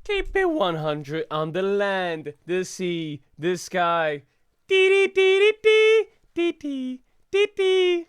Keep it 100 on the land, the sea, the sky. Dee dee dee dee dee dee dee dee.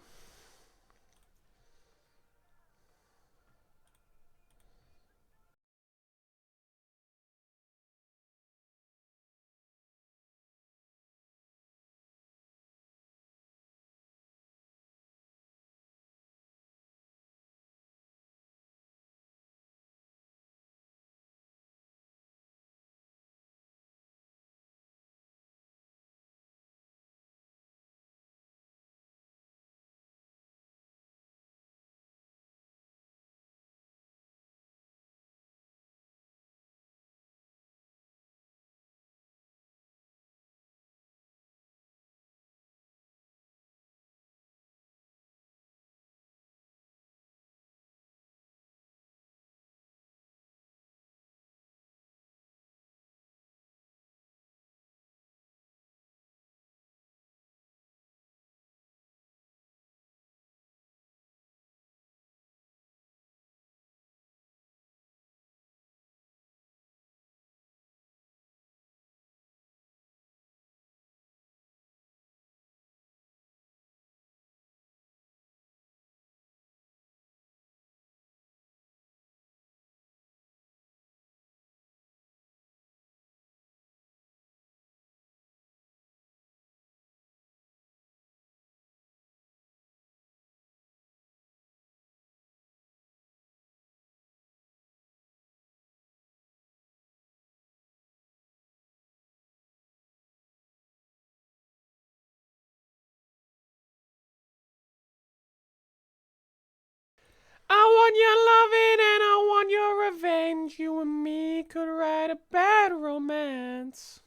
I want your loving and I want your revenge. You and me could write a bad romance.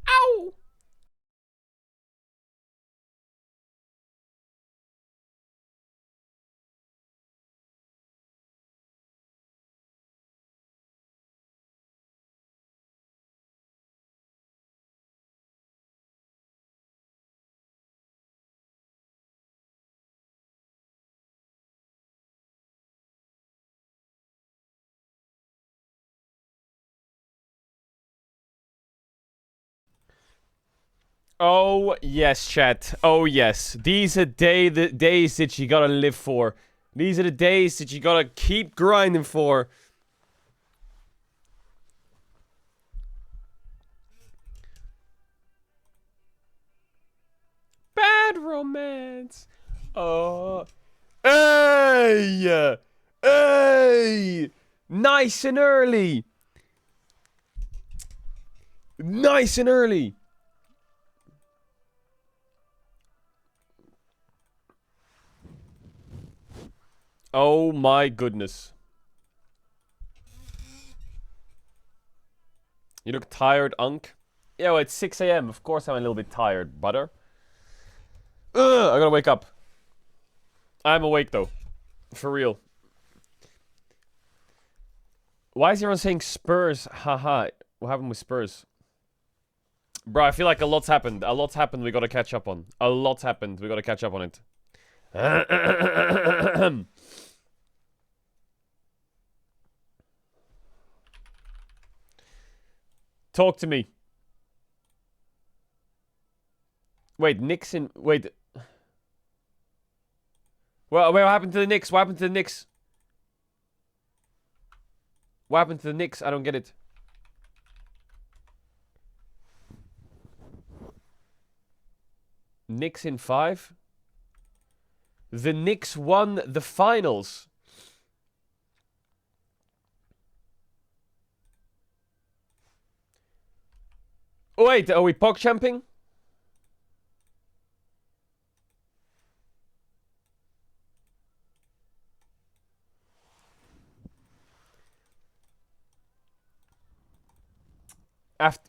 Ow! Oh yes, chat. Oh yes. These are the days that you gotta live for. These are the days that you gotta keep grinding for. Bad romance. Oh. Hey! Hey! Nice and early. Nice and early. Oh my goodness. You look tired, Unk. Yeah, well, it's 6 a.m. Of course I'm a little bit tired, butter. Ugh, I gotta wake up. I'm awake though. For real. Why is everyone saying Spurs? Haha. What happened with Spurs? Bro, I feel like a lot's happened. A lot's happened we gotta catch up on. A lot's happened. We gotta catch up on it. Talk to me. Wait, Nixon. Wait. Well, what happened to the Knicks? What happened to the Knicks? What happened to the Knicks? I don't get it. Knicks in 5? The Knicks won the finals. Oh, wait, are we POG champing?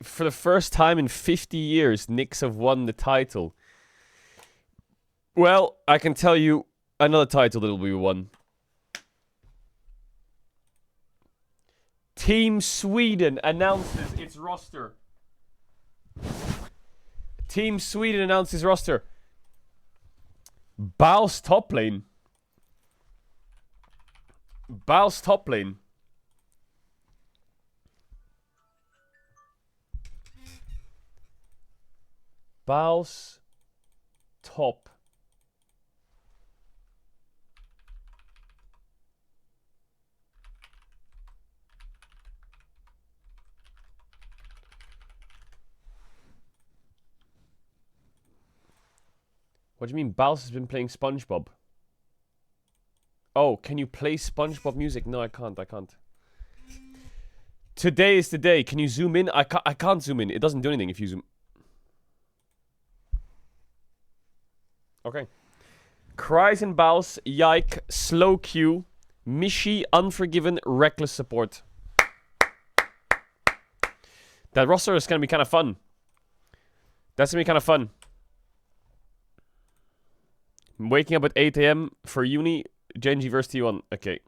For the first time in 50 years, Knicks have won the title. Well, I can tell you another title that will be won. Team Sweden announces its roster. Team Sweden announces roster. Baals top lane. Baals top lane. Baals top. What do you mean Baals has been playing SpongeBob? Oh, can you play SpongeBob music? No, I can't. Today is the day. Can you zoom in? I can't zoom in. It doesn't do anything if you zoom. Okay. Cries and Baals, Yike, Slow Q, Mishi, Unforgiven, Reckless Support. That roster is going to be kind of fun. That's going to be kind of fun. I'm waking up at 8 a.m. for uni. GENG versus T1. Okay.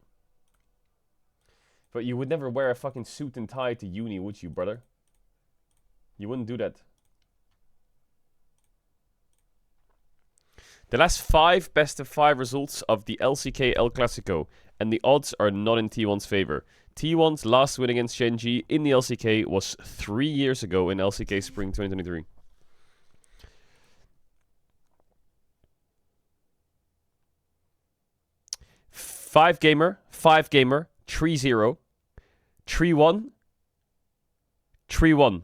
But you would never wear a fucking suit and tie to uni, would you, brother? You wouldn't do that. The last 5 best of 5 results of the LCK El Clasico, and the odds are not in T1's favor. T1's last win against GENG in the LCK was 3 years ago in LCK Spring 2023. Five gamer, 3-0, 3-1, 3-1.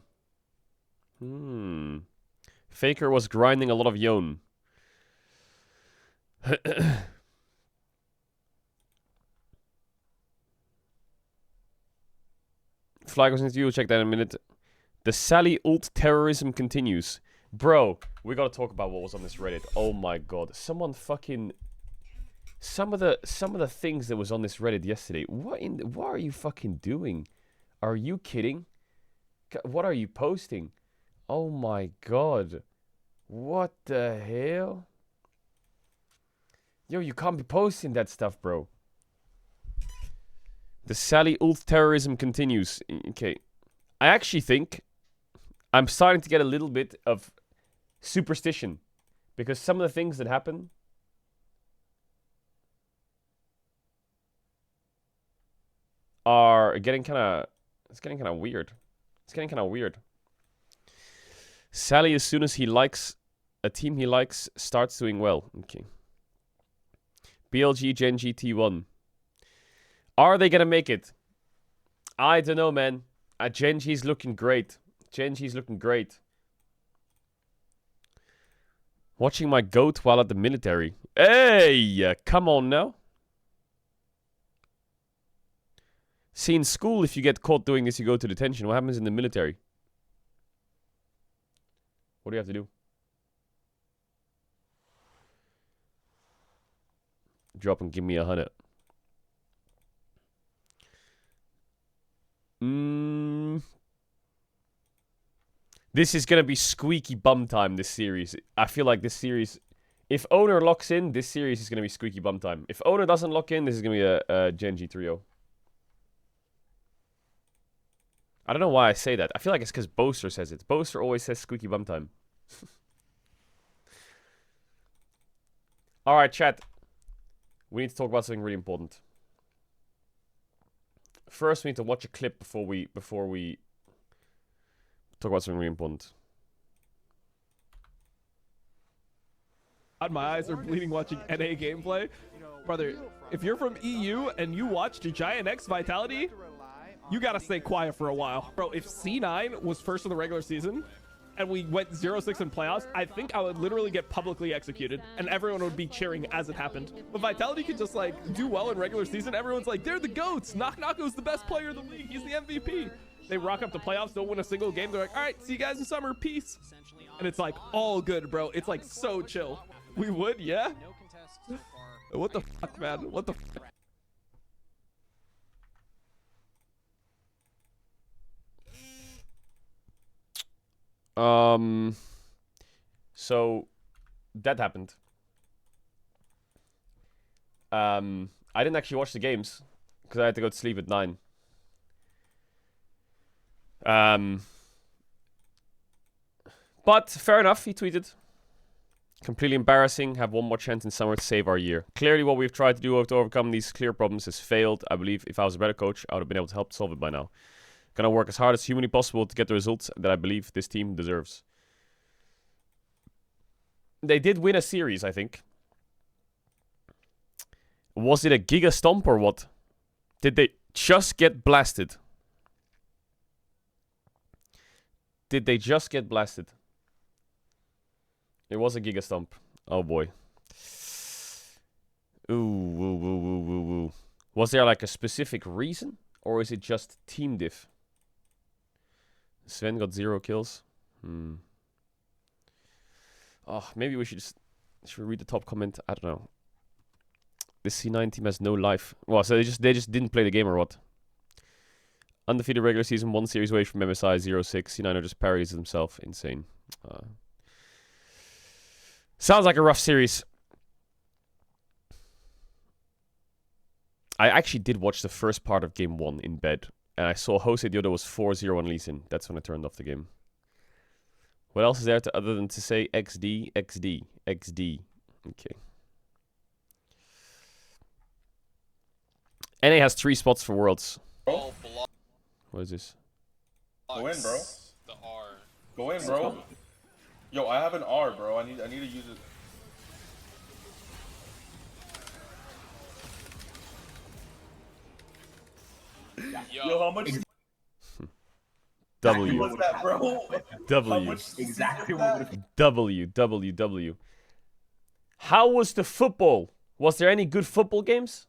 Faker was grinding a lot of Yone. Fly goes into you, we'll check that in a minute. The Sally ult terrorism continues. Bro, we gotta talk about what was on this Reddit. Oh my god. Someone fucking... Some of the things that was on this Reddit yesterday. What are you fucking doing? Are you kidding? What are you posting? Oh my god. What the hell? Yo, you can't be posting that stuff, bro. The Sally ult terrorism continues. Okay. I actually think I'm starting to get a little bit of superstition. Because some of the things that happen are getting kind of... It's getting kind of weird. It's getting kind of weird. Sally, as soon as he likes a team he likes, starts doing well. Okay. BLG, Gen GT1. Are they going to make it? I don't know, man. Gen G's looking great. Gen G's looking great. Watching my goat while at the military. Hey! Come on now. See, in school, if you get caught doing this, you go to detention. What happens in the military? What do you have to do? Drop and give me 100. This is gonna be squeaky bum time, this series. I feel like this series... If Owner locks in, this series is gonna be squeaky bum time. If Owner doesn't lock in, this is gonna be a Gen G 3-0. I don't know why I say that. I feel like it's because Boaster says it. Boaster always says squeaky bum time. Alright, chat. We need to talk about something really important. First, we need to watch a clip before we talk about something really important. My eyes are bleeding watching NA gameplay. Brother, if you're from EU and you watched Giant X Vitality, you gotta stay quiet for a while. Bro, if C9 was first in the regular season and we went 0-6 in playoffs, I think I would literally get publicly executed and everyone would be cheering as it happened. But Vitality could just like do well in regular season. Everyone's like, they're the GOATs. Knock Knocko's the best player in the league. He's the MVP. They rock up the playoffs, don't win a single game. They're like, all right, see you guys in summer. Peace. And it's like all good, bro. It's like so chill. We would, yeah? What the fuck, man? What the fuck? So that happened. I didn't actually watch the games because I had to go to sleep at 9. But fair enough, he tweeted. Completely embarrassing. Have one more chance in summer to save our year. Clearly, what we've tried to do to overcome these clear problems has failed. I believe if I was a better coach, I would have been able to help solve it by now. Gonna work as hard as humanly possible to get the results that I believe this team deserves. They did win a series, I think. Was it a Giga Stomp or what? Did they just get blasted? Did they just get blasted? It was a Giga Stomp. Oh boy. Ooh. Was there like a specific reason? Or is it just team diff? Sven got 0 kills. Oh, maybe we should just... Should we read the top comment? I don't know. The C9 team has no life. Well, so they just didn't play the game or what? Undefeated regular season, 1 series away from MSI 0-6. C9 just parries himself. Insane. Sounds like a rough series. I actually did watch the first part of game 1 in bed. And I saw Jose Diodo was 4-0 on Lee Sin. That's when I turned off the game. What else is there other than to say XD, XD, XD? Okay. NA has 3 spots for Worlds. Oh, What is this? Go in, bro. The R. Go in, bro. Yo, I have an R, bro. I need to use it. Yo, how much? W. What's that, bro? W. Exactly what? W. How was the football? Was there any good football games?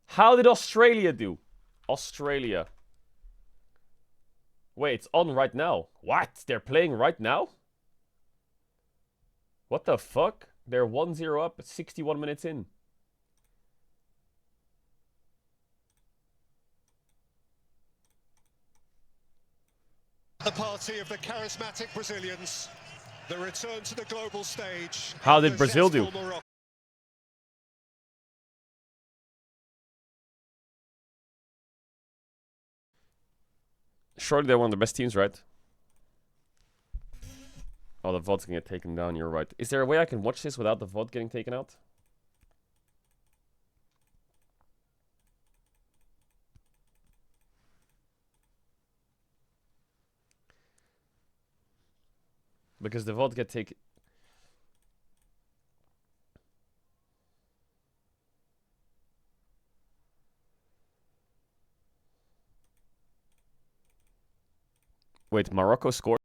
How did Australia do? Australia. Wait, it's on right now. What? They're playing right now? What the fuck? They're 1-0 up, 61 minutes in. The party of the charismatic Brazilians. The return to the global stage. How did Brazil do? Surely they're one of the best teams, right? Oh, the VOD's gonna get taken down, you're right. Is there a way I can watch this without the VOD getting taken out? Because the VOD get taken... Wait, Morocco scored?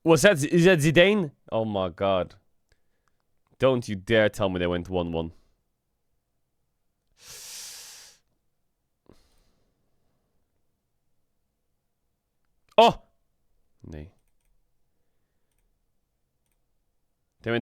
Is that Zidane? Oh my god. Don't you dare tell me they went 1-1. Oh! Nee. They went...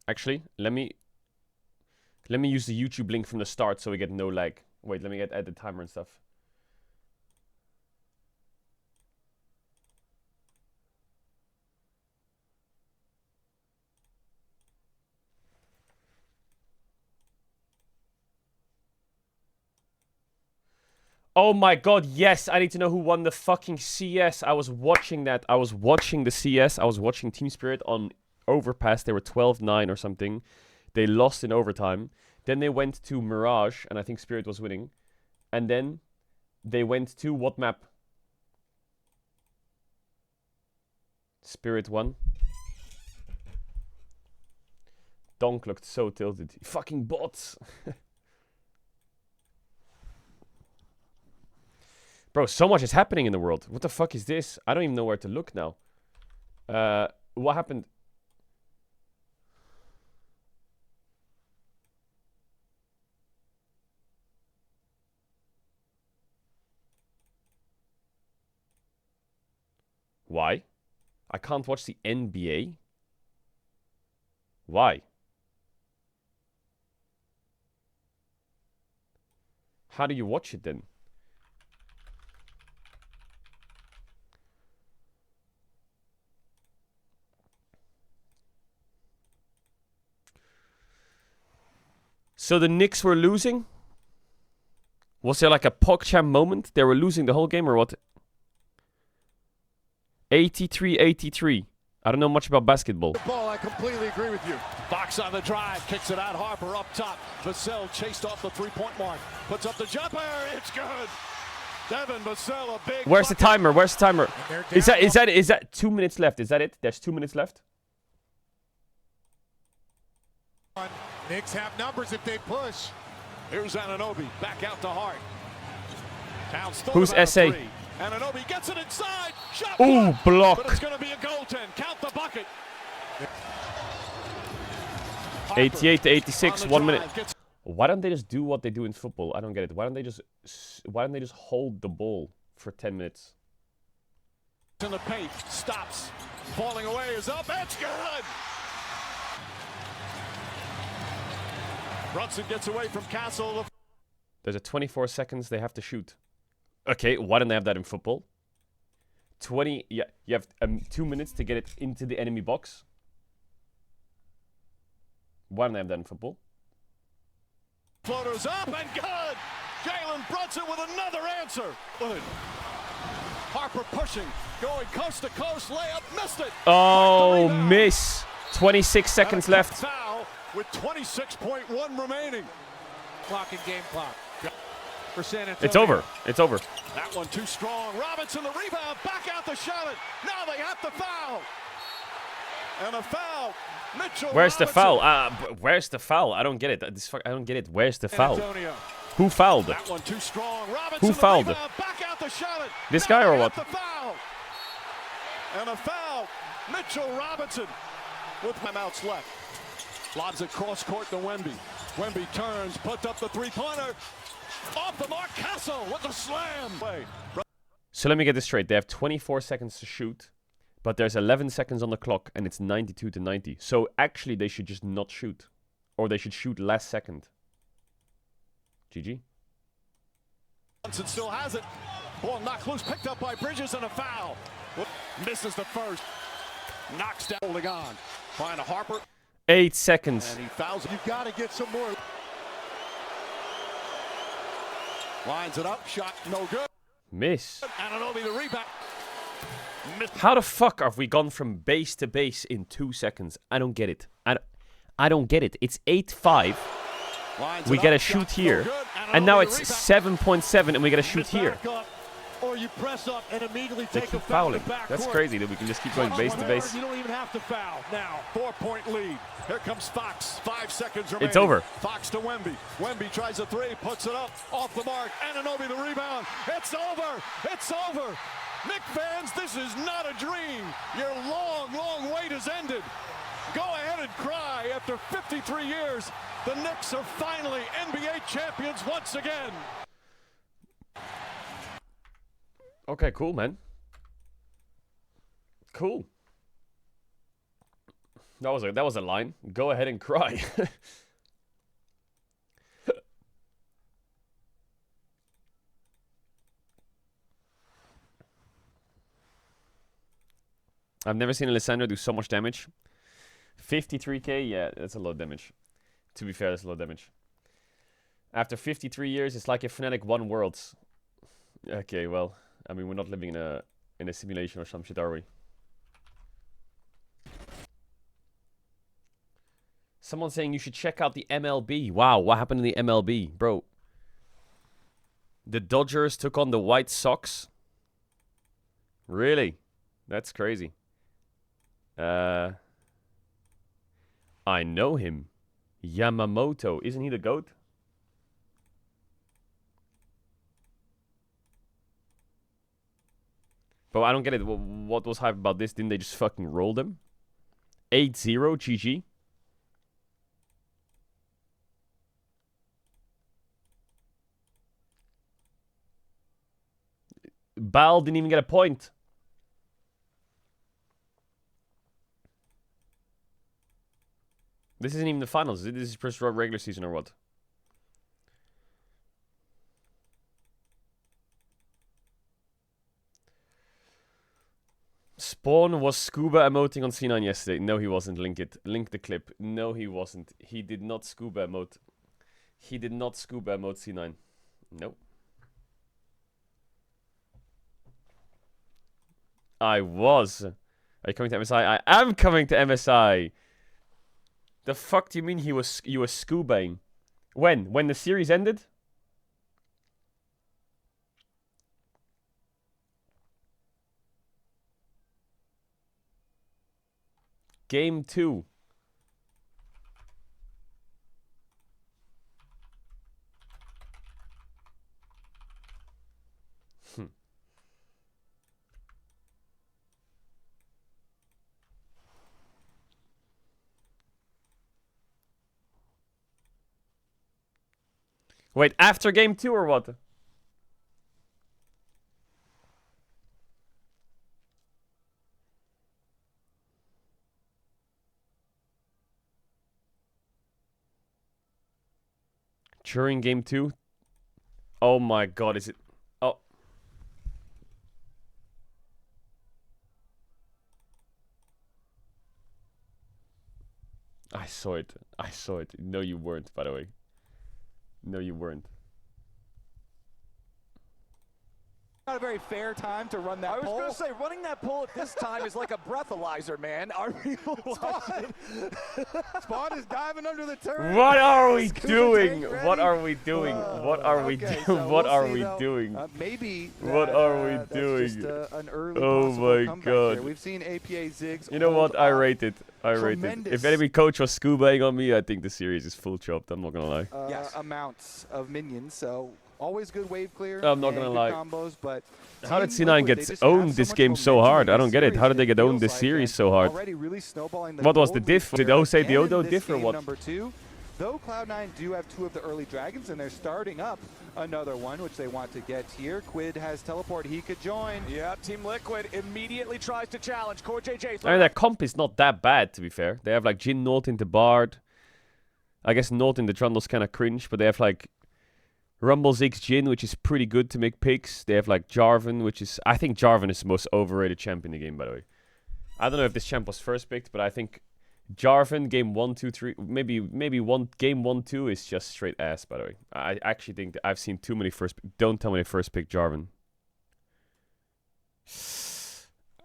Actually, let me use the YouTube link from the start so we get no lag. Wait, let me add the timer and stuff. Oh my god, yes, I need to know who won the fucking CS. I was watching that. I was watching the CS. I was watching Team Spirit on Overpass. They were 12-9 or something. They lost in overtime. Then they went to Mirage, and I think Spirit was winning. And then they went to what map? Spirit won. Donk looked so tilted. Fucking bots. Bro, so much is happening in the world. What the fuck is this? I don't even know where to look now. What happened? Why? I can't watch the NBA? Why? How do you watch it then? So the Knicks were losing? Was there like a PogChamp moment? They were losing the whole game or what? 83-83. I don't know much about basketball. Ball, I completely agree with you. Fox on the drive, kicks it out. Harper up top. Vassell chased off the three-point mark. Puts up the jumper. It's good. Devin Vassell, a big. Where's the timer? Where's the timer? Is that 2 minutes left? Is that it? There's 2 minutes left. Knicks have numbers if they push. Here's Anunoby back out to Hart. Towns who's SA? Anunoby gets it inside. Shot Ooh, block. But it's going to be a goaltend. Count the bucket. 88-86. 1 minute. Why don't they just do what they do in football? I don't get it. Why don't they just hold the ball for 10 minutes? In the paint, stops. Falling away is up. It's good. Brunson gets away from Castle. There's a 24 seconds they have to shoot. Okay, why don't they have that in football? Yeah, you have 2 minutes to get it into the enemy box. Why don't they have that in football? Floaters up and good. Jalen Brunson with another answer. Good. Harper pushing, going coast to coast, layup, missed it. Oh, miss. 26 seconds left. Foul with 26.1 remaining. Clock and game clock. For San Antonio. It's over. It's over. That one too strong. Robinson the rebound, back out to Charlotte. Now they have to foul. And a foul. Mitchell Where's the Robinson. foul? Where's the foul? I don't get it. I don't get it. Where's the foul? Antonio. Who fouled? That one too strong. Robinson Who fouled? the rebound, back out to Charlotte. This Now guy or they what? have to foul. And a foul. Mitchell Robinson with timeouts left. Lobs it cross court to Wemby. Wemby turns, puts up the three-pointer. Off the mark, Castle with the slam. So let me get this straight. They have 24 seconds to shoot, but there's 11 seconds on the clock, and it's 92-90. So actually, they should just not shoot, or they should shoot last second. GG. Johnson still has it. Ball knocked loose, picked up by Bridges, and a foul. Misses the first. Knocks down, holding on. Find a Harper. 8 seconds. And he fouls. You got to get some more. Lines it up, shot no good. Miss. Anunoby the rebound. How the fuck have we gone from base to base in 2 seconds? I don't get it. I don't get it. It's 8-5. We get a shoot here. And now it's 7.7 and we get a shoot here. Or you press up and immediately They take keep a foul fouling. That's crazy that we can just keep going base to base. You don't even have to foul. Now, 4-point lead. Here comes Fox. 5 seconds remaining. It's over. Fox to Wemby. Wemby tries a three, puts it up, off the mark. Anunoby the rebound. It's over. It's over. Knick fans, this is not a dream. Your long, long wait has ended. Go ahead and cry. After 53 years, the Knicks are finally NBA champions once again. Okay, cool, man. Cool. That was a line. Go ahead and cry. I've never seen Alessandro do so much damage. 53k, yeah, that's a lot of damage. To be fair, that's a lot of damage. After 53 years, it's like if Fnatic won Worlds. Okay, well, I mean, we're not living in a simulation or some shit, are we? Someone saying you should check out the MLB. Wow, what happened in the MLB? Bro, the Dodgers took on the White Sox? Really? That's crazy. I know him. Yamamoto. Isn't he the GOAT? But I don't get it. What was hype about this? Didn't they just fucking roll them? 8-0 GG. Bal didn't even get a point. This isn't even the finals. This is first regular season or what? Spawn was scuba emoting on C9 yesterday. No, he wasn't. Link it. Link the clip. No, he wasn't. He did not scuba emote. He did not scuba emote C9. Nope. I was. Are you coming to MSI? I am coming to MSI. The fuck do you mean you were scubaing? When? When the series ended? Game 2. Wait, after game 2 or what? During game 2? Oh my god, is it... Oh. I saw it. I saw it. No, you weren't, by the way. No, you weren't. Not a very fair time to run that poll. I was going to say, running that poll at this time is like a breathalyzer, man. Are people watching? Spawn is diving under the turret. What are we doing? What are we doing? What are we doing? What are we doing? Maybe. What are we doing? Just, an early Oh my god. here. We've seen APA Ziggs. You know what? I rate it. I rate it. If enemy coach was scubaing on me, I think the series is full chopped. I'm not gonna lie. Yes. Amounts of minions, so always good wave clear. I'm not gonna lie. Combos, but how did C9 get owned this game so hard? I don't get it. How did they get owned this series so hard? What was the diff? Did O say the Odo diff or what? Number 2, though Cloud9 do have 2 of the early dragons, and they're starting up another one, which they want to get here. Quid has teleport. He could join. Yeah, Team Liquid immediately tries to challenge. Core JJ. I mean, their comp is not that bad, to be fair. They have like Jin, Nolt into Bard. I guess Nolt in the Trundle's kind of cringe, but they have like Rumble Ziggs Jin, which is pretty good to make picks. They have like Jarvan, which is... I think Jarvan is the most overrated champ in the game, by the way. I don't know if this champ was first picked, but I think Jarvan, game 1, 2, 3... Maybe game 1, 2 is just straight ass, by the way. I actually think that I've seen too many first... Don't tell me they first picked Jarvan.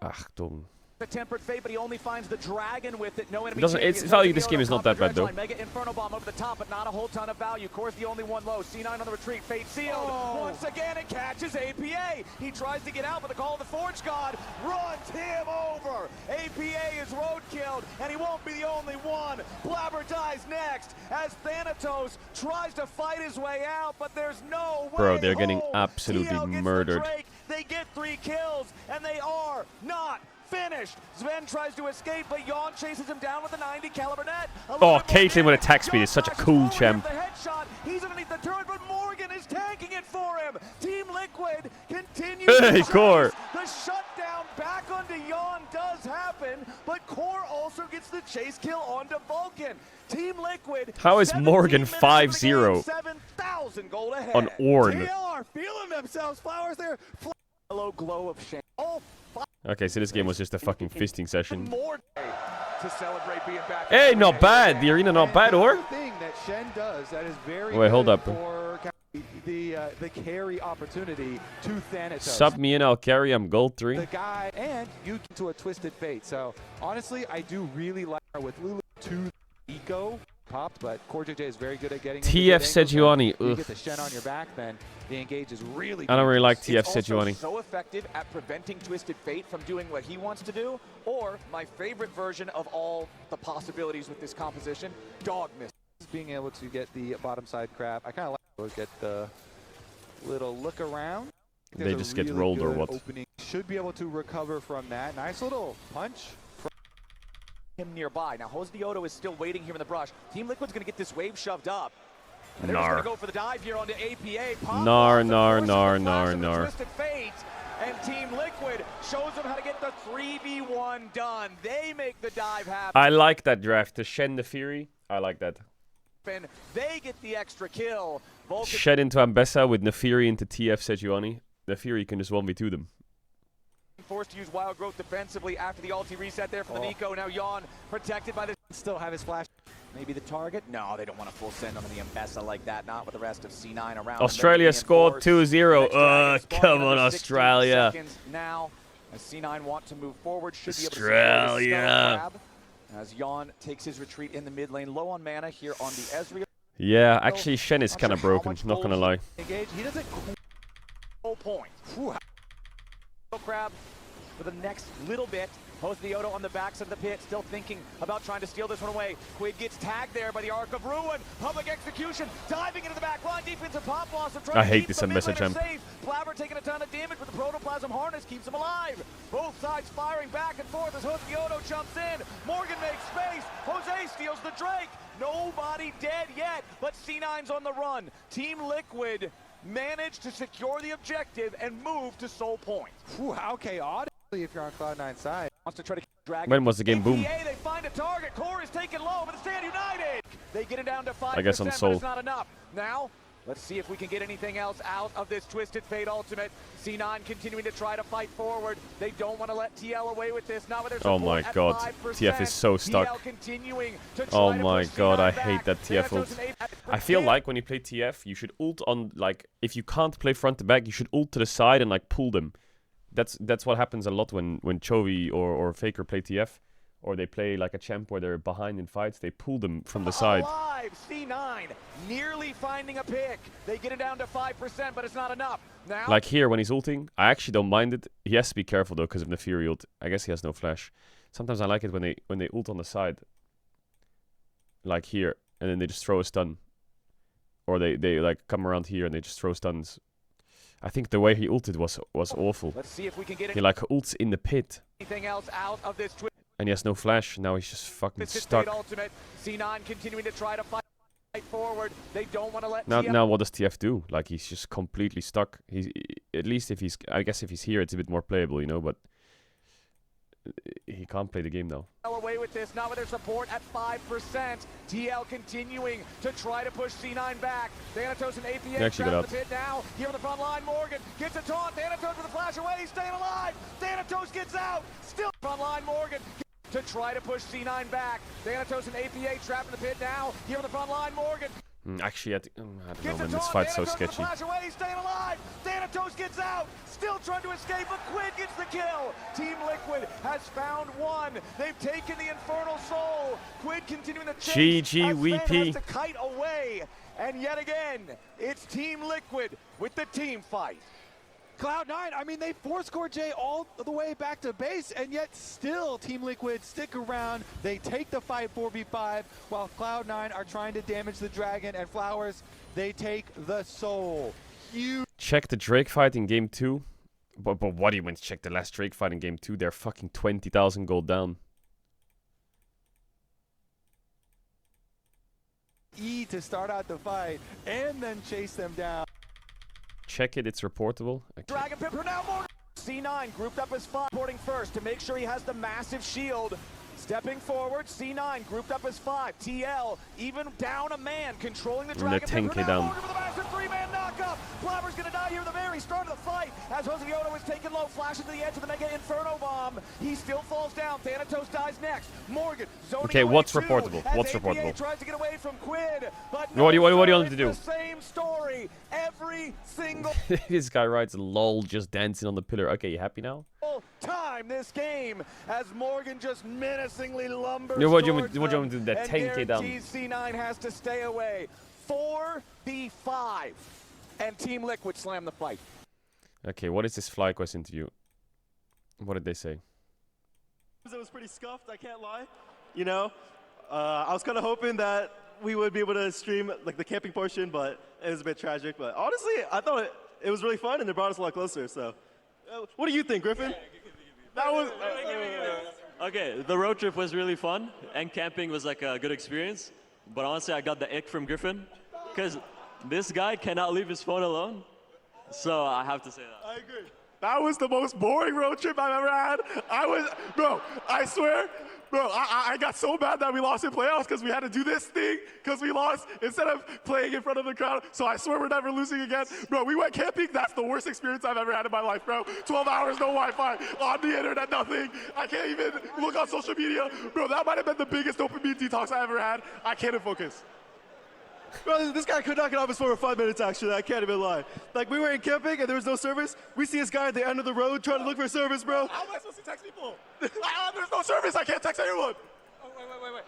Achtung. The tempered fate, but he only finds the dragon with it. No enemy. Its value this game is not that bad though. Mega Inferno Bomb over the top, but not a whole ton of value. Core's the only one low. C9 on the retreat. Fate sealed. Once again, it catches APA. He tries to get out, but the call of the Forge God runs him over. APA is road killed, and he won't be the only one. Blabber dies next as Thanatos tries to fight his way out, but there's no way. Bro, they're getting home. absolutely TL gets murdered. the Drake. They get 3 kills, and they are not finished. Sven tries to escape, but Yawn chases him down with a 90 caliber net. Oh, Caitlyn with attack speed is such a cool champ. The headshot. He's underneath the turret, but Morgan is tanking it for him. Team Liquid continues. Hey, Core. The shutdown back onto Yawn does happen, but Core also gets the chase kill onto Vulcan. Team Liquid. How is Morgan 5-0 7,000 gold ahead. on Ornn? TL are feeling themselves. Flowers there. Hello, glow of shame. Oh, Okay, so this game was just a fucking fisting session. More to celebrate being back. Hey, not bad. The arena not bad, or? Thing that Shen does that is very Wait, hold good up. for the carry opportunity to Thanatos. Sub me in, I'll carry. I'm gold 3. The guy and you to a Twisted Fate. So honestly, I do really like her with Lulu to eco popped, but Core JJ is very good at getting TF Sejuani. You get the Shen on your back, then the engage is really good. I don't really like TF It's also Sejuani. so effective at preventing Twisted Fate from doing what he wants to do, or my favorite version of all the possibilities with this composition, Dog Miss. Being able to get the bottom side crab. I kind of like to get the little look around. They just get rolled or what? Opening. Should be able to recover from that. Nice little punch. Him nearby. Now, Hosdioto is still waiting here in the brush. Team Liquid's going to get this wave shoved up. And they're just going to go for the dive here onto APA. Twisted Fate. And Team Liquid shows them how to get the 3v1 done. They make the dive happen. I like that draft. The Shen, the Fury. I like that. They get the extra kill. Shed into Ambessa with Nefiri into TF Sejuani. Nefiri can just 1v2 them. Forced to use Wild Growth defensively after the ulti reset there from the Nico. Now Yawn protected by the... Still have his flash. Maybe the target? No, they don't want a full send on the Ambessa like that. Not with the rest of C9 around. Australia scored 2-0. Come on, Australia. Now, as C9 want to move forward, should be able to Australia. as Yawn takes his retreat in the mid lane, low on mana here on the Ezreal. Yeah, actually, Shen is kind of broken. Not gonna lie. Engage. He doesn't. Point. Crab for the next little bit. Hosdioto on the backs of the pit, still thinking about trying to steal this one away. Quid gets tagged there by the Arc of Ruin. Public execution, diving into the back line. Defensive pop loss. I hate this message. Blabber taking a ton of damage, but the Protoplasm Harness keeps him alive. Both sides firing back and forth as Hosdioto jumps in. Morgan makes space. Jose steals the Drake. Nobody dead yet, but C9's on the run. Team Liquid managed to secure the objective and move to Soul Point. How chaotic if you're on Cloud9 side. Wants to try to drag. When was the game? Boom. They find a target. Core is taken low, but the Stand United. They get it down to 5%, I guess on Soul. but it's not enough. Now, let's see if we can get anything else out of this Twisted Fate Ultimate. C9 continuing to try to fight forward. They don't want to let TL away with this. Not with their Oh my god. 5%. TF is so stuck. TL continuing to Oh try to my push god, C9 I back. hate that TF ult. I feel like when you play TF, you should ult on, like, if you can't play front to back, you should ult to the side and, like, pull them. That's what happens a lot when Chovy or Faker play TF. Or they play like a champ where they're behind in fights, they pull them from the side. Alive, C9 nearly finding a pick. They get it down to 5%, but it's not enough. Now, Like here, when he's ulting, I actually don't mind it. He has to be careful though, because of the Fury ult. I guess he has no flash. Sometimes I like it when they ult on the side. Like here, and then they just throw a stun. Or they like come around here and they just throw stuns. I think the way he ulted was awful. let's see if we can get He like ults in the pit. anything else out of this And he has no flash. Now he's just fucking Twisted stuck. Fate Ultimate. C9 continuing to try to fight forward. They don't want to let Now what does TF do? Like he's just completely stuck. He's at least if he's, I guess if he's here, it's a bit more playable, you know. But he can't play the game now. away with this, not with their support at 5%. TL continuing to try to push C9 back. Thanatos and APA actually got trapped out. in the pit now. Here on the front line, Morgan gets a taunt. Thanatos with a flash away, he's staying alive. Thanatos gets out. Still front line, Morgan to try to push C9 back. Thanatos and APA trapped in the pit now. Here on the front line, Morgan. Actually, I don't know, Gets man. a This taunt. fight's so Thanatos with a sketchy. flash away, he's staying alive. Thanatos gets out. Still trying to escape, but Quid gets the kill. Team Liquid has found one. They've taken the Infernal Soul. Quid continuing to chase. GG, as VP. Sven has to kite away. And yet again, it's Team Liquid with the team fight. Cloud9, I mean, they forced Core J all the way back to base, and yet still Team Liquid stick around. They take the fight 4v5, while Cloud9 are trying to damage the dragon, and Flowers, they take the soul. Huge. Check the Drake fight in game 2. But what do you mean check the last Drake fight in game 2? They're fucking 20,000 gold down. E to start out the fight, and then chase them down. Check it, it's reportable. Okay. Dragon Pipper now Morgan. C9 grouped up as 5, porting first to make sure he has the massive shield. Stepping forward, C9 grouped up as 5. TL even down a man, controlling the And they're Dragon Pipper 10K now. down. Morgan with a massive 3-man knockup. Blabber's gonna die here at the very start of the fight. As Joseyoto is taken low, flashes to the edge of the Mega Inferno Bomb. He still falls down. Thanatos dies next. Morgan zoning Okay, away what's too, reportable? as What's APA reportable? tries to get away from Quid, but What do you want it's to do? the same story every single This guy writes lol just dancing on the pillar. Okay, you happy now? time this game as Morgan just menacingly lumbers Yeah, what do you towards want to them, do? That and 10K down. guarantees C9 has to stay away. 4v5 and Team Liquid slam the fight. Okay, what is this FlyQuest interview? What did they say? It was pretty scuffed, I can't lie. You know, I was kind of hoping that we would be able to stream like the camping portion, but it was a bit tragic. But honestly, I thought it was really fun and it brought us a lot closer. So, what do you think, Griffin? That was. Okay, the road trip was really fun and camping was like a good experience. But honestly, I got the ick from Griffin because this guy cannot leave his phone alone. So I have to say that. I agree. That was the most boring road trip I've ever had. Bro, I swear, bro, I got so bad that we lost in playoffs because we had to do this thing because we lost instead of playing in front of the crowd. So I swear we're never losing again. Bro, we went camping. That's the worst experience I've ever had in my life, bro. 12 hours, no Wi-Fi, on the internet, nothing. I can't even look on social media. Bro, that might have been the biggest dopamine detox I ever had. I can't even focus. Bro, this guy could not get off his phone for 5 minutes, actually. I can't even lie. Like, we were in camping and there was no service. We see this guy at the end of the road trying to look for service, bro. How am I supposed to text people? There's no service. I can't text anyone. Oh, wait.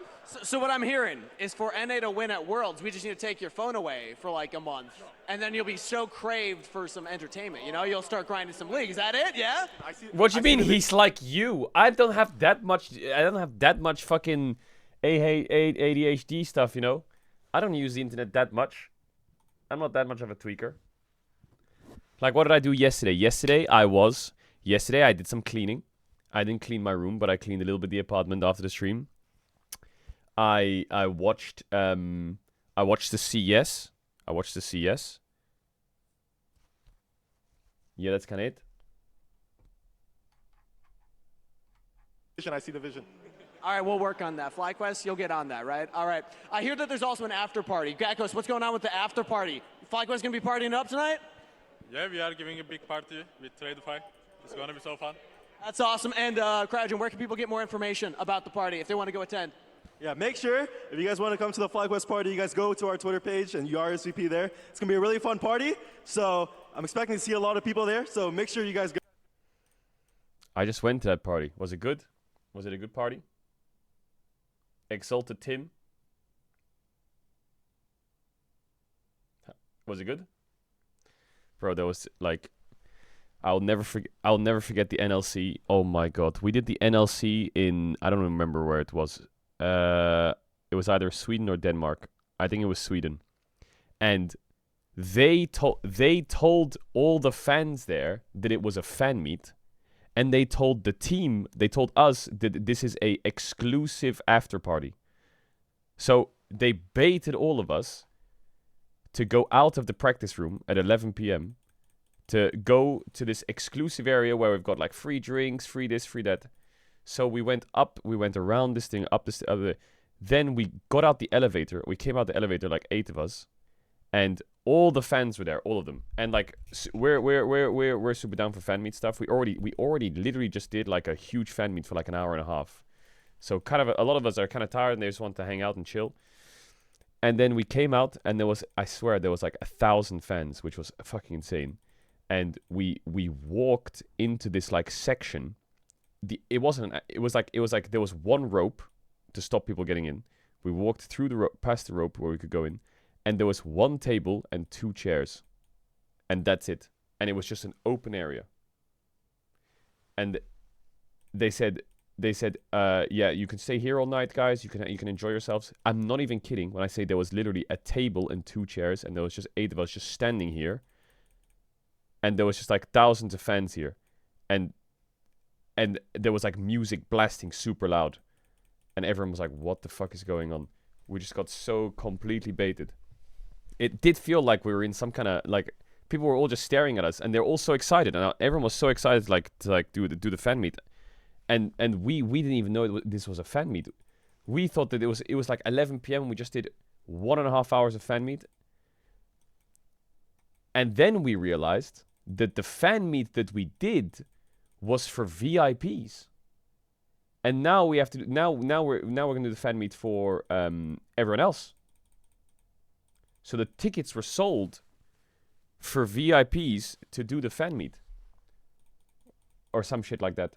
So what I'm hearing is for NA to win at Worlds, we just need to take your phone away for like a month. And then you'll be so craved for some entertainment, you know? You'll start grinding some league. Is that it? Yeah? What do you mean he's like you? I don't have that much fucking ADHD stuff, you know? I don't use the internet that much. I'm not that much of a tweaker. Like, what did I do yesterday? Yesterday I did some cleaning. I didn't clean my room, but I cleaned a little bit the apartment after the stream. I watched the CS. Yeah, that's kind of it. I see the vision. All right, we'll work on that. FlyQuest, you'll get on that, right? All right. I hear that there's also an after party. Gakkos, what's going on with the after party? FlyQuest gonna be partying up tonight? Yeah, we are giving a big party with Tradify. It's gonna be so fun. That's awesome. And Cryogen, where can people get more information about the party if they want to go attend? Yeah, make sure, if you guys want to come to the FlyQuest party, you guys go to our Twitter page and you RSVP there. It's going to be a really fun party, so I'm expecting to see a lot of people there, so make sure you guys go. I just went to that party. Was it good? Was it a good party? Exalted Tim. Was it good? Bro, there was like I'll never forget the NLC. Oh my god. We did the NLC in I don't remember where it was. It was either Sweden or Denmark. I think it was Sweden. And they told all the fans there that it was a fan meet. And they told the team, they told us that this is a exclusive after party. So they baited all of us to go out of the practice room at 11 p.m. to go to this exclusive area where we've got like free drinks, free this, free that. So we went up, we went around this thing, up this other. Then we got out the elevator. We came out the elevator, like 8 of us. And all the fans were there, all of them. And like we're super down for fan meet stuff. We already literally just did like a huge fan meet for like an hour and a half. So kind of a lot of us are kind of tired and they just want to hang out and chill. And then we came out and there was, I swear, there was like 1,000 fans, which was fucking insane. And we walked into this like section. It was like there was one rope to stop people getting in. We walked through the rope, past the rope where we could go in. And there was one table and 2 chairs. And that's it. And it was just an open area. And they said, yeah, you can stay here all night, guys. You can enjoy yourselves. I'm not even kidding when I say there was literally a table and 2 chairs. And there was just 8 of us just standing here. And there was just like thousands of fans here. And there was like music blasting super loud. And everyone was like, what the fuck is going on? We just got so completely baited. It did feel like we were in some kind of like people were all just staring at us and they're all so excited and everyone was so excited to do the fan meet, and we didn't even know this was a fan meet. We thought that it was like 11 p.m. and we just did 1.5 hours of fan meet, And then we realized that the fan meet that we did was for VIPs. And now we have to now we're gonna do the fan meet for everyone else. So the tickets were sold for VIPs to do the fan meet. Or some shit like that.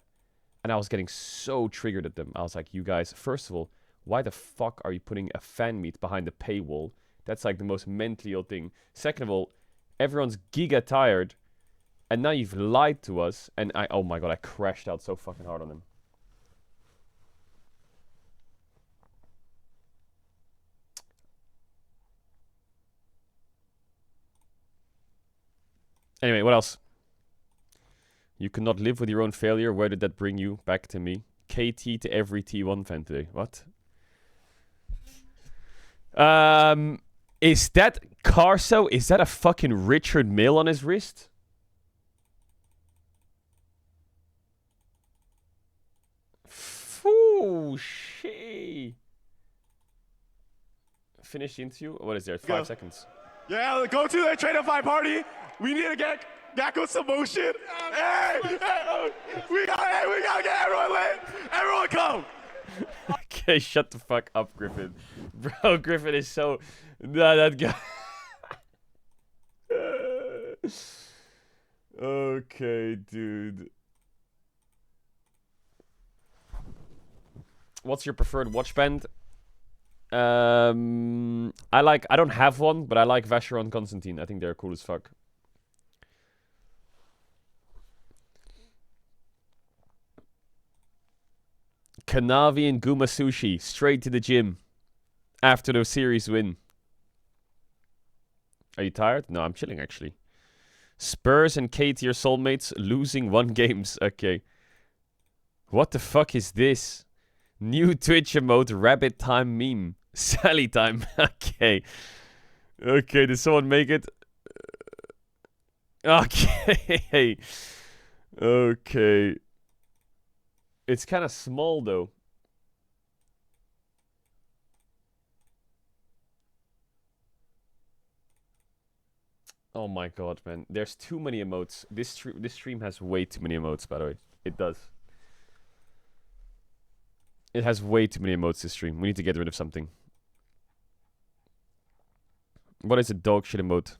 And I was getting so triggered at them. I was like, you guys, first of all, why the fuck are you putting a fan meet behind the paywall? That's like the most mentally ill thing. Second of all, everyone's giga tired. And now you've lied to us. And oh my god, I crashed out so fucking hard on them. Anyway, what else? You cannot live with your own failure. Where did that bring you? Back to me. KT to every T1 fan today. What? Is that Carso? Is that a fucking Richard Mill on his wrist? Foo, shit. Finish the interview? What is there? 5 seconds. Yeah, go to the Trade of 5 party. We need to get Gakko some motion. Hey, we gotta get everyone lit. Everyone come. Okay, shut the fuck up, Griffin. Bro, Griffin is so... Nah, that guy... Okay, dude. What's your preferred watch band? I don't have one, but I like Vacheron Constantine. I think they're cool as fuck. Kanavi and Guma Sushi straight to the gym after the series win. Are you tired? No, I'm chilling actually. Spurs and KT are soulmates, losing 1 games. Okay. What the fuck is this? New Twitch emote, rabbit time meme. Sally time. Okay. Okay, did someone make it? Okay. Okay. It's kind of small though. Oh my god, man. There's too many emotes. This stream has way too many emotes, by the way. It does. It has way too many emotes, this stream. We need to get rid of something. What is a dog shit emote?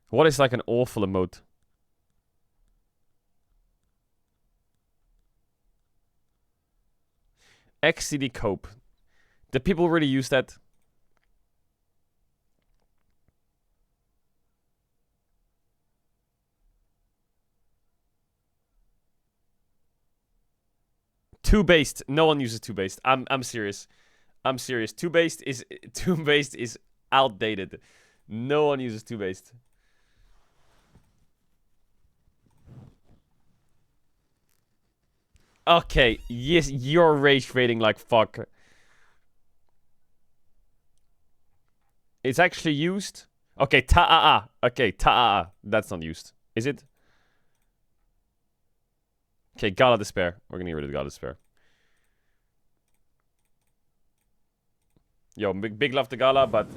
What is like an awful emote? XCD Cope. Did people really use that? Two-based. No one uses two-based. I'm serious. I'm serious. Two-based is outdated. No one uses two-based. Okay, yes, you're rage rating like fuck. It's actually used. Okay, ta'a. Okay, ta'a. That's not used. Is it? Okay, Gala Despair. We're gonna get rid of Gala Despair. Yo, big love to Gala, but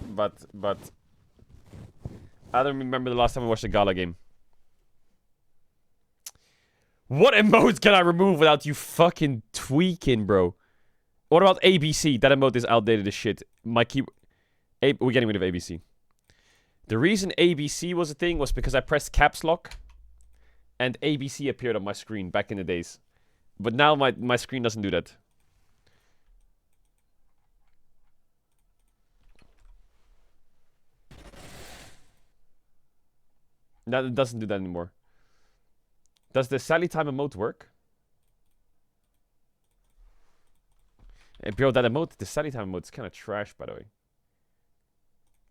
I don't remember the last time I watched a Gala game. What emotes can I remove without you fucking tweaking, bro? What about ABC? That emote is outdated as shit. My key... We're getting rid of ABC. The reason ABC was a thing was because I pressed caps lock and ABC appeared on my screen back in the days. But now my screen doesn't do that. Now it doesn't do that anymore. Does the Sally time emote work? Hey, bro, that emote, the Sally time emote is kind of trash, by the way.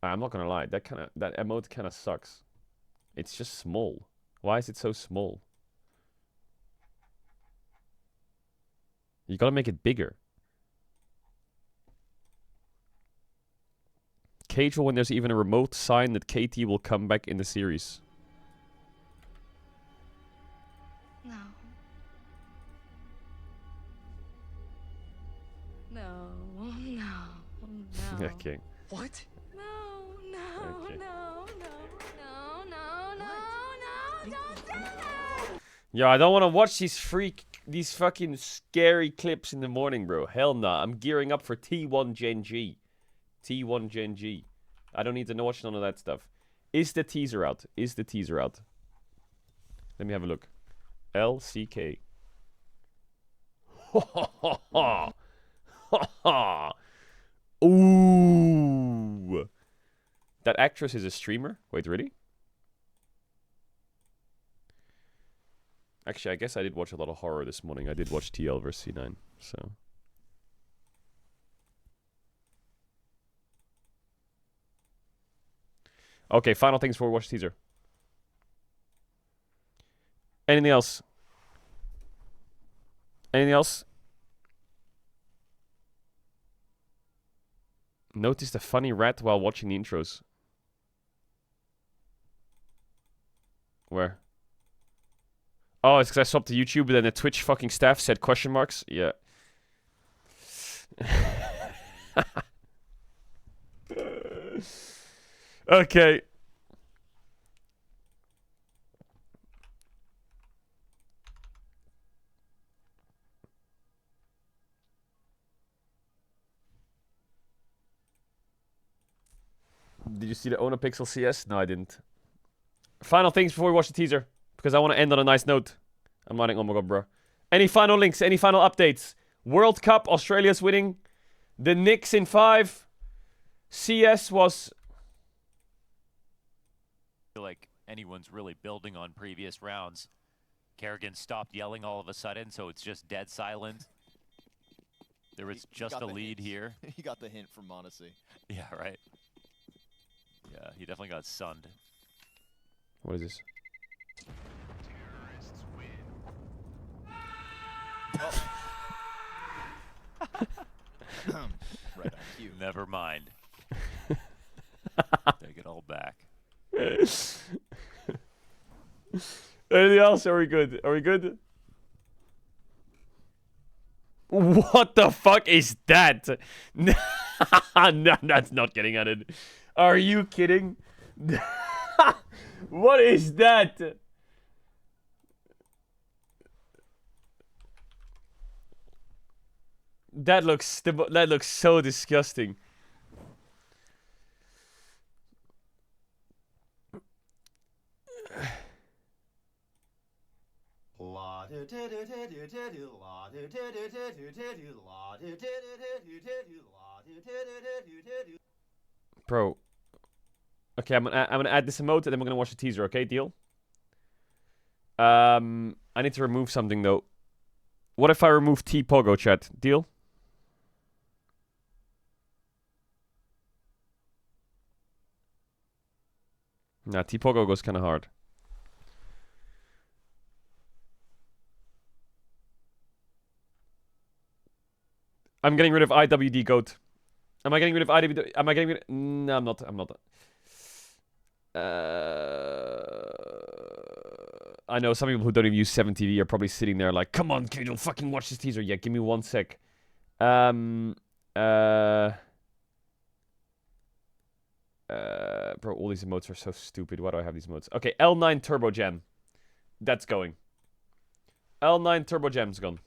I'm not gonna lie, that emote kind of sucks. It's just small. Why is it so small? You gotta make it bigger. Caedrel when there's even a remote sign that KT will come back in the series. No. No. Okay. What? No, no, Okay. no, no, no, no, no, don't do that! Yo, I don't want to watch these fucking scary clips in the morning, bro. Hell nah. I'm gearing up for T1 Gen G. T1 Gen G. I don't need to watch none of that stuff. Is the teaser out? Is the teaser out? Let me have a look. LCK. Ooh. That actress is a streamer? Wait, really? Actually, I guess I did watch a lot of horror this morning. I did watch TL vs C9, so... Okay, final things before we watch the teaser. Anything else? Anything else? Notice the funny rat while watching the intros. Where? Oh, it's because I swapped to YouTube, and then the Twitch fucking staff said question marks. Yeah. Okay. Did you see the Onapixel CS? No, I didn't. Final things before we watch the teaser, because I want to end on a nice note. I'm running. Oh my god, bro. Any final links? Any final updates? World Cup, Australia's winning. The Knicks in 5. CS was... I feel like anyone's really building on previous rounds. Kerrigan stopped yelling all of a sudden, so it's just dead silent. There was just a lead here. He got the hint from Monacy. Yeah, right. Yeah, he definitely got sunned. What is this? Right on cue. Never mind. Take it all back. Anything else? Are we good? Are we good? What the fuck is that? No, that's not getting added. Are you kidding? What is that? That looks so disgusting. Bro. Okay, I'm gonna add this emote and then we're gonna watch the teaser, okay? Deal? I need to remove something though. What if I remove T-Pogo, chat? Deal? Nah, T-Pogo goes kinda hard. I'm getting rid of IWD GOAT. Am I getting rid of IWD? Am I getting rid of... No, I'm not. I'm not. I know some people who don't even use 7TV are probably sitting there like, come on, Caedrel, fucking watch this teaser. Yeah, give me 1 sec. Bro, all these emotes are so stupid. Why do I have these emotes? Okay, L9 Turbo Gem. That's going. L9 Turbo Gem's gone.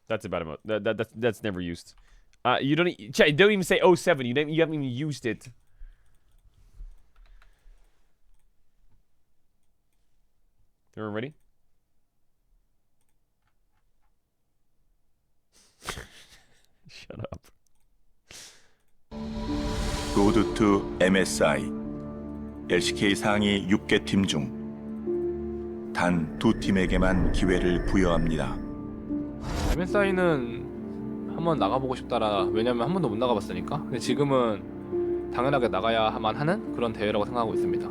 That's a bad emote. That's never used. You don't even say 07. You haven't even used it. Everyone ready? Shut up. 로드 투 MSI LCK 상위 6개 팀 중 단 2팀에게만 기회를 부여합니다. MSI는 한번 나가보고 싶다라. 왜냐면 한 번도 못 나가봤으니까. 근데 지금은 당연하게 나가야만 하는 그런 대회라고 생각하고 있습니다.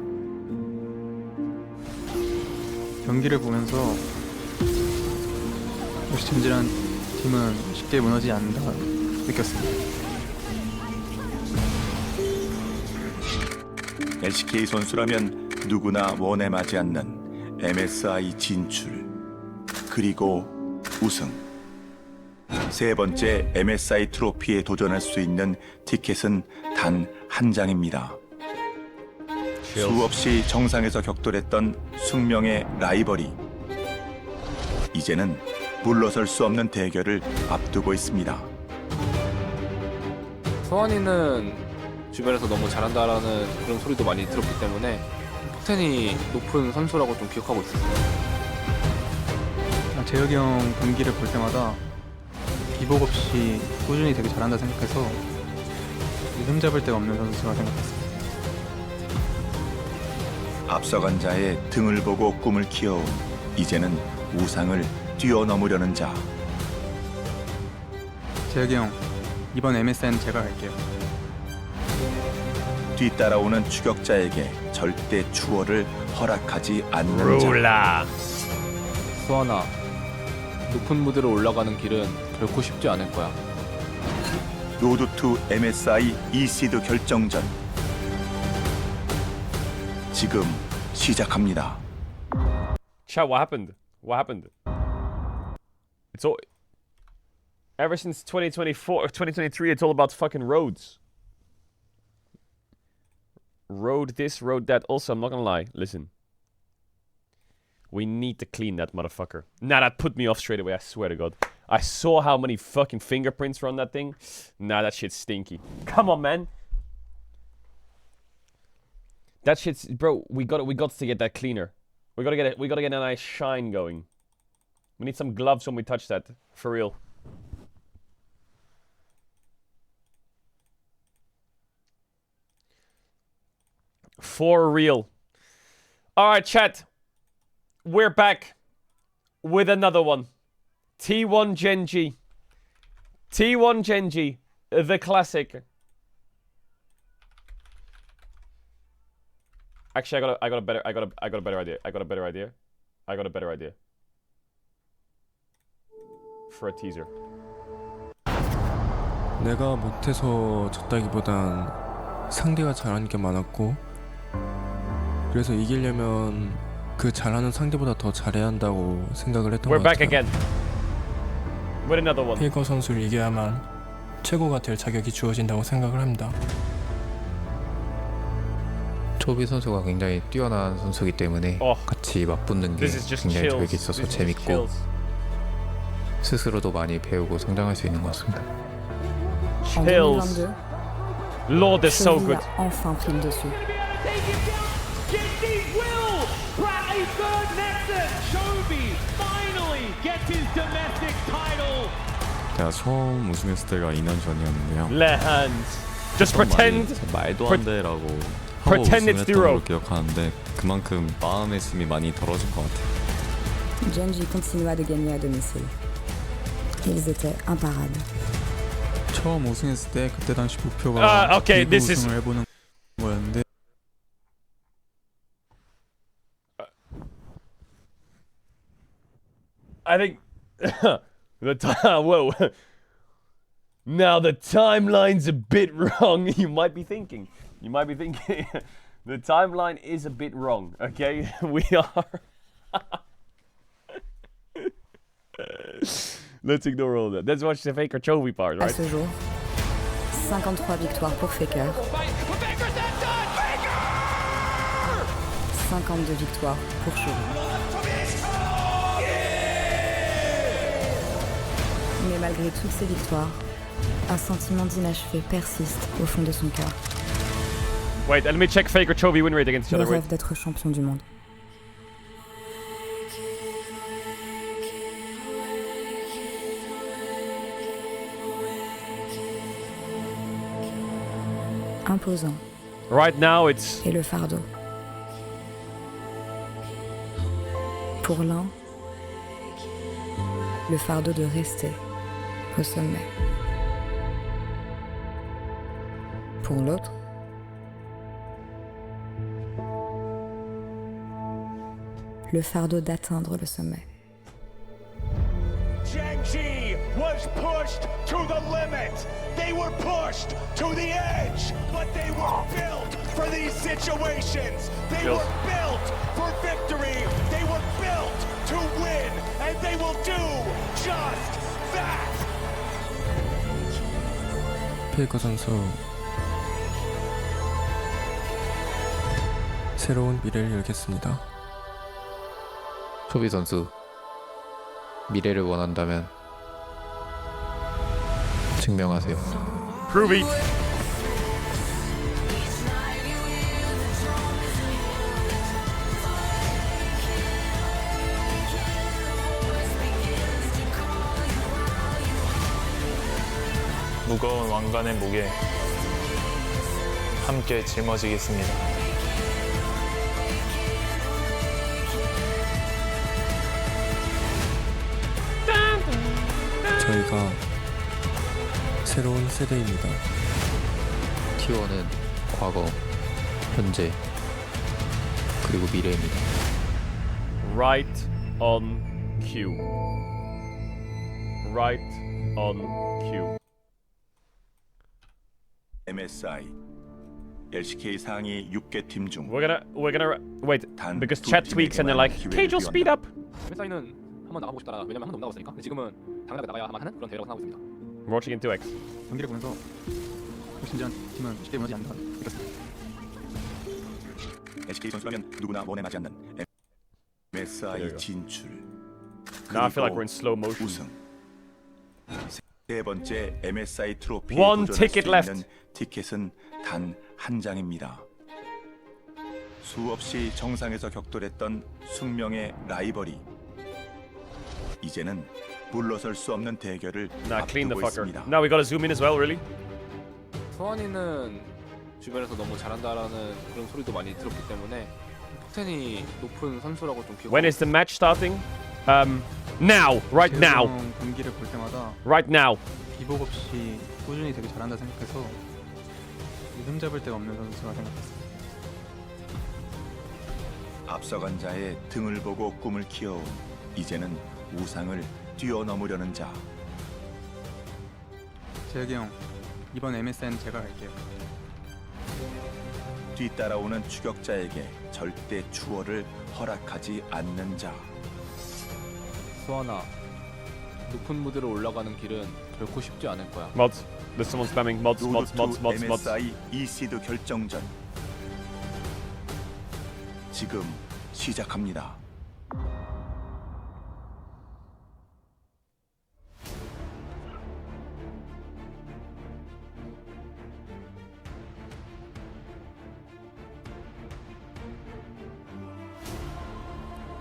경기를 보면서 역시 젠지란 팀은 쉽게 무너지지 않는다 느꼈습니다. LCK 선수라면 누구나 원해마지 않는 MSI 진출 그리고 우승. 세 번째 MSI 트로피에 도전할 수 있는 티켓은 단 한 장입니다. 수없이 정상에서 격돌했던 숙명의 라이벌이 이제는 물러설 수 없는 대결을 앞두고 있습니다. 서환이는 주변에서 너무 잘한다라는 그런 소리도 많이 들었기 때문에 폭텐이 높은 선수라고 좀 기억하고 있었어요. 재혁이 형 경기를 볼 때마다 기복 없이 꾸준히 되게 잘한다 생각해서 흠잡을 데가 없는 선수라 생각했어요. 앞서간 자의 등을 보고 꿈을 키워온 이제는 우상을 뛰어넘으려는 자. 재혁이 형, 이번 MSI는 제가 갈게요. 뒤따라오는 추격자에게 절대 추월을 허락하지 않는 자. 수환아, 높은 무대로 올라가는 길은 결코 쉽지 않을 거야. 로드 투 MSI 2시드 결정전 지금 시작합니다. Chat, what happened? What happened? It's all... Ever since 2024 or 2023, it's all about fucking roads. Road this, road that. Also, I'm not gonna lie. Listen. We need to clean that motherfucker. Nah, that put me off straight away, I swear to God. I saw how many fucking fingerprints were on that thing. Nah, that shit's stinky. Come on, man. That shit's... Bro, we got to get that cleaner. We gotta get a nice shine going. We need some gloves when we touch that. For real. For real. Alright, chat. We're back with another one. T1 GENG. T1 GENG. The classic. Actually, I got a better idea. I got a better idea. For a teaser. 내가 못해서 졌다기보단 상대가 잘하는 게 많았고, 그래서 이기려면 그 잘하는 상대보다 더 잘해야 한다고 생각을 했던 것 We're back 같아요. again. With another one. 페이커 선수를 이겨야만 최고가 될 자격이 주어진다고 생각을 합니다. 초비 선수가 굉장히 뛰어난 선수이기 때문에 같이 맞붙는 게 굉장히 저에게 있어서 재밌고 스스로도 많이 배우고 성장할 수 있는 것 같습니다. Chills. Lord, is so good. Enfin pris le dessus. 제가 처음 우승했을 때가 2년 전이었는데요. Left hands. Just pretend. 말도 안 돼라고 하고 우승했던 걸로 기억하는데 그만큼 마음의 힘이 많이 덜어진 것 같아요. GENG continua de gagner à domicile. Ils étaient imparables. 처음 우승했을 때 그때 당시 목표가 okay, 리그 우승을 해보는 거였는데 I think the time. Whoa. Now the timeline's a bit wrong. You might be thinking. The timeline is a bit wrong. Okay, we are. Let's ignore all that. Let's watch the Faker Chovy part, right? À ce jour, 53 victoires pour Faker. 52 victoires pour Chovy. Mais malgré toutes ces victoires, un sentiment d'inachevé persiste au fond de son cœur. Wait, let me check Faker Chovy win rate against each Le other. rêve d'être champion du monde. Imposant. Right now it's... Et le fardeau. Pour l'un, le fardeau de rester au sommet. Pour l'autre, le fardeau d'atteindre le sommet. GENG was pushed to the limit. They were pushed to the edge, but they were built for these situations. They were built for victory. They were built to win, and they will do just that. 페이커 선수 새로운 미래를 열겠습니다. 초비 선수 미래를 원한다면 증명하세요. Prove it. 무거운 왕관의 무게 함께 짊어지겠습니다. 저희가 새로운 세대입니다. T1은 과거, 현재, 그리고 미래입니다. Right on cue. Right on cue. MSI LCK 상위 6개 팀 중 We're gonna wait because chat tweaks and they're like, Caedrel speed up. MSI는 한번 나가보고 싶더라. 왜냐면 한 번도 못 나가봤으니까. 근데 지금은 당연하게 나가야만 하는 그런 대회라고 생각하고 있습니다. We're watching in 2x. 경기를 보면서 진지한 팀은 쉽게 무너지지 않는 걸 느꼈습니다. LCK 선수라면 누구나 원해 맞지 않는 MSI 진출. Now I feel like we're in slow motion. 우승. 세 번째 MSI 트로피에 One 도전할 ticket 수 left. 있는 티켓은 단 한 장입니다. 수없이 정상에서 격돌했던 숙명의 라이벌이 이제는 물러설 수 없는 대결을 Nah, clean the 앞두고 fucker. 있습니다. Now we gotta zoom in as well, really? 소환이는 주변에서 너무 잘한다라는 그런 소리도 많이 들었기 때문에 톱10이 높은 선수라고 좀 기억. When is the match starting? Now, right now. 경기를 볼 때마다 Right now. 기복 없이 꾸준히 되게 잘한다 생각해서 리듬 잡을 데가 없는 선수라 생각했어요. 앞서간 자의 등을 보고 꿈을 키워온 이제는 우상을 뛰어넘으려는 자. 재혁이 형, 이번 MSN 제가 갈게요. 뒤따라오는 추격자에게 절대 추월을 허락하지 않는 자. 소환아, 높은 무대로 올라가는 길은 결코 쉽지 않을 거야. Mods. There's someone spamming mods, mods, mods, mods, mods. MSI 이시드 결정전 지금 시작합니다.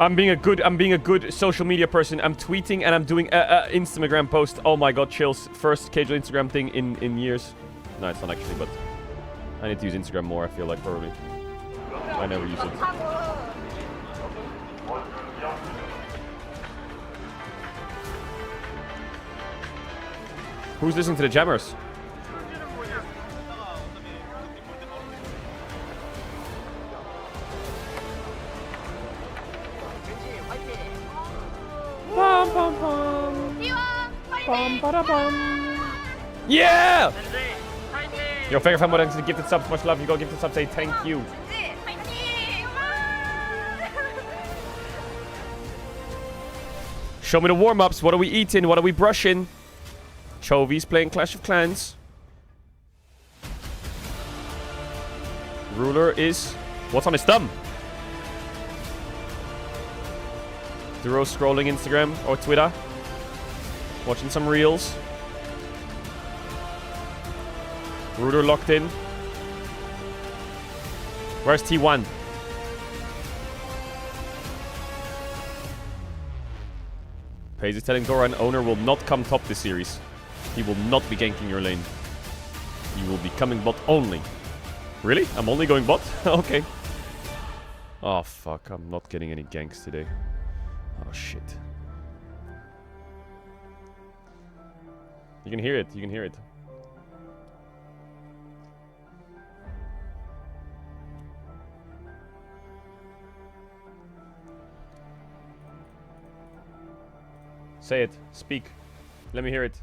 I'm being a good social media person. I'm tweeting and I'm doing a Instagram post. Oh my god, chills. First Caedrel Instagram thing in years. No, it's not actually, but I need to use Instagram more, I feel like, probably. I never use it. Who's listening to the jammers? Bum, bum, bum. Bum, bada, bum. Yeah! Yo, favorite fan thanks for the gifted subs. Much love. You got gifted subs. Say thank you. Show me the warm-ups. What are we eating? What are we brushing? Chovi's playing Clash of Clans. Ruler is... What's on his thumb? Duro scrolling Instagram or Twitter. Watching some reels. Ruler locked in. Where's T1? Paze is telling Dora an owner will not come top this series. He will not be ganking your lane. He will be coming bot only. Really? I'm only going bot? Okay. Oh fuck, I'm not getting any ganks today. Oh shit. You can hear it, you can hear it. Say it, speak. Let me hear it.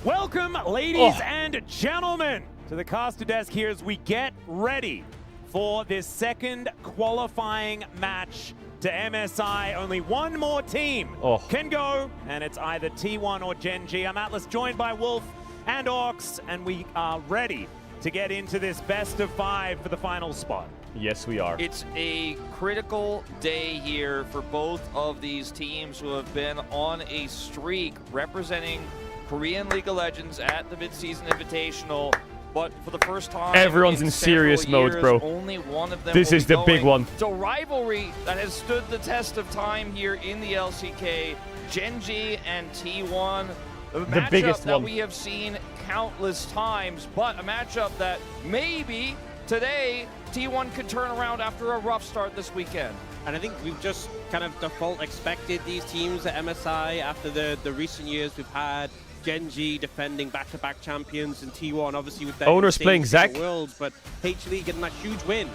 Welcome, ladies and gentlemen, to the caster desk here as we get ready for this second qualifying match to MSI. Only one more team can go, and it's either T1 or GENG. I'm Atlas, joined by Wolf and Orcs, and we are ready to get into this best of 5 for the final spot. Yes, we are. It's a critical day here for both of these teams who have been on a streak representing Korean League of Legends at the Midseason Invitational. But for the first time, everyone's in serious mode, bro. Only one of them this is the big one. So rivalry that has stood the test of time here in the LCK. GENG and T1. The biggest that one we have seen countless times, but a matchup that maybe today T1 could turn around after a rough start this weekend. And I think we've just kind of default expected these teams at MSI after the recent years we've had. GENG defending back-to-back champions, and T1 obviously with their owners playing Zach. Worlds, but H-League getting that huge win,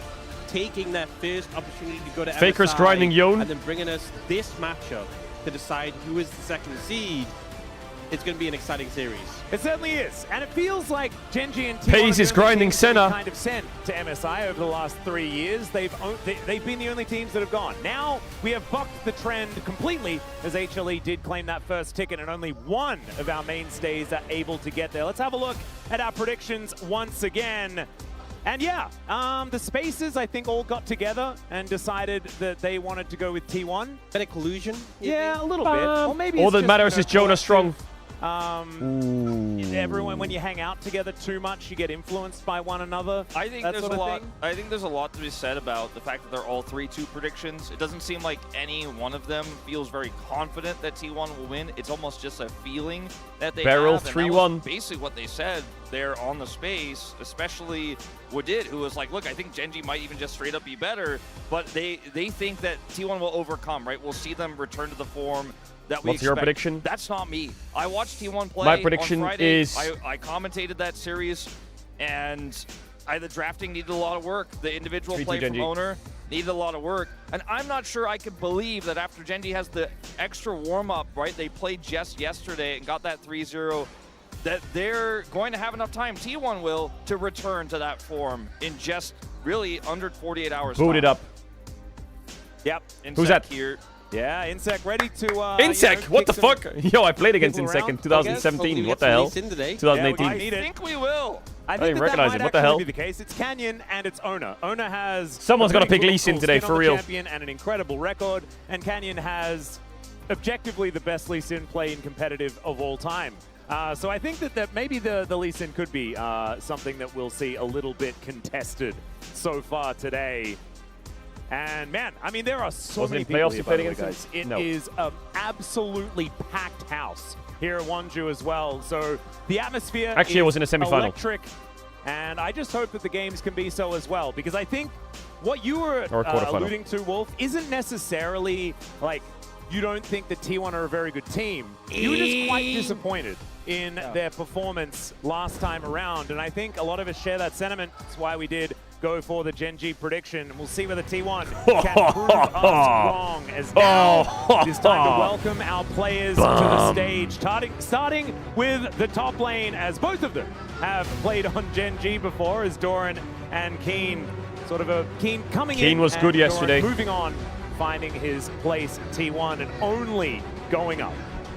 taking their first opportunity to go to Faker's MSI, grinding Yone, and then bringing us this matchup to decide who is the second seed. It's going to be an exciting series. It certainly is, and it feels like GENG and T1 Pace is grinding Senna. kind of sent to MSI over the last 3 years. They've been the only teams that have gone. Now we have bucked the trend completely, as HLE did claim that first ticket, and only one of our mainstays are able to get there. Let's have a look at our predictions once again. And yeah, the Spaces, I think, all got together and decided that they wanted to go with T1. Bit of collusion? Yeah, a little bit. Or maybe all it's that just, matters is Jonah Strong. Everyone, when you hang out together too much, you get influenced by one another. I think there's a lot. I think there's a lot to be said about the fact that they're all 3-2 predictions. It doesn't seem like any one of them feels very confident that T1 will win. It's almost just a feeling that they Barrel have. 3-1. Basically, what they said there on the space, especially Woodid, who was like, "Look, I think GENG might even just straight up be better," but they think that T1 will overcome. Right? We'll see them return to the form that we What's your expect. prediction? That's not me. I watched T1 play. My prediction on Friday. is I commentated that series, and the drafting needed a lot of work. The individual play from Owner needed a lot of work, and I'm not sure I could believe that after GENG has the extra warm-up, right? They played just yesterday and got that 3-0. That they're going to have enough time, T1 will, to return to that form in just really under 48 hours. Boot it up. Yep. Who's that? Here. Yeah, Insec ready to. Insec, what the fuck? Yo, I played against Insec in 2017. What the hell? 2018. Yeah, I think we will. I didn't think recognize that it. might What the hell? Be the case. It's Canyon and it's Owner. Owner has. Someone's got to pick Lee Lee Sin today, for real. Champion and an incredible record, and Canyon has objectively the best Lee Sin play in competitive of all time. So I think that maybe the Lee Sin could be something that we'll see a little bit contested so far today. And man, I mean, there are so many people here, by the way, guys. It is an absolutely packed house here at Wonju as well. So the atmosphere actually, it was in a semifinal. Electric, and I just hope that the games can be so as well, because I think what you were alluding to, Wolf, isn't necessarily like you don't think that T1 are a very good team. You were just quite disappointed in their performance last time around, and I think a lot of us share that sentiment. That's why we did go for the GENG prediction, and we'll see whether T1 can prove us wrong, as now it is time to welcome our players to the stage, starting with the top lane, as both of them have played on GENG before, as Doran and Keen, sort of a Keen coming in. Keen was good yesterday. Moving on, finding his place at T1 and only going up.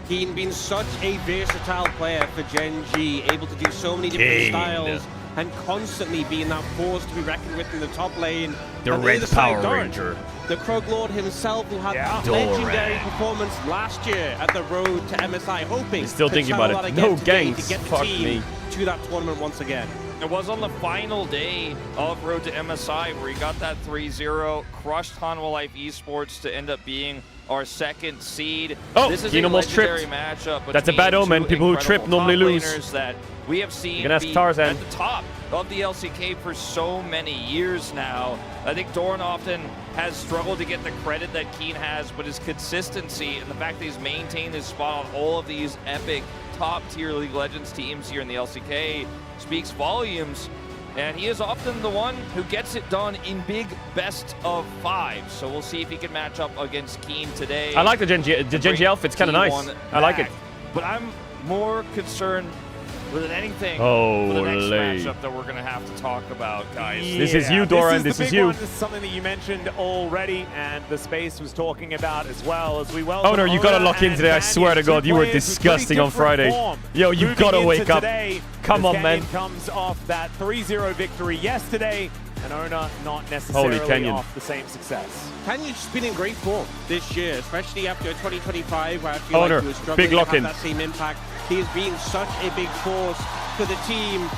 Keen being such a versatile player for GENG, able to do so many different styles, and constantly being that force to be reckoned with in the top lane. The Red Power Ranger. The Krug Lord himself, who had that legendary performance last year at the road to MSI, hoping still thinking about it. No gangs. To get the Fuck team me. to that tournament once again. It was on the final day of Road to MSI where he got that 3-0, crushed Hanwha Life Esports to end up being our second seed. Oh, this is Keen a almost legendary tripped. matchup. That's a bad omen. People who trip normally lose. That we have seen You're gonna be ask Tarzan. at the top of the LCK for so many years now. I think Doran often has struggled to get the credit that Keen has, but his consistency and the fact that he's maintained his spot on all of these epic top-tier League of Legends teams here in the LCK speaks volumes. And he is often the one who gets it done in big best of 5. So we'll see if he can match up against Keen today. I like the GENG outfit's kind of nice. I like it. But I'm more concerned with anything for the next Holy. matchup that we're going to have to talk about, guys. This is you, Doran. This is you. This is something that you mentioned already, and the space was talking about as well as we welcome. Owner, you gotta lock in today. I swear to God, you were disgusting on Friday. Yo, you gotta wake up. Come on, man. Comes off that 3-0 victory yesterday, and Owner not necessarily off the same success. Canyon's been in great form this year, especially after 2025, where I feel Owner, like he was struggling big lock to in. have that same impact. He has been such a big force for the team.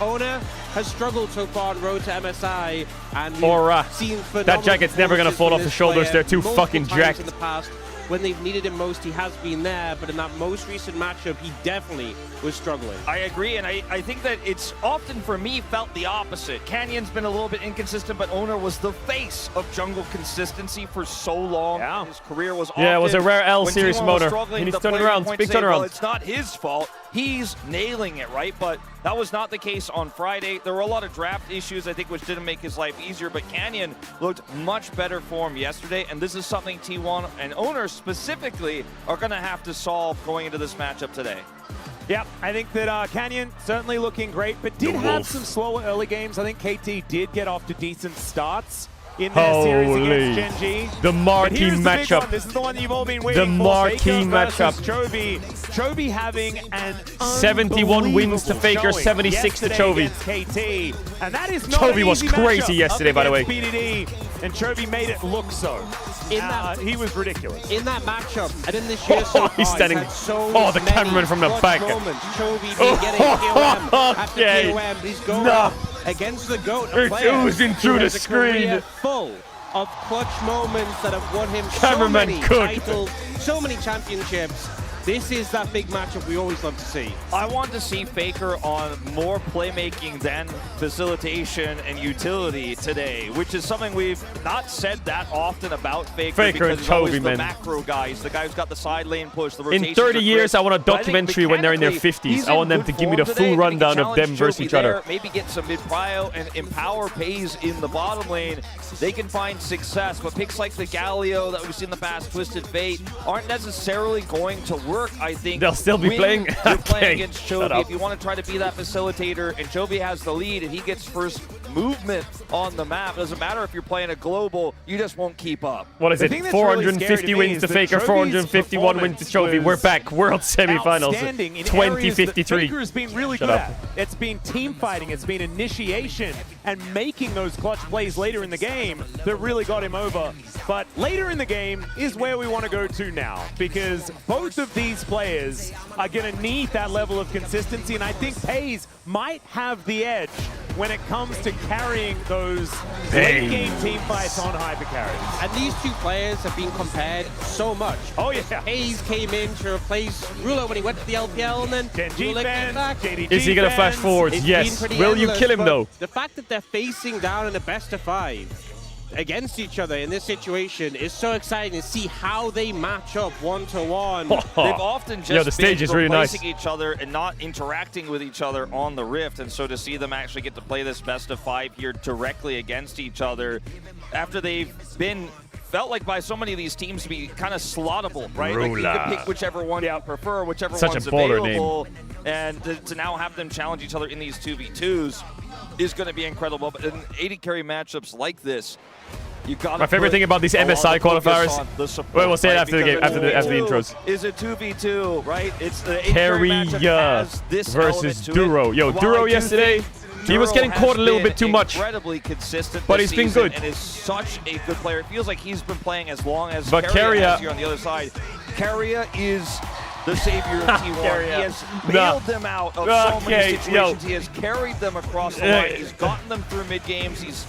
Owner has struggled so far on road to MSI, and we've seen that jacket's never gonna fall off the shoulders. They're too fucking jacked. In the past, when they've needed him most, he has been there, but in that most recent matchup, he definitely was struggling. I agree, and I think that it's often, for me, felt the opposite. Canyon's been a little bit inconsistent, but Owner was the face of jungle consistency for so long. Yeah. His career was Yeah, it was a rare L series motor. He needs to turn it around. Big turnaround. Well, it's not his fault. He's nailing it, right? But that was not the case on Friday. There were a lot of draft issues, I think, which didn't make his life easier, but Canyon looked much better for him yesterday, and this is something T1 and Owner specifically are going to have to solve going into this matchup today. Yep, I think that Canyon certainly looking great, but did have some slower early games. I think KT did get off to decent starts in their series against Gen G. The marquee matchup. This is the one that you've all been waiting for. The marquee matchup. Chovy. Chovy having an 71 wins to Faker, 76 to Chovy. KT. And that is not Chovy an was easy crazy matchup yesterday, by the way. BDD, and Chovy made it look so. He was ridiculous. In that matchup, and in this year so far, he's standing. The many cameraman from the clutch back. Moments. Chovy been getting KOM after Okay. KOM. He's going up against the GOAT. It's oozing through the screen. Full of clutch moments that have won him Cameraman so many cooked. titles, so many championships. This is that big matchup we always love to see. I want to see Faker on more playmaking than facilitation and utility today, which is something we've not said that often about Faker because and he's always Chovy, the man. macro guy. He's the guy who's got the side lane push, the In rotations 30 are years, great. I want a But I think documentary when they're in their mechanically, 50s. he's I want in them to good give me the form full today. They rundown can of them challenge versus Chovy each other. there, maybe get some mid-prio and Empower pays in the bottom lane. They can find success, but picks like the Galio that we've seen in the past, Twisted Fate, aren't necessarily going to work, I think. They'll still be when playing? You're Okay, playing against shut Chovy. up. If you want to try to be that facilitator, and Chovy has the lead, and he gets first movement on the map, doesn't matter if you're playing a global, you just won't keep up. What is The it? thing that's really 450 scary to me wins is to that Faker, Chovy's 451 wins to Chovy. We're was back. World semifinals. Outstanding in areas that 2053. Faker has been really Shut good up. at. It's been team fighting, it's been initiation, and making those clutch plays later in the game that really got him over. But later in the game is where we want to go to now, because both of these players are going to need that level of consistency, and I think FaZe might have the edge when it comes to carrying those late game team fights on hyper carries. And these two players have been compared so much. Oh yeah. FaZe came in to replace Rulo when he went to the LPL, and then Gen G came back. JDG Is he going to flash fans. forwards? It's Yes. been pretty Will you endless, kill him, but though? The fact that they're facing down in a best of 5 against each other in this situation is so exciting to see how they match up one-to-one. They've often just the stage been is really nice. replacing each other and not interacting with each other on the Rift, and so to see them actually get to play this best of 5 here directly against each other after they've been felt like by so many of these teams to be kind of slottable, right? Like you can pick whichever one you prefer, whichever Such a one's baller available, and to now have them challenge each other in these 2v2s is going to be incredible. But in 80 carry matchups like this, you got My favorite thing about these MSI qualifiers. We'll say it after the game, after the intros. Is a 2v2, right? It's the 80 Carry matchup has this versus element to Duro. it. Yo, While Duro I do yesterday, think he was Duro getting caught a little has bit too been much. Incredibly consistent But this he's been season good. and is such a good player. It feels like he's been playing as long as But Carrier Carrier- has here on the other side. Carrier is the savior of T1. Carrier. He has No. bailed them out of so many Okay, situations. He has carried them across the line. He's gotten them through mid games. He's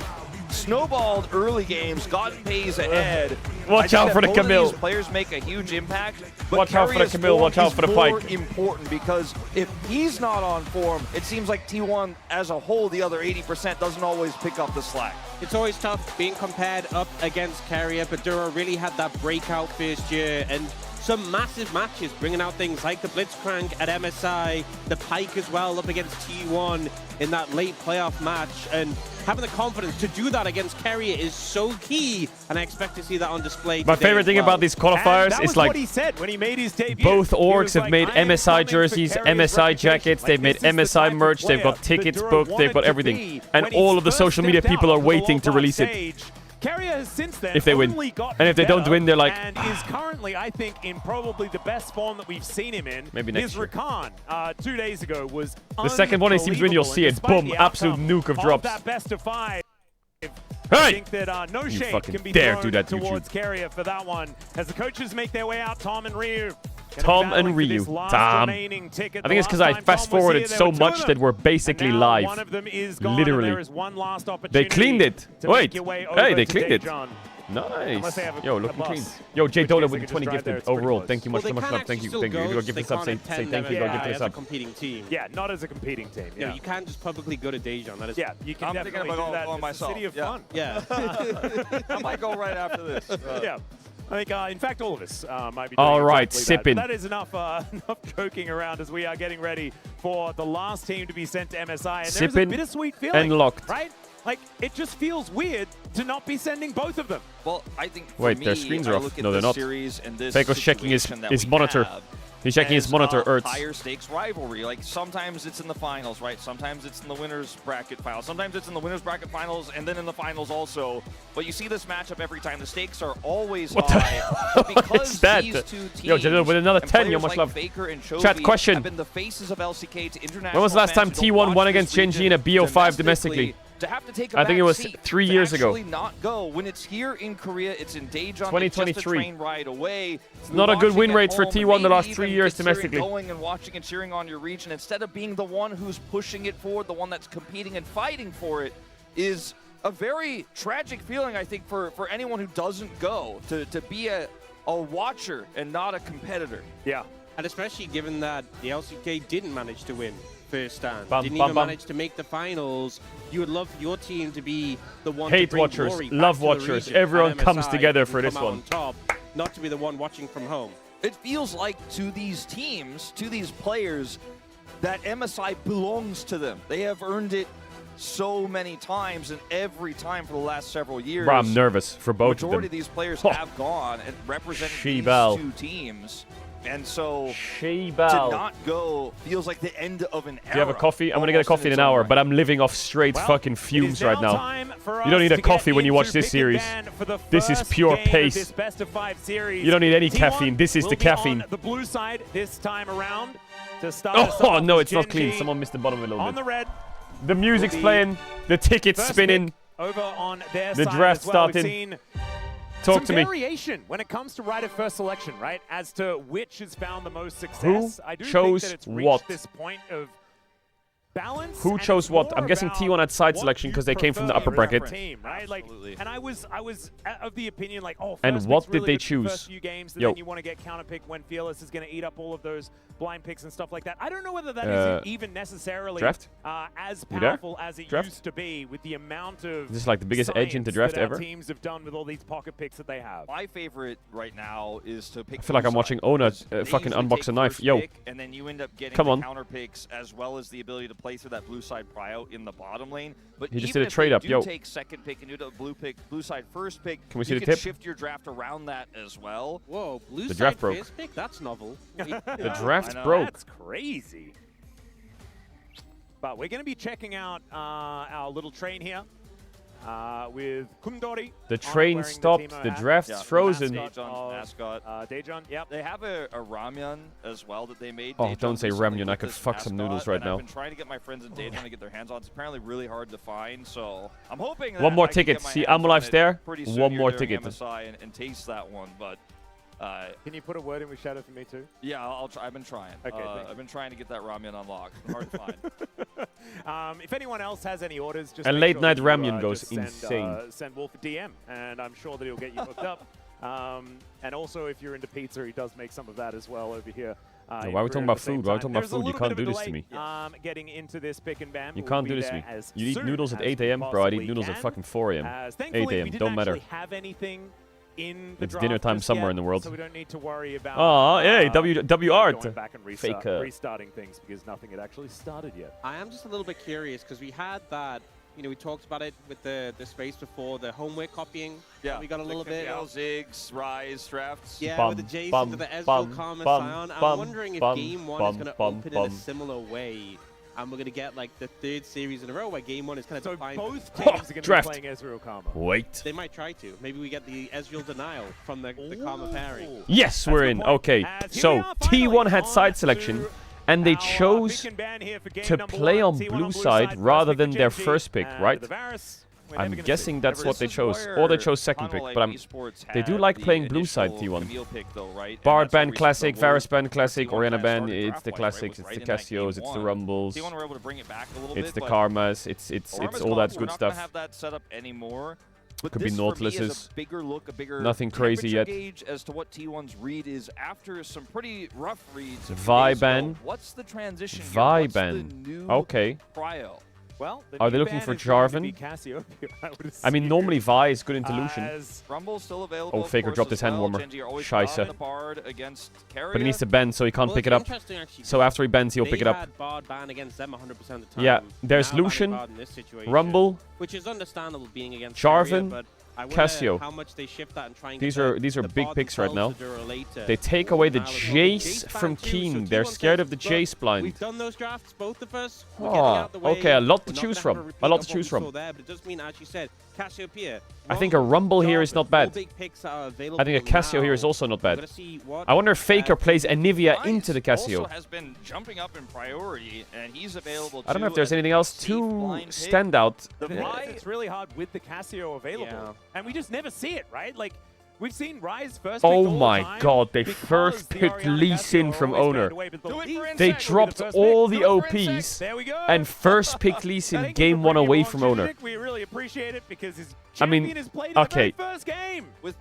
snowballed early games, gotten pays ahead. Watch I out think for that the both of Camille. these players make a huge impact. But Watch out for the Carrier's Camille, form watch out is for the more Pike. important because if he's not on form, it seems like T1 as a whole, the other 80% doesn't always pick up the slack. It's always tough being compared up against Carrier, but Duro really had that breakout first year, and some massive matches, bringing out things like the Blitzcrank at MSI, the Pike as well up against T1 in that late playoff match, and having the confidence to do that against Carrier is so key, and I expect to see that on display My today favorite as thing well. about these qualifiers is like what he said when he made his debut. both He orgs was have like, made "I am MSI coming for jerseys, Carrier's MSI reputation." jackets, Like, they've made this is the MSI type of merch, they've player got tickets that Dura booked, they've got wanted to everything. be And when he all of the first social media stepped people out are to the waiting to world release it. stage. Carrier has since then If they win. only gotten And if they don't better win, they're like, and is currently, I think, in probably the best form that we've seen him in. Maybe next His year. Rakan 2 days ago was The second one he seems to win, you'll see it. unbelievable, and Boom, despite the absolute outcome nuke of drops. that best of 5. Hey! I think that no You shade fucking can be dare thrown do that, towards YouTube. Carrier for that one. As the coaches make their way out, Tom and Ryu. Tom and Ryu. Tom. I think it's because I fast forwarded so much that we're basically live. One of them is gone, Literally. and there is one last They opportunity cleaned it. to Wait. make your way Hey, over they to cleaned it. Dejan. Nice. Unless they have a- Yo, a looking bus. clean. Yo, Jay Which Dola means they with could just 20 drive there, gifted. it's pretty Overall, close. thank you much, so much love. Thank you. Thank you. If you go give this up, say thank you. Go give this up. as a competing team. Yeah, not as a competing team. Yeah, Yeah, you can't just publicly go to Dejan. That is yeah, you can I'm thinking definitely about do that. going It's a myself. city of Yeah. fun. Yeah. I might go right after this. Yeah. I think, in fact, all of us might be doing All right, exactly sipping. that. That is enough, enough joking around as we are getting ready for the last team to be sent to MSI. And there's a Sipping bittersweet feeling, and locked. right? Like, it just feels weird to not be sending both of them. Well, I think for Wait, me, their screens I are off. look at No, they're this not. series and this Fako's checking his situation that we monitor. have He's checking his as monitor, a Ertz. higher stakes rivalry. Like sometimes it's in the finals, right? Sometimes it's in the winners bracket finals. Sometimes it's in the winners bracket finals and then in the finals also. But you see this matchup every time. The stakes are always high. But What because is that? these two teams Yo, Jalil, with another and 10, yo, players much like love. Faker and Chat Chovy question. have been the faces of LCK to international When was the last time fans who don't T1 won watch against this GENG in a region BO5 domestically? To have to take a I think it back was seat, 3 to years ago. actually not go when it's here in Korea. It's in Daejeon. It's just a 2023. train ride away. It's not a good win rate for T1 the last 3 years considering domestically. Going and watching and cheering on your region instead of being the one who's pushing it forward, the one that's competing and fighting for it, is a very tragic feeling. I think for anyone who doesn't go to be a watcher and not a competitor. Yeah, and especially given that the LCK didn't manage to win first stand, Bam, didn't bam, even bam. manage to make the finals. You would love your team to be the one Hate to bring watchers, glory back love to the watchers. region Everyone at comes MSI together and for this come out one. on top, not to be the one watching from home. It feels like to these teams, to these players, that MSI belongs to them. They have earned it so many times, and every time for the last several years. Bro, I'm nervous for both of them. Majority of these players have gone and represented these She-Bell. two teams. And so She-Bell. to not go feels like the end of an era. Do you have a coffee? I'm gonna get a coffee in an hour, but I'm living off straight fucking fumes right now. You don't need a coffee when you watch this series. This is pure pace. You don't need any caffeine. This is the caffeine. The blue side this time around to start us Oh off no, with it's not clean. GENG Someone missed the bottom of it a little on bit. the red. The music's will be playing. The ticket's first spinning. pick over on their The side draft as well. We've starting. seen Talk some to me. variation when it comes to right of first selection, right? As to which has found the most success. Who I do chose think that it's reached what? this point of balance. Who and chose it's what? more I'm guessing about T1 had side what selection you because they came from the prefer upper bracket. as a team, right? Like, and I was of the opinion like, oh, And first what pick's did really they good for the choose? First few games, and Yo. then you want to get counter pick when Fearless is going to eat up all of those blind picks and stuff like that. I don't know whether that is even necessarily draft? as You there? powerful as it Draft? used to be with the amount of Is this like the biggest edge into science draft that our ever? teams have done with all these pocket picks that they have. My favorite right now is to pick. I feel like I'm watching Ona fucking unbox a knife. Yo. And then you end up getting Come the on. counter picks as well as the ability to play through that blue side pry out in the bottom lane. But He just even did a if trade they up, do yo. take second pick and do the blue side first pick, Can we see you the can tip? shift your draft around that as well. Whoa, blue The side draft broke. first pick? That's novel. The draft I know. broke. That's crazy. But we're going to be checking out our little train here with Kundori. The train wearing stopped. Teemo The hat. draft's frozen. Mascot. Daejeon, yep. They have a ramyun as well that they made. Oh, Daejeon don't say recently ramyun. I with could this fuck some mascot, noodles right and now. I've been trying to get my friends in Daejeon to get their hands on. It's apparently really hard to find, so I'm hoping that One more I can get ticket. my See, hands on Amolife's it there. pretty soon One here more during ticket. MSI and taste that one, but. Can you put a word in with Shadow for me too? Yeah, I'll try. I've been trying. Okay, I've been trying to get that ramyun unlocked. It's been hard to find. If anyone else has any orders, just A make late sure night that you, ramyun goes just send, insane. Send Wolf a DM, and I'm sure that he'll get you hooked up. And also, if you're into pizza, he does make some of that as well over here. Why are we talking about food? Why are we talking about food? You can't do this to me. Getting into this pick and ban. You can't do this to me. You eat noodles at 8 a.m. Bro, I'd eat noodles at fucking 4 a.m. 8 Thankfully, a.m. we didn't Don't matter. actually have anything in the It's draft dinner time just somewhere yet, in the world. so we don't need to worry about. Oh, hey, W Art. Going back and Faker. restarting things because nothing had actually started yet. I am just a little bit curious because we had that. You know, we talked about it with the space before, the homeware copying. Yeah, we got a little bit. Ziggs, Rise drafts. Yeah, with the Jason to the Ezreal Karma Scion. I'm wondering if Game 1 is going to open in a similar way. And we're going to get like the third series in a row where Game 1 is kind of so defined. Both teams are going to be playing Ezreal Karma. Wait. They might try to. Maybe we get the Ezreal denial from the Karma pairing. Yes, we're in. Okay, so T1 had side selection, and they chose to play on blue side rather than their first pick, right? I'm guessing that's what they chose. Or they chose second pick, but they do like playing blue side T1. Bard ban classic, Varus ban classic, Orianna ban, it's the classics, it's the Cassios, it's the Rumbles, it's the Karmas, it's all that good stuff. But could be Nautiluses. Nothing crazy yet. Gauge as to what T1's read is after some pretty rough reads. Viban. What's the transition? Viban. Okay. Cryo. Well, are they looking for Jarvan? I mean, normally Vi is good into Lucian. Rumble's still available. Oh, Faker dropped his hand warmer. Scheisse. But he needs to bend, so he can't pick it up. So after he bends, he'll pick it up. Yeah, there's Lucian, Rumble, which is understandable being against Jarvan, Cassio. How much they shift that and try and these are big picks right now. They take away the Jace from Keen. They're scared of the Jace blind. We've done those drafts, both of us. Oh, okay, a lot to choose from. A lot to choose from. But it does mean, as you said, Cassiopeia. I think a Rumble here is not bad. I think a Cassio here is also not bad. I wonder if Faker plays Anivia into the Cassio. Has been jumping up in priority, and he's available. I don't know if there's anything else to stand out. It's really hard with the Cassio available, and we just never see it, right? Like we've seen Rise first. Oh my God! They first picked Lee Sin from Owner. They dropped all the OPs and first picked Lee Sin game 1 away from Owner. We really appreciate it because his I mean, okay.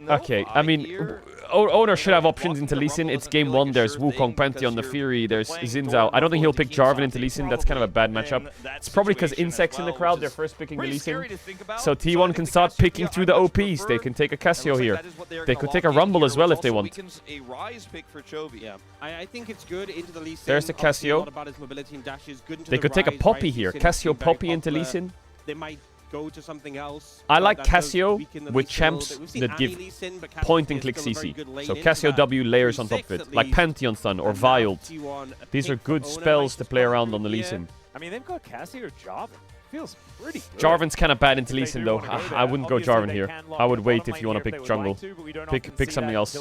Okay, I mean, Owner should have options into Lee Sin. It's game 1. There's Wukong, Pantheon, the Fury. There's Xin Zhao. I don't think he'll pick Jarvan into Lee Sin. That's kind of a bad matchup. It's probably because Insect's in the crowd. They're first picking the Lee Sin. So T1 can start picking through the OPs. They can take a Cassio here. They could take a Rumble as well if they want. Yeah, I think it's good into the Lee Sin. There's the Cassio. They could take a Poppy here. Cassio Poppy into Lee Sin. They might go to something else. I like Cassio with champs that give point and click CC. So Cassio W layers on top of it, like Pantheon Sun or Violed. These are good spells to play around on the Lee Sin. I mean, they've got Cassio Jarvan. Feels pretty good. Jarvan's kind of bad into Lee Sin though. I wouldn't go Jarvan here. I would wait if you want to pick jungle. Pick something else.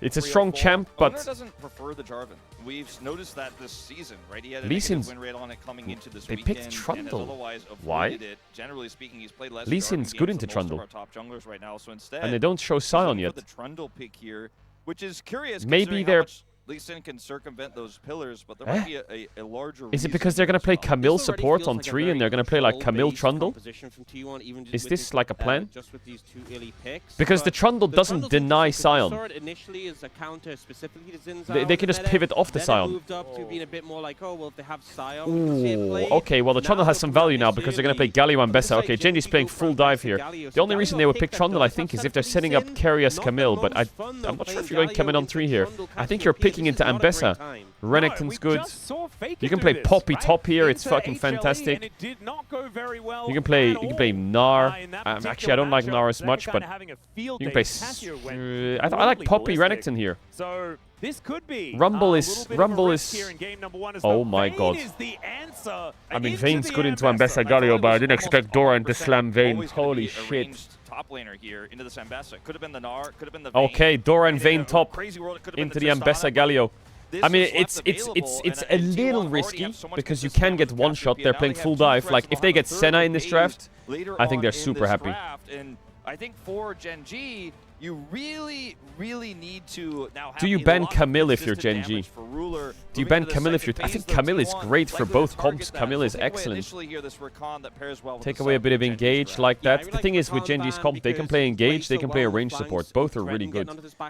It's a strong champ, but Owner doesn't prefer the Jarvan. We've noticed that this season, right? He had a Lee negative Sin's win rate on it coming into this they weekend, picked and has Trundle. otherwise Why? avoided it. Generally speaking, he's played less Lee Jarvan Sin's games good than into most Trundle. of our top junglers right now. So instead, and they don't show Sion yet. the Trundle pick here, which is curious. Maybe considering how they're. much Lee Sin can circumvent those pillars, but there might be a larger. Is it because they're going to play Camille support on 3 and they're going to play like Camille Trundle? Is this like a plan? Because the Trundle doesn't deny Sion. They can just pivot off the Sion. Ooh, okay, well the Trundle has some value now because they're going to play Galio and Bessa. Okay, Genji's playing full dive here. The only reason they would pick Trundle, I think, is if they're setting up Carius Camille, but I'm not sure if you're going Camille on 3 here. I think you're picking into Ambessa. Renekton's good. You can play Poppy top here. It's fucking fantastic. You can play Gnar. Actually, I don't like Gnar as much, but you can play. I like Poppy Renekton here. So this could be Rumble is. Oh my God. I mean, Vayne's good into Ambessa Galio, but I didn't expect Doran to slam Vayne. Holy shit. Top laner here into this Ambessa. Could have been the Gnar, could have been the Vayne. Okay, Doran Vayne top into the Ambessa Galio. I mean, it's a little risky because you can get one shot. They're playing full dive. Like if they get Senna in this draft, I think they're super happy. And I think for Gen G, you really need to now have Do you ban Camille if you're Gen G? Do you ban Camille if you're... I think Camille is great for both comps. Camille is excellent. Take away a bit of Engage like that. The thing is with Gen G's comp, they can play Engage, they can play a range support. Both are really good.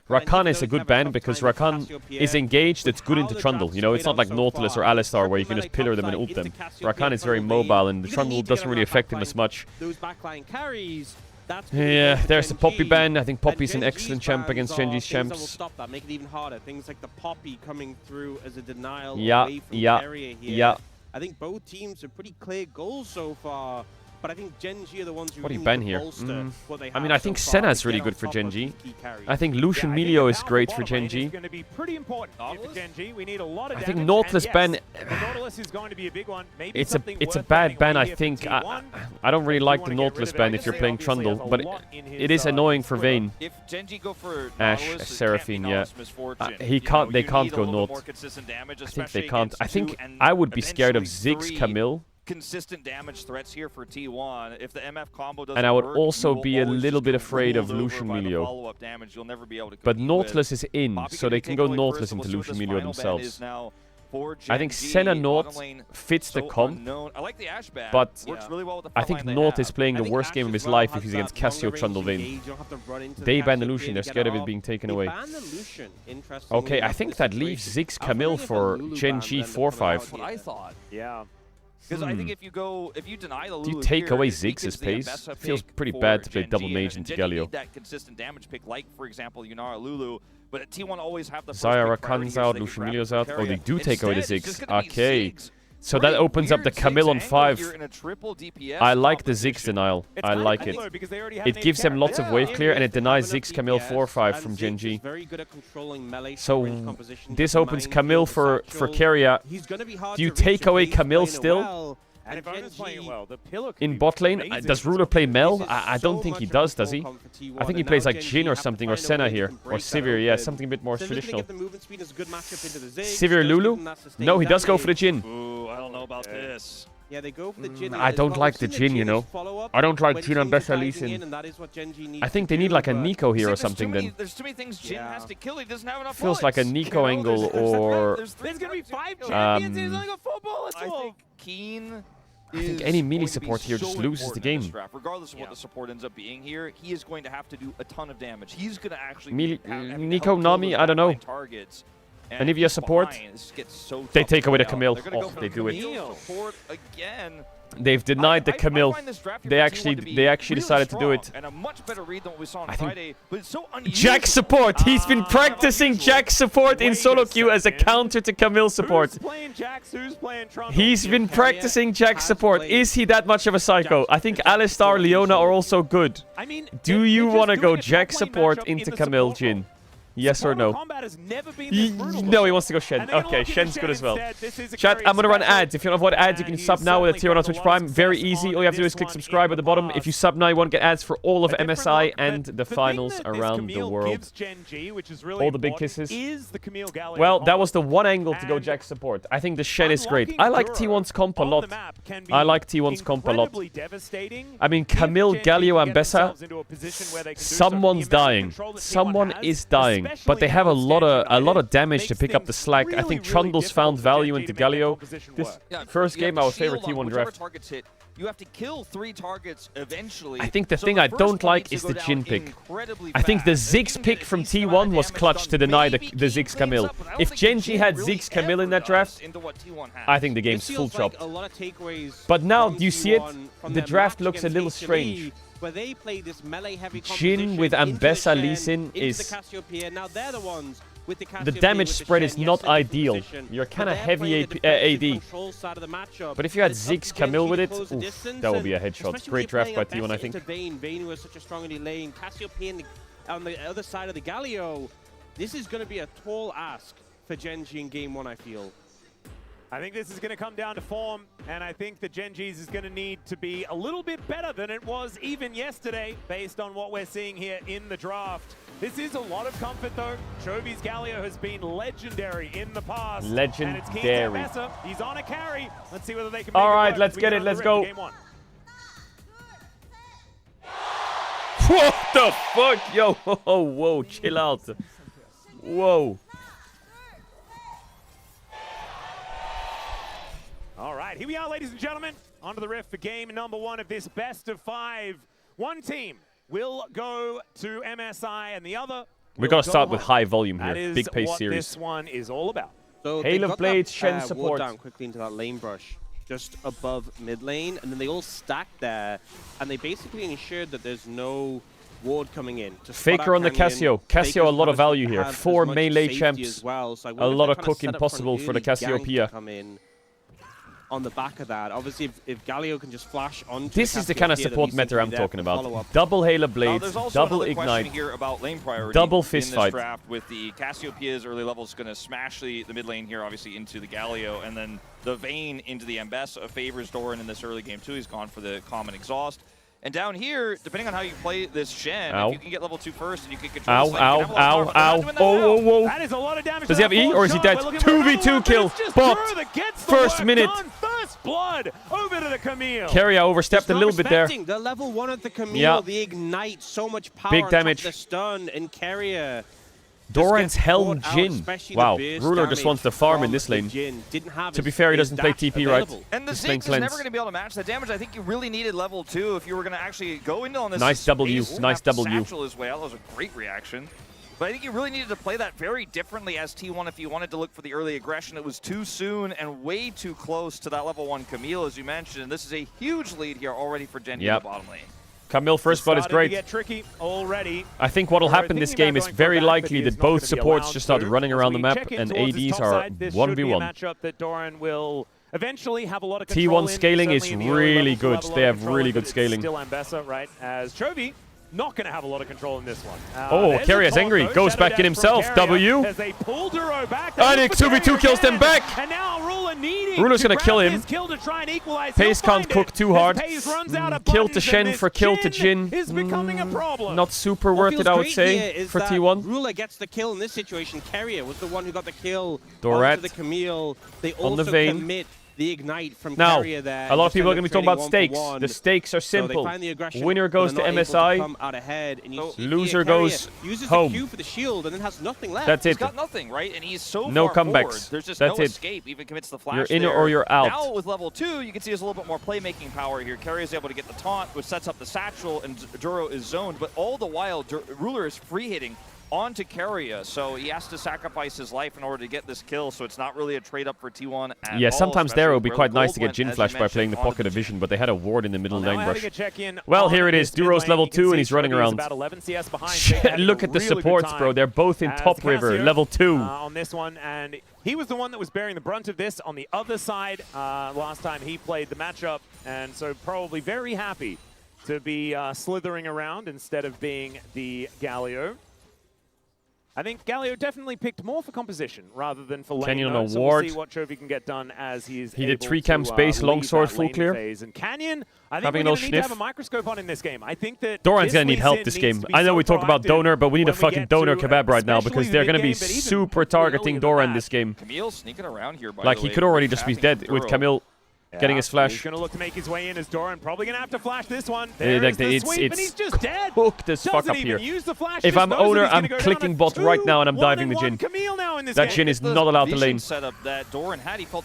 Rakan is a good ban because Rakan is engaged, it's good into Trundle. You know, it's not like Nautilus or Alistar where you can just pillar them and ult them. Rakan is very mobile and the Trundle doesn't really affect him as much. Those backline carries Yeah, there's the Poppy ban. I think Poppy's an excellent champ against Genji's champs. Will stop that, make it even harder. Things like the Poppy coming through as a denial Yeah, away from yeah, Carrier here. yeah. I think both teams are pretty clear goals so far. But I think Genji are the ones who What do you really ban need to here? bolster what they I mean, have I think so far Senna's to really get good on for top of Genji. these key carries. I think Lucian Milio is great for Genji. Going to be pretty important for Genji. We need a lot of I think damage, Nautilus and ban. yes, the Nautilus is going to be a big one. Maybe It's something a worth bad ban. banning I here for think T1. I don't really If you like wanna the get Nautilus rid of ban it, if you're obviously playing has Trundle, a but lot in his, it is annoying for Vayne. If Genji go for Ash, Nautilus, Seraphine, yeah. He You can't. know, They you can't need a go little bit Naut. more consistent damage, I think they especially can't. against I think two and I would be scared of eventually Ziggs three Camille. Consistent damage threats here for T1. If the MF combo doesn't And I would work, also you will be a always little just bit get afraid of rolled over Lucian by the Milio. follow-up damage. You'll never be able to But compete Nautilus with. is in, Poppy so they take can go away Nautilus first, into so let's see Lucian what Milio this final ban themselves. is now for I think Gen G. Senna Bottom Naut lane, fits the so comp, unknown. I like the Ash ban. but Works really well with the I front think line they Naut have. is playing the worst game of his life if he's against Cassio Trundle Vayne. They ban the Lucian, they're scared of it being taken away. Okay, I think that leaves Ziggs Camille for Gen G 4-5. That's what I thought. Yeah. Because I think if you deny the Lulu Do you take here, away it Ziggs' weakens the pace? Ambessa Feels pick pretty for bad to play Gen double G, mage and into Gen G Galio. need that consistent damage pick, like for example Yunara Lulu. But T1 always have the first Zaya pick priority Rakan's here, so out, they can Lucian grab Milio's the out. Oh, they Precaria. do take away the Instead, it's Ziggs. just gonna be Okay. Ziggs. So that Pretty opens up the weird Camille on Ziggs angle 5. here in a triple DPS I like the competition. Ziggs denial. It's I kind like of it. cool, though, because they already have It an gives them eight lots of character. wave clear and it denies Ziggs Camille 4-5 from Gen G. So this opens Camille for Keria. Do you take away Camille still? And if Ona's playing well, the pillar could In be bot lane? amazing. Does Ruler play Mel? I don't think he does he? I think he plays like Jhin or something, or Senna here. Or Sivir, yeah, something a bit more traditional. Sivir Lulu? No, he does go for the Jhin. Ooh, I don't know about this. Yeah, they go for the Jhin. I don't like the Jhin, you know. I don't like Jhin on Bessa Lee Sin. I think they need like a Nico here or something then. There's too many things Jhin has to kill. He doesn't have enough Feels like a Nico angle or... There's going to be 5 champions. He's only got 4 bullets. I think Keen I think any melee support here just loses the game. Regardless of what the support ends up being here, he is going to have to do a ton of damage. He's going to actually Nico, Nami, I don't know. Targets. Anivia support? They take away the Camille. Oh, they do it. Support again. They've denied the Camille. They actually decided to do it. And a much better read than what we saw on I think Friday, but it's so unusual. Jack support! He's been practicing Jack support in solo queue as a counter to Camille support. Who's playing Jax? Who's playing Trundle? He's been practicing Jack support. Is he that much of a psycho? I think Alistar, Leona are also good. I mean, do you want to go Jack support into Camille Jhin? Yes or no? No, he wants to go Shen. Okay, Shen's good as well. Chat, I'm going to run ads. If you don't avoid ads, you can sub now with a tier 1 on Twitch Prime. Very easy. All you have to do is click subscribe at the bottom. If you sub now, you won't get ads for all of MSI and the finals around the world. All the big kisses. Well, that was the one angle to go Jack support. I think the Shen is great. I like T1's comp a lot. I like T1's comp a lot. I mean, Camille, Galio, and Bessa. Someone's dying. Someone is dying. But they have a lot of damage to pick up the slack. I think Trundle's found value into Galio. This first game, our favorite T1 draft. You have to kill 3 targets eventually. I think the thing I don't like is the Jhin pick. I think the Ziggs pick from T1 was clutch to deny the Ziggs Camille. If Gen G had Ziggs Camille in that draft, I think the game's full chopped. But now, do you see it? The draft looks a little strange. Where they play this melee heavy Jhin with Ambessa Lee Sin is... The damage spread is not ideal. You're kind of heavy AD. But if you had Ziggs Camille with it, oof, that would be a headshot. Great draft by T1, I think. Vayne was such a strong early lane. Cassiopeia on the other side of the Galio. This is going to be a tall ask for Gen G in game 1, I feel. I think this is going to come down to form, and I think the Gen G's is going to need to be a little bit better than it was even yesterday, based on what we're seeing here in the draft. This is a lot of comfort, though. Chovy's Galio has been legendary in the past. Legendary. And it's Keen to Bessa. He's on a carry. Let's see whether they can make All right, it work. let's get it. Let's go. Game 1. What the fuck? Yo, whoa, chill out. Whoa. All right, here we are, ladies and gentlemen. Onto the riff for game number 1 of this best of 5. One team will go to MSI, and the other. We gotta start with high volume here. That is Big pace what series. this one is all about. So Hail of Blades, Shen support. Down quickly into that lane brush. just above mid lane, and then they all stacked there, and they basically ensured that there's no ward coming in. Faker on the Cassio. Cassio, a lot of value here. 4 melee champs. Well, so a lot of cooking possible for the Cassiopeia. Come in on the back of that. Obviously, if Galio can just flash on. This is the kind of support meta I'm talking about. Double Halo Blades, double Ignite, here about lane priority double fist in fight. This draft with the Cassiopeia's early levels going to smash the mid lane here, obviously into the Galio, and then the Vayne into the Ambessa favors Doran in this early game too. He's gone for the common exhaust. And down here, depending on how you play this Shen, if you can get level 2 first and you can control this lane, Ow. That is a lot of damage. Does he have E or is he dead? 2v2 kill. But first minute. First blood over to the Camille. Keria overstepped a little bit there. The level 1 of the Camille, the Ignite, so much power. Big damage. The stun and Keria. Doran's Helm Jhin. Wow, Ruler just wants to farm in this lane. To be fair, he doesn't play TP right. And the Ziggs is never going to be able to match the damage. I think you really needed level 2 if you were going to actually go into on this. Nice W, nice W. Satchel as well. That was a great reaction. But I think you really needed to play that very differently as T1 if you wanted to look for the early aggression. It was too soon and way too close to that level 1 Camille, as you mentioned. And this is a huge lead here already for GENG in the bottom lane. Camille first blood is great. Get tricky already. I think what will happen this game is very likely that both supports just start running around the map and ADs are 1v1. Matchup that Doran will eventually have a lot of control T1 scaling is really good. They have really good scaling. Still Ambessa, right? As Chovy not going to have a lot of control in this one. Keria's angry. Goes back in himself. W. As they pull Duro back. And 2v2 kills them back. And now Ruler's going to kill him. Pace can't cook too hard. Kill to Shen for kill to Jhin. Not super worth it, I would say, for T1. Ruler gets the kill in this situation. Keria was the one who got the kill Dorat onto the Camille. They on the also Vayne. commit the Ignite from Now, Keria there. a lot of people are going to be talking about stakes. The stakes are simple. Winner goes to MSI. Loser goes home. Q for the shield and then has nothing left. That's it. He's got nothing, right? And he's so no far comebacks. Forward. There's just That's no it. escape. Even commits the flash. You're in there. or you're out. Now with level 2, you can see there's a little bit more playmaking power here. Keria is able to get the taunt, which sets up the satchel, and Duro is zoned. But all the while, Ruler is free hitting onto Keria, so he has to sacrifice his life in order to get this kill, so it's not really a trade-up for T1 at Yeah, all, sometimes there it would be quite nice to get went, Jhin Flash by playing the Pocket of Vision, but they had a ward in the middle lane brush. Well, here it is. Duro's level 2 and he's running around. Look at the supports, bro. They're both in top river, level 2. On this one, and he was the one that was bearing the brunt of this on the other side last time he played the matchup, and so probably very happy to be slithering around instead of being the Galio. I think Galio definitely picked more for composition rather than for lane. Canyon on a so ward. We'll see what Chovy can get done as he's He did 3 camp space, longsword, full clear. And Canyon, I think Having we're no going to need to have sniff. a microscope on in this game. I think that Doran's going to need help this game. I know we talk about Donor, but we need a fucking Donor kebab right now because they're going to be super targeting Doran this game. Camille sneaking around here, by Like, the he way, could already just be dead with Camille getting his flash. He's going to look to make his way in as Doran. Probably going to have to flash this one. It's cooked as fuck up here. If I'm owner, I'm clicking bot right now and I'm diving the Jhin. That Jhin is not allowed to lane.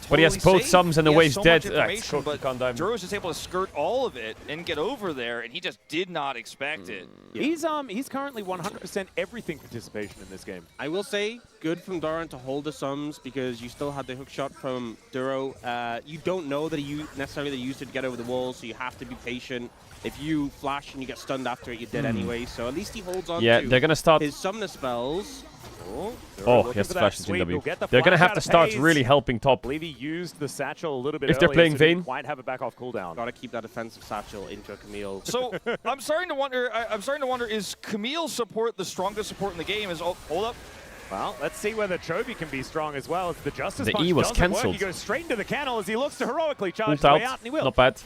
But he has both sums and the wave's dead. That's cooked. You can't dive. Duro's just able to skirt all of it and get over there, and he just did not expect it. He's currently 100% everything participation in this game. I will say, good from Doran to hold the sums because you still had the hook shot from Duro. You don't know that he necessarily used it to get over the wall, so you have to be patient. If you flash and you get stunned after it, you're dead anyway. So at least he holds on to they're gonna start his summoner spells. Oh, he has to flash into W. They're gonna have to start really helping top. I believe he used the satchel a little bit if they're playing Vayne. Might have it back off cooldown. Gotta keep that offensive satchel into a Camille. So I'm starting to wonder, is Camille support the strongest support in the game? Hold up. Well, let's see whether Chovy can be strong as well. As the Justice The Punch E was doesn't work. cancelled. He goes straight into the kennel as he looks to heroically charge his Ult way out. out, and he will. Not bad.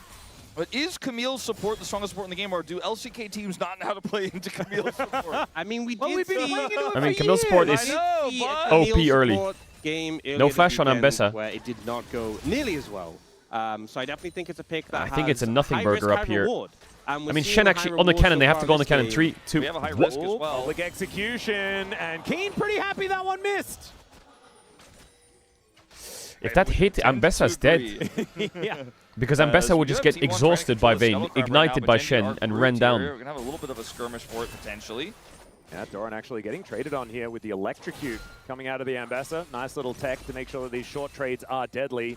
But is Camille's support the strongest support in the game, or do LCK teams not know how to play into Camille's support? I mean, we've been playing into it I mean, for Camille's support years. is OP early. Game No flash on Ambessa. where it did not go nearly as well. So I definitely think it's a pick that I think it's a nothing high burger risk, up high here. reward. I mean, Shen actually on the cannon. They have to go on the cannon. 3, 2. We have a high risk as well. Public execution, and Keen pretty happy that one missed. If that hit, Ambessa's dead. Yeah. Because Ambessa would just get exhausted by Vayne, ignited by Shen, and ran down. We're going to have a little bit of a skirmish for it, potentially. Yeah, Doran actually getting traded on here with the Electrocute coming out of the Ambessa. Nice little tech to make sure that these short trades are deadly.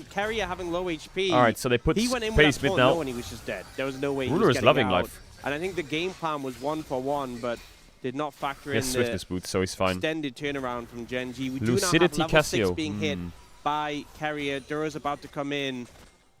from Carrier having low HP. All right, so they put he went in Space with mid that now. taunt and he was just dead. There was no way he Ruler was is getting loving out. life. And I think the game plan was 1-for-1, but did not factor Yes, in swiftness the boot, so he's fine. extended turnaround from GENG. We Lucidity do now have level 6 Casio. being hit by Carrier. Duro's about to come in.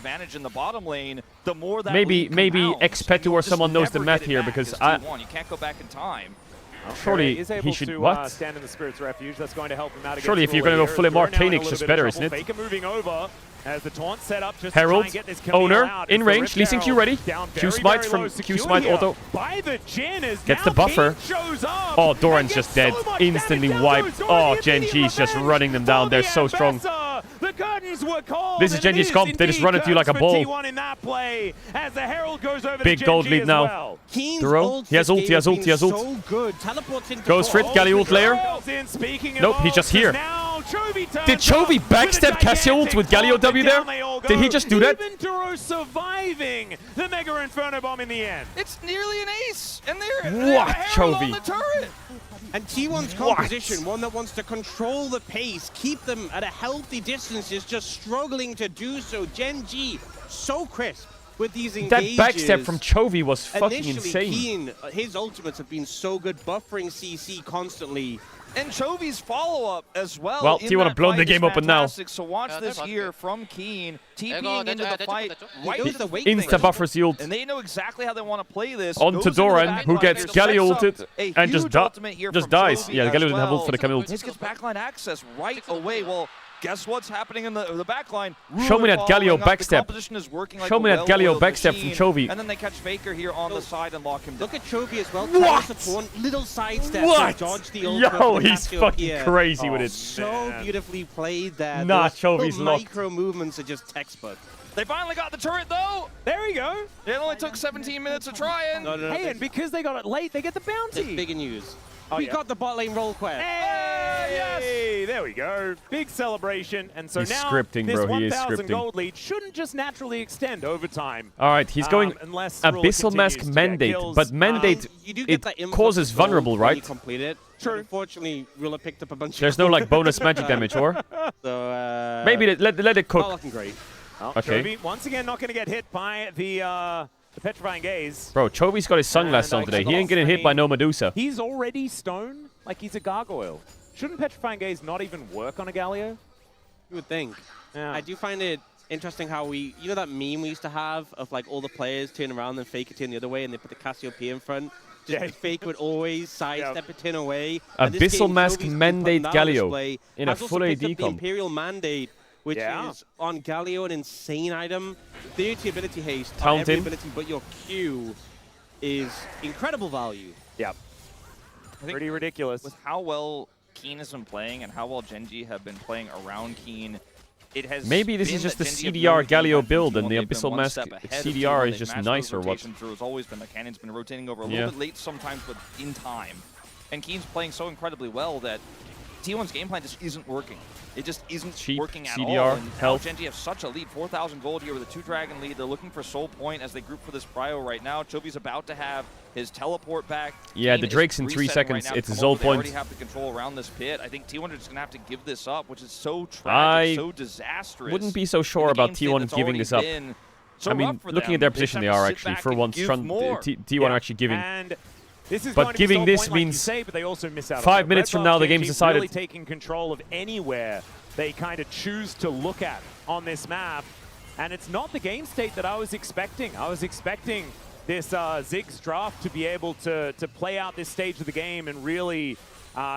advantage in the bottom lane, the more that maybe compounds, Expetu or someone knows the math here, because I... You can't go back in time. Surely is able he should... to, what? Stand in the Spirit's Refuge. That's going to help him out. Surely if you're going to go full Immortanix, it's better, isn't it? Faker moving over. As the taunt set up just Herald, to try and get this Camille owner, out. in range, Lee Sin Q ready. Q smite from Q smite auto. By the Jin as Gets now the buffer. King shows up Oh, Doran's and gets just dead. so much Instantly damage wiped. down. Oh, Doran Gen G's just revenge running them down. for They're the so strong. Ambassador. The curtains were called. This is Gen G's comp. They just run into you like a ball. T1 in that play as the Herald goes over Big to gold Gen G lead as now. well. Duro, he has ult, he has ult, he has ult. So good. Teleports into Goes for it, Galio ult layer. Nope, he's just here. Did Chovy backstab Cassia ult with Galio W there? Did he just do that? Even Duro surviving the Mega Inferno Bomb in the end. It's nearly an ace, and they're What, Herald on Chovy? the turret. And T1's composition, one that wants to control the pace, keep them at a healthy distance, is just struggling to do so. Gen G, so crisp with these engages. That backstab from Chovy was fucking Initially, insane. Keen, his ultimates have been so good, buffering CC constantly. And Chovy's follow-up as well. Well, T1 have blown the game open now. So watch this here from Keen, TPing into the fight. Insta buffers the ult. And they know exactly how they want to play this. On to Doran, who gets Galio ulted and just dies. Yeah, Galio didn't have ult for the Camille ult. This gets backline access right away. Well, guess what's happening in the backline? Show me that Galio backstab. Show me that Galio backstab from Chovy. And then they catch Faker here on the side and lock him down. Look at Chovy as well. What? Little sidestep What? to dodge the ult. Yo, he's fucking crazy with it. So beautifully played there. Nah, Those Chovy's little locked. micro movements are just textbook. They finally got the turret, though. There we go. It only took 17 minutes of trying. Hey, and because they got it late, they get the bounty. It's bigger news. Oh, We yeah. got the bot lane roll quest. Hey, there we go. Big celebration. And so He's now scripting, this bro. He is 1,000 scripting. gold lead shouldn't just naturally extend over time. All right, he's going unless Ruler Abyssal Mask continues to get Mandate, kills. but Mandate, You do get it that influx causes of gold vulnerable, when right? You complete it. True. Unfortunately, Ruler picked up a bunch There's of no gold. like bonus magic damage, or? So, Maybe let it cook. Not looking great. Oh, Okay. Chovy, once again, not going to get hit by the Petrifying Gaze. Bro, Chovy's got his sunglasses on today. He ain't getting hit by no Medusa. He's already stone, like he's a gargoyle. Shouldn't Petrifying Gaze not even work on a Galio? You would think. Yeah. I do find it interesting how you know that meme we used to have of like all the players turn around and fake it in the other way and they put the Cassiopeia in front? Just the fake would always sidestep it in away. And this Abyssal game, Mask Chovy's Mandate put that on Galio display. in a Has also full picked AD up the comp. Imperial Mandate, which is on Galio an insane item. 30 ability haste on every Taunting. ability but your Q is incredible value. Yep. Pretty ridiculous. With how well Keen has been playing and how well Gen G have been playing around Keen, it has Maybe this been is just that the Gen G have CDR really Galio been build T1. and the They've been Abyssal one Mask step ahead of CDR T1. is They've just matched nice those or what? rotations through. It's always been the Cannon's been rotating over a Yeah. little bit late sometimes, but in time. And Keen's playing so incredibly well that T1's game plan just isn't working. It just isn't Cheap working at CDR, all. And now health. Gen G have such a lead, 4,000 gold here with a 2-dragon lead. They're looking for Soul Point as they group for this prio right now. Chovy's about to have his teleport back. Yeah, Keen the is Drake's in 3 resetting right seconds. now to It's a come Soul over. They already Point. have the control around this pit. I think T1 are just going to have to give this up, which is so I tragic, so disastrous. Wouldn't be so in sure the about game state T1 that's giving already this up. been so I mean, rough for looking them. at their They position, just they have to are sit actually back for and once. give T1 more. are actually giving. And this is But going to giving be this Soul Point, like means you say, but they also miss out 5 on minutes from now, the game's decided. Really taking control of anywhere they kind of choose to look at on this map. And it's not the game state that I was expecting. I was expecting this Ziggs draft to be able to play out this stage of the game and really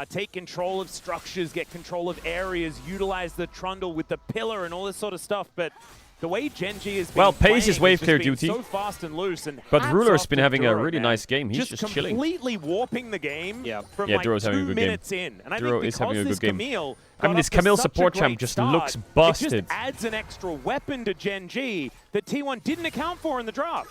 take control of structures, get control of areas, utilize the trundle with the pillar and all this sort of stuff. But the way Gen G has been Well, Pace is playing wave has clear just been duty. so fast and loose. And But hats Ruler's off been to having a Duro, really man. nice game. He's just chilling. Completely warping the game from Yeah, like Duro's having a 2 good game. minutes in. And I Duro think is having a because good game. Camille I mean, got this off to Camille such a support great champ just start, looks It busted. just adds an extra weapon to Gen G that T1 didn't account for in the draft.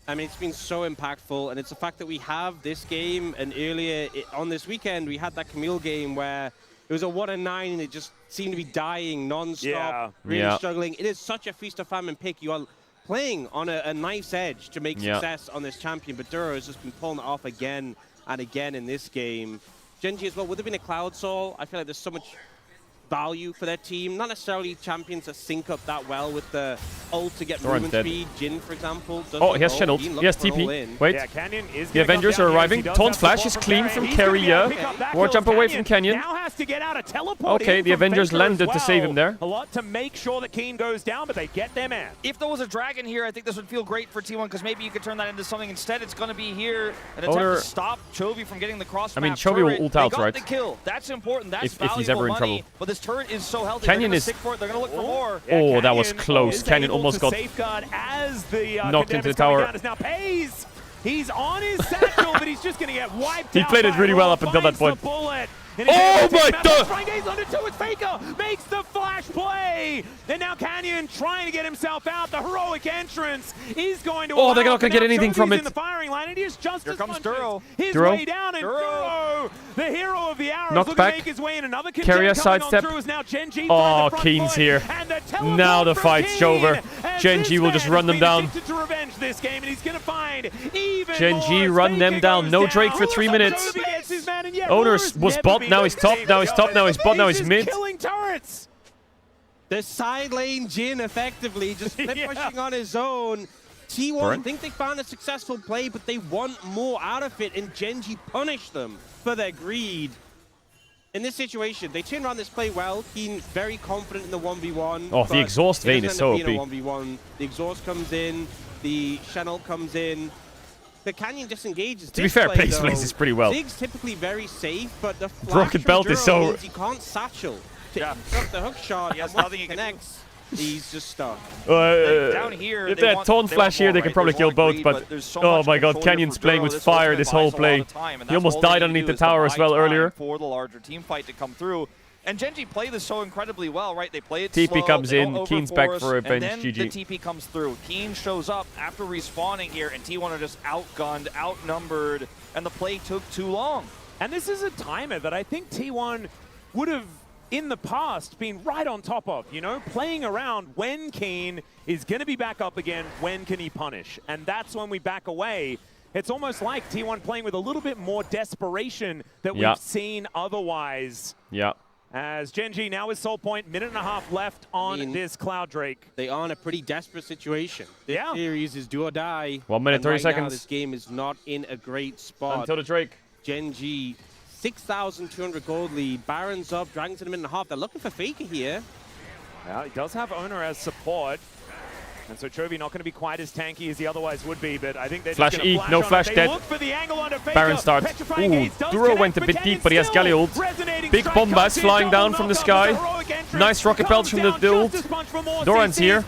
I mean, it's been so impactful, and it's the fact that we have this game, and earlier on this weekend, we had that Camille game where it was a 1-9, and it just seemed to be dying non-stop, really struggling. It is such a feast or famine pick. You are playing on a knife's edge to make success on this champion, but Duro has just been pulling it off again and again in this game. Gen G as well, would have been a Cloud Soul. I feel like there's so much value for their team. Not necessarily champions that sync up that well with the ult to get Doran's movement dead. speed. Jin, for example. Oh, he has channeled. He has TP. Wait. Yeah, Canyon is The Avengers are arriving. Taunt's flash is clean from Carrier. War jump away from Canyon. Now has to get out a teleport. Okay, the Avengers landed to save him there. A lot to make sure that Keen goes down, but they get their man. If there was a dragon here, I think this would feel great for T1 because maybe you could turn that into something. Instead, it's going to be here an attempt Owner- to stop Chovy from getting the cross. I mean, Chovy will ult out, they got right? the kill. That's important. That's If valuable he's ever in money. trouble. But the this turret is so healthy. Canyon they're is... stick for it. They're going to look for more. Oh, that was close. Canyon almost got knocked into the tower. Now pays. He's on his satchel, but he's just going to get wiped out. He played it really well up until that point. Oh my god! He's under two. It's Faker makes the flash play, and now Canyon trying to get himself out. The heroic entrance is going to. Oh, they're not going to get anything from it. In the firing line, and he's just Here comes Duro. His way down, and Duro, the hero of the hour, is looking to make his way in. Another Carrier sidestep. Oh, Keen's here. Now the fight's over. GENG will just run them down. GENG run them down. No Drake for 3 minutes. Owner was bot. Now he's top. Now he's top. Now he's bot. Now he's mid. Killing turrets. The side lane Jin effectively just flip pushing on his own. T1 think they found a successful play, but they want more out of it, and GENG punished them for their greed. In this situation, they turn around this play well. Keen very confident in the 1v1. Oh, the exhaust vein is so OP. 1v1. The exhaust comes in. The Channel comes in. The Canyon disengages. To be fair, Blaze plays pretty well. Zig's typically very safe, but the Rocket Belt is so... means he can't satchel. Yeah. The hook shot, he has nothing he connects. He's just stuck. Down here, if they had Taunt Flash here, they could probably kill both, but oh my god, Canyon's playing with fire this whole play. He almost died underneath the tower as well earlier. For the larger team fight to come through. And GENG play this so incredibly well, right? They play it TP slow, comes in, Keen's back for a bench, and then GG. the TP comes through. Keen shows up after respawning here, and T1 are just outgunned, outnumbered, and the play took too long. And this is a timer that I think T1 would have, in the past, been right on top of, you know, playing around when Keen is going to be back up again, when can he punish? And that's when we back away. It's almost like T1 playing with a little bit more desperation that we've seen otherwise. Yeah. As GENG now is Soul Point, minute and a half left on this Cloud Drake. They are in a pretty desperate situation. This series is do or die. 1 minute, 30 right seconds. Now, this game is not in a great spot. Until the Drake. GENG, 6,200 gold lead. Baron's up, Dragon's in a minute and a half. They're looking for Faker here. Well, he does have Owner as support. And so Chovy not going to be quite as tanky as he otherwise would be, but I think they're Flash just going to E, no flash dead. Look for the angle under Faker. Baron starts. Ooh, Duro went a bit deep, but he has Galio ult. Big bombast flying down from the sky. Nice rocket belts from the ult. Doran's here.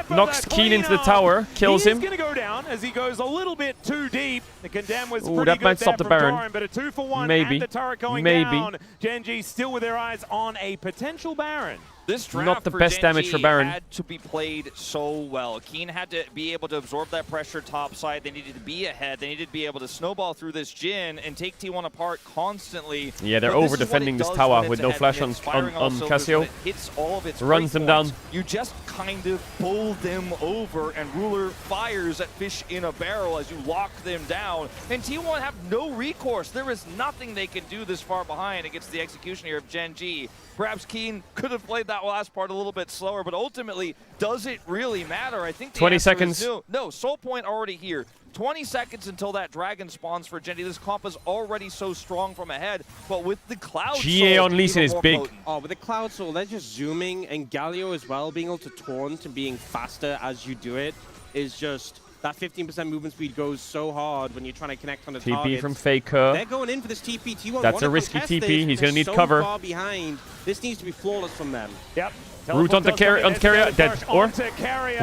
Knocks Keen into the tower, kills him. He's going to go down as he goes a little bit too deep. The condemn was Ooh, pretty that good might stop the Baron. Doran, but a 2-for-1 Maybe. and the turret going down. GENG still with their eyes on a potential Baron. This draft not the for best GENG damage for Baron. had to be played so well. Keen had to be able to absorb that pressure topside. They needed to be ahead. They needed to be able to snowball through this Jin and take T1 apart constantly. Yeah, they're over defending this tower with no flash on Cassio. Hits all of its runs them down. You just kind of pull them over, and Ruler fires at fish in a barrel as you lock them down. And T1 have no recourse. There is nothing they can do this far behind against the execution here of GENG. Perhaps Keen could have played that last part a little bit slower, but ultimately, does it really matter? I think the 20 answer seconds. is no. Soul Point already here. 20 seconds until that dragon spawns for GENG. This comp is already so strong from ahead, but with the Cloud GA Soul, on Lee Sin is big. potent. Oh, with the Cloud Soul, they're just zooming, and Galio as well, being able to taunt and being faster as you do it is just... That 15% movement speed goes so hard when you're trying to connect on the targets. TP from Faker. They're going in for this TP. T1 That's a risky TP. He's going to need so cover. Far behind. This needs to be flawless from them. Yep. Root onto carrier, dead. Or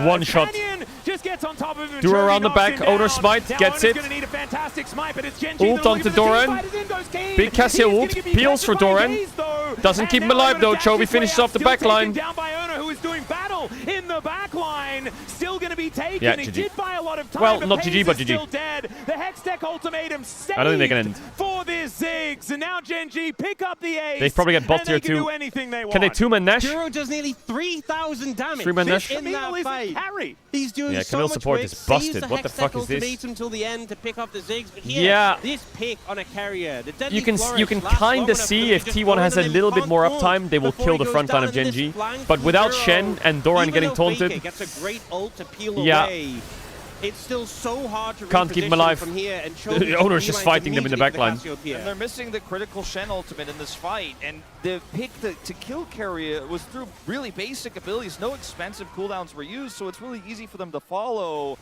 one shot. Just gets on top of him. Duro around the back. Owner smite, gets it. Ult onto Doran. Big Cassio ult. Peels for Doran. Doesn't keep him alive though. Chovy finishes off the back line. Down by Owner, who is doing battle in the back line. Still going to be taken. Yeah, He GG. did buy a lot of time. Well, not GG, but GG. Still dead. The Hextech ultimatum saved I don't think they can end. for this Ziggs. And now GENG pick up the ace. They probably get bot tier and they can 2. do anything they want. Can they 2-man Nash? Duro does nearly 3,000 damage 3-man Nash? in that fight. Carry. He's doing Yeah, so Camille much support work, is saves busted. the What the fuck is this? ultimatum till the end to pick up the Ziggs. But here, Yeah. this pick on a carrier. The deadly You can flourish kind lasts long of enough see for if them to T1 has a just go little in bit and more taunt uptime, they will before kill he the goes front line down of in this GENG. flank But from without Duro. Shen and Doran Even getting though taunted, Faker gets a great ult to peel Yeah. away. It's still so hard to Can't keep him reposition alive. from here, and The owner's just fighting them in the back line. And they're missing the critical Shen ultimate in this fight. And the pick to kill Carrier was through really basic abilities. No expensive cooldowns were used, so it's really easy for them to follow.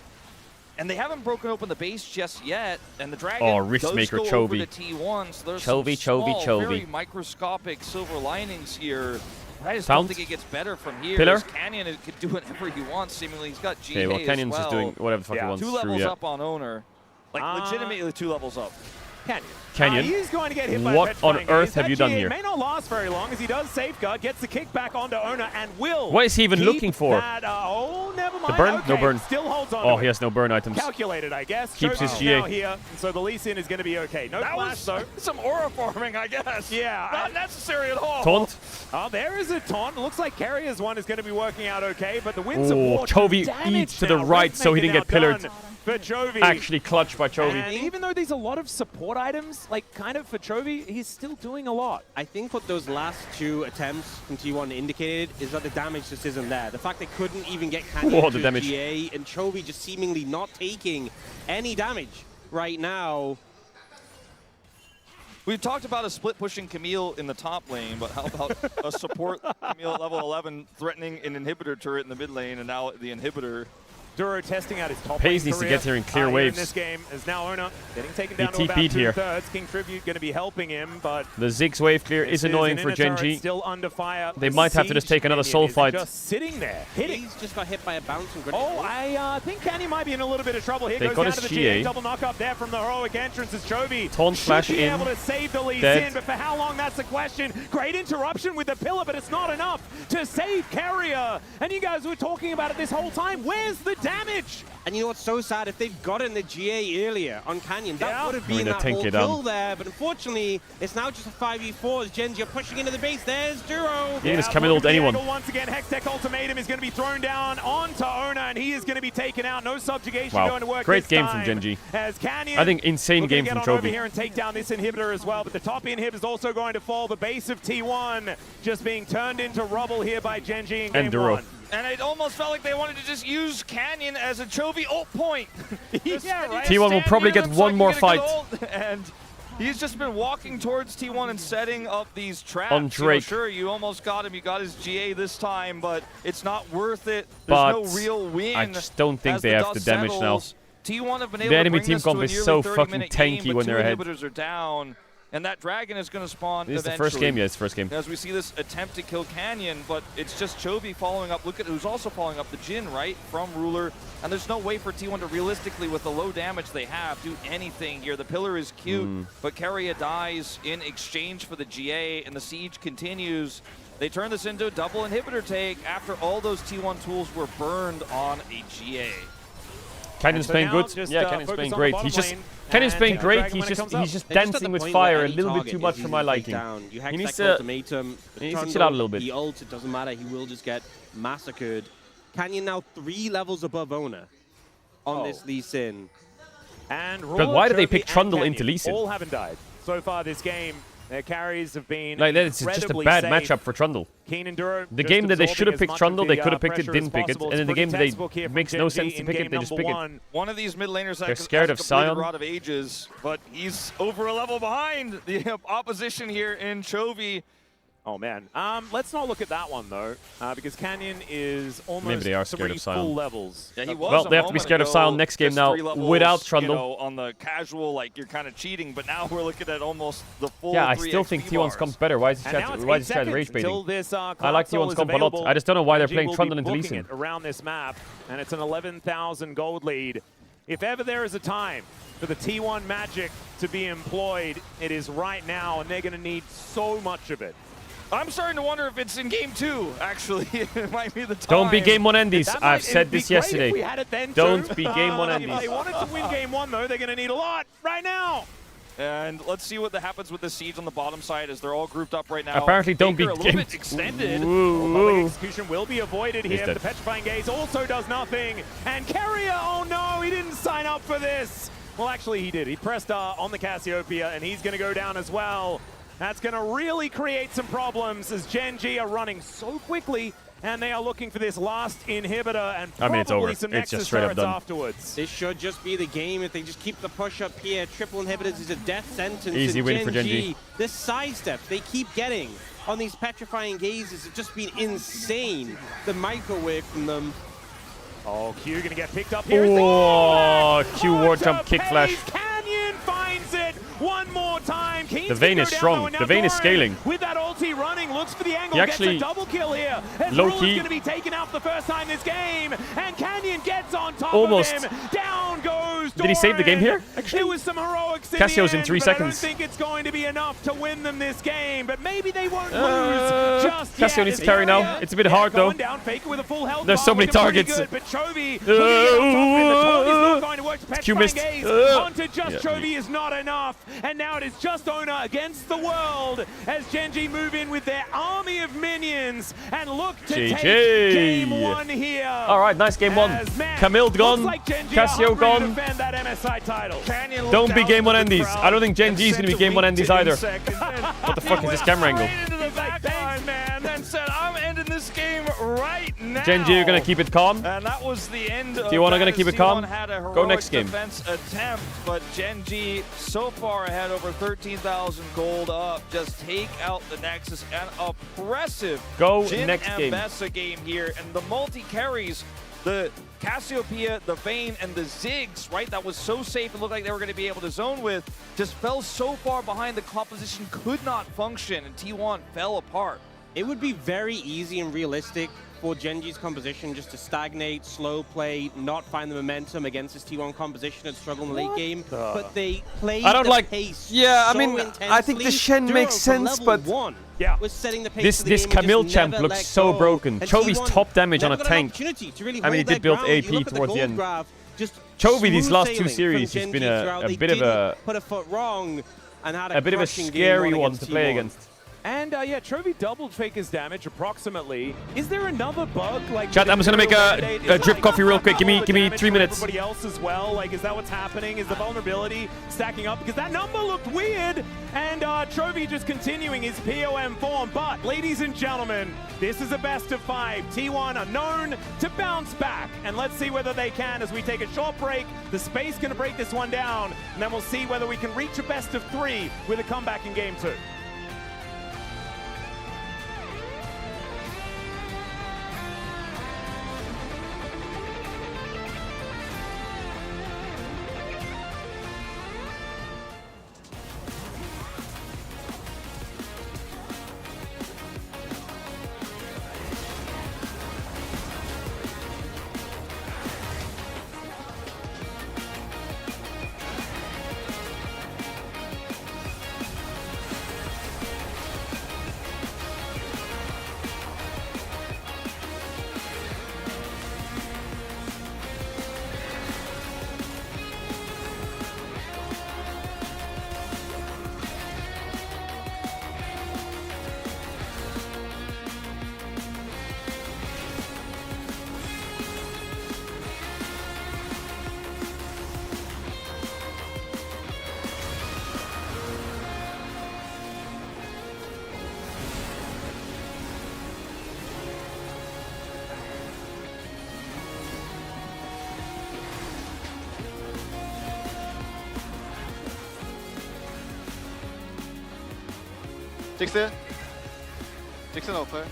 And they haven't broken open the base just yet, and the Dragon Risk does maker go Chovy. over to T1, so there's some small, very microscopic silver linings here. I just don't think it gets better from here. Pillar? Canyon can do whatever he wants, seemingly. He's got GA Okay, well, Canyon's as well. just doing whatever the fuck he wants. 2 levels up on Owner. Like, legitimately 2 levels up. Canyon, he's going to get hit by what on earth have you done here? here? It may not last very long as he does safeguard, gets the kick back onto Owner, and will. What is he even keep looking for? That, oh, never mind. The burn? Okay, No burn. Still holds on. Oh, to he it. has no burn items. Calculated, I guess. Keeps his Chovy's GA. now here, so the Lee Sin is going to be okay. No that flash, was though. some aura farming, I guess. Yeah. Not necessary at all. Taunt? Oh, there is a taunt. Looks like Carrier's one is going to be working out okay, but the Winds of Oh, War Chovy damage eats to the now. right so he didn't get pillared. For Chovy. Actually clutched by Chovy. And even though there's a lot of support items, like kind of for Chovy, he's still doing a lot. I think what those last 2 attempts from T1 indicated is that the damage just isn't there. The fact they couldn't even get Canyon the to damage. GA and Chovy just seemingly not taking any damage right now. We've talked about a split pushing Camille in the top lane, but how about a support Camille at level 11 threatening an inhibitor turret in the mid lane, and now the inhibitor. Duro testing out his top Paze lane needs to career, get here in clear in waves. this game is now Owner getting taken down to He about TP'd here. 2/3. King Tribute going to be helping him, but The Ziggs wave clear is annoying for GenG. Still under fire. They might have to just take another soul fight. Just sitting there, hitting. He's just got hit by a bouncing grenade. Oh, I think Canyon might be in a little bit of trouble here. They Goes got down his to the GA. Double knock up there from the heroic entrance as Chovy Taunt flash should be in. able to save the Lee Dead. Sin, but for how long, that's the question. Great interruption with the pillar, but it's not enough to save Carrier. And you guys were talking about it this whole time. Where's the damage? And you know what's so sad? If they'd gotten the GA earlier on Canyon, that would have been that tank whole it kill there. But unfortunately, it's now just a 5v4 as GenG are pushing into the base. There's Duro. You can just come in ult anyone. Once again, Hextech Ultimatum is going to be thrown down onto Owner, and he is going to be taken out. No subjugation going to work. Great this game time, from GenG. As Canyon I think insane looking game to from get on over Chovy. here and take down this inhibitor as well, but the top inhib is also going to fall. The base of T1 just being turned into rubble here by GenG in game Duro. 1. And it almost felt like they wanted to just use Canyon as a Chovy ult point. Yeah, right. T1 will probably get one more fight. And he's just been walking towards T1 and setting up these traps. On Drake. Sure, you almost got him. You got his GA this time, but it's not worth it. But There's no real win. I just don't think as they have the dust damage settles. now. T1 have been able The to enemy bring team this to comp a is nearly so fucking 30-minute tanky game, when but they're 2 ahead. inhibitors are down. And that Dragon is going to spawn This is the eventually. first game, yeah, it's the first game. As we see this attempt to kill Canyon, but it's just Chovy following up. Look at who's also following up the Jin, right, from Ruler. And there's no way for T1 to realistically, with the low damage they have, do anything here. The pillar is cute, but Carrier dies in exchange for the GA, and the siege continues. They turn this into a double inhibitor take after all those T1 tools were burned on a GA. Canyon's so playing now good. just, Yeah, Canyon's focus playing on great. the He's bottom just lane Canyon's and playing take the great. Dragon He's when it just comes up. he's just They're just at dancing the with point fire where a any little bit target too is much for my easily liking. down. You He needs Hextech to Ultimatum, he needs to chill out a little bit. He ult, it doesn't matter. He will just get massacred. Canyon now 3 levels above Owner on this Lee Sin. And But why did they Chovy pick and Trundle Canyon into Lee Sin? all haven't died so far this game. Their carries have been Like, it's just a incredibly bad safe. matchup for Trundle. Keen and Duro The just game that they absorbing should have as picked much Trundle, of they the, could have picked it, pressure didn't as pick it. possible. And in the It's game that pretty they textbook here from makes no GenG sense to in pick game it, they just number pick it. one. One of these mid laners They're scared of has completed Sion. Rod of Ages, but he's over a level behind the opposition here in Chovy. Oh man, let's not look at that one though, because Canyon is almost Maybe they are scared 3 of Sion. full levels. Yeah, he was Well, a they have to be moment scared of ago, Sion next game just now 3 levels, without you Trundle. know, on the casual, like you're kind of cheating, but now we're looking at almost the full. Yeah, I 3 still XP think T1's bars. comp better. Why is he And now trying it's to 8 rage seconds until baiting? this I like console T1's is comp a lot. available. I just don't know why they're GenG playing will be Trundle into Lee booking Sin. it around this map, and it's an 11,000 gold lead. If ever there is a time for the T1 magic to be employed, it is right now, and they're going to need so much of it. I'm starting to wonder if it's in game 2, actually. It might be the time. Don't be game 1 endies. That I've might- said it'd be this great yesterday. if we had it then Don't too. be game 1 If they endies. wanted to win game 1, though, they're going to need a lot right now. And let's see what happens with the siege on the bottom side as they're all grouped up right now. Apparently, don't Baker be a little game. bit extended. Public execution will be avoided He's here. dead. The Petrifying Gaze also does nothing. And Carrier, oh no, he didn't sign up for this. Well, actually, he did. He pressed on the Cassiopeia, and he's going to go down as well. That's going to really create some problems as GenG are running so quickly, and they are looking for this last inhibitor and probably it's over. some It's just Nexus straight up turrets done. afterwards. This should just be the game if they just keep the push up here. Triple inhibitors is a death sentence. Easy and win for GenG. The sidesteps they keep getting on these petrifying gazes have just been insane. The microwave from them. Oh, Q gonna get picked up here. Oh, Q ward jump kick flash. Canyon finds it one more time. The Vayne is strong. The Vayne is scaling. With that ulti running, looks for the angle, He actually gets a double kill here. low-key going to be taken out for the first time this game, and Canyon gets on top almost of him. Down goes Doran. Did he save the game here? Actually, it was some heroics Cassio's in end, 3 but seconds. I don't think it's going to be enough to win them this game, but maybe they won't lose just Cassio yet. needs to carry now. It's a bit hard though. Down, Faker with a full health There's so bar, many targets. good, but Chovy not going to work. Q missed. Onto just Chovy is not enough, and now it is just Ona against the world as Genji move in with their army of minions and look to take game one here. All right, nice game one. Camille gone, like Cassio gone. That MSI title. Don't be game one endies. I don't think Gen G is going to be game one endies either. What the fuck is this camera angle? Into the back line, man, and said, "I'm ending this game right now." Gen G, you're going to keep it calm. And that was the end. Do you want to going to keep it calm? Go next game. Defense attempt, but Gen G so far ahead, over 13,000 gold up. Just take out the Nexus. An oppressive Go Jhin next and game. Bessa game here, and the multi carries. The Cassiopeia, the Vayne, and the Ziggs, right, that was so safe and looked like they were going to be able to zone with, just fell so far behind the composition, could not function, and T1 fell apart. It would be very easy and realistic for Genji's composition just to stagnate, slow play, not find the momentum against this T1 composition and struggle in the late game. But they played the pace I so mean, I think the Shen intensely. makes sense, but was setting the pace this Camille champ looks so broken. Chovy's top damage on a tank. Really I mean, he did build AP towards the end. Chovy these last 2 series has been a bit of a put a foot wrong and had a bit of a scary one to play against. And yeah, Chovy doubled Faker's damage approximately. Is there another bug like? Chat, I'm just gonna make a drip coffee real quick. Give me 3 minutes. Everybody else as well. Like, is that what's happening? Is the vulnerability stacking up? Because that number looked weird. And Chovy just continuing his POM form. But ladies and gentlemen, this is a best of 5. T1 are known to bounce back, and let's see whether they can as we take a short break. The space gonna break this one down, and then we'll see whether we can reach a best of 3 with a comeback in game 2. 직스 너플.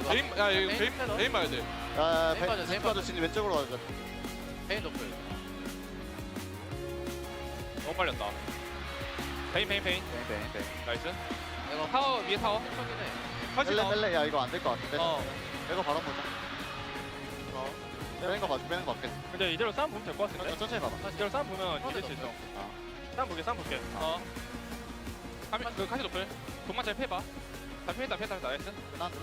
베인, 야 이거 베인 봐야 돼. 아, 베인 봐줘. 진이 왼쪽으로 가자. 베인 노플. 너무 빨렸다. 베인. 나이스. 이거 타워 위에 타워. 천천히 해. 뺄래. 야 이거 안 될 것 같은데. 이거 바로 보자. 빼는 거 맞겠어. 근데 이대로 싸움 보면 될 것 같은데. 천천히 봐봐. 이대로 싸움 보면 이길 수 있어. 싸움 볼게. 그 카시 노플. 돈만 잘 패봐. 다 피했다. 나이스. 나이스.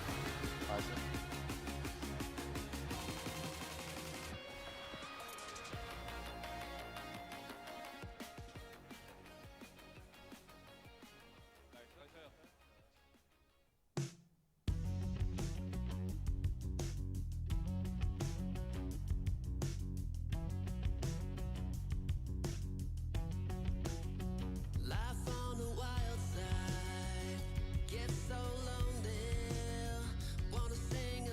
Get so lonely, wanna sing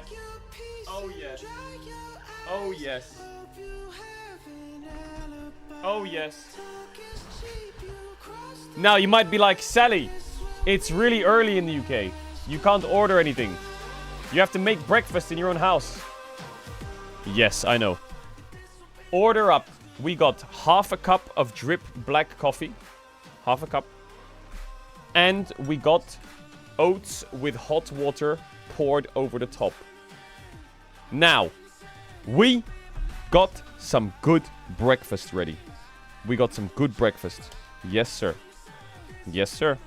yes. Oh yes. Oh yes. Oh yes. Now you might be like, Sally, it's really early in the UK. You can't order anything. You have to make breakfast in your own house. Yes, I know. Order up. We got half a cup of drip black coffee. Half a cup. And we got oats with hot water poured over the top. Now, we got some good breakfast ready. We got some good breakfast. Yes, sir. Yes, sir.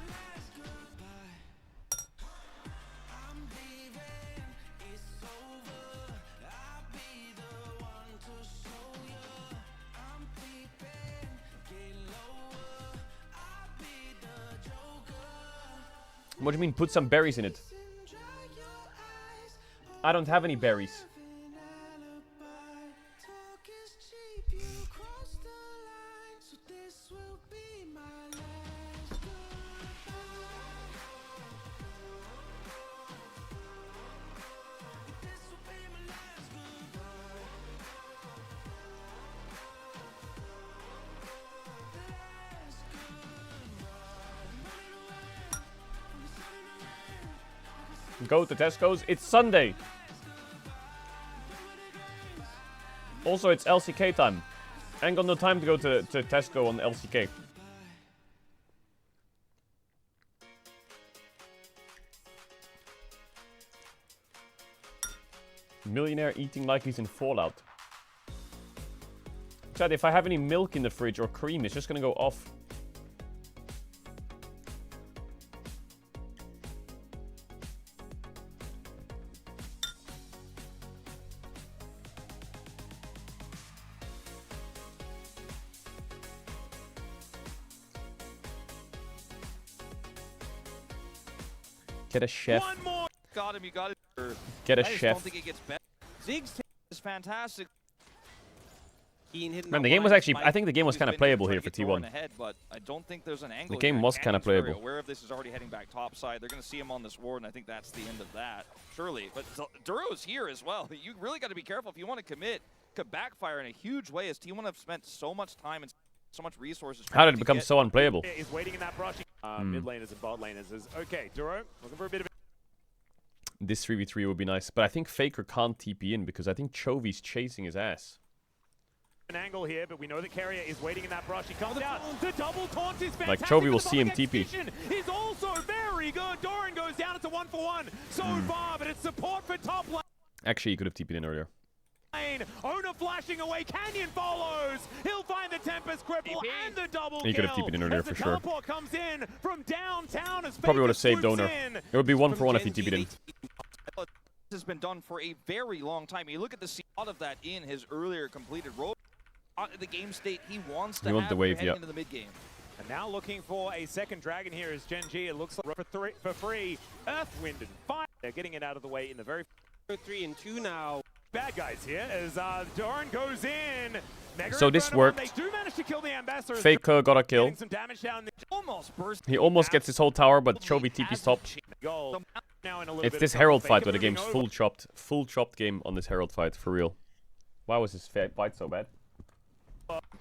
What do you mean, put some berries in it? I don't have any berries. Go to Tesco's. It's Sunday. Also, it's LCK time. I ain't got no time to go to Tesco on LCK. Millionaire eating like he's in Fallout. Chad, if I have any milk in the fridge or cream, it's just gonna go off. Get a chef. One more. Got him. You got it. Get a I just chef. don't think it gets better. Ziggs is fantastic. Man, the game was actually... I think the game was kind of playable here for T1. Ahead, but I don't think there's an angle The game here. was kind of Cannon's very playable. aware of this, is already heading back topside. They're going to see him on this ward, and I think that's the end of that. Surely. But Duro's here as well. You really got to be careful if you want to commit. Could backfire in a huge way, as T1 have spent so much time and so much resources. How did it become so unplayable? Is waiting in that brush. Mid laners and bot laners is okay. Duro looking for a bit of. This 3v3 would be nice, but I think Faker can't TP in because I think Chovy's chasing his ass. An angle here, but we know that Carrier is waiting in that brush. He comes out. The double taunt is fantastic. Like Chovy will see him TP. Is also very good. Doran goes down. It's a 1-for-1 so far, but it's support for top lane. Actually, he could have TP'd in earlier. Owner flashing away. Canyon follows. He'll find the Tempest cripple and the double He could have TP'd in earlier for sure. Comes in from downtown as Probably would have saved Owner. It would be 1-for-1 if he TP'd in. This has been done for a very long time. You look at the spot of that in his earlier completed role. The game state he wants to have the wave, heading yeah. into the mid game. And now looking for a second dragon here is Gen G. It looks like for free. Earth, Wind, and Fire. They're getting it out of the way in the very 3 and 2 now. Bad guys here as Doran goes in. Mega So this worked. They do manage to kill the Ambassador. Faker got a kill. Some damage down there. Almost burst. He almost gets his whole tower, but Chovy TP's top. Now in a little It's bit this of Herald trouble. fight where the Faker game's moving full chopped game on this Herald fight, for real. Why was this fight so bad?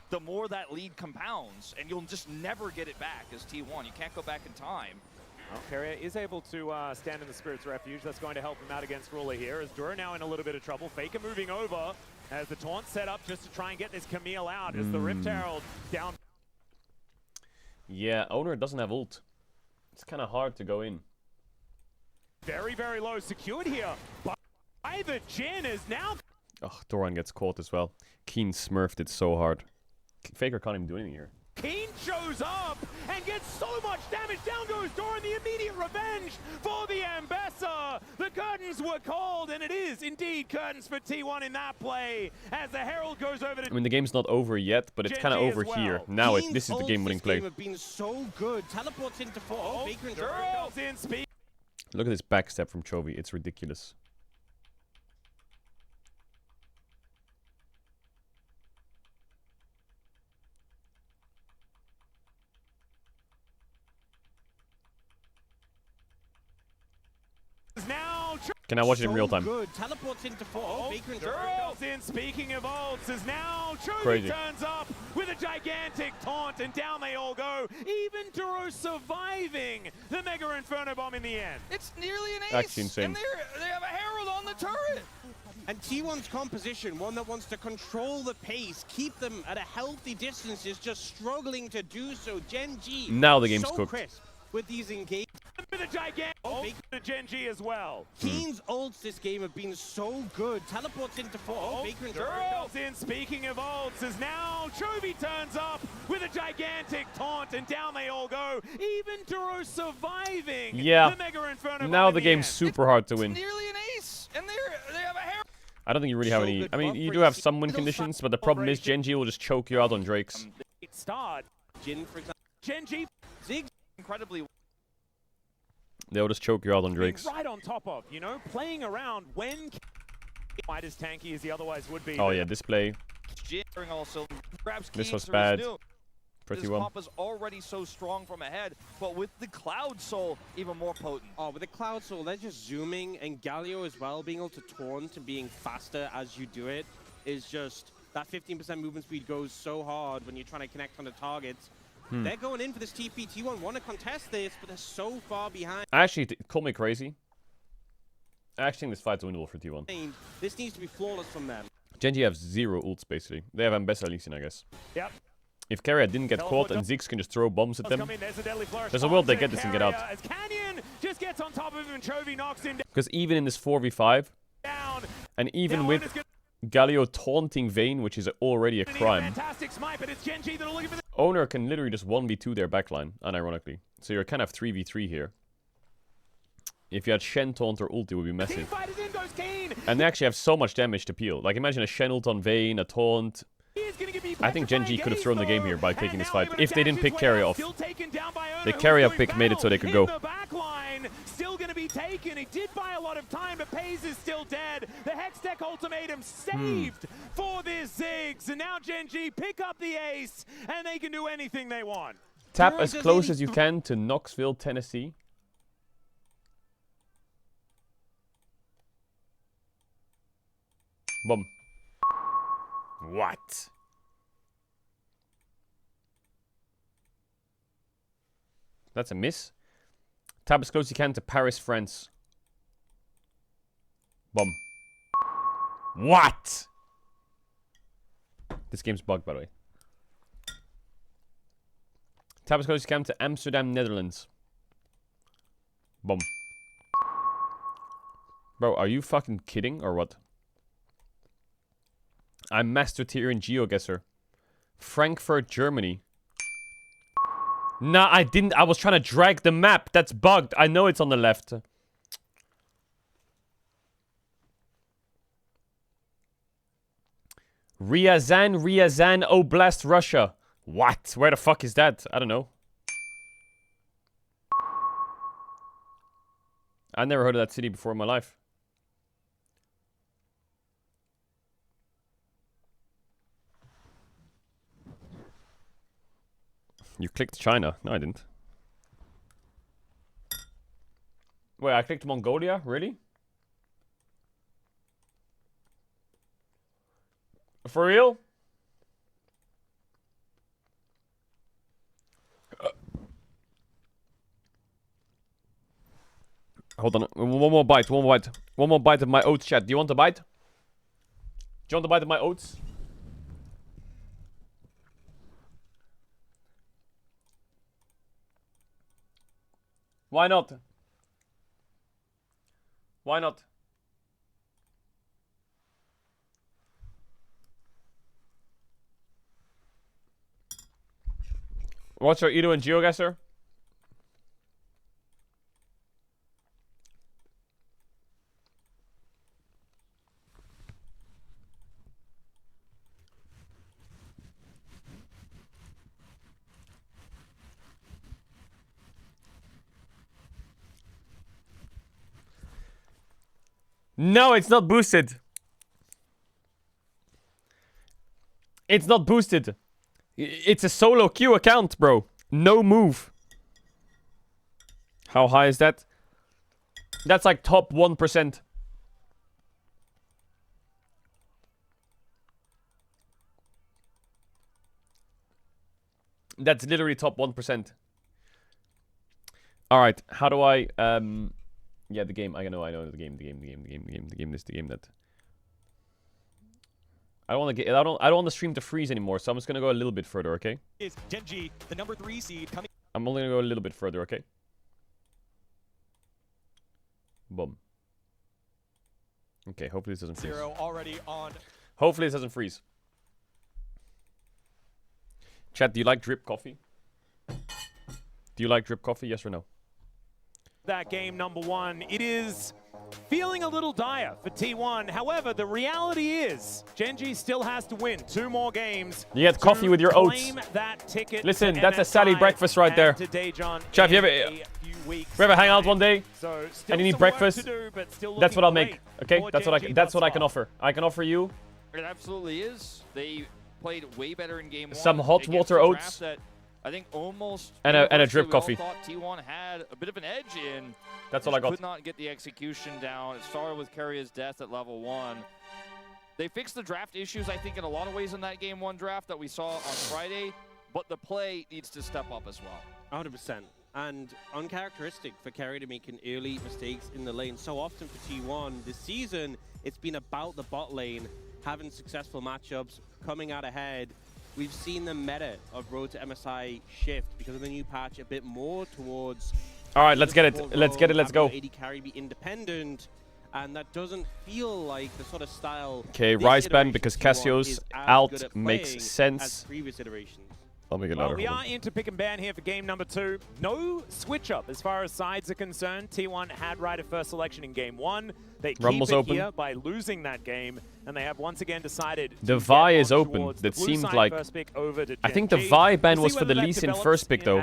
The more that lead compounds, and you'll just never get it back as T1. You can't go back in time. Well, Carrier is able to stand in the Spirit's Refuge. That's going to help him out against Ruler here. As Dura now in a little bit of trouble. Faker moving over as the taunt set up just to try and get this Camille out. As the Rift Herald down. Yeah, Owner doesn't have ult. It's kind of hard to go in. Very, very low. Secured here by the Jin is now. Oh, Doran gets caught as well. Keen smurfed it so hard. Faker can't even do anything here. Keen shows up and gets so much damage. Down goes Doran, the immediate revenge for the Ambassador. The curtains were called, and it is indeed curtains for T1 in that play as the Herald goes over to. I mean, the game's not over yet, but it's kind of over here. Now this is the game-winning play. Have been so good. Teleports into 4. Faker and Girls in speed. Look at this backstep from Chovy. It's ridiculous. Now Can I watch it in real time? Good. Teleports into 4. Oh, Baker comes in. Speaking of ults, as now Chovy Crazy. turns up with a gigantic taunt, and down they all go. Even Duro surviving the Mega Inferno Bomb in the end. It's nearly an ace. Actually insane. And they have a Herald on the turret. And T1's composition, one that wants to control the pace, keep them at a healthy distance, is just struggling to do so. GENG, Now the game's so cooked. crisp with these engagements. With a gigantic ult to GENG as well. Keen's ults this game have been so good. Teleports into 4. Oh, Baker comes in. Speaking of ults, as now Chovy turns up with a gigantic taunt, and down they all go. Even Duro surviving. Yeah. The Mega Inferno Now Bomb the in game's end. super hard to win. Nearly an ace, and they have a Herald. I don't think you really have any. I mean, you do have some win conditions, but the problem is GENG will just choke you out on Drakes. It start. Jin, for example. GENG Ziggs incredibly. They'll just choke you out on Drakes. Right on top of, you know, playing around when quite as tanky as he otherwise would be. Oh yeah, this play. Also grabs This Keen was through bad. his new. Pretty This well. comp is already so strong from ahead, but with the Cloud Soul, even more potent. Oh, with the Cloud Soul, they're just zooming, and Galio as well, being able to taunt and being faster as you do it, is just, that 15% movement speed goes so hard when you're trying to connect on the targets. They're going in for this TP. T1 want to contest this, but they're so far behind. Actually, call me crazy. I actually think this fight's winnable for T1. This needs to be flawless from them. GENG have 0 ults, basically. They have Ambessa Lee Sin, I guess. Yep. If Carrier didn't get caught and Ziggs can just throw bombs at them, there's a world they get this and get out. As Canyon just gets on top of him and Chovy knocks him Because even in this 4v5, down. and even with Galio taunting Vayne, which is already a crime, Fantastic smite, but it's GENG that are looking for the Owner can literally just 1v2 their backline, unironically. So you're kind of 3v3 here. If you had Shen taunt or ult, it would be massive. And they actually have so much damage to peel. Like, imagine a Shen ult on Vayne, a taunt. I think GENG could have thrown the game here by taking this fight, if they didn't pick carry off. The carry off pick made it so they could go. Still going to be taken. He did buy a lot of time, but Pays is still dead. The Hextech ultimatum saved for this Ziggs. And now GENG pick up the ace, and they can do anything they want. Tap as close as you can to Knoxville, Tennessee. Boom. What? That's a miss. Tap as close as you can to Paris, France. Boom. What? This game's bugged, by the way. Tap as close as you can to Amsterdam, Netherlands. Boom. Bro, are you fucking kidding or what? I'm Master Tier in GeoGuessr. Frankfurt, Germany. Nah, I didn't. I was trying to drag the map. That's bugged. I know it's on the left. Ryazan Oblast, Russia. What? Where the fuck is that? I don't know. I never heard of that city before in my life. You clicked China. No, I didn't. Wait, I clicked Mongolia? Really? For real? Hold on. One more bite. One more bite. One more bite of my oats, chat. Do you want a bite? Do you want a bite of my oats? Why not? Why not? What's your Edo and GeoGuessr? No, it's not boosted. It's not boosted. It's a solo queue account, bro. No move. How high is that? That's like top 1%. That's literally top 1%. All right, how do I? Yeah, the game. I know the game that. I don't want to get. I don't want the stream to freeze anymore, so I'm just gonna go a little bit further, okay? Is GENG, the number 3 seed, coming? I'm only gonna go a little bit further, okay? Boom. Okay, hopefully this doesn't freeze. Already on. Hopefully this doesn't freeze. Chat, do you like drip coffee? Do you like drip coffee? Yes or no? That game number 1, it is feeling a little dire for T1. However, the reality is GENG still has to win 2 more games. You get coffee with your oats. Listen, that's a Sally breakfast right there. Chat, if you ever hang out one day and you need breakfast, that's what I'll make. Okay, that's what I can offer. I can offer you. It absolutely is. They played way better in game 1. Some hot water oats. I think almost and a drip coffee. Thought T1 had a bit of an edge in. That's all I got. Could not get the execution down. It started with Carrier's death at level 1. They fixed the draft issues, I think, in a lot of ways in that game 1 draft that we saw on Friday, but the play needs to step up as well. 100%. And uncharacteristic for Carrier to making early mistakes in the lane. So often for T1 this season, it's been about the bot lane, having successful matchups, coming out ahead. We've seen the meta of Road to MSI shift because of the new patch a bit more towards... All right, let's get it. Let's get it. Let's go. AD carry be independent, and that doesn't feel like the sort of style... Okay, Rise ban because Cassio's out makes sense. Previous iterations. I'll make it louder. Well, we are into pick and ban here for game number 2. No switch up as far as sides are concerned. T1 had right of first selection in game 1. They keep it open here by losing that game, and they have once again decided the Vi is open. That seemed like I think the Vi ban was for the Lee Sin first pick though.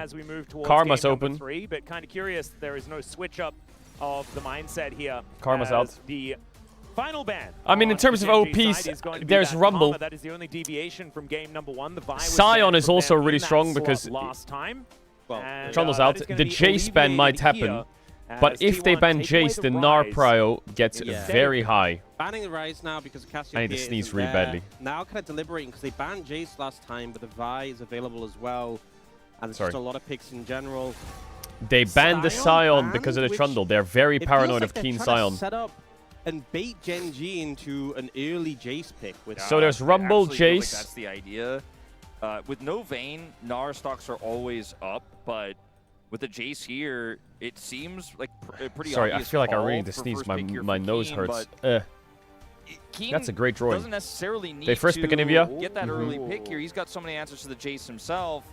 Karma's open. 3, but kind of curious, there is no switch up of the mindset here. Karma's out. The final ban. I mean, in terms of OPs, there's Rumble. That is the only deviation from game number 1. The Vi Sion is also really strong because last time. Trundle's out. The Jace ban might happen. But if they ban Jace, the Gnar prio gets very high. Banning the Rise now because Cassio I need to sneeze really badly. Now kind of deliberating because they banned Jace last time, but the Vi is available as well. And there's just a lot of picks in general. They banned the Sion because of the Trundle. They're very paranoid of Keen Sion. Set up and bait GENG into an early Jace pick. So there's Rumble, Jace. Like that's the idea. With no Vayne, Gnar stocks are always up, but with the Jace here, it seems like pretty Sorry, I obvious feel like I call really need to for sneeze. first My pick here my for nose Keen, hurts. Keen That's a great drawing. Doesn't necessarily need They first pick to Anivia. get that early pick here. He's got so many answers to the Jace himself.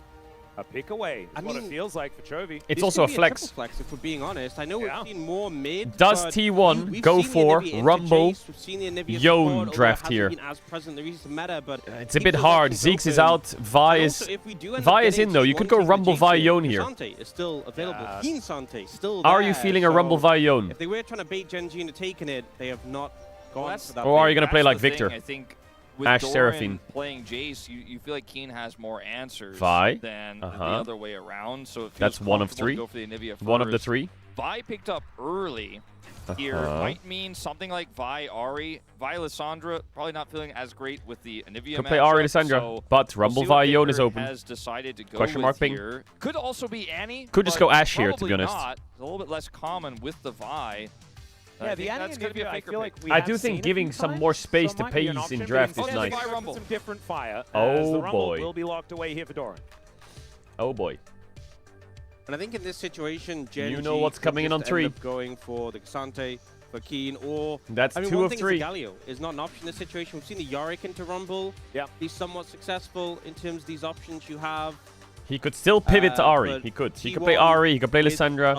A pick away is what it feels like for Chovy. It's also a flex. Flex, if we're being honest. I know we've seen more mid. Does T1 go for Rumble Yone draft here? It's a bit hard. Zeke's is out. Vi is in though. You could go Rumble Vi Yone here. Sante is still available. Keen Sante still Are there, you feeling a Rumble Vi Yone? If they were trying to bait GENG into taking it, they have not gone for that. Or are you going to play like the Victor? Thing, I think with Ash Doran Seraphine playing Jace, you feel like Keen has more answers Vi. than the other way around. So it feels that's one of comfortable to 3. go for the Anivia One of the first. 3. Vi picked up early here might mean something like Vi Ari. Vi Lissandra probably not feeling as great with the Anivia Could play Ari Lissandra, so but Rumble Vi Yone is open. Has decided to go Question mark ping. here. Could also be Annie. Could just go Ash here, to be honest. Not. It's a little bit less common with the Vi. Yeah, the Annie going to be a I faker feel pick. like we I have do think seen giving a few some times, more space so to it might be an Pays in option, draft but is instead nice. Vi Rumble. Some different fire. As Oh the Rumble boy. will be locked away here for Doran. Oh boy. And I think in this situation, GENG You know what's coming in on 3. Going for the Xante, for Keen, or that's 2 one of thing 3. Is Galio is not an option in this situation. We've seen the Yorick into Rumble. Yeah, he's somewhat successful in terms of these options you have. He could still pivot to Ari. He could play Ari. He could play Lissandra.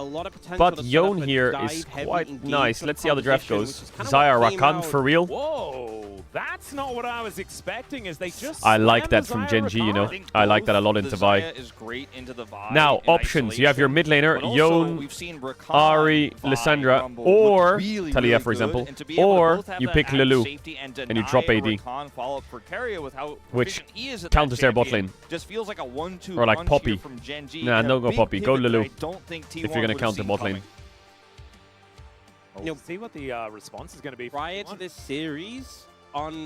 But Yone here is quite nice. Let's see how the draft goes. Zaya Rakan for real. Whoa, that's not what I was expecting. Is they just? I like that from GENG. You know, I like that a lot into Vi. Now options. You have your mid laner Yone, Ari, Lissandra, or Talia, for example, or you pick Lulu and you drop AD, which counters their bot lane. Just feels like a 1-2 or like Poppy. from GENG. Nah, don't go Poppy. Go Lulu. I don't think T1 if you're gonna counter bot lane. We'll see what the response is going to be. Prior to this series, on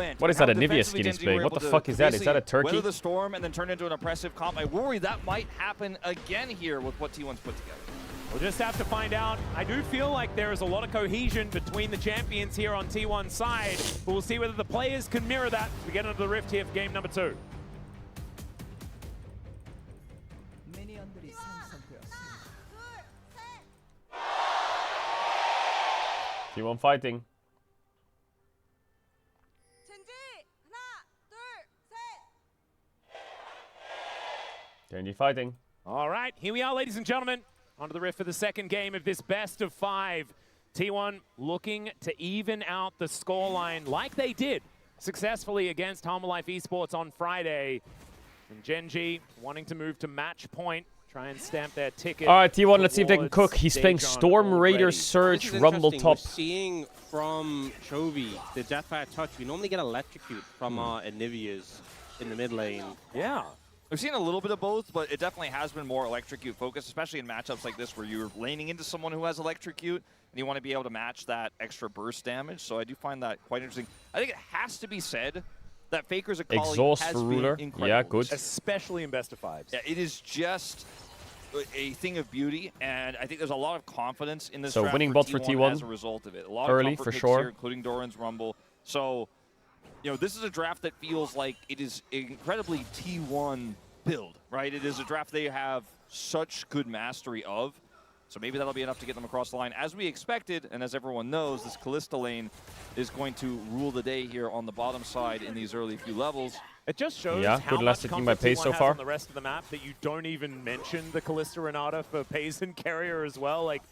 went. What is and that, how a Nivea defensively skin Gen G display? were What able the to fuck is that? Is that a basically turkey? weather the storm and then turn into an impressive comp. I worry that might happen again here with what T1's put together. We'll just have to find out. I do feel like there is a lot of cohesion between the champions here on T1's side, but we'll see whether the players can mirror that as we get into the rift here for game number 2. T1 fighting. GENG fighting. All right, here we are, ladies and gentlemen. Onto the rift for the second game of this best of 5. T1 looking to even out the scoreline like they did successfully against Home Life Esports on Friday. And GENG wanting to move to match point, try and stamp their ticket. All right, T1, let's see if they can cook. He's playing Storm Raider, Surge, Rumble top. We're seeing from Chovy the Deathfire Touch. We normally get Electrocute from our Anivias in the mid lane. Yeah. We've seen a little bit of both, but it definitely has been more Electrocute focused, especially in matchups like this where you're laning into someone who has Electrocute and you want to be able to match that extra burst damage. So I do find that quite interesting. I think it has to be said that Faker's Akali Exhaust has for Ruler. been incredible. Yeah, good. Especially in best of 5s. Yeah, it is just a thing of beauty, and I think there's a lot of confidence in this So draft winning for bots for T1 T1 as a result of it. A lot early of comfort for picks sure, here, including Doran's Rumble. So, you know, this is a draft that feels like it is incredibly T1 build, right? It is a draft they have such good mastery of. So maybe that'll be enough to get them across the line. As we expected, and as everyone knows, this Kalista lane is going to rule the day here on the bottom side in these early few levels. It just shows Yeah, how good much taking my comfort pace T1 so has far. on the rest of the map that you don't even mention the Kalista Renata for Paze and Carrier as well. Like,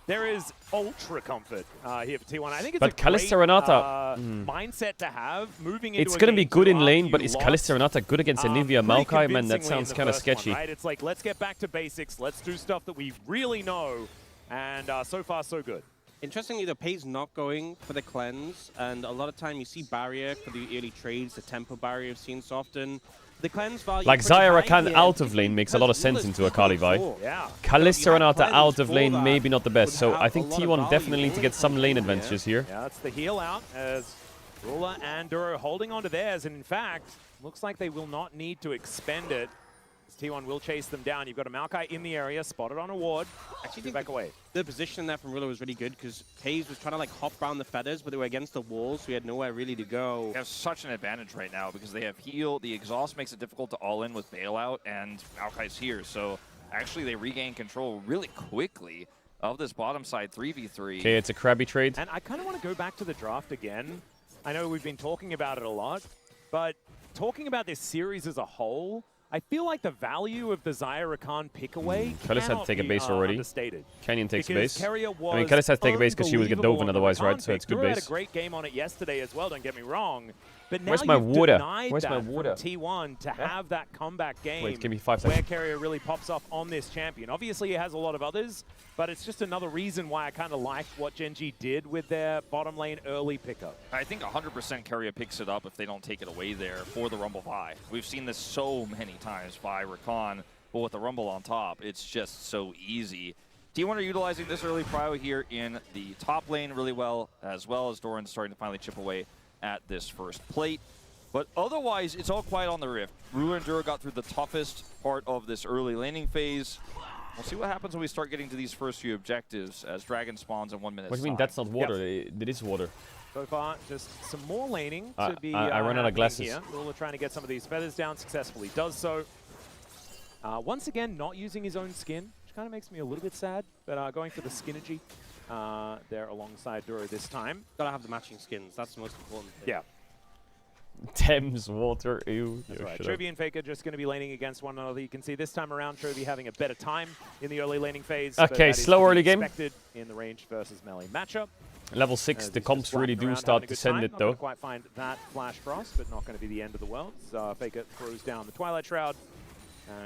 there is ultra comfort here for T1. I think it's But a great Kalista Renata, mindset to have moving into it's a going to be game good two in lane, after but you is lost, Kalista Renata good against Anivia pretty Maokai? Man, that convincingly in sounds the kind of first one, sketchy. right? It's like, let's get back to basics. Let's do stuff that we really know. And so far, so good. Interestingly, the Paze not going for the cleanse, and a lot of time you see barrier for the early trades, the tempo barrier I've seen so often. The cleanse value Like pretty high Zyra Khan here, out of lane makes a lot of sense into a Kali Vi. Yeah. Kalista Renata cleanse out of for lane, that maybe not the best. So would I have think a lot of T1 value definitely need to get some lane here. advantages here. Yeah, that's the heal out as Ruler and Duro holding on to theirs. And in fact, looks like they will not need to expend it. T1 will chase them down. You've got a Maokai in the area, spotted on a ward. Actually, Get back away. The position there from Ruler was really good because Paze was trying to like hop around the feathers, but they were against the walls, so he had nowhere really to go. They have such an advantage right now because they have heal. The exhaust makes it difficult to all in with bailout, and Maokai's here. So actually, they regain control really quickly of this bottom side 3v3. Okay, it's a crabby trade. And I kind of want to go back to the draft again. I know we've been talking about it a lot, but talking about this series as a whole, I feel like the value of the Zyra Khan pick away Kalis had to take a base already. Understated. Canyon takes a Because base. Carrier I mean, Kalis has to take a base because she would get unbelievable Doven on the otherwise, right? Rakan So it's pick. good Duro had base. a great game on it yesterday as well, don't get me wrong. But now Where's my you've water? denied Where's that my from water? T1 to have that comeback game Wait, give me 5 where seconds. Carrier really pops off on this champion. Obviously, he has a lot of others, but it's just another reason why I kind of liked what GENG did with their bottom lane early pickup. I think 100% Carrier picks it up if they don't take it away there for the Rumble Vi. We've seen this so many times by Rakan, but with the Rumble on top, it's just so easy. T1 are utilizing this early prio here in the top lane really well as Doran starting to finally chip away at this first plate. But otherwise, it's all quiet on the Rift. Ruler and Duro got through the toughest part of this early laning phase. We'll see what happens when we start getting to these first few objectives as Dragon spawns in 1 minute. What do you mean that's not water? It is water. So far, just some more laning I to be run out of happening glasses. here. Ruler trying to get some of these feathers down, successfully does so. Once again, not using his own skin, which kind of makes me a little bit sad, but going for the Skinergy there alongside Duro this time. Gotta have the matching skins, that's the most important thing. Yeah. Thames water, ew. That's right. Chovy and Faker just going to be laning against one another. You can see this time around Chovy having a better time in the early laning phase. Okay, slow early game. Expected in the range versus melee matchup. Level 6, the comps really do start to send it though. Not quite find that Flash Frost, but not going to be the end of the world. Faker throws down the Twilight Shroud.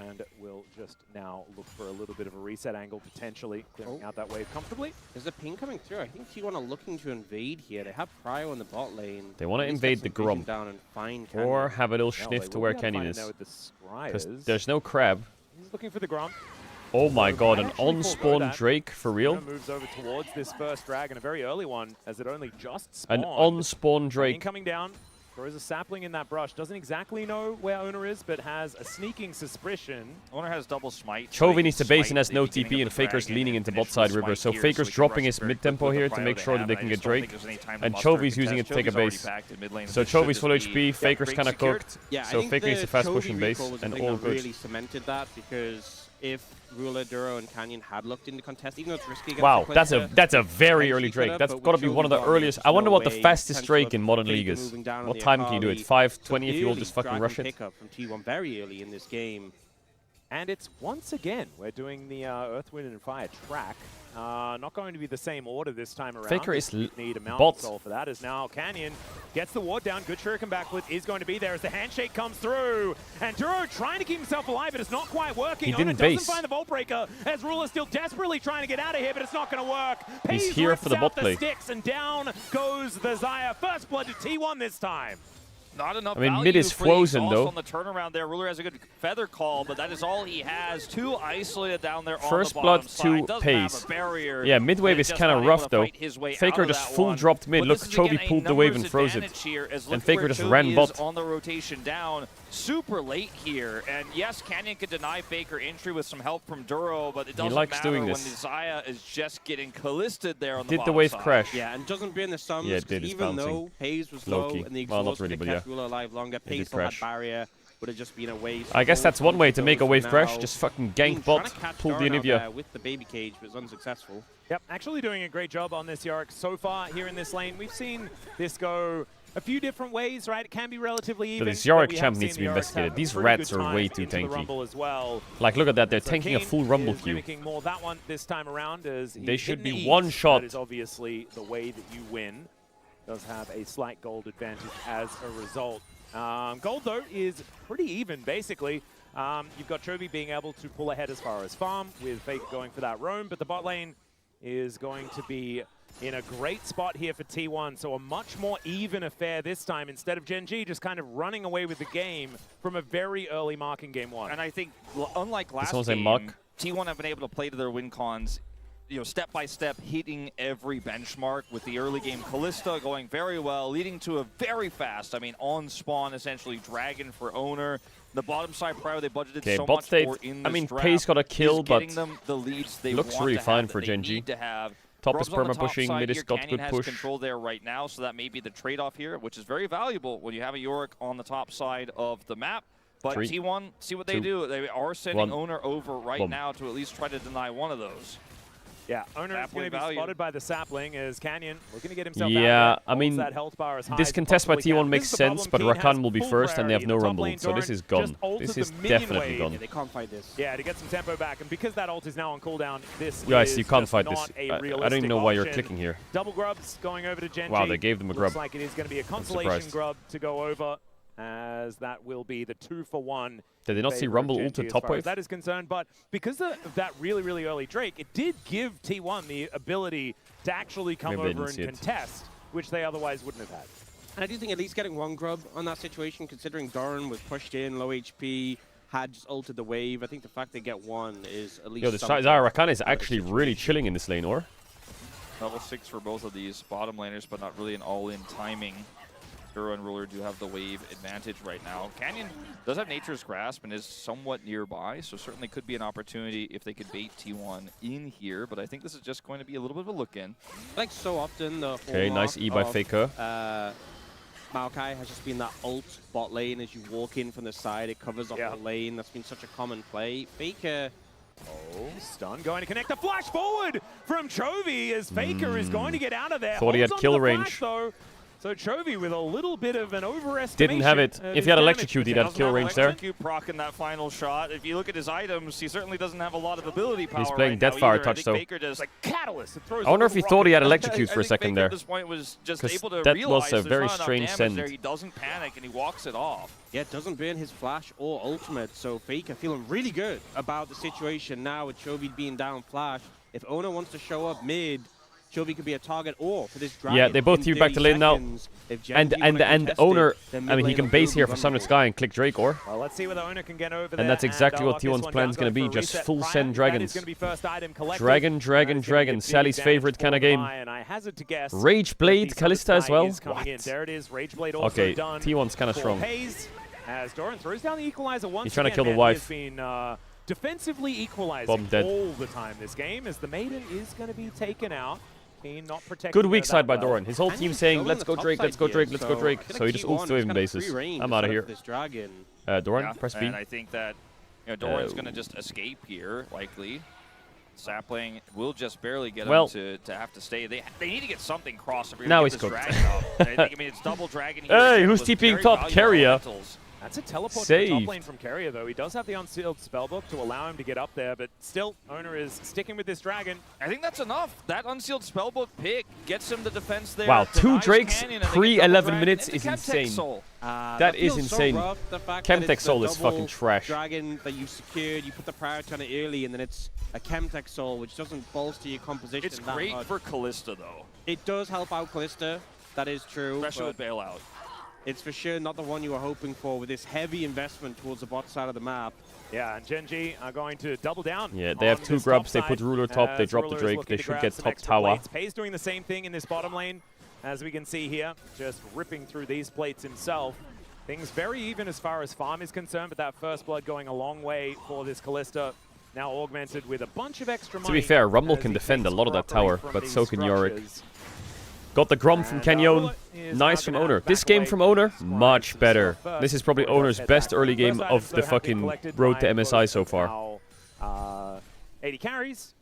And we'll just now look for a little bit of a reset angle, potentially clearing out that wave comfortably. There's a ping coming through. I think T1 are looking to invade here. They have Prio in the bot lane. They want to invade the Grum. Down and find or Canyon. have a little sniff to where Canyon is. Because there's no crab. He's looking for the Grum. Oh my god, an on-spawn Drake, for real? Moves over towards this first dragon, a very early one, as it only just spawned. An on-spawn Drake. Coming down. Throws a sapling in that brush. Doesn't exactly know where Owner is, but has a sneaking suspicion. Owner has double smite. Chovy needs to base and has no TP, and Faker's leaning into bot side river. So Faker's dropping his mid-tempo here to make sure that they can get Drake. And Chovy's using it to take a base. So Chovy's full HP, Faker's kind of cooked. So Faker needs to fast push in base, and all good. Really cemented that because if Ruler, Duro, and Canyon had looked into contest, even though it's risky against Wow, the that's a very early Drake. That's got to be one of the earliest. I wonder what the fastest Drake in modern league is. What time can you do it? 5:20 if you will just fucking rush it? Pickup from T1 very early in this game. And it's once again, we're doing the Earth, Wind, and Fire track. Not going to be the same order this time around. Faker is need a mountain bot. soul for that. As now Canyon gets the ward down. Good shuriken backwards is going to be there as the handshake comes through. And Duro trying to keep himself alive, but it's not quite working. He didn't doesn't base. find the Vault Breaker as Ruler's still desperately trying to get out of here, but it's not going to work. He's Peas here for the rips bot out play. Sticks, and down goes the Xayah. First blood to T1 this time. Not enough I mean, value mid is for the frozen, exhaust though. on the turnaround there. Ruler has a good feather call, but that is all he has. Too isolated down there First on the blood bottom side. to Doesn't Pace. have a barrier, Yeah, mid wave and is just kind of not able rough to though. fight his way Faker out of just that full one. dropped mid. But Look, this is, Chovy again, a pulled the wave and numbers froze it. advantage here, as And look Faker where just Chovy ran is bot. on the rotation down super late here. And yes, Canyon could deny Faker entry with some help from Duro, but it doesn't likes matter doing when this. the Xayah is just getting callisted there on the Did the bottom wave side. crash? Yeah, and doesn't burn the sums. Yeah, it did. It's Even bouncing. though Hayes was Low-key. low and the Well, exhaust not really, could but have kept yeah. Ruler alive longer, did Pace still had crash. barrier, would have just been a waste. I guess that's one way to make a wave crash. Now. Just fucking Been gank trying bot, to catch pull the Doran out Anivia. there with the baby cage, but it's unsuccessful. Yep, actually doing a great job on this Yorick so far here in this lane. We've seen this go a few different ways, right? It can be relatively even. But this Yorick we have champ seen needs to be the Yorick investigated. have These pretty rats good are way times too into the tanky. Rumble as well. Like, look at that. They're So tanking a Keen full Rumble is queue. mimicking more that one this time around as They should hit the be ease. one shot. That is obviously the way that you win. Does have a slight gold advantage as a result. Gold, though, is pretty even, basically. You've got Chovy being able to pull ahead as far as farm, with Faker going for that roam, but the bot lane is going to be in a great spot here for T1, so a much more even affair this time, instead of GENG just kind of running away with the game from a very early mark in game one. And I think, unlike last someone say game, muck? T1 have been able to play to their win cons, you know, step by step, hitting every benchmark with the early game Callista going very well, leading to a very fast, I mean, on spawn essentially Dragon for owner. The bottom side prior they budgeted Okay, so bot much state. for in I this mean, draft Pace got a kill, is but getting them the leads they looks want really to have, fine that for they GENG. need to have. Top is Grubs on the perma top pushing, side mid is here, got Canyon good has push. control there right now, so that may be the trade-off here, which is very valuable when you have a Yorick on the top side of the map. But 3, T1, see what they 2, do. They are sending 1. Owner over right Boom. now to at least try to deny one of those. Yeah, Owner is going to be value. spotted by the sapling as Canyon looking to get himself Yeah, out there, I mean, holds that health bar as high this as contest by possibly T1 can. makes This is the sense, problem. but Keen has Rakan will be full first, and they have rarity. no The top Rumble, lane, so this Doran is gone. just ulted This the is minion definitely wave. gone. Yeah, they can't fight this. Yeah, to get some tempo back, and because that ult is now on cooldown, this Guys, is you can't just fight not this. a I don't even realistic know why you're option. clicking here. Double grubs going over to GENG. Wow, they gave them a grub. Looks like it is going to be a consolation surprised. grub to go over, as that will be the 2-for-1. Did they not see favor of Rumble GENG ulted as top far as wave? that is concerned, but because of that really, really early Drake, it did give T1 the ability to actually come Maybe they over didn't and see it. contest, which they otherwise wouldn't have had. And I do think at least getting one grub on that situation, considering Doran was pushed in, low HP, had just ulted the wave. I think the fact they get one is at least Yo, the something. Xayah Rakan is out of the actually really chilling in this lane, or? Level 6 for both of these bottom laners, but not really an all-in timing. Duro and Ruler do have the wave advantage right now. Canyon does have Nature's Grasp and is somewhat nearby, so certainly could be an opportunity if they could bait T1 in here, but I think this is just going to be a little bit of a look-in. Like so often, the Okay, nice E by hallmark of, Faker. Maokai has just been that ult bot lane as you walk in from the side. It covers off the lane. That's been such a common play. Faker. Oh, stun going to connect the flash forward from Chovy as Faker is going to get out of there. Thought he had Holds kill onto the range. flash, though. So Chovy with a little bit of an overestimation. Didn't have it. of If his he had damage electrocute, he'd have potential. kill range there. Electrocute proc in that final shot. If you look at his items, he certainly doesn't have a lot of ability power. He's playing right now Deathfire either. touch, I think though. Faker does. Like catalyst. It throws I wonder a if he little thought he had rocket. electrocute for a I think second Faker there. at this point was just 'Cause able to that realize was a there's very not enough strange damage send. there. He doesn't panic and he walks it off. Yeah, it doesn't burn his flash or ultimate, so Faker feeling really good about the situation now with Chovy being down flash. If Ona wants to show up mid, Chovy could be a target or for this dragon. Yeah, they both in team back to 30 lane now. seconds. If And Genji wanna contest Owner, it, then I mean, mid he lane can will base be here for Summoned vulnerable. Sky and click Drake, or? Well, let's see whether Owner can get over there. And that's exactly what lock this T1's one plan is down, going to be, for just reset full Prime. send That is dragons. going to be first item collected. Dragon, That is gonna dragon, give Sally's big favorite damage kind of for game. Mai, and I hazard to guess Rage that Blade, the Callista as Sky well? is coming in. What? There it is, Rage Blade also Okay, done. T1's kind of for strong. Hayes, as Doran throws down the equalizer once He's trying to again. kill the Man, wife. He has been defensively equalizing Bomb dead. all the time this game, as the Maiden is going to be taken out. Keen not protecting Good her weak that side by well. Doran. His whole team saying, let's go Drake, let's go Drake, let's go Drake. So he just ults to him bases. I'm out of here. This dragon. Doran, Yeah, press B. and I think that Doran's going to just escape here, likely. Sapling will just barely get Well- him to have to stay. They need to get something cross if we're Now going he's to get this cooked. dragon up. I mean, it's double dragon here. Hey, who's with TPing very top? valuable Carrier. elementals. That's a teleport to Saved. the top lane from Carrier, though. He does have the unsealed spellbook to allow him to get up there, but still, Owner is sticking with this dragon. I think that's enough. That unsealed spellbook pick gets him the defense there. Wow, 2 denies Drakes Canyon, and they get pre-11 double minutes dragon is into Chemtech insane. Soul. That is feels insane. So rough, the fact that Chemtech it's the Soul is double fucking trash. Dragon that you secured, you put the priority on it early, and then it's a Chemtech Soul, which doesn't bolster your composition. It's that great much. for Callista, though. It does help out Callista. That is true. Especially with Bailout. It's for sure not the one you were hoping for with this heavy investment towards the bot side of the map. Yeah, and GENG are going to double down. Yeah, they have 2 grubs. They put Ruler top. They drop the Drake. They should get top tower. Pei's doing the same thing in this bottom lane, as we can see here, just ripping through these plates himself. Things very even as far as farm is concerned, but that first blood going a long way for this Callista. Now augmented with a bunch of extra money. To be fair, Rumble can defend a lot of that tower, but so can Yorick. Got the Grom from Canyon. Nice from Owner. This game from Owner, much better. This is probably Owner's best early game of the fucking road to MSI so far. 80 carries.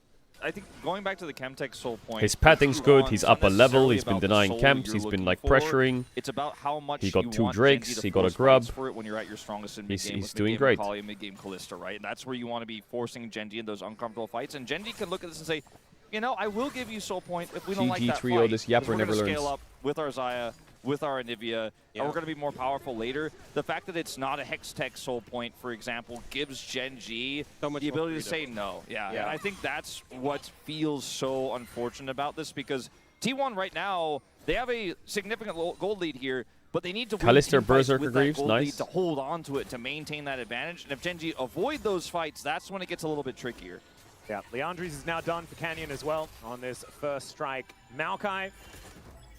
I think going back to the Chemtech Soul point, His padding's good. He's up a level. He's been denying camps. He's been like pressuring. It's about how much he got you 2 want Drakes. Genji to He got a force grub. fights for it when you're at your strongest in mid-game. He's doing great. Mid-game Callista, right? And that's where you want to be forcing Genji in those uncomfortable fights. And Genji can look at this and say, you know, I will give you Soul Point if we don't like that trio, fight. this yapper never learns. Scale up with our Xayah, with our Anivia, and we're going to be more powerful later. The fact that it's not a Hextech Soul Point, for example, gives GENG the ability to say no. Yeah, and I think that's what feels so unfortunate about this, because T1 right now, they have a significant gold lead here, but they need to win team fights with that gold lead to hold on to it, to maintain that advantage. And if GENG avoid those fights, that's when it gets a little bit trickier. Yeah, Leandres is now done for Canyon as well on this first strike. Maokai.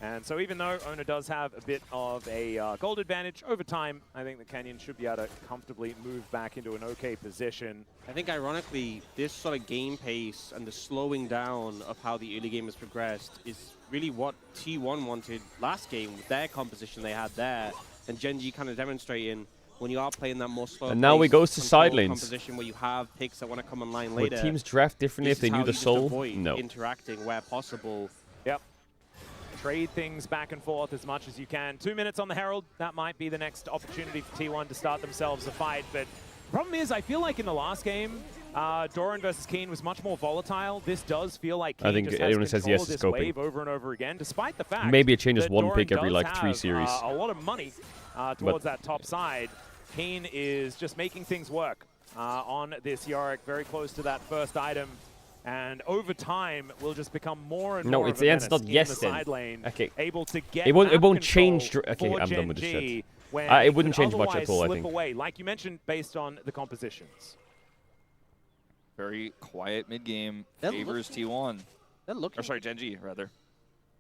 And so even though Owner does have a bit of a gold advantage, over time, I think that Canyon should be able to comfortably move back into an okay position. I think ironically, this sort of game pace and the slowing down of how the early game has progressed is really what T1 wanted last game with their composition they had there. And GENG kind of demonstrating when you are playing that more slow. And now we goes to side lanes. Composition where you have picks that want to come online later. Would teams draft differently if they knew the soul? No. Interacting where possible. Yep. Trade things back and forth as much as you can. 2 minutes on the Herald. That might be the next opportunity for T1 to start themselves a fight. But the problem is, I feel like in the last game, Doran versus Keen was much more volatile. This does feel like Keen I think just everyone has says control yes of to this scoping. wave over and over again, despite the fact Maybe it changes that one Doran pick every does like 3 have, series. a lot of money towards that top side. Keen is just making things work on this Yorick, very close to that first item. And over time, will just become more and more No, it's of a the answer's menace not in yes the then. side lane, Okay. able to get It won't map change. control Okay, for I'm done with this GENG shit. when It wouldn't change much otherwise at all, I slip think. away, like you mentioned, based on the compositions. Very quiet mid-game, favors T1. They're looking. Or sorry, GENG, rather.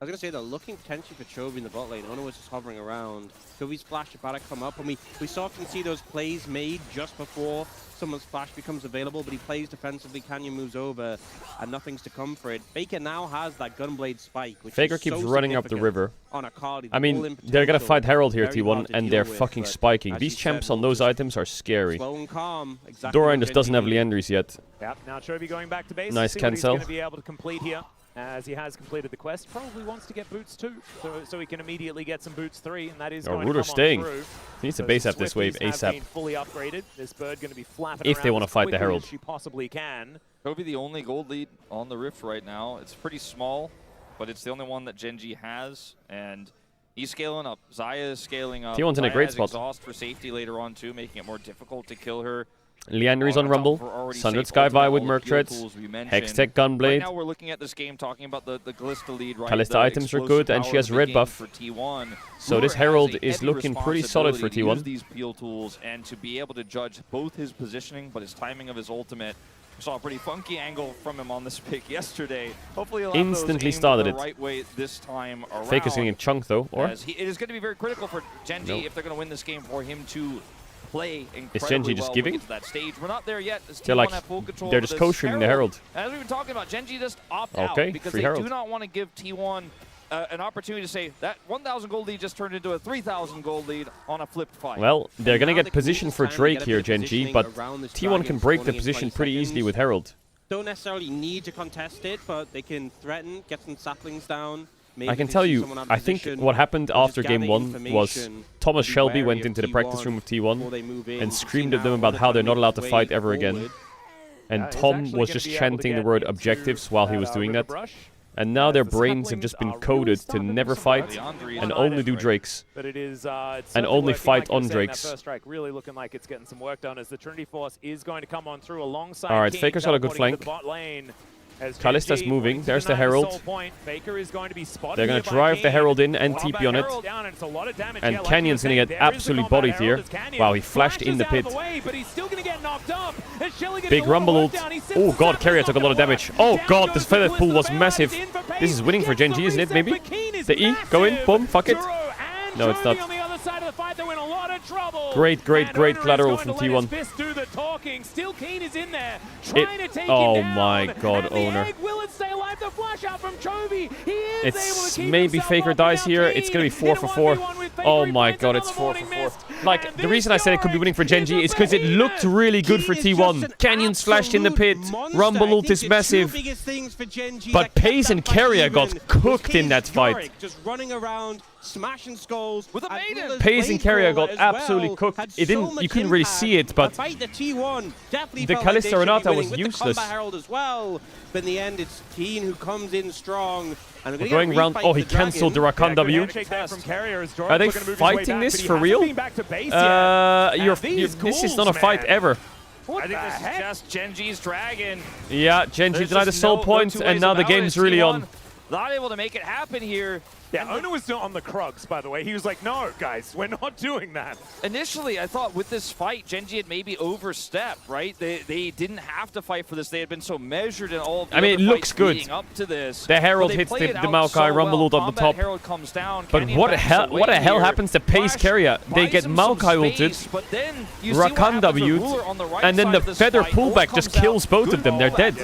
I was going to say, they're looking potentially for Chovy in the bot lane. Ono was just hovering around. Chovy's flash about to come up, and we so often see those plays made just before someone's flash becomes available, but he plays defensively, Canyon moves over, and nothing's to come for it. Faker now has that Gunblade spike, which Faker is keeps so running up the significant river. on a card. I mean, they're gonna fight Herald here, Very T1, hard to and deal they're with, fucking but spiking. as These you champs said, on those items are scary. slow and calm. Exactly Doran what just doesn't have GENG Leandres yet. Yep, now Chovy going back to base. Nice see what he's cancel. going to be able to complete here, as he has completed the quest. Probably wants to get boots 2, so he can immediately get some boots 3, and that is going Ruler to come staying. on through. He needs to So base up this wave Swifties have ASAP. been fully upgraded. This bird going to be flapping If they around wanna as fight the quickly Herald. as she possibly can. Chovy the only gold lead on the Rift right now. It's pretty small, but it's the only one that GENG has, and he's scaling up. Xayah is scaling up. T1's in a Xayah great has spot. Exhaust for safety later on too, making it more difficult to kill her. Leandres on Rumble. Sundered Skyvi with Merc Treads. Hextech Right Gunblade. now we're looking at this game talking about the Callista lead, right? Callista The items are explosive good, and she power has of the red game buff. For T1. So this Ruler Herald has a is heavy looking pretty solid for responsibility to use T1. these peel tools and to be able to judge both his positioning, but his timing of his ultimate. We saw a pretty funky angle from him on this pick yesterday. Hopefully he'll have Instantly those aimed started the it. right way this time around. Faker's getting a chunk though, or? As it is going to be very critical for GENG Nope. if they're going to win this game for him to play incredibly Is GENG just well giving? when we get to that stage. We're not there yet. As They're T1 like- have full control they're of just this kosher in the Herald. As we've been talking about, GENG just opt Okay, out because free they Herald. do not want to give T1 an opportunity to say that 1,000 gold lead just turned into a 3,000 gold lead on a flipped fight. Well, they're gonna now get they can position use for time to Drake get a here, bit of GENG, positioning but around this T1 dragon can break the spawning in position 20 pretty easily seconds. with Herald. Don't necessarily need to contest it, but they can threaten, get some saplings down, I can tell you, I think what happened after game 1 was Thomas Shelby went into the practice room of T1 and screamed at them about how they're not allowed to fight ever again. And Tom was just chanting the word objectives while he was doing that. And now their brains have just been coded to never fight and only do Drakes. And only fight on Drakes. First strike really looking like it's getting some work done as the Trinity Force is going to come on through alongside. All right, Faker's got a good flank. Kalista's moving. There's the Herald. They're going to drive the Herald in and TP on it. And Canyon's going to get absolutely bodied here. Wow, he flashed in the pit. Big Rumble ult. Oh god, Carrier took a lot of damage. Oh god, this feather pool was massive. This is winning for Gen G, isn't it, maybe? The E, go in, boom, fuck it. No, it's not. Great collateral from T1. Oh my god, Owner. It's maybe Faker dies here. It's gonna be 4 for 4. Oh my god, it's 4 for 4. Like, the reason I said it could be winning for Gen G is because it looked really good for T1. Canyon flashed in the pit. Rumble ult is massive. But Pace and Carrier got cooked in that fight. Just running around, smashing skulls. With a maiden. Pace and Carrier got absolutely cooked. It didn't. You couldn't really see it, but the Kalista Renata was useless. As well. But in the end, it's Keen who comes in strong. And we're going round. Oh, he cancelled the Rakan W. Are they fighting this for real? This is not a fight ever. I think this is just Gen G's dragon. Yeah, Gen G denied a soul point, and now the game's really on. Not able to make it happen here. Yeah, Owner was not on the Krugs, by the way. He was like, no, guys, we're not doing that. Initially, I thought with this fight, Gen G had maybe overstepped, right? They didn't have to fight for this. They had been so measured in all of the it looks good. Up to this. The Herald hits the Maokai, Rumble ult up the top. Herald comes down, but what the hell happens to Pace Carrier? They get Maokai ulted, Rakan W'd, and then the Feather pullback just kills both of them. They're dead.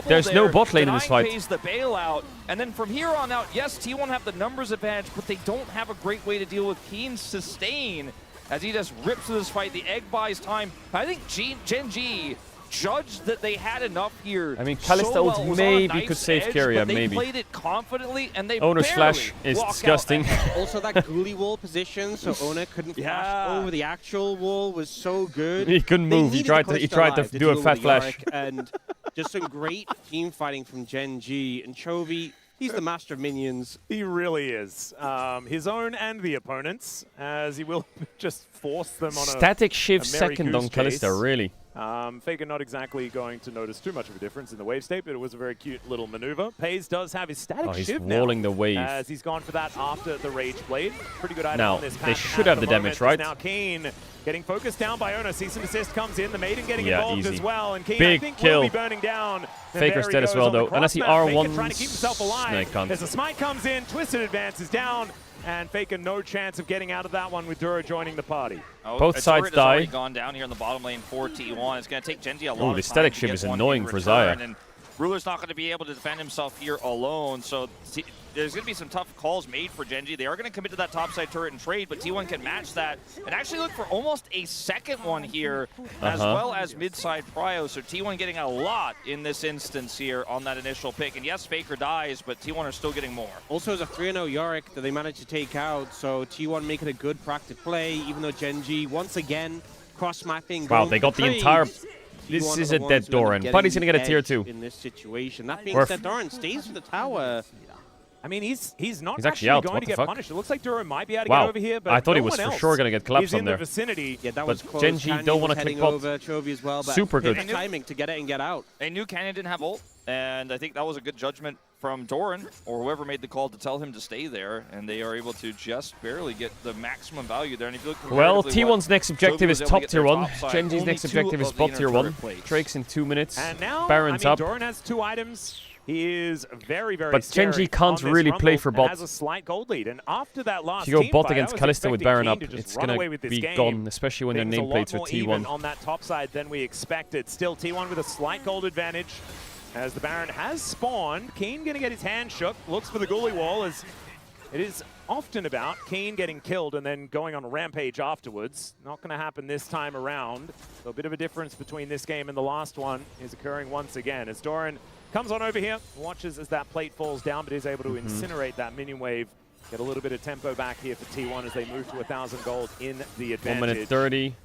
There's no bot lane in this fight. The bailout. And then from here on out, yes, T1 have the numbers advantage, but they don't have a great way to deal with Keen's sustain as he just rips through this fight. The egg buys time. I think Gen G judged that they had enough here. I mean, Kalista ult maybe could save Carrier, maybe. They played it confidently, and they Owner's flash is disgusting. Also, that ghoulie wall position, so Owner couldn't flash over the actual wall, was so good. He couldn't move. He tried to do a fat flash. And just some great team fighting from Gen G. And Chovy, he's the master of minions. He really is. His own and the opponents, as he will just force them on static shift second on Kalista, really. Faker not exactly going to notice too much of a difference in the wave state, but it was a very cute little maneuver. Paze does have his static shift now. He's walling the wave. As he's gone for that after the Rage Blade. Pretty good item now, on this they should have the damage, right? Now Keen getting focused down by Owner. Cease and desist comes in. The Maiden getting involved as well. And Keen, big I think, kill. Will be burning down. Faker's dead as well, though. Unless he R1s. Trying to keep himself alive. No, as the smite comes in, Twisted advances down. And Faker no chance of getting out of that one with Duro joining the party. Both sides die. Already gone down here in the bottom lane for T1. It's going to take Gen G a lot of time. The static shift is annoying for Xayah. And Ruler's not going to be able to defend himself here alone. So there's going to be some tough calls made for Gen G. They are going to commit to that topside turret and trade, but T1 can match that and actually look for almost a second one here, as well as mid-side prio. So T1 getting a lot in this instance here on that initial pick. And yes, Faker dies, but T1 are still getting more. Also, it's a 3-0 Yorick that they managed to take out, so T1 making a good proactive play, even though Gen G, once again, cross-mapping. Wow, they got the entire... This is a dead Doran, but he's going to get a tier 2. In this situation. That being said, Doran stays for the tower. I mean, he's not actually out. going to get punished. It looks like Duro might be able to get over here, but I thought he was for sure going to get collapsed on there. Vicinity. Yeah, that was but close. Gen G don't want to click bot. Chovy as well, but super good timing to get it and get out. They knew Canyon didn't have ult, and I think that was a good judgment from Doran, or whoever made the call to tell him to stay there, and they are able to just barely get the maximum value there. And if you look well, T1's next objective is top tier 1. Gen G's next objective is bot tier 1. Drake's in 2 minutes. And now, Baron's up. Doran has 2 items. He is very, very but Gen G can't really play for bot. Has a slight gold lead, and after that last if you go bot against Kalista with Baron up, it's going to be gone, especially when their nameplates are T1. On that top side than we expected. Still T1 with a slight gold advantage. As the Baron has spawned, Keen going to get his hand shook, looks for the ghoulie wall as it is often about Keen getting killed and then going on a rampage afterwards. Not going to happen this time around. So a bit of a difference between this game and the last one is occurring once again as Doran Comes on over here, watches as that plate falls down, but is able to incinerate that minion wave. Get a little bit of tempo back here for T1 as they move to 1,000 gold in the advantage. 1 minute 30.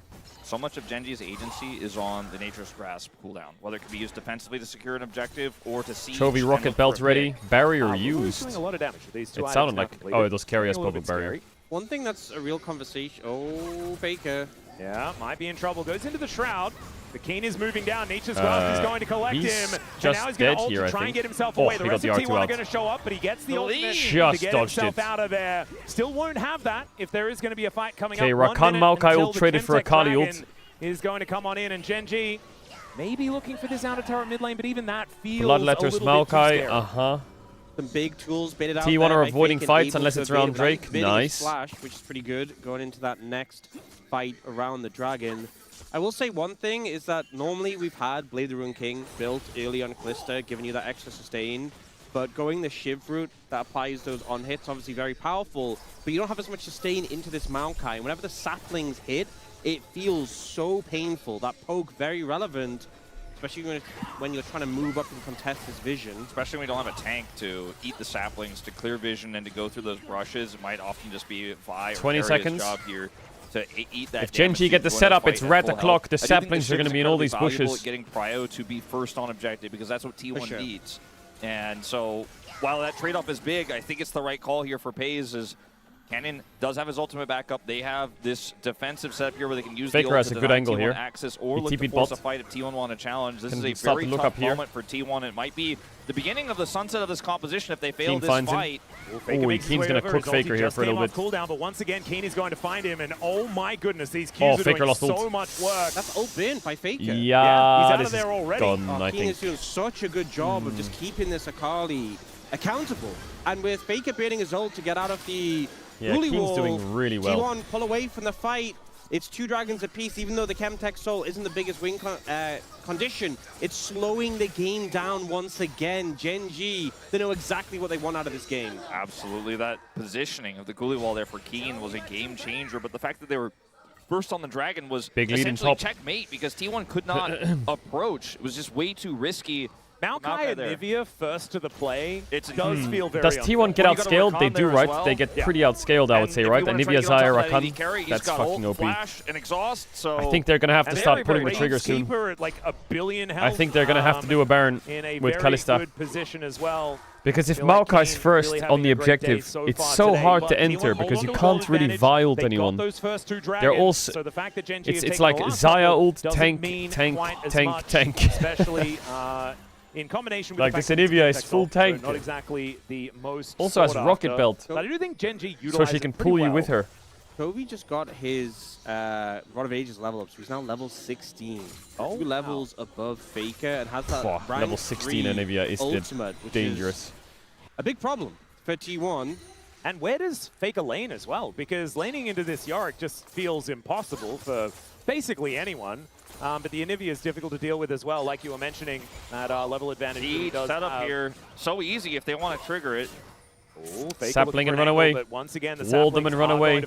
So much of Genji's agency is on the Nature's Grasp cooldown, whether it can be used defensively to secure an objective or to siege. Chovy rocket belt ready. Barrier used. Doing a lot of damage with these two It sounded items like, now oh, it was carry as public barrier. scary. One thing that's a real conversation. Oh, Faker. Yeah, might be in trouble. Goes into the Shroud. The Keen is moving down. Nature's Grasp is going to collect him. And now he's going to ult to try and get himself away. The rest of T1 are going to show up, but he gets the ultimate to get himself out of there. Still won't have that if there is going to be a fight coming up. Okay, Rakan Maokai ult traded for Akali ult. Is going to come on in, and Genji maybe looking for this outer tower mid lane, but even that feels Bloodletters Maokai, Some big tools baited out T1 there are by avoiding Fake and fights able unless to it's evade around without Drake. evading Nice. Flash, which is pretty good going into that next fight around the dragon. I will say one thing is that normally we've had Blade the Ruined King built early on Callista, giving you that extra sustain. But going the Shiv route that applies those on hits, obviously very powerful, but you don't have as much sustain into this Maokai. And whenever the saplings hit, it feels so painful. That poke, very relevant, especially when you're trying to move up and contest this vision. Especially when you don't have a tank to eat the saplings, to clear vision, and to go through those brushes. It might often just be Vi or 20 Carrier's seconds. job here to eat that. If Genji get the setup, it's rat o'clock. The saplings are going to be in all these bushes. Getting Prio to be first on objective, because that's what T1 needs. And so, while that trade-off is big, I think it's the right call here for FaZe. Is Cannon does have his ultimate backup. They have this defensive setup here where they can use Faker the ult has to a good deny angle T1 here. access or He look to TP'd force bot. a fight if T1 want a challenge. This Can is a start very to look tough up here. moment for T1. It might be the beginning of the sunset of this composition if they fail Keen this finds him. fight. Faker makes his Keen's way gonna over. cook His ulti Faker here just for a came little off bit. cooldown, but once again, Keen is going to find him, and oh my goodness, these Oh, Qs are Faker doing lost so ult. much work. That's ult bin by Faker. Yeah, he's out this of there is already. gone, I Keen think. is doing such a good job of just keeping this Akali accountable. And with Faker baiting his ult to get out of the bully Keen's wall, doing really well. T1 pull away from the fight. It's 2 dragons apiece, even though the Chemtech Soul isn't the biggest win condition. It's slowing the game down once again. Genji, they know exactly what they want out of this game. Absolutely. That positioning of the Ghoulie Wall there for Keen was a game changer, but the fact that they were first on the Dragon was Big lead in essentially top. checkmate because T1 could not approach. It was just way too risky. Maokai and there. Nivea first to the play. It does feel very Does T1 get outscaled? They do, right? They get pretty outscaled, I would say, right? And Nivea, Zaya, Rakan, that's fucking OP. Flash and exhaust, so I think they're going to have to start pulling the trigger soon. At like a billion health, I think they're going to have to do a Baron in a with very Kalista. good position as well. Because if Feel like Maokai's Keen first really on the having a great day objective, so it's far so today, hard but to T1 enter hold because on you to can't really advantage. vial They got anyone. those first 2 They're dragons, also so the fact that Genji has it's taken like the last Zaya couple ult, doesn't tank, mean tank, quite as tank, much, tank. especially in combination with Like the this fact that Anivia it's is full so tank. not exactly the most Also has sought rocket after. belt. But I do think Genji So utilizes she can it pretty pull you well. with her. Chovy just got his Rod of Ages level up, so he's now level 16. 2 levels above Faker and has that Oh, rank level 16 3 Anivia is ultimate, which dangerous. is a big problem for T1. And where does Faker lane as well? Because laning into this Yorick just feels impossible for basically anyone. But the Anivia is difficult to deal with as well, like you were mentioning, that level advantage. Really Siege does setup have. here. So easy if they want to trigger it. Sapling and run away. Once again, the Wall them and run away.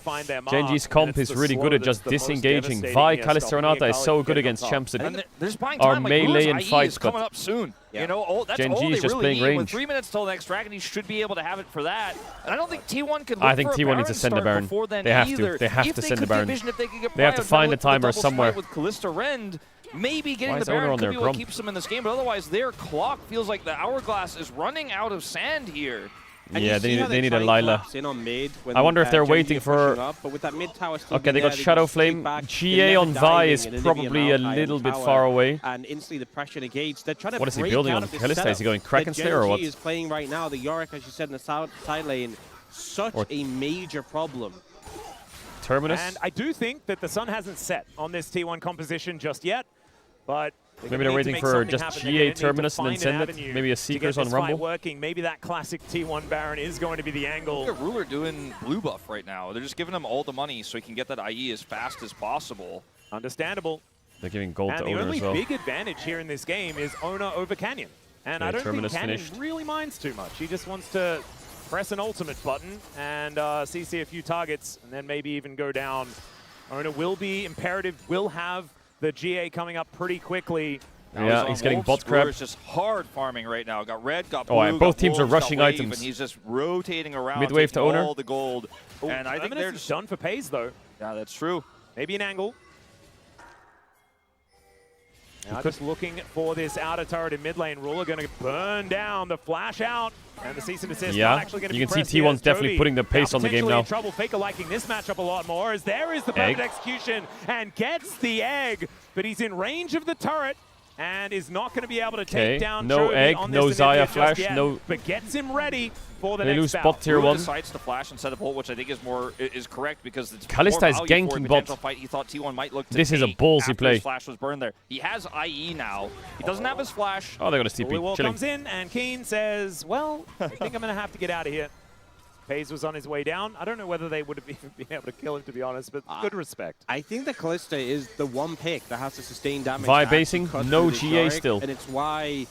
Genji's comp is is really good at just disengaging. Vi, Kalista, Renata is so good against champs that There's buying are time. Like, melee Ruler's in IE fights, is coming but up soon. You know, that's Genji all they is just really playing need. With range. 3 minutes till the next Dragon, he should be able to have it for that. And I don't think T1 can look I think for a T1 Baron needs to send the start Baron. before then They have either. to. They have If to they send the could get Baron. vision, if they could get They have to Prio, find now a timer with the double somewhere. strike With Callista Rend, maybe getting Why the is Owner Baron on could there, be what Grump? keeps them in this game. But otherwise, their clock feels like the hourglass is running out of sand here. And yeah, you see how they need a try and Lila. collapse in on mid when, I wonder if they're Genji waiting are for. pushing up, but with that mid tower still Okay, they being got there, Shadow go straight Flame. back. GA They're on never Vi diving is in, and probably a Anivia Maokai little on bit tower, far away. And instantly the pressure negates. They're trying to What is he break building out on? of this Kalista? Is setup he going Kraken that Slayer or what? Genji is playing right now. The Yorick, as you said, in the side lane, such Or- a major problem. Terminus? And I do think that the sun hasn't set on this T1 composition just yet, but Maybe they're waiting for just GA Terminus and then send it. Maybe a Seekers on Rumble. Working. Maybe that classic T1 Baron is going to be the angle. Look at Ruler doing blue buff right now. They're just giving him all the money so he can get that IE as fast as possible. Understandable. They're giving gold And to the Owner only as well. big advantage here in this game is Owner over Canyon. And Okay, I don't think Terminus Canyon finished. really minds too much. He just wants to press an ultimate button and CC a few targets and then maybe even go down. Owner will be imperative, will have the GA coming up pretty quickly. Yeah, he's getting bot crab. Brewer's just hard farming right now. Got red, got blue, Oh, and both got teams wolves, are rushing got wave, items. and he's just rotating around, Mid-wave to taking owner. all the gold. Ooh, and I think they're just done for Pays, though. Yeah, that's true. Maybe an angle. Now just looking for this outer turret in mid lane. Ruler going to burn down the flash out. And the cease and desist not actually going to be you can pressed see here T1's as definitely Jovi putting the pace on the game now. In trouble. Faker liking this matchup a lot more as there is the perfect execution and gets the egg. But he's in range of the turret and is not going to be able to take down no Jovi egg, on no this Xayah Olivia flash, yet, no... but gets him ready for the They next lose bout. bot tier Brewer 1. decides to flash instead of ult, which I think is correct because it's Kalista more is value for a ganking potential bot. fight he thought T1 might look to This is a take ballsy after play. His flash was burned there. He has IE now. He doesn't have his flash. Oh, they're going to Holy CP. Wall Chilling. comes in and Keen says, well, I think I'm going to have to get out of here. Pays was on his way down. I don't know whether they would have even been able to kill him, to be honest, but good respect. I think that Kalista is the one pick that has to sustain damage. Vi basing, no GA still. And it's why...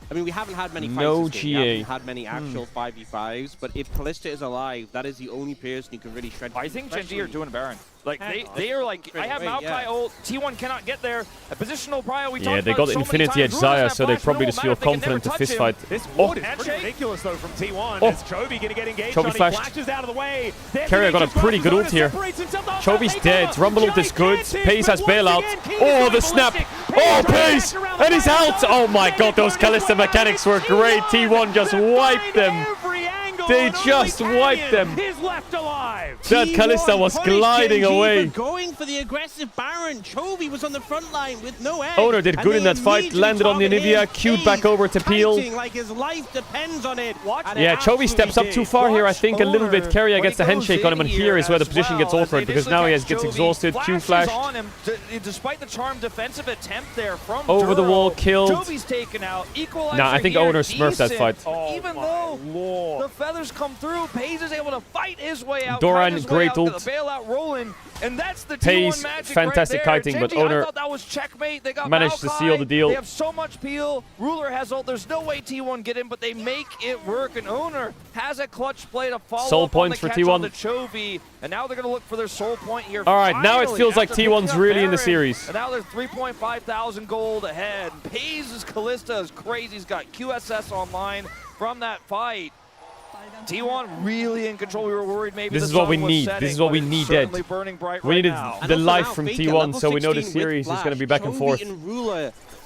I mean, we haven't had many fights No this game. We GA. haven't had many actual 5v5s, but if Kalista is alive, that is the only person who can really shred. I think Gen G are doing Baron. Like, they are like, I have Maokai ult, T1 cannot get there. A positional prio, we talked about they got so Infinity many Edge times. Xayah, so they Flash, probably no just feel matter if they can confident to never fist touch fight. This ward is pretty ridiculous, though, from T1. As Chovy going to get engaged Chovy on, flashed. he flashes out of the way. Carrier got a pretty good ult here. Chovy's dead. Rumble ult is good. Pays has bailout. Oh, the snap. Oh, Pays! And he's out! Oh my god, those Kalista mechanics were great. T1 just wiped them. They just wiped them. Is left alive. That Kalista was gliding away. Going for the aggressive Baron. Chovy was on the front line with no egg. Owner did good in that fight. Landed on the Anivia. Queued back over to Peel. Like his life depends on it. Yeah, Chovy steps up too far here, I think, a little bit. Carrier gets a handshake on him, and here is where the position gets awkward, because now he gets exhausted. Q flashed. On him, despite the charmed defensive attempt there from Over the wall, killed. Jovi's taken out. Equalizer Nah, I think here, Owner smurfed that fight. Even though the feathers come through, Pays is able to fight his way out. Doran, his way great out to ult. the bailout rolling, and that's the Pays, T1 magic fantastic right there. kiting, but Genji, Owner I thought that was checkmate. They got managed to Maokai. seal the deal. They have so much peel. Ruler has ult. There's no way T1 get in, but they make it work. And Owner has a clutch play to follow Soul up points on for the catch T1. on the Chovy, and now they're going to look for their soul point here. All right, now it Finally, feels like after picking T1's up really in the Baron, series. And now they're 3.5 thousand gold ahead. Pays' Kalista is crazy. He's got QSS online from that fight. T1 really in control. We were worried maybe This the is what we sun was need. setting, This is what but we it's needed. certainly burning bright We right needed now. the life from T1, so we know the series is going to be back and forth.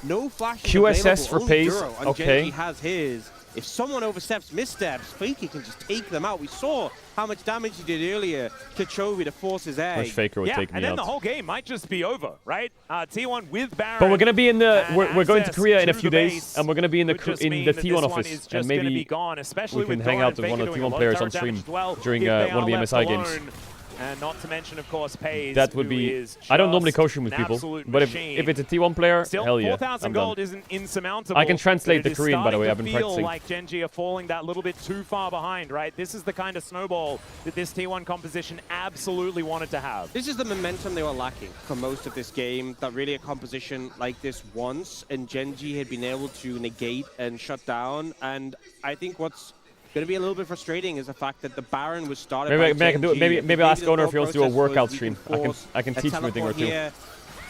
No flash QSS for Pays. Okay. Genji has his. If someone oversteps, missteps, Faker can just take them out. We saw how much damage he did earlier to Chovy to force his egg. Wish Faker would take me and then out. the whole game might just be over, right? T1 with Baron. But we're going to be in the we're going to Korea in a to few the days, base and we're going to be in the would just T1 mean that this one office, is just and gonna maybe be gone, especially we can with hang Doran out with one of Faker the doing T1 a players lot on of stream damage as well, during if they one of the are MSI left games. alone. And not to mention, of course, Pays. That would who be. is I don't normally just co-stream with an people, absolute but if machine. it's a T1 player, Still, hell yeah, 4,000 I'm gold done. isn't insurmountable. I can translate but the it is Korean, by the way. I've starting been to feel practicing. like Genji are falling that little bit too far behind, right? This is the kind of snowball that this T1 composition absolutely wanted to have. This is the momentum they were lacking for most of this game, that really a composition like this once, and Genji had been able to negate and shut down. And I think what's going to be a little bit frustrating is the fact that the Baron was started by Maybe I can do it. Genji. Maybe I'll ask the Owner thought if he wants to do a process was workout we stream. can force I can teach him a thing or teleport two. here,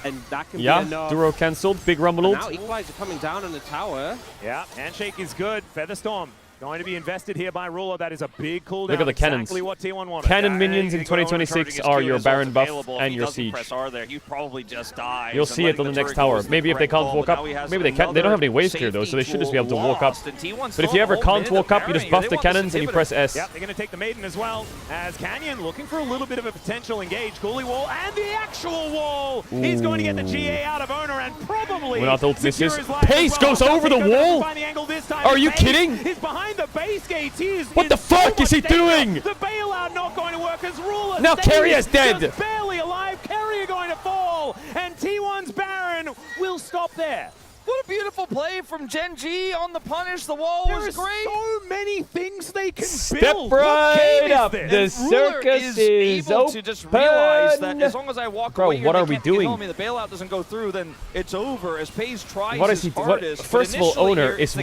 and that can be Yeah, enough. Duro cancelled. Big rumble And ult. now Equalizer coming down on the tower. Yeah, handshake is good. Featherstorm going to be invested here by Ruler. That is a big cooldown. Look at the cannons. Exactly what T1 wanted. Cannon minions in 2026 are your Baron buff and your siege. Press R there, he probably just dies. You'll see it on the next tower. Maybe if they can't walk up, maybe they can't. They don't have any waves clear though, so they should just be able to walk up. But if you ever can't walk up, you just buff the cannons and you press S. Yep, they're going to take the Maiden as well. As Canyon looking for a little bit of a potential engage. Coolie wall and the actual wall. He's going to get the GA out of Owner and probably When ult misses, secure his life Pace as well. goes over the He's gonna wall. find the angle this time. Are you Pace kidding? He's behind the base gates. What the fuck is he doing? The bailout not going to work as Ruler. Now stays Carrier's dead. just barely alive. Carrier going to fall, and T1's Baron will stop there. What a beautiful play from Gen G on the punish. The wall There was are great. so many things they can Step build. What right game is up. this? The And Ruler circus is able to just realize that open. as long as I walk Bro, away here, what they are we can't get doing? home, the bailout doesn't go through, then it's over. As Pays tries What is his he? hardest. First of all, Owner is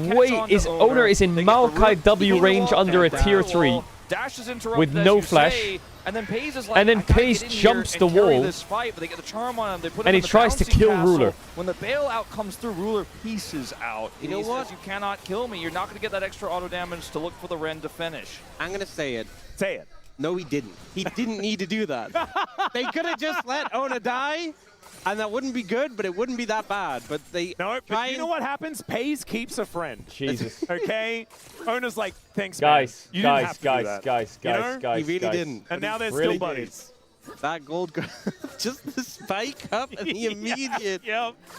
Owner is in Maokai W range under a tier 3. Dash is interrupted with as no you flash. say, and then Pays is like, And then I gotta Pays get in jumps here the and carry wall. this fight, but they get the charm on him. They put him And he in the tries to bouncing kill castle. Ruler. When the bailout comes through, Ruler pieces out. You know He what? says, you cannot kill me. You're not going to get that extra auto damage to look for the Ren to finish. I'm going to say it. Say it. No, he didn't. He didn't need to do that. They could have just let Ona die, and that wouldn't be good, but it wouldn't be that bad. But they But you know what happens? Pays keeps a friend. Jesus. Okay? Ona's like, thanks, Guys, man. You didn't have guys, to do that. guys, You know? guys. He really didn't. And now they're Really still buddies. That gold, just the spike up and the immediate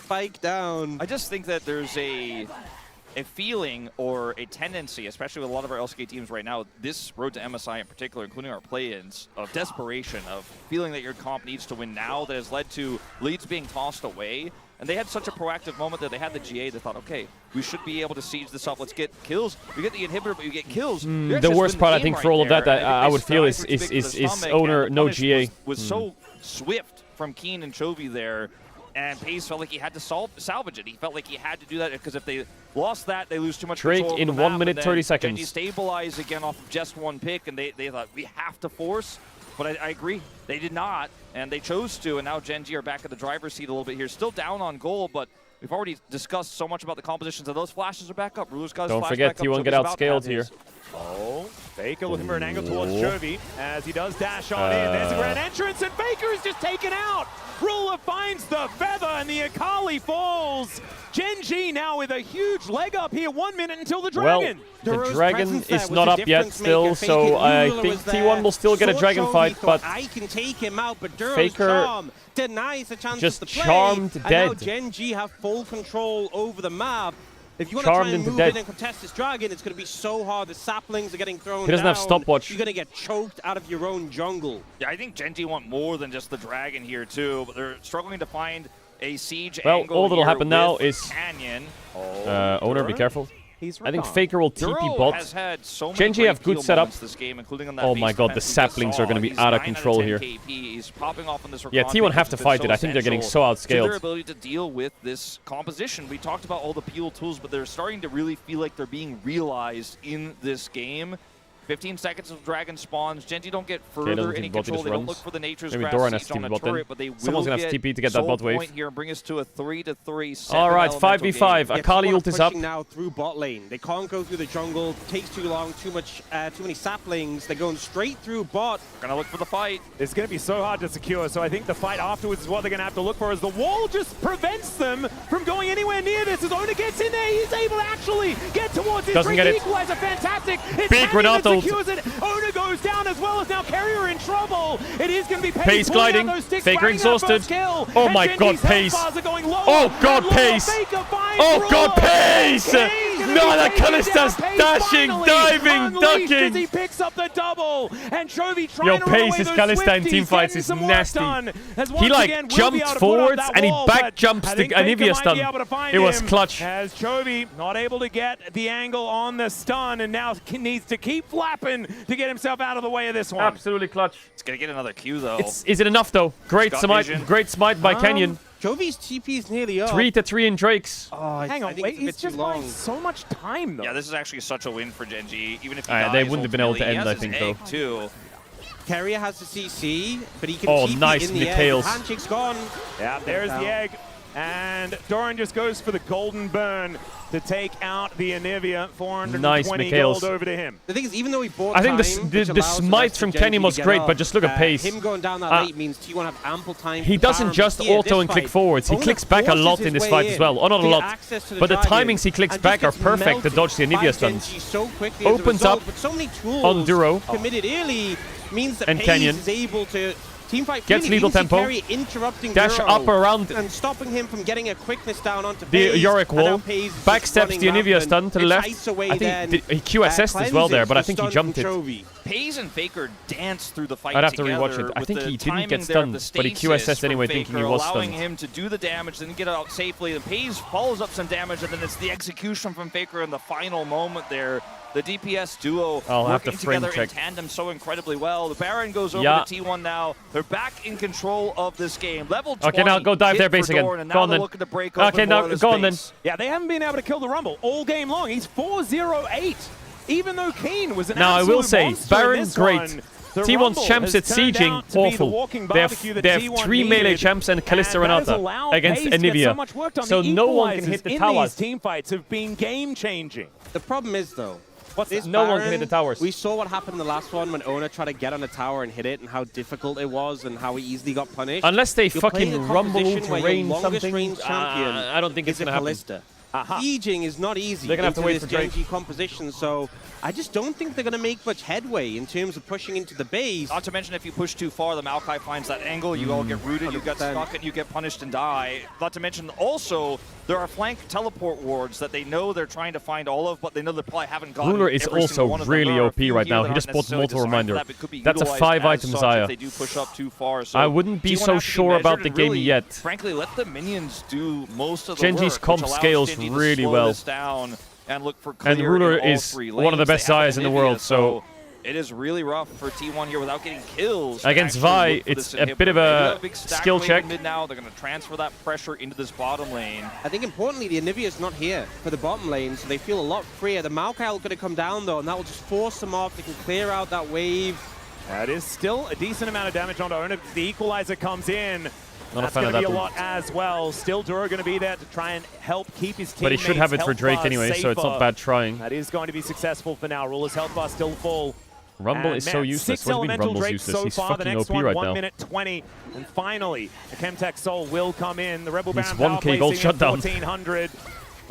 spike down. I just think that there's a feeling or a tendency, especially with a lot of our LCK teams right now, this road to MSI in particular, including our play-ins, of desperation, of feeling that your comp needs to win now, that has led to leads being tossed away. And they had such a proactive moment that they had the GA. They thought, okay, we should be able to siege this up. Let's get kills. We get the inhibitor, but you get kills. The worst part, I think, for all of that, I would feel is owner no GA. Was so swift from Keen and Chovy there. And Pays felt like he had to salvage it. He felt like he had to do that because if they lost that, they lose too much Drake control in of the 1 map, minute, and 30 then seconds. Genji stabilized again off of just one pick, and they thought, we have to force. But I agree. They did not, and they chose to, and now Genji are back at the driver's seat a little bit here. Still down on gold, but we've already discussed so much about the compositions, and those flashes are back up. Ruler's got his Don't flash forget, back up. T1 Jovi's get about to have outscaled here. his. Oh, Faker looking for an angle towards Chovy as he does dash on in. There's a grand entrance, and Faker is just taken out. Ruler finds the feather, and the Akali falls. Genji now with a huge leg up here. 1 minute until the dragon. Well, the dragon is not up yet still, so I think T1 will still get a dragon fight, but I can take him out, but Duro's Faker charm denies the chance just of the play. charmed and dead. Now Genji have full control over the map. If you want Charmed to try and into move dead. in and contest this dragon, it's going to be so hard. The saplings are getting thrown He doesn't down. have stopwatch. You're going to get choked out of your own jungle. Yeah, I think Genji want more than just the dragon here too, but they're struggling to find a siege well, angle all that'll here happen now with is Canyon. owner, be careful. He's I think Faker will TP Duro bot. has had so many Genji great have good kill setup. moments this game, including on that Oh base my god, the defense we just saplings are saw. going to be He's out of 9 control out of 10 here. KP. He's popping off on this Yeah, Rakan T1 pick, have to which has fight been it. I think they're getting so essential to their outscaled. ability to deal with this composition. We talked about all the peel tools, but they're starting to really feel like they're being realized in this game. 15 seconds of dragon spawns. Genji don't get further any control. They don't look for the nature's Maybe grass Doran has siege on to a TP bot turret, then. but they will Someone's gonna have to TP to get that soul bot wave. point here and bring us to a 3-3. All right, 5v5. Yeah, Akali T1 ult is are up. pushing now through bot lane. They can't go through the jungle. It takes too long. Too many saplings. They're going straight through bot. Gonna look for the fight. It's going to be so hard to secure, so I think the fight afterwards is what they're going to have to look for, as the wall just prevents them from going anywhere near this. As Ona gets in there, he's able to actually get towards his Doesn't get it. equalizer. Fantastic. It's Big Canyon that Renato. secures it. Ona goes down as well as now Carrier in trouble. It is going to be Pace gliding. Faker exhausted. Oh my god, Pace. Oh god, Pace. Oh god, Pace. No, that Kalista's dashing, diving, ducking. He picks up the double, and Chovy trying to run Pace away is those Kalista in Swifties, team fights getting is some work nasty. done, as He once like again, will be jumped able to put up forwards that and he wall, back but jumps I the think Faker Anivia might stun. be able to find It was him, clutch. As Chovy not able to get the angle on the stun, and now needs to keep flapping to get himself out of the way of this one. Absolutely clutch. It's gonna get another Q though. Is it enough though? Great Got smite, vision. great smite by Canyon. Jovi's TP is nearly up. 3-3 in Drake's. Oh, Hang on, I think wait, it's a bit he's just too long. buying so much time though. Yeah, this is actually such a win for Genji. Even if he They dies wouldn't have been able to ultimately, end, he I has think, his though. egg too. Carrier has the CC, but he can Oh, TP nice, in the Mikhails. air. Handshake's gone. Yeah, there's the egg. And Doran just goes for the golden burn to take out the Anivia. 420 Nice, Mikhails. gold over to him. The thing is, even though he bought I think time, the which allows smite rest from of Genji Canyon to was get great, up, but just look at Pace. Him going down that late means T1 have ample time. He to doesn't farm. just Here, auto this and click fight, forwards. He Ona clicks back a forces lot his in this way fight as well. Oh, not a to get lot. access to But the dragon timings he clicks and back just are gets perfect to melted dodge the by Anivia stuns. Genji so quickly as a Opens result, up but so many tools on Duro. committed early means that And Pace Canyon. is able to teamfight Gets freely. lethal We can see tempo. Carry interrupting Dash Duro up around and stopping him from getting a quickness down onto the Pace, Yorick and now wall. Pace is just Backsteps running the Anivia rampant. stun to the It left. takes away I then, think he QSS'd as well there, but I think he jumped it. Pays and Faker danced through the fight I'd have to together rewatch it. I with think the he didn't timing get there of the stunned, but he stasis QSS'd anyway, from thinking he Faker, was allowing stunned. him to do the damage, then get out safely. And Pays follows up some damage, and then it's the execution from Faker in the final moment there. The DPS duo I'll have to working frame together in check. tandem so incredibly well. The Baron goes over Yeah. to T1 now. They're back in control of this game. Level 20. Okay, now go dive hit their base for again. Doran, and Go now on they're then. looking to break Okay, open now more of this go on then. base. Yeah, they haven't been able to kill the Rumble all game long. He's 4-0-8. Even though Keen was an now, I will say, monster Baron, in this great. one, the T1's Rumble champs at has turned sieging, out to be the awful. walking They barbecue that have T1 3 melee needed, champs and Kalista and that has Renata allowed against Pace to get Anivia. so much work done. So The no one can equalizers hit the in towers. these teamfights have been game-changing. The problem is, though, What's no one can hit the towers. We saw what happened in the last one when Ona tried to get on the tower and hit it, and how difficult it was, and how he easily got punished. Unless they You're playing fucking a rumble composition to where your range longest something, range champion I don't think it's is a going to happen. Kalista. Sieging is not easy. They're gonna have to wait into for this Drake. GENG composition, so I just don't think they're going to make much headway in terms of pushing into the base. Not to mention, if you push too far, the Maokai finds that angle, you all get rooted, you get stuck, and you get punished and die. Not to mention, also, there are flank teleport wards that they know they're trying to find all of, but they know they probably haven't gotten Ruler is every single also one of them. really There are a OP few right here now. that He just aren't bought necessarily Mortal designed for Reminder. that, but could be That's a utilized 5 as item such Zaya. if they do push up too far. So I wouldn't be T1 so have to sure about measured the and game really, yet. Frankly, let the minions do most of the Genji's work, comp which allows scales Genji to really slow well. this down and look for And clear Ruler in all is 3 one of the lanes. best They have Zayas in the Anivia, world, so it is really rough for T1 here without getting kills. to against actually Vi, look for it's this a bit of inhibitor. They do have a big stack skill wave check. in mid now. They're going to transfer that pressure into this bottom lane. I think importantly, the Anivia is not here for the bottom lane, so they feel a lot freer. The Maokai are going to come down, though, and that will just force them off. They can clear out that wave. That is still a decent amount of damage onto Ona. The equalizer comes in. Not a That's fan going of to be that a lot as well. Still, Duro going to be there to try and help keep his teammates But he should have it for health Drake bar anyway, so it's not safer. bad trying. That is going to be successful for now. Ruler's health bar still full. Rumble And is so man, useless. 6 What do you mean elemental Rumble's Drake useless? so He's far. The fucking next OP one, right 1 now. minute 20. And finally, the Chemtech Soul will come in. The Rebel He's Baron 1K power play gold sitting at shutdown. 1400.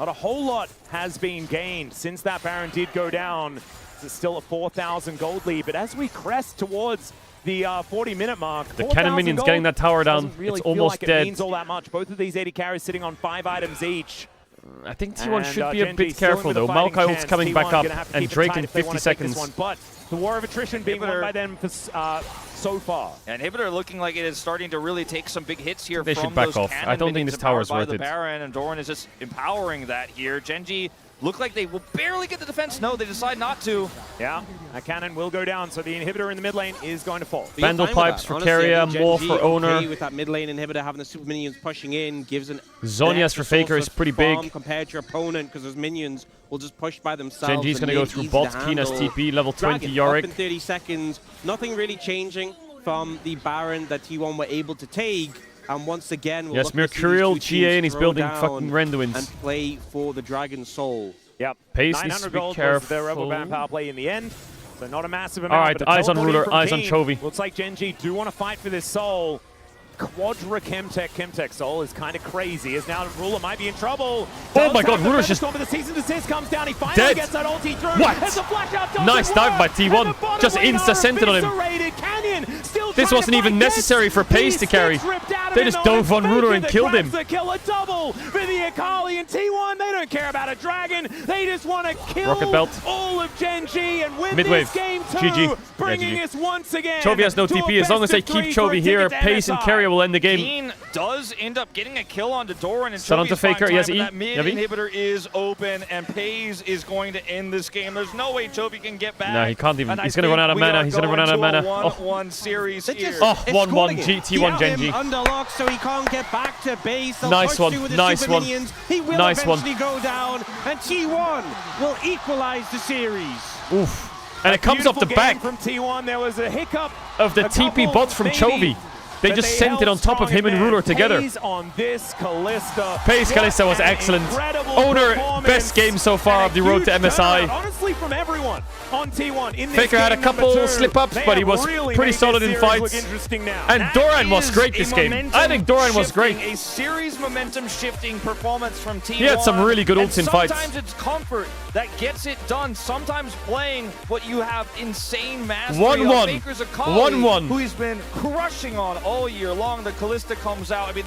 Not a whole lot has been gained since that Baron did go down. It's still a 4,000 gold lead. But as we crest towards the 40-minute mark, The cannon minion's gold getting that tower down. doesn't really It's feel almost like dead. It means all that much. Both of these 80 carries sitting on 5 items each. I think T1 And, should be a Genji bit still in careful with a though. fighting Maokai ult's chance. coming T1 back up, gonna have to and keep it Drake tight in if they 50 wanna take this seconds. one. But the war of attrition being won by them for, so far. And Inhibitor looking like it is starting to really take some big hits here They from should back those off. cannon I don't think minions this tower is empowered worth by it. the Baron, and Doran is just empowering that here. Genji look like they will barely get the defense. No, they decide not to. Yeah, a cannon will go down, so the inhibitor in the mid lane is going to fall. Vandal pipes for Carrier, more for Owner. With that mid lane inhibitor, having the super minions pushing in, gives an Zhonya's for Faker is pretty big. compared to your opponent, because those minions will just push by themselves. Genji's and going to go make through easy bot, to Keena's handle. TP, level 20 Dragon up Yorick. in 30 seconds. Nothing really changing from the Baron that T1 were able to take. And once again, we'll Yes, look to see these Mercurial, two GA, teams and he's throw building down fucking Renduins. and play for the Dragon Soul. Yep. Pace 900 needs to be gold was the Rebel careful. Baron power play in the end. So not a massive amount. All right, but a eyes on teleporting Ruler, from eyes on Keen. Chovy. Looks like Genji do want to fight for this soul. Quadra Chemtech Soul is kind of crazy, as now Ruler might be in trouble. Oh my god, Ruler's just But the season desist comes down. He finally dead. gets that ulti through. What? It's a flash out, doesn't Nice dive by work. T1. And the bottom Just lane insta-centered on him. eviscerated. Canyon still This trying wasn't to even fight necessary this. for Pace to carry. They just dove on Ruler and killed him. The kill, a double for the Akali and T1. They don't care about a dragon. They just want to kill Rocket belt. all of Genji and win Mid-wave. this game too. GG. Bringing Yeah, us once again. Chovy has no to a TP. As long as they best of keep three for Chovy a here, ticket to Pace and MSI. Carrier will end the game. Keen does end up getting a kill onto Doran, and Stun onto Chovy's fine Faker. time, Yes, but E. that mid Yavi. inhibitor is open, and Paze is going to end this game. There's no way Chovy can get back. No, he can't even. And I He's going to run think out of we mana. are He's going to run out of going mana. to a Oh, 1-1 series here. Oh, 1-1 T1 Genji. Under lock, so he can't get back to base. They'll Nice push one, through with the nice super one. minions. He will Nice one. eventually go down, and T1 will equalize the series. Oof. And it comes off the Beautiful game back from T1. There was a hiccup of the a TP couple, bots from maybe, Chovy. They but just sent it held on top of strong him and in there. Ruler together. Pace on this Kalista. Pace What Kalista was an excellent. incredible Owner, performance. best game so far of the road to Huge MSI. turnaround, honestly, from everyone on T1 in this Faker had a game couple number 2. slip-ups, They but he have was really pretty made solid this in series look fights. interesting now. And That Doran was is great a this game. momentum I think Doran was great. shifting, a series momentum shifting performance from T1. He had some really good And ults in fights. Sometimes it's comfort that gets it done. Sometimes playing what you have insane mastery 1-1. of. Faker's Akali, 1-1. who he's been crushing on all year long. The Kalista comes out. I mean,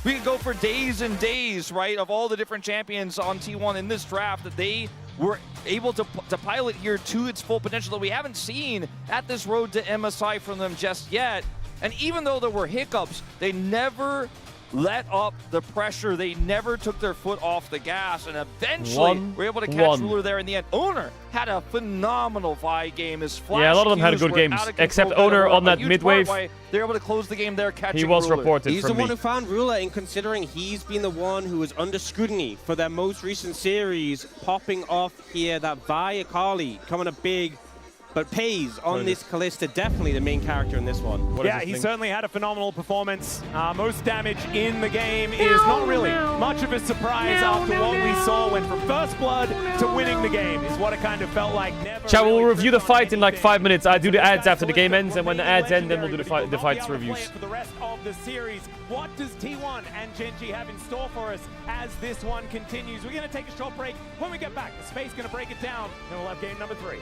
we could go for days and days, right, of all the different champions on T1 in this draft that they were able to pilot here to its full potential that we haven't seen at this road to MSI from them just yet. And even though there were hiccups, they never let up the pressure. They never took their foot off the gas, and eventually were able to catch Ruler there in the end. Owner had a phenomenal Vi game. His flash yeah, a lot of them had good games, except Owner on that mid-wave. They're able to close the game there, catching He was Ruler. reported He's from the one me. who found Ruler, and considering he's been the one who was under scrutiny for their most recent series, popping off here, that Vi Akali coming up big, but pays on this Kalista, definitely the main character in this one. Yeah, he certainly had a phenomenal performance. Most damage in the game is not really much of a surprise after what we saw. Went from first blood to winning the game is what it kind of felt like. Chat, we'll review the fight in like 5 minutes. I do the ads after the game ends, and when the ads end, then we'll do the fights reviews. For the rest of the series, what does T1 and GENG have in store for us as this one continues? We're going to take a short break. When we get back, the Space going to break it down, and we'll have game number 3.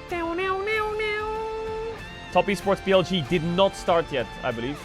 Top Esports BLG did not start yet, I believe.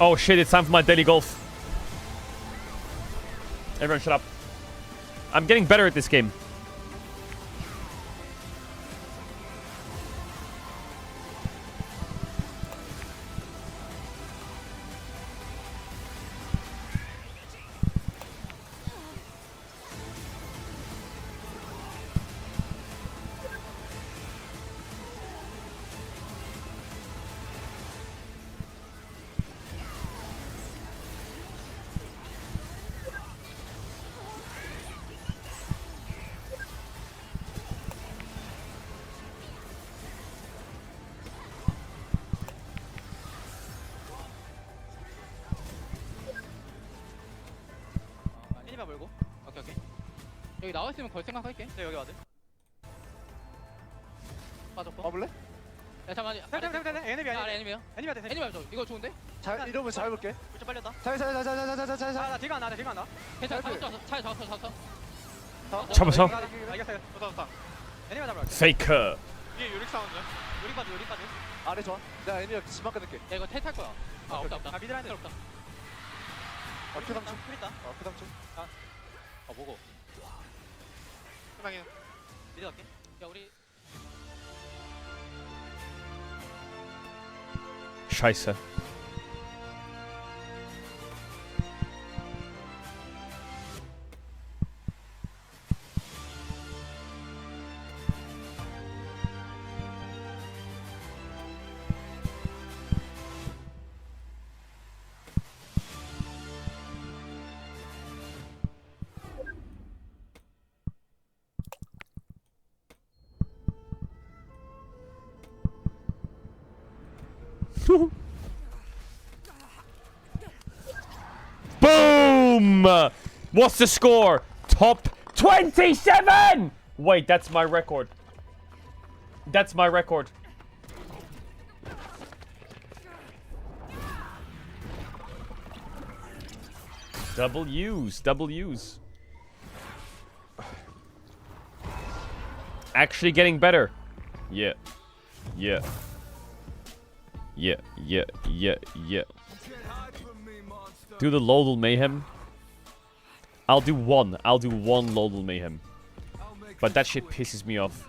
Oh shit, it's time for my daily golf. Everyone shut up. I'm getting better at this game. 애니바 몰고. 오케이 오케이. 여기 나와 있으면 걸 생각할게. 네 여기 와드. 빠졌고. 와볼래? 야 잠깐만. 애니비 아니야. 애니비야. 애니비야 돼. 애니비야 저 이거 좋은데? 잘 이러면 잘 볼게. 좀 빨렸다. 잘. 나 뒤가 안 나. 괜찮아. 차에 잡았어. 잡았어? 알겠어요. 좋다. 애니비 잡으라. Faker. 위에 요릭 사운드. 요릭 빠져. 아래 좋아. 내가 애니비 지만 끊을게. 야 이거 탈 거야. 아 없다. 미드라인 없다. 큐담충. 풀 있다. 큐담충. 보고. 희망해. 미드 갈게. 야 우리. Scheiße. Boom! What's the score? Top 27! Wait, that's my record. That's my record. W's. Actually getting better. Yeah. Do the Lodal Mayhem. I'll do one Lodal Mayhem. But that shit pisses me off.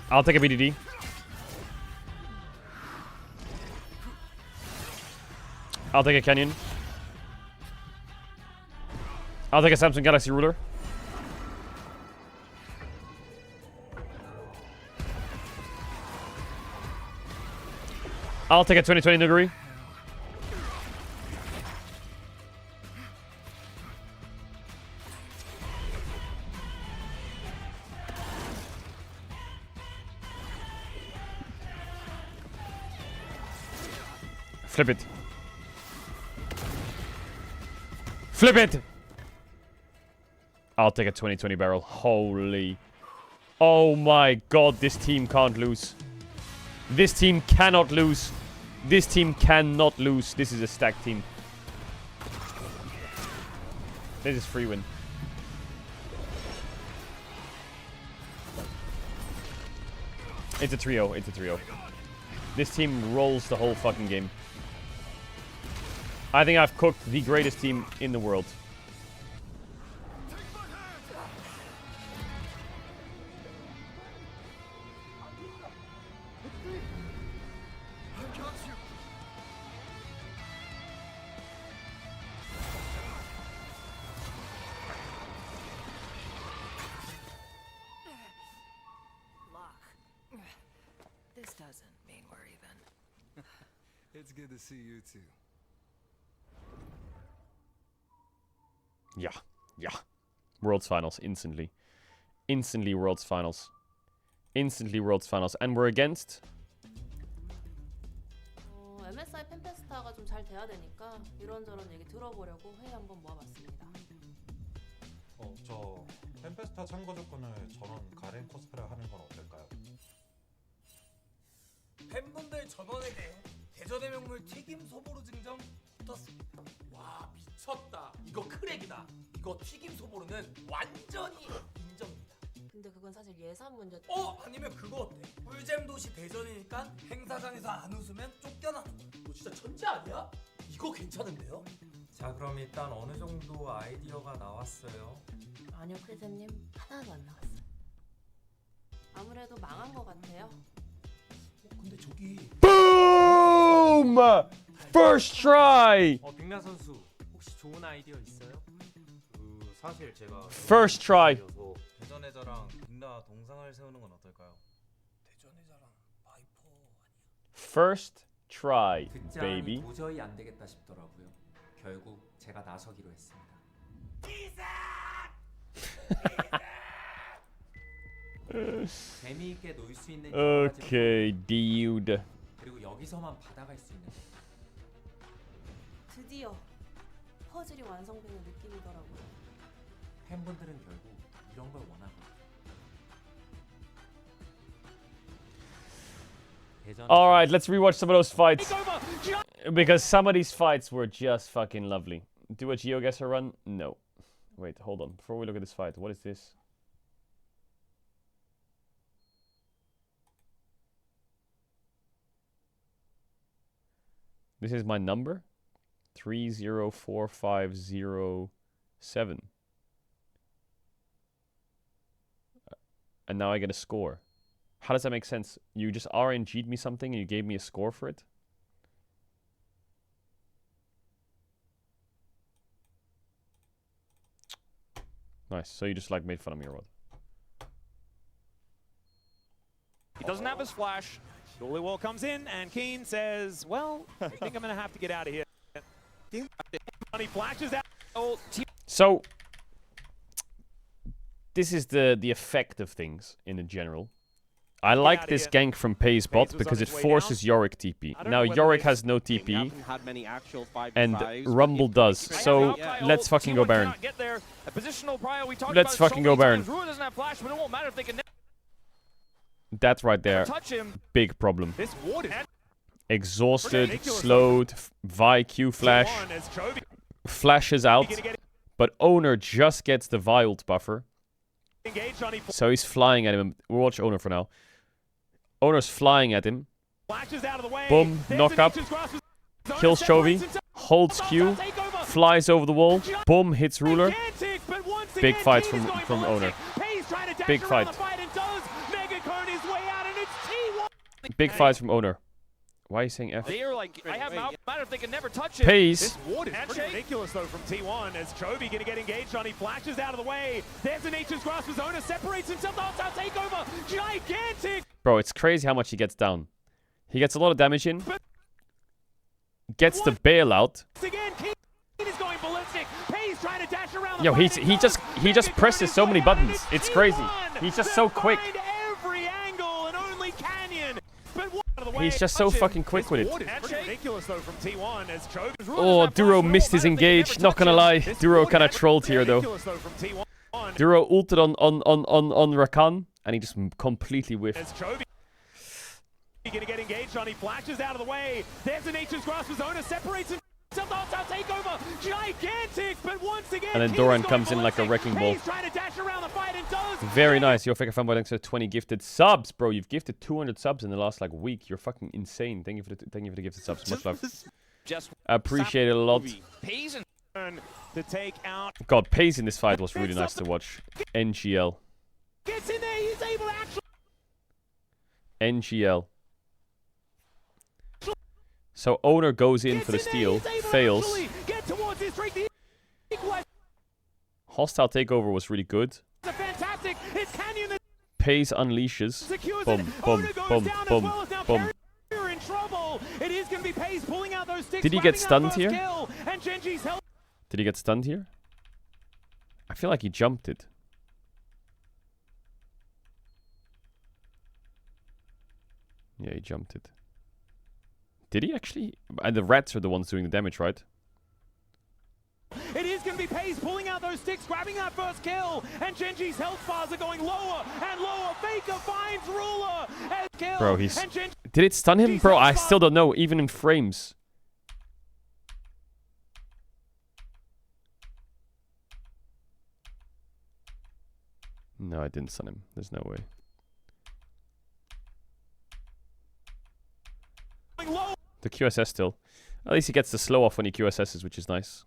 I'll take a BDD. I'll take a Canyon. I'll take a Samsung Galaxy Ruler. I'll take a 2020 Nuguri. Flip it. Flip it! I'll take a 2020 barrel. Holy. Oh my god, this team can't lose. This team cannot lose. This team cannot lose. This is a stacked team. This is free win. It's a trio. It's a trio. This team rolls the whole fucking game. I think I've cooked the greatest team in the world. This doesn't mean we're even. It's good to see you too. Yeah. Yeah. World's Finals. Instantly. Instantly World's Finals. Instantly World's Finals. And we're against... MSI 팬페스타가 좀 잘 돼야 되니까 이런저런 얘기 들어보려고 회의 한번 모아봤습니다. 저 팬페스타 참고 조건을 전원 가렌 코스프레 하는 건 어떨까요? 팬분들 전원에게 대전의 명물 튀김 소보루 증정 붙었습니다. 와 미쳤다. 이거 크랙이다. 이거 튀김 소보루는 완전히 인정입니다. 근데 그건 사실 예산 문제. 아니면 그거 어때? 꿀잼 도시 대전이니까 행사장에서 안 웃으면 쫓겨나는 거. 너 진짜 천재 아니야? 이거 괜찮은데요? 자 그럼 일단 어느 정도 아이디어가 나왔어요? 아니요 프리셋님 하나도 안 나왔어요. 아무래도 망한 것 같아요. 근데 저기 Boom! First try! 빅나 선수 혹시 좋은 아이디어 있어요? 사실 제가 First try. 대전의 자랑 빅나 동상을 세우는 건 어떨까요? 대전의 자랑 바이퍼 아니야? First try, 듣자 baby. 하니 도저히 안 되겠다 싶더라고요. 결국 제가 나서기로 했습니다. 재미있게 놀 수 있는 Okay, dude. 그리고 여기서만 받아갈 수 있는 드디어 퍼즐이 완성되는 느낌이더라고요. 팬분들은 결국 이런 걸 원하고. All right, let's rewatch some of those fights. Because some of these fights were just fucking lovely. Do a GeoGuessr run? No. Wait, hold on. Before we look at this fight, what is this? This is my number? 304507. And now I get a score. How does that make sense? You just RNG'd me something and you gave me a score for it? Nice. So you just like made fun of me or what? He doesn't have his flash. Dolly Wall comes in and Keen says, well, I think I'm going to have to get out of here. And he flashes out. So this is the effect of things in general. I like this gank from Pay's bot because it forces Yorick TP. Now Yorick has no TP and Rumble does. So let's fucking go Baron. Let's fucking go Baron. That right there, big problem. Exhausted, slowed, Vi Q flash, flashes out, but Owner just gets the Vi ult buffer. So he's flying at him. We'll watch Owner for now. Owner's flying at him. Boom, knock up. Kills Chovy. Holds Q. Flies over the wall. Boom, hits Ruler. Big fight from Owner. Big fight. Big fights from Owner. Why are you saying F? They are like, I have matter if they can never touch it. Pays. This ward is pretty ridiculous though from T1 as Chovy gonna get engaged on. He flashes out of the way. There's a Nature's Grasp as Owner separates himself. The hostile takeover. Gigantic. Bro, it's crazy how much he gets down. He gets a lot of damage in. Gets the bailout. Again, Keen is going ballistic. Pays trying to dash around. Yo, he just presses so many buttons. It's crazy. He's just so quick. Every angle and only Canyon. He's just so fucking quick with it. Ridiculous though from T1 as Chovy. Oh, Duro missed his engage. Not gonna lie, Duro kind of trolled here though. Duro ulted on Rakan And he just completely whiffed. As Chovy gonna get engaged on, he flashes out of the way. There's a Nature's Grasp of Zona, separates himself. The hostile takeover, gigantic, but once again, and then Doran comes in like a wrecking ball. Trying to dash around the fight and does. Very nice. Yo, Faker Fanboy, thanks for 20 gifted subs, bro. You've gifted 200 subs in the last like week. You're fucking insane. Thank you for the gifted subs. Much love. I appreciate it a lot. To take out. God, pace in this fight was really nice to watch. NGL. Gets in there. He's able to actually. NGL. So owner goes in for the steal, fails. Hostile takeover was really good. Pace unleashes. Boom, boom, boom, boom, boom. Did he get stunned here? Did he get stunned here? I feel like he jumped it. Yeah, he jumped it. Did he actually? And the rats are the ones doing the damage, right? It is going to be Pace pulling out those sticks, grabbing that first kill, and Genji's health bars are going lower and lower. Faker finds Ruler as kill. Bro, he's... Did it stun him? Bro, I still don't know, even in frames. No, I didn't stun him. There's no way. The QSS still. At least he gets the slow off when he QSSs, which is nice.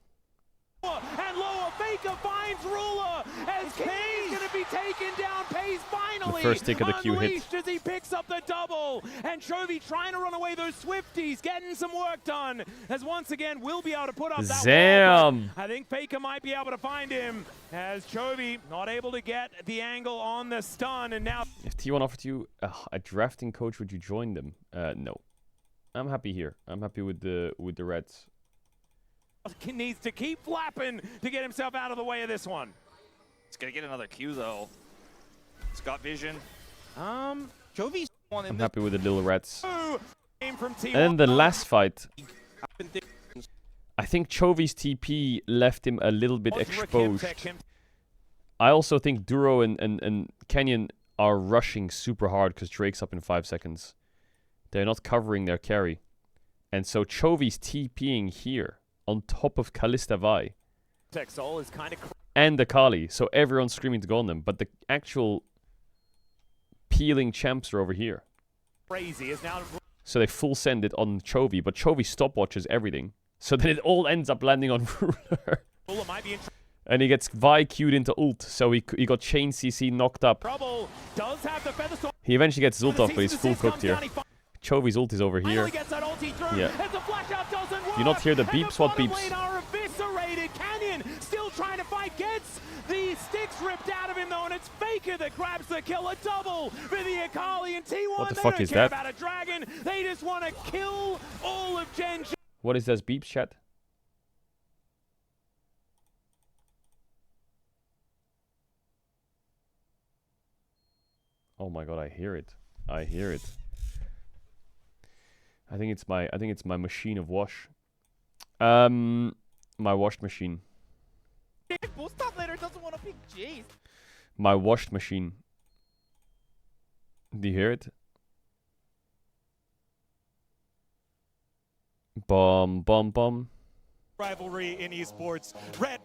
And lower, Faker finds Ruler as Pace going to be taken down. Pace finally the first tick of the Q hit. As he picks up the double, and Chovy trying to run away those Swifties, getting some work done. As once again, will be able to put up that wall. I think Faker might be able to find him. As Chovy not able to get the angle on the stun, and now. If T1 offered you a drafting coach, would you join them? No. I'm happy here. I'm happy with the Reds. Needs to keep flapping to get himself out of the way of this one. It's gonna get another Q though. It's got vision. Chovy's one in I'm happy with the little Reds. From and then the last fight, I think Chovy's TP left him a little bit exposed. I also think Duro and Canyon are rushing super hard because Drake's up in 5 seconds. They're not covering their carry. And so Chovy's TPing here on top of Kalista Vi. Is kind of and the Kali. So everyone's screaming to go on them. But the actual peeling champs are over here. Crazy is now. So they full send it on Chovy. But Chovy stopwatches everything. So then it all ends up landing on Ruler. And he gets Vi queued into ult. So he got chain CC knocked up. Does have the feather storm. He eventually gets his ult off, but he's full cooked here. Chovy's ult is over here. Yeah. Do you not hear the beeps? What beeps? Canyon still trying to fight, gets the sticks ripped out of him though, and it's Faker that grabs the kill. A double for the Akali and T1. What the fuck is that? About a dragon. They just want to kill all of Gen G. What is this beeps, chat? Oh my god, I hear it. I hear it. I think it's my machine of wash. My washed machine. My washed machine. Do you hear it? Bum bum bum. Rivalry in esports. Red.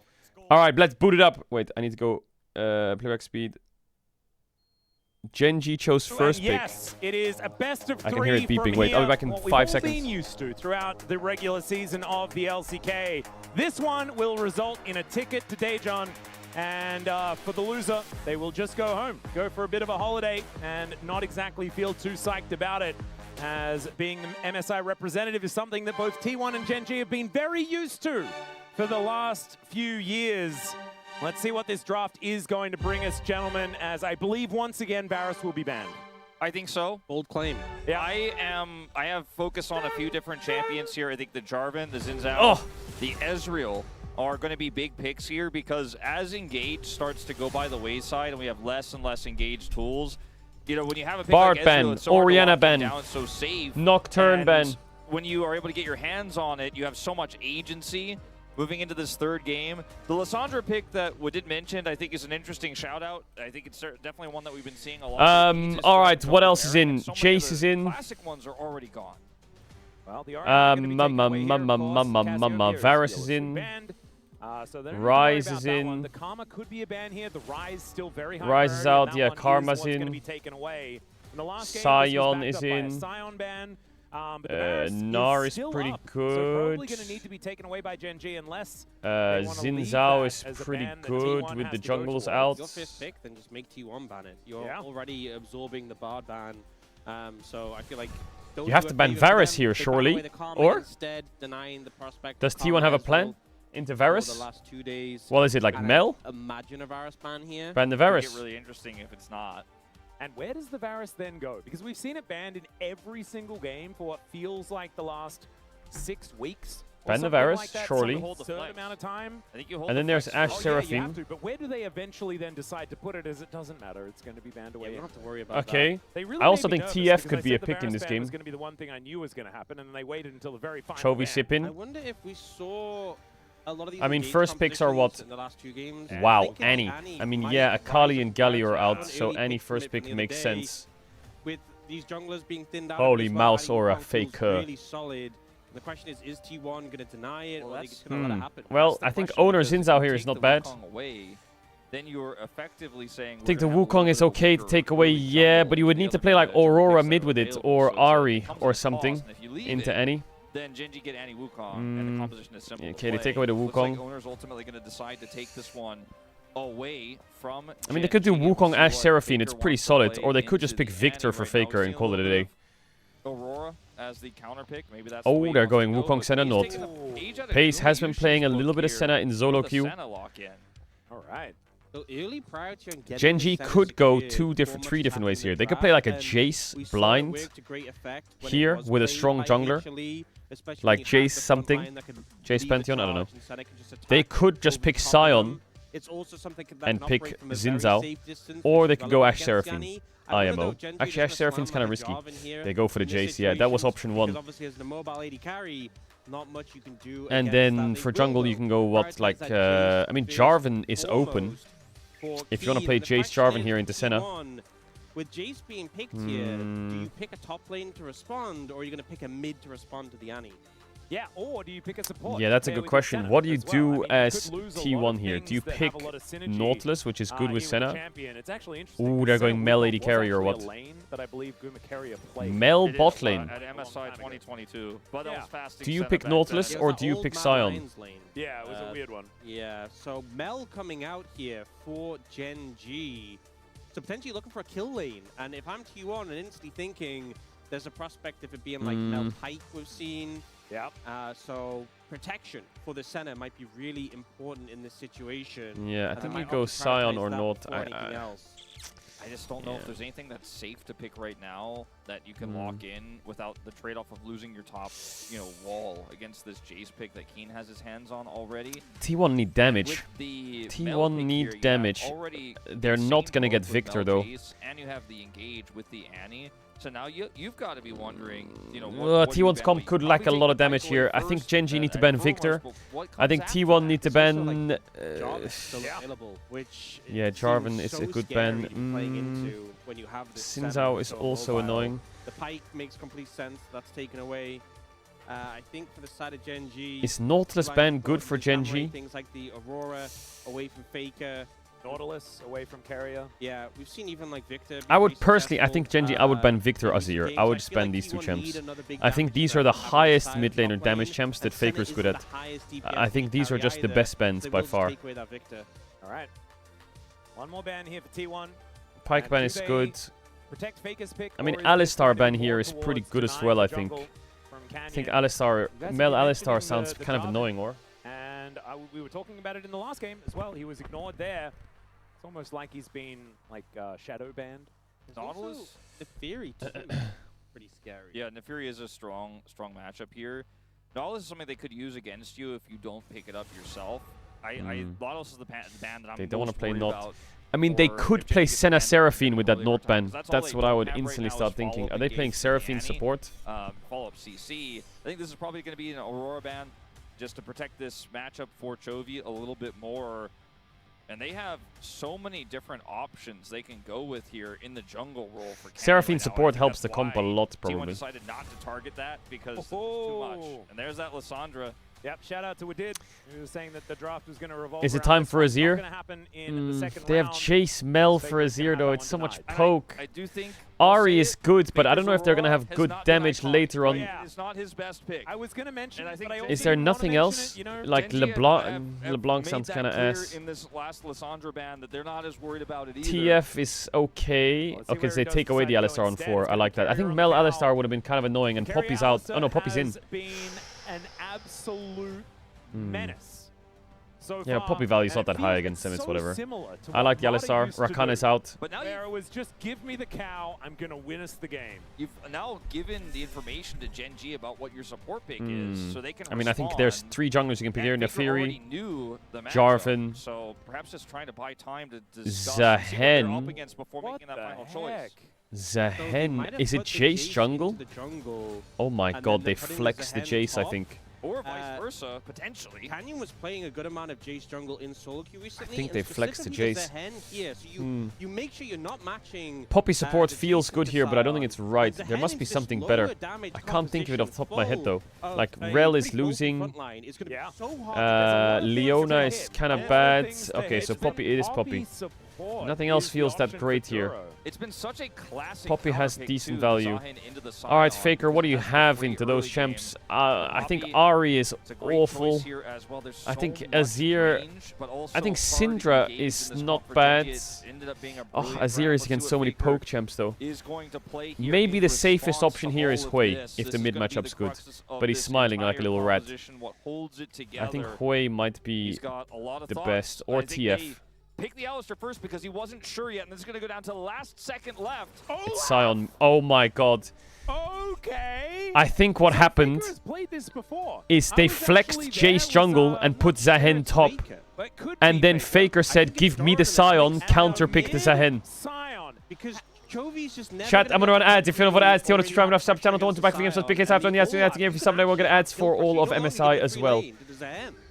All right, let's boot it up. Wait, I need to go playback speed. Genji chose first pick. Yes, it is a best of 3. I can hear it beeping. Wait, I'll be back in 5 seconds. We've been used to throughout the regular season of the LCK. This one will result in a ticket to Daejeon, and for the loser, they will just go home, go for a bit of a holiday, and not exactly feel too psyched about it, as being the MSI representative is something that both T1 and Gen G have been very used to for the last few years. Let's see what this draft is going to bring us, gentlemen, as I believe once again Varus will be banned. I think so. Bold claim. Yeah, I have focus on a few different champions here. I think the Jarvan, the Xin Zhao, the Ezreal are going to be big picks here, because as Engage starts to go by the wayside and we have less and less engaged tools, you know, when you have a pick Bard like Ben, Ezreal, it's so Orianna Ben, down, it's so safe. Nocturne and Ben. When you are able to get your hands on it, you have so much agency. moving into this third game. The Lissandra pick that we did mention, I think, is an interesting shout-out. I think it's definitely one that we've been seeing a lot. All right, what else is in? Jace is in. Classic ones are already gone. Well, the Varus is in. Rise is in. The Karma could be a ban here. The Rise still very high. Rise is out. Yeah, Karma's in. Scion is in. Scion ban. Gnar is pretty good. So probably going to need to be taken away by GENG unless Xin Zhao is pretty good with the jungles out. Your first pick, then just make T1 ban it. You're already absorbing the Bard ban, so I feel like you have to ban Varus here, surely, or does T1 have a plan into Varus? Well, is it like Mel? Imagine a Varus ban here. Ban the Varus. It'd get really interesting if it's not. And where does the Varus then go? Because we've seen it banned in every single game for what feels like the last 6 weeks. Ban the Varus, like surely. Certain amount of time. I think you hold and then there's Ashe Seraphine. You have to, but where do they eventually then decide to put it? As it doesn't matter, it's going to be banned away. You don't have to worry about that. Really I also think TF could be a pick in this game. Was going to be the one thing I knew was going to happen, and then they waited until the very final. Chovy Sippin. I wonder if we saw. A lot of these I mean, first picks are what? Wow, Annie. I mean, yeah, Akali and Galio are out, so Annie first pick makes sense. With these junglers being thinned out, holy mouse aura, fake really solid. The question is T1 going to deny it, or are they just going to let it happen? Well, I think owner Xin Zhao here is not bad. Then you're effectively saying. I think the Wukong is okay to take away, yeah, but you would need to play like Aurora mid with it, or Ari, or something, into Annie. Then GENG get Annie Wukong, and the composition is simple. Okay, they take away the Wukong. Looks like owner's ultimately going to decide to take this one away from. I mean, they could do Wukong, Ashe Seraphine. It's pretty solid, or they could just pick Victor for Faker and call it a day. Aurora as the counter pick. Maybe that's. Oh, they're going Wukong Senna not. Pace has been playing a little bit of Senna in Zolo queue. All right. GENG could go three different ways here. They could play like a Jace blind here with a strong jungler, like Jace something, Jace Pantheon, I don't know. They could just pick Scion and pick Xin Zhao, or they could go Ashe Seraphine, IMO. Actually, Ashe Seraphine's kind of risky. They go for the Jace, yeah, that was option 1. And then for jungle, you can go what, like, I mean, Jarvan is open. If you want to play Jace Jarvan here into Senna. With Jace being picked here, do you pick a top lane to respond, or are you going to pick a mid to respond to the Annie? Yeah, or do you pick a support? Yeah, that's a good question. What do you do as T1 here? Do you pick Nautilus, which is good with Senna? Ooh, they're going Mel AD carry or what? Mel bot lane. At MSI 2022. But do you pick Nautilus or do you pick Scion? Yeah, it was a weird one. Yeah, so Mel coming out here for GENG. So potentially looking for a kill lane. And if I'm T1 and instantly thinking there's a prospect of it being like Mel Pike we've seen. Yeah. So protection for the Senna might be really important in this situation. Yeah, I think you go Scion or not. I just don't know if there's anything that's safe to pick right now that you can lock in without the trade-off of losing your top, wall against this Jace pick that Keen has his hands on already. T1 need damage. T1 need damage. They're not gonna get Victor though. And you have the engage with the Annie. So now you've got to be wondering, T1's comp could lack a lot of damage here. I think GENG need to ban Victor. I think T1 need to ban... yeah, Jarvan is a good ban. Xin Zhao is also annoying. The Pike makes complete sense. That's taken away. I think for the side of GENG... Is Nautilus ban good for GENG? Things like the Aurora away from Faker. Nautilus away from Carrier. Yeah, we've seen even like Victor. I would personally, I think GENG, I would ban Victor Azir. I would just ban these two champs. I think these are the highest mid laner damage champs that Faker's good at. I think these are just the best bans by far. All right. One more ban here for T1. Pike ban is good. Protect Faker's pick. I mean, Alistar ban here is pretty good as well, I think. I think Alistar, Mel Alistar sounds kind of annoying, or? And we were talking about it in the last game as well. He was ignored there. It's almost like he's been like shadow banned. Nautilus, Neferi too. Pretty scary. Yeah, Neferi is a strong matchup here. Nautilus is something they could use against you if you don't pick it up yourself. Nautilus is the ban that I'm They don't want to play Naut. I mean, they could play Senna Seraphine with that Naut ban. That's what I would instantly start thinking. Are they playing Seraphine support? Follow up CC. I think this is probably going to be an Aurora ban. just to protect this matchup for Chovy a little bit more. And they have so many different options they can go with here in the jungle role for Seraphine support helps the comp a lot, probably. T1 decided not to target that because it's too much. And there's that Lissandra. Yep, shout out to Wadid, who was saying that the draft was going to revolve. Is it time for Azir? They have Chase Mel for Azir though. It's so much poke. I do think Ari is good, but I don't know if they're gonna have good damage later on. It's not his best pick. I was going to mention it, but I Is there nothing else? Like LeBlanc sounds kind of ass. In this last Lissandra ban that they're not as worried about it either. TF is okay. Okay, so they take away the Alistar on 4. I like that. I think Mel Alistar would have been kind of annoying, and Poppy's out. Oh no, Poppy's in. An absolute menace. So yeah, Poppy value's not that high against him, it's whatever. I like the Alistar. Rakan is out. But now there was just give me the cow, I'm going to win us the game. You've now given the information to GenG about what your support pick is, so they can I mean, I think there's 3 junglers you can pick here. Nefiri, Jarvan, so perhaps just trying to buy time to discuss Zahen. up against before making that final choice. Zahen. Is it Jace jungle? Oh my god, they flexed the Jace, I think. Or vice versa, potentially. Canyon was playing a good amount of Jace jungle in solo queue recently. I think they flexed the Jace. Here, so you make sure you're not matching. Poppy support feels good here, but I don't think it's right. There must be something better. I can't think of it off the top of my head though. Like Rel is losing. Leona is kind of bad. Okay, so Poppy, it is Poppy. Nothing else feels that great here. It's been such a classic Poppy has decent value. Alright, Faker, what do you have into those champs? I think Ari is awful. I think Azir... I think Syndra is not bad. Oh, Azir is against so many poke champs though. Maybe the safest option here is Hui, if the mid matchup's good. But he's smiling like a little rat. I think Hui might be the best. Or TF. Pick the Alistar first because he wasn't sure yet, and this is going to go down to the last second left. It's Sion. Oh my god. Okay. I think what happened is they flexed Jace jungle and put Zahen top. And then Faker said, give me the Sion, counterpick the Zahen. Chat, I'm gonna run ads. If you don't want ads, T1 to try enough sub channel to want to back for games, so big I've done the ads to game for sub, we'll get ads for all of MSI as well.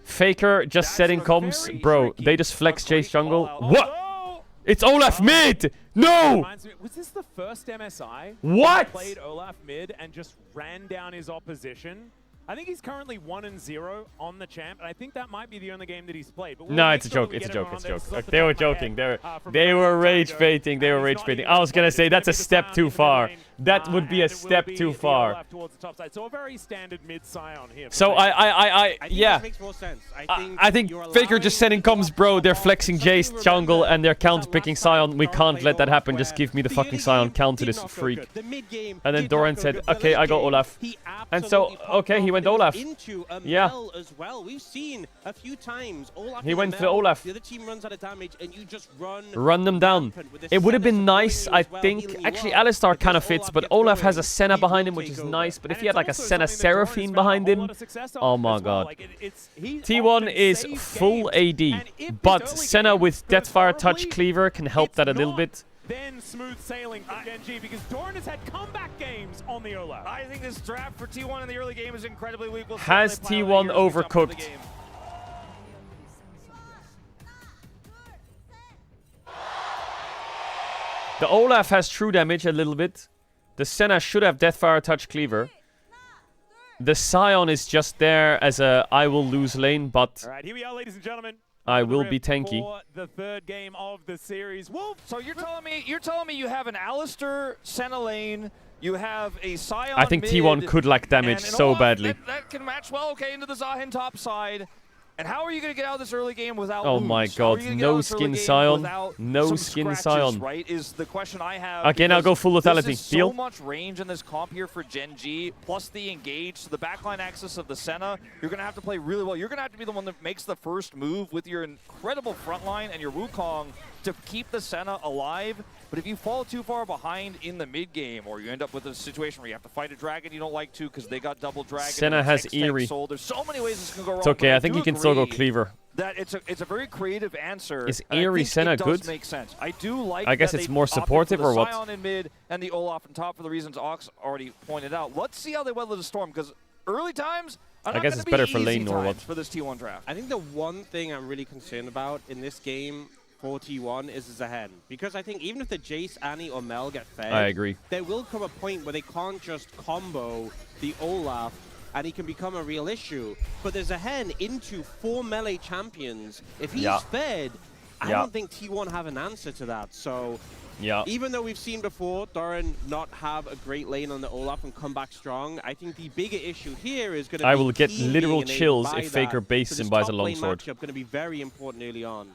Faker just setting comms. Bro, they just flex Jace jungle. What? It's Olaf mid! No! Was this the first MSI? What? Played Olaf mid and just ran down his opposition. I think he's currently 1-0 on the champ, and I think that might be the only game that he's played. But no, it's a joke. It's a joke. It's a joke. Look, they were joking. They were rage baiting. They were rage baiting. I was gonna say that's a step too far. That would be a step too far. So a very standard mid Sion here. So yeah. I think Faker just setting comms, bro. They're flexing Jace jungle and they're counter picking Sion. We can't let that happen. Just give me the fucking Sion. Counter this freak. And then Doran said, "Okay, I go Olaf." And so, okay, he went Olaf. Yeah. We've seen a few times Olaf. He went for Olaf. The other team runs out of damage, and you just run them down. It would have been nice, I think. Actually, Alistar kind of fits, but Olaf has a Senna behind him, which is nice. But if he had like a Senna Seraphine behind him, oh my god. T1 is full AD, but Senna with Deathfire Touch Cleaver can help that a little bit. Then smooth sailing for GenG because Doran has had comeback games on the Olaf. I think this draft for T1 in the early game is incredibly weak. Has T1 overcooked? The Olaf has true damage a little bit. The Senna should have Deathfire Touch Cleaver. The Sion is just there as a I will lose lane, but all right, here we are, ladies and gentlemen. I will be tanky. For the third game of the series. Wolf. So you're telling me you have an Alistar Senna lane, you have a Sion I think T1 could lack damage so badly. That can match well, okay, into the Zahen top side. And how are you going to get out of this early game without Oh lose? my god, no skin Sion. No skin Sion. Right, is the question I have. Again, I'll go full lethality. There's so much range in this comp here for GenG, plus the engage, so the backline access of the Senna. You're going to have to play really well. You're going to have to be the one that makes the first move with your incredible front line and your Wukong to keep the Senna alive. But if you fall too far behind in the mid game, or you end up with a situation where you have to fight a dragon you don't like to because they got double dragon. Senna has Eerie. Soul. There's so many ways this can go wrong. It's okay. I think he can still go Cleaver. That it's a very creative answer. Is Eerie Senna good? Does make sense. I do like. I guess it's more supportive or what? Sion in mid and the Olaf on top for the reasons Ox already pointed out. Let's see how they weather the storm because early times I guess it's better for lane or what? For this T1 draft. I think the one thing I'm really concerned about in this game for T1 is Zahen. Because I think even if the Jace, Annie, or Mel get fed, I agree. There will come a point where they can't just combo the Olaf and he can become a real issue. But there's Zahen into 4 melee champions. If he's fed, I don't think T1 have an answer to that. So even though we've seen before Doran not have a great lane on the Olaf and come back strong, I think the bigger issue here is going to be I will get literal chills if Faker bases and buys a longsword. Matchup going to be very important early on.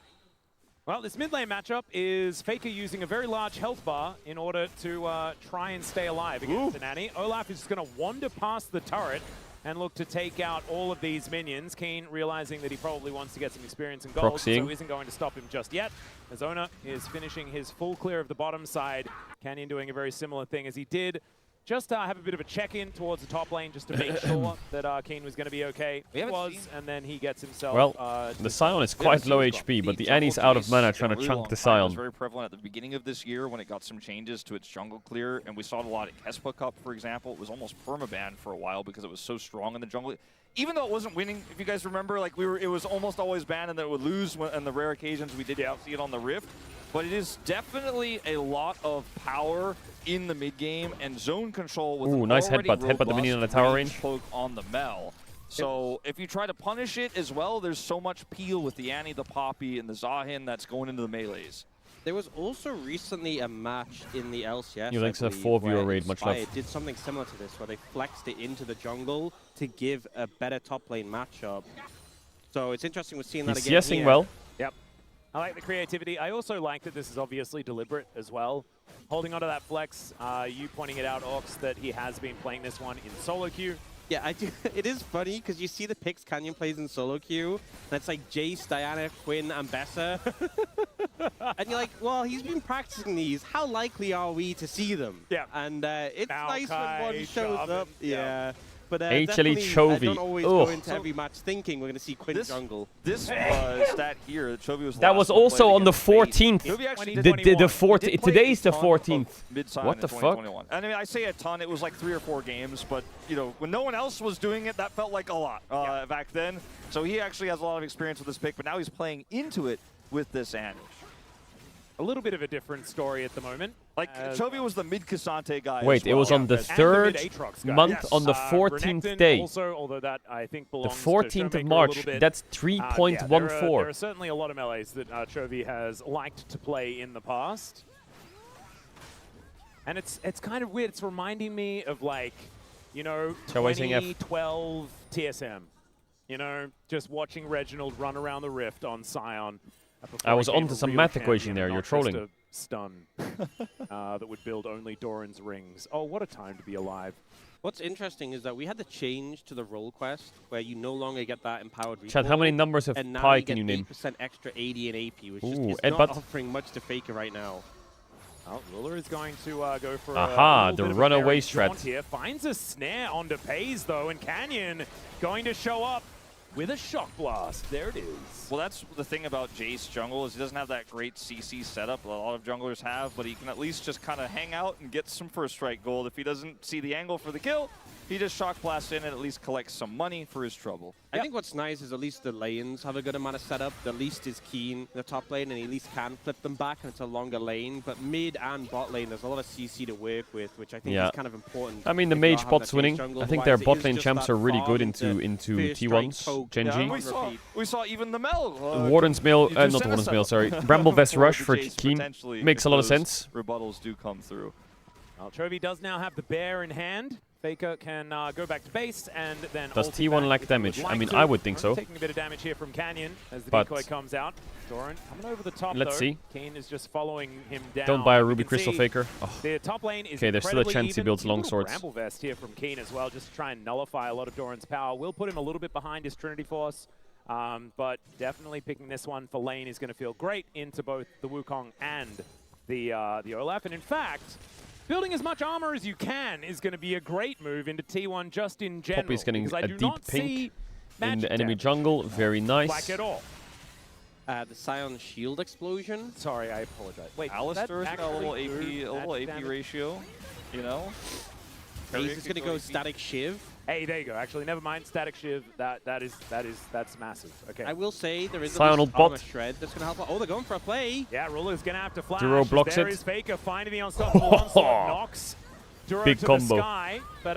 Well, this mid lane matchup is Faker using a very large health bar in order to try and stay alive against the Nanny. Olaf is just going to wander past the turret and look to take out all of these minions. Keen realizing that he probably wants to get some experience and gold, so isn't going to stop him just yet. Azona is finishing his full clear of the bottom side. Canyon doing a very similar thing as he did. Just have a bit of a check-in towards the top lane just to make sure that Keen was going to be okay. He was, and then he gets himself... Well, the Sion is quite low HP, but the Annie's out of mana trying to chunk the Sion. It was very prevalent at the beginning of this year when it got some changes to its jungle clear, and we saw it a lot at Kespa Cup, for example. It was almost permaban for a while because it was so strong in the jungle. Even though it wasn't winning, if you guys remember, like it was almost always banned, and then it would lose on the rare occasions we did see it on the Rift. But it is definitely a lot of power in the mid game and zone control with nice headbutt the minion on the tower range poke on the Mel. So if you try to punish it as well, there's so much peel with the Annie, the Poppy, and the Zahin that's going into the melees. There was also recently a match in the LCS. You links a 4-viewer raid, much love. Did something similar to this, where they flexed it into the jungle to give a better top lane matchup. So it's interesting we're seeing that again. He's yesing well. Yep. I like the creativity. I also like that this is obviously deliberate as well. Holding onto that flex, you pointing it out, Orcs, that he has been playing this one in solo queue. Yeah, I do. It is funny because you see the picks Canyon plays in solo queue, and it's like Jace, Diana, Quinn, and Bessa. And you're like, well, he's been practicing these. How likely are we to see them? Yeah. And it's nice when one shows up. Yeah. But HLE definitely, Chovy. don't always go into every match thinking we're going to see Quinn jungle. This was that here. Chovy was that was also on the 14th. Today's the 14th. What the fuck? I mean, I say a ton. It was like 3 or 4 games, but you know, when no one else was doing it, that felt like a lot back then. So he actually has a lot of experience with this pick, but now he's playing into it with this Annie. A little bit of a different story at the moment. Like, Chovy was the mid-Cassante guy. Wait, it was on the 3rd month on the 14th day. Also, although that I think belongs the 14th of March, that's 3.14. There are certainly a lot of melees that Chovy has liked to play in the past. And it's kind of weird. It's reminding me of, like, you know, 2012 TSM. You know, just watching Reginald run around the Rift on Sion. I was onto some math equation there. You're trolling. Just a stun that would build only Doran's rings. Oh, what a time to be alive. What's interesting is that we had the change to the role quest where you no longer get that empowered recall. Chad, how many numbers of pie can you name? 8% extra AD and AP, which is not offering much to Faker right now. Well, Ruler is going to go for the runaway strat here. Finds a snare onto Pays, though, and Canyon going to show up with a shock blast. There it is. Well, that's the thing about Jace jungle is he doesn't have that great CC setup. A lot of junglers have, but he can at least just kind of hang out and get some first strike gold. If he doesn't see the angle for the kill, he just shock blasts in and at least collects some money for his trouble. I think what's nice is at least the lanes have a good amount of setup. The least is Keen in the top lane, and he at least can flip them back, and it's a longer lane. But mid and bot lane, there's a lot of CC to work with, which I think is kind of important. I mean, the mage bot's winning. I think their bot lane champs are really good into T1s. GENG. We saw even the Mel. Warden's Mail, not Warden's Mail, sorry. Bramblevest Rush for Keen makes a lot of sense. Rebuttals do come through. Well, Chovy does now have the bear in hand. Faker can go back to base and then... Does T1 lack damage? I mean, I would think so. Taking a bit of damage here from Canyon as the decoy comes out. Doran coming over the top, Let's see. Kane is just following him down. Don't buy a Ruby Crystal Faker. Oh. The top lane is okay, there's still a chance he builds long swords. Bramblevest here from Kane as well, just to try and nullify a lot of Doran's power. Will put him a little bit behind his Trinity Force, but definitely picking this one for lane is going to feel great into both the Wukong and the Olaf. And in fact, building as much armor as you can is going to be a great move into T1 just in general. Poppy's getting a deep pink in the enemy jungle. Very nice. Like at all. The Sion shield explosion. Sorry, I apologize. Wait, Alistair's got a little AP ratio, you know? He's just going to go static shiv. Hey, there you go. Actually, never mind. Static Shiv. That's massive. Okay. I will say there is Sion a ult bot. shred that's going to help out. Oh, they're going for a play. Yeah, Ruler's going to have to flash. Duro blocks there it. is Faker finding the unstoppable onslaught. Knocks Duro Big to combo. the sky, but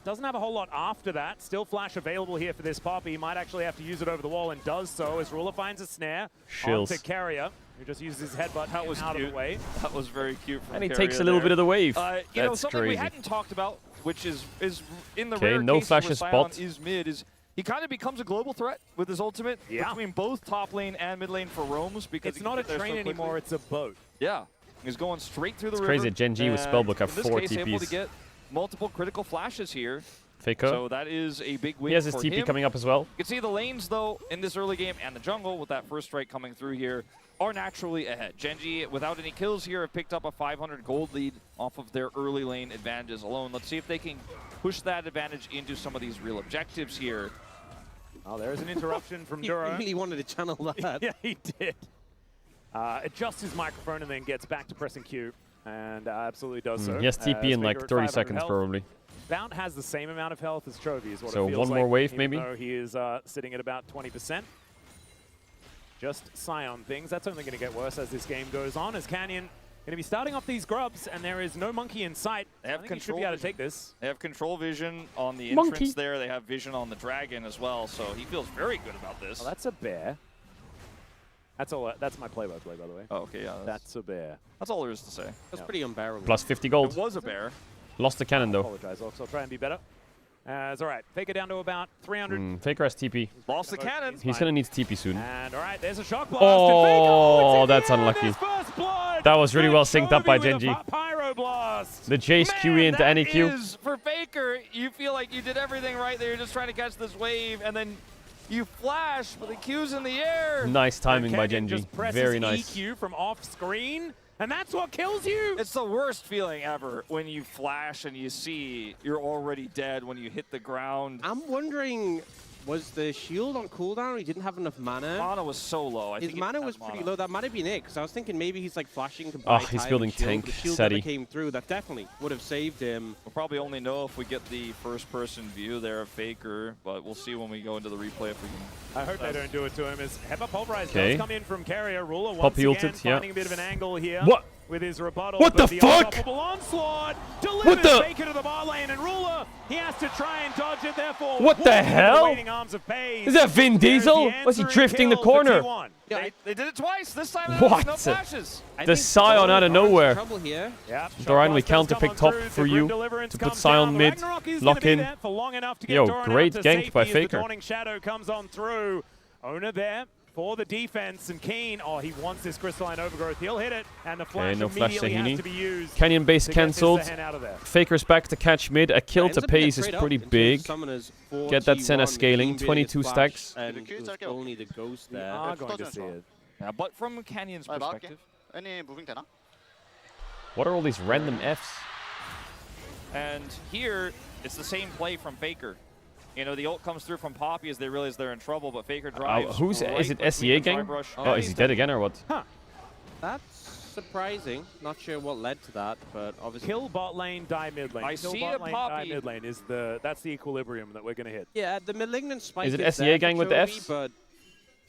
doesn't have a whole lot after that. Still flash available here for this Poppy. Might actually have to use it over the wall and does so as Ruler finds a snare Shills. onto Carrier, who just uses his headbutt out of the way. That was very cute from And he Carrier takes a little there. bit of the wave. You know, That's something we crazy. hadn't talked about, which is in the Okay, rare no cases flashes where Sion bot. is mid, is he kind of becomes a global threat with his ultimate between both top lane and mid lane for roams. Because It's not a train anymore, it's a boat. Yeah, he's going straight through the It's river. crazy that Gen G with and Spellbook have in this 4 case, able to TPs. get multiple critical flashes here. Faker. So that is a big win He has his for TP him. coming up as well. You can see the lanes, though, in this early game and the jungle with that first strike coming through here are naturally ahead. Gen G, without any kills here, have picked up a 500 gold lead off of their early lane advantages alone. Let's see if they can push that advantage into some of these real objectives here. Oh, there's an interruption from He Duro. really wanted to channel that. Yeah, he did. Adjusts his microphone and then gets back to pressing Q, and absolutely does so. He has TP in like Faker at 30 500 seconds health. probably. Bount has the same amount of health as Chovy, is what So it feels one more like, wave, even maybe? though he is sitting at about 20%. Just Sion things. That's only going to get worse as this game goes on, as Canyon going to be starting off these grubs, and there is no monkey in sight. They have I think he should control be able to vision. take this. They have control vision on the Monkey. entrance there. They have vision on the dragon as well, so he feels very good about this. Oh, that's a bear. That's all. That's my play-by-play, by the way. Oh, okay, yeah. That's a bear. That's all there is to say. That's pretty unbearable. Plus 50 gold. It was a bear. Lost the cannon though. Apologize, Ox. I'll try and be better. It's all right. Faker down to about 300. Faker has TP. Lost the cannon. He's gonna need TP soon. And all right, there's a shock blast. Oh, that's unlucky. That was really well synced up by Gen G. Pyroblast. The Jace QE into any Q. Is, for Faker, you feel like you did everything right there. You're just trying to catch this wave, and then you flash, but the Q's in the air. Nice timing by Gen G. Just presses Very nice. EQ from off screen, and that's what kills you. It's the worst feeling ever when you flash and you see you're already dead when you hit the ground. I'm wondering, was the shield on cooldown? He didn't have enough mana. Mana was so low. His mana was pretty low. That might have been it, because I was thinking maybe he's like flashing to Oh, buy he's time building and shield. tank, The shield Seti. never came through. That definitely would have saved him. We'll probably only know if we get the first-person view there of Faker, but we'll see when we go into the replay if we can. I hope they don't do it to him. As Hepa Pulverize Okay. does come in from Carrier. Ruler once Poppy again ulted, yeah. finding a bit of an angle here. What? With his rebuttal. What but the fuck? unstoppable onslaught delivers What the- Faker to the bot lane, and Ruler, he has to try and dodge it. Therefore, What the walks into hell? waiting arms of Paze. Is that Vin There's Diesel? the Was he answering drifting the kill for corner? T1. Yeah, they did it twice. This time there What? was no flashes. The Sion out of nowhere. Trouble here. Yep. Doran, we Shock blast does counterpick come top through. for The you Grim Deliverance to put comes Sion down. mid, Ragnarok is lock gonna be in. there for long enough to get Yo, Doran out great to gank safety by as the Faker. Dawning Shadow comes on through. Owner there for the defense, and Keen, oh, he wants this crystalline overgrowth. He'll hit it, and the flash Okay, no flash immediately has Sahini. to be used. Canyon base to get this cancelled. Zahen out of there. Faker's back to catch mid. A kill Ends to up being a Pace is trade up pretty in terms of big. summoners for Get that T1. Senna scaling. Keen did 22 his flash, stacks. And it was only the ghost there. are going to see it. Yeah, but from Canyon's perspective. Any moving 되나? What are all these random Fs? And here, it's the same play from Faker. You know, the ult comes through from Poppy as they realize they're in trouble, but Faker drives. Who's right is it? between SEA the gang? Tribrush Oh, and is he dead again or what? Huh. That's surprising. Not sure what led to that, but obviously. Kill bot lane, die mid lane. I Kill see bot a lane, Poppy. die mid lane is that's the equilibrium that we're going to hit. Yeah, the malignant spike Is it there SEA for gang with the Chovy, Fs? But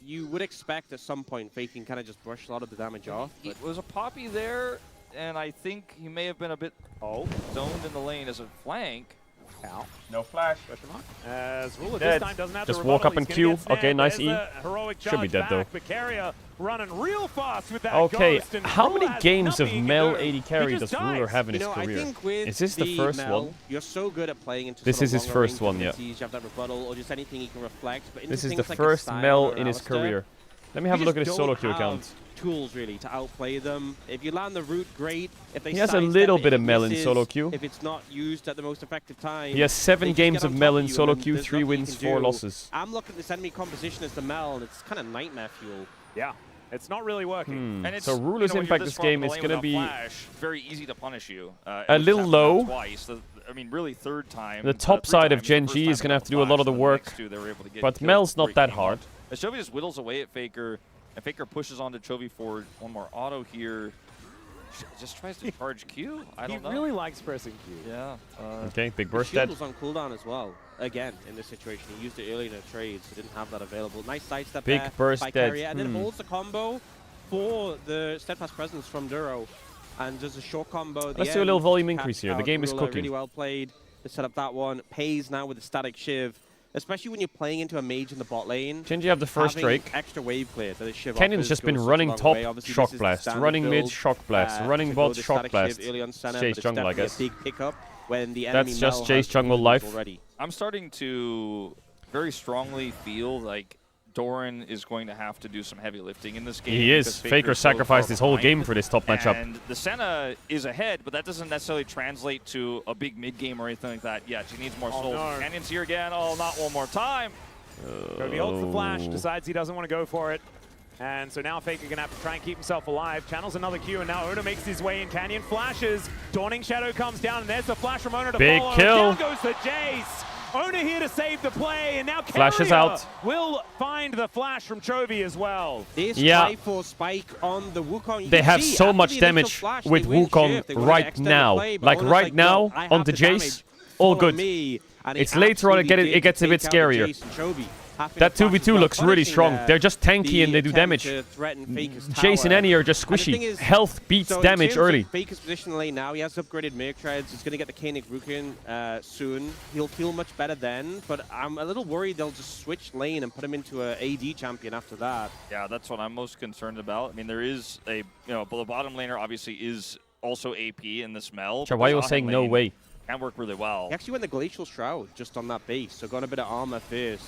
you would expect at some point Fake can kind of just brush a lot of the damage off. But It was a Poppy there, and I think he may have been a bit zoned in the lane as a flank. Ow. No flash. As Ruler Dead. this time doesn't have Just the walk rebuttal. up and He's Q. gonna get snared. Okay, nice There's E. the heroic Should be charge dead, though. back, but Carrier running real fast with that Okay, ghost, and how Ruler many has games of nothing he can Mel do. 80 He carry just does Ruler dies. have in you his know, I career? think with Is this the first Mel, one? You're so good at playing into This sort is of his longer first range one, yeah. abilities. You have that rebuttal or just anything he can reflect. But This into is the things like first Stein Mel or in his Alistair, career. Let me have a you look at just his solo don't queue have account. Tools really to outplay them. If you land the root, great. If they He has a sidestep little it, bit it of Mel in misses. solo queue. If it's not used at the most effective time, He has 7 they just games get of on Mel top in of you, solo and queue, there's 3 nothing you wins, can 4 do. losses. I'm looking at this enemy composition as the Mel, and it's kind of nightmare fuel. Yeah, it's not really working. And it's, So Ruler's when you're impact this this far up game the is lane going to without be flash, very easy to punish you. a little low. Twice. I mean, really third time. The top three side of times. Gen The G first is time going to have without to do a lot of the flash, work, next two they were able to get but killed Mel's not break that game hard. up. As Chovy just whittles away at Faker, and Faker pushes onto Chovy for one more auto here. Just tries to charge Q. I don't know. He really likes pressing Q. Yeah. Okay, big The burst shield dead. was on cooldown as well. again in this situation. He used it early in a trade, so didn't have that available. Nice sidestep Big there burst by dead. Keria, and then holds the combo for the Steadfast Presence from Duro. And there's a short combo at the Let's do a end. little volume increase here. The game is Ruler cooking. Really well played. They set up that one. Pays now with the static shiv. Especially when you're playing into a mage in the bot lane. GENG have the first having Drake. Extra wave clear that shiv Kenyon's just been running top shock blast, running mid shock blast, running bot shock blast. Chase jungle, I guess. Big pickup when the That's just Chase jungle life. Already. I'm starting to very strongly feel like Doran is going to have to do some heavy lifting in this game. He is. Faker sacrificed his whole game for this top matchup. And the Senna is ahead, but that doesn't necessarily translate to a big mid game or anything like that yet. She needs more souls. No. Canyon's here again. Oh, not one more time. Kobe ults the flash, decides he doesn't want to go for it. And so now Faker gonna have to try and keep himself alive. Channels another Q, and now Oda makes his way in. Canyon flashes. Dawning Shadow comes down, and there's the flash from Oda to Big follow. kill. Down goes the Jace. Oda here to save the play, and now Flash is Keria out. will find the flash from Chovy as well. This yeah. for spike on the Wukong. They have so much damage with Wukong right now. Like right now on the Jace, all good. It's later on it gets a bit scarier. That 2v2 looks really strong. They're just tanky and they do damage. Jace and Annie are just squishy. Health beats damage early. Faker's position lane now. He has upgraded Merc Treads. He's going to get the Koenig Rukin soon. He'll feel much better then, but I'm a little worried they'll just switch lane and put him into an AD champion after that. Yeah, that's what I'm most concerned about. I mean, there is the bottom laner obviously is also AP in the smell. Why are you saying no way? Can work really well. He actually went the Glacial Shroud just on that base, so got a bit of armor first.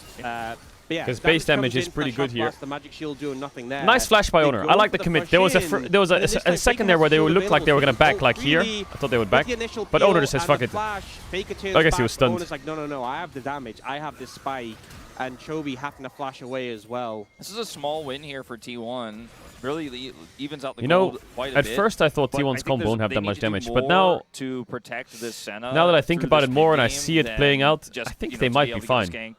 Because base damage is pretty good here. The magic shield doing nothing there. Nice flash by Owner. I like the commit. There was a second there where they looked like they were gonna back like here. I thought they would back, but Owner just says fuck it. I guess he was stunned. Owner's like, no, I have the damage. I have this spike, and Chovy having to flash away as well. This is a small win here for T1. Really evens out the gold quite a at bit, first I thought T1's combo won't have that much damage, but now to protect this Senna, now that I think about it more and I see it playing out, I think they might be fine.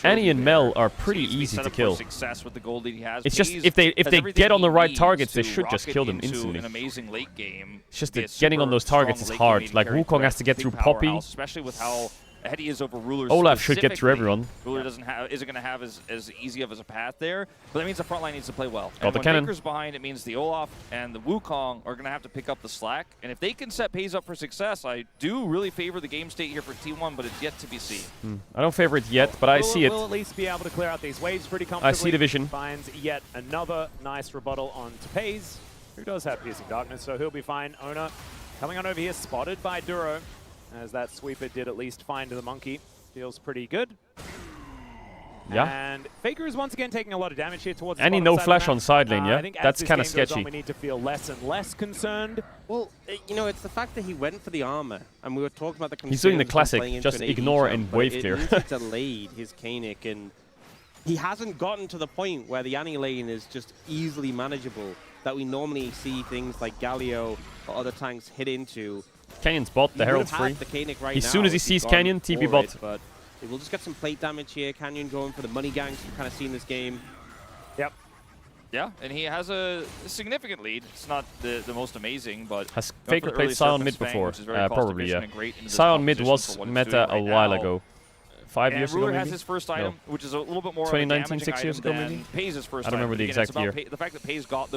Annie and Mel are pretty easy to kill. It's just if they get on the right targets, they should just kill them instantly. An amazing late game. It's just that getting on those targets is hard. Like Wukong has to get through Poppy. Especially with how ahead he is over Ruler. Olaf should get through everyone. Ruler isn't going to have as easy of a path there, but that means the front line needs to play well. Got and the when cannon. Baker's behind, it means the Olaf and the Wukong are going to have to pick up the slack. And if they can set Pays up for success, I do really favor the game state here for T1, but it's yet to be seen. I don't favor it yet, but I see it. We'll at least be able to clear out these waves pretty comfortably. I see the vision. Finds yet another nice rebuttal onto Pays, who does have Piercing Darkness, so he'll be fine. Ona coming on over here, spotted by Duro, as that sweeper did at least find the monkey. Feels pretty good. Yeah. And Faker is once again taking a lot of damage here towards the Any bottom no side flash of the on side lane, yeah? I think That's kind of as this game goes sketchy. on, we need to feel less and less concerned. Well, it's the fact that he went for the armor, and we were talking about the concerns. He's doing the of classic, playing into just an AD ignore jump, and but wave it clear. means he delayed his Koenig, and he hasn't gotten to the point where the Annie lane is just easily manageable, that we normally see things like Galio or other tanks hit into. Canyon's bot, the Herald's free. As soon as he sees Canyon, TP bot. But we'll just get some plate damage here. Canyon going for the money gangs we've kind of seen this game. Yep. Yeah, and he has a significant lead. It's not the most amazing, but... Has Faker played Scion mid before? Probably, yeah. Scion mid was meta a while ago. 5 years ago, Ruler maybe? has his first item, which is a little bit more 2019, 6 years ago, maybe? Pays' first I don't remember the exact year. The fact that Pays got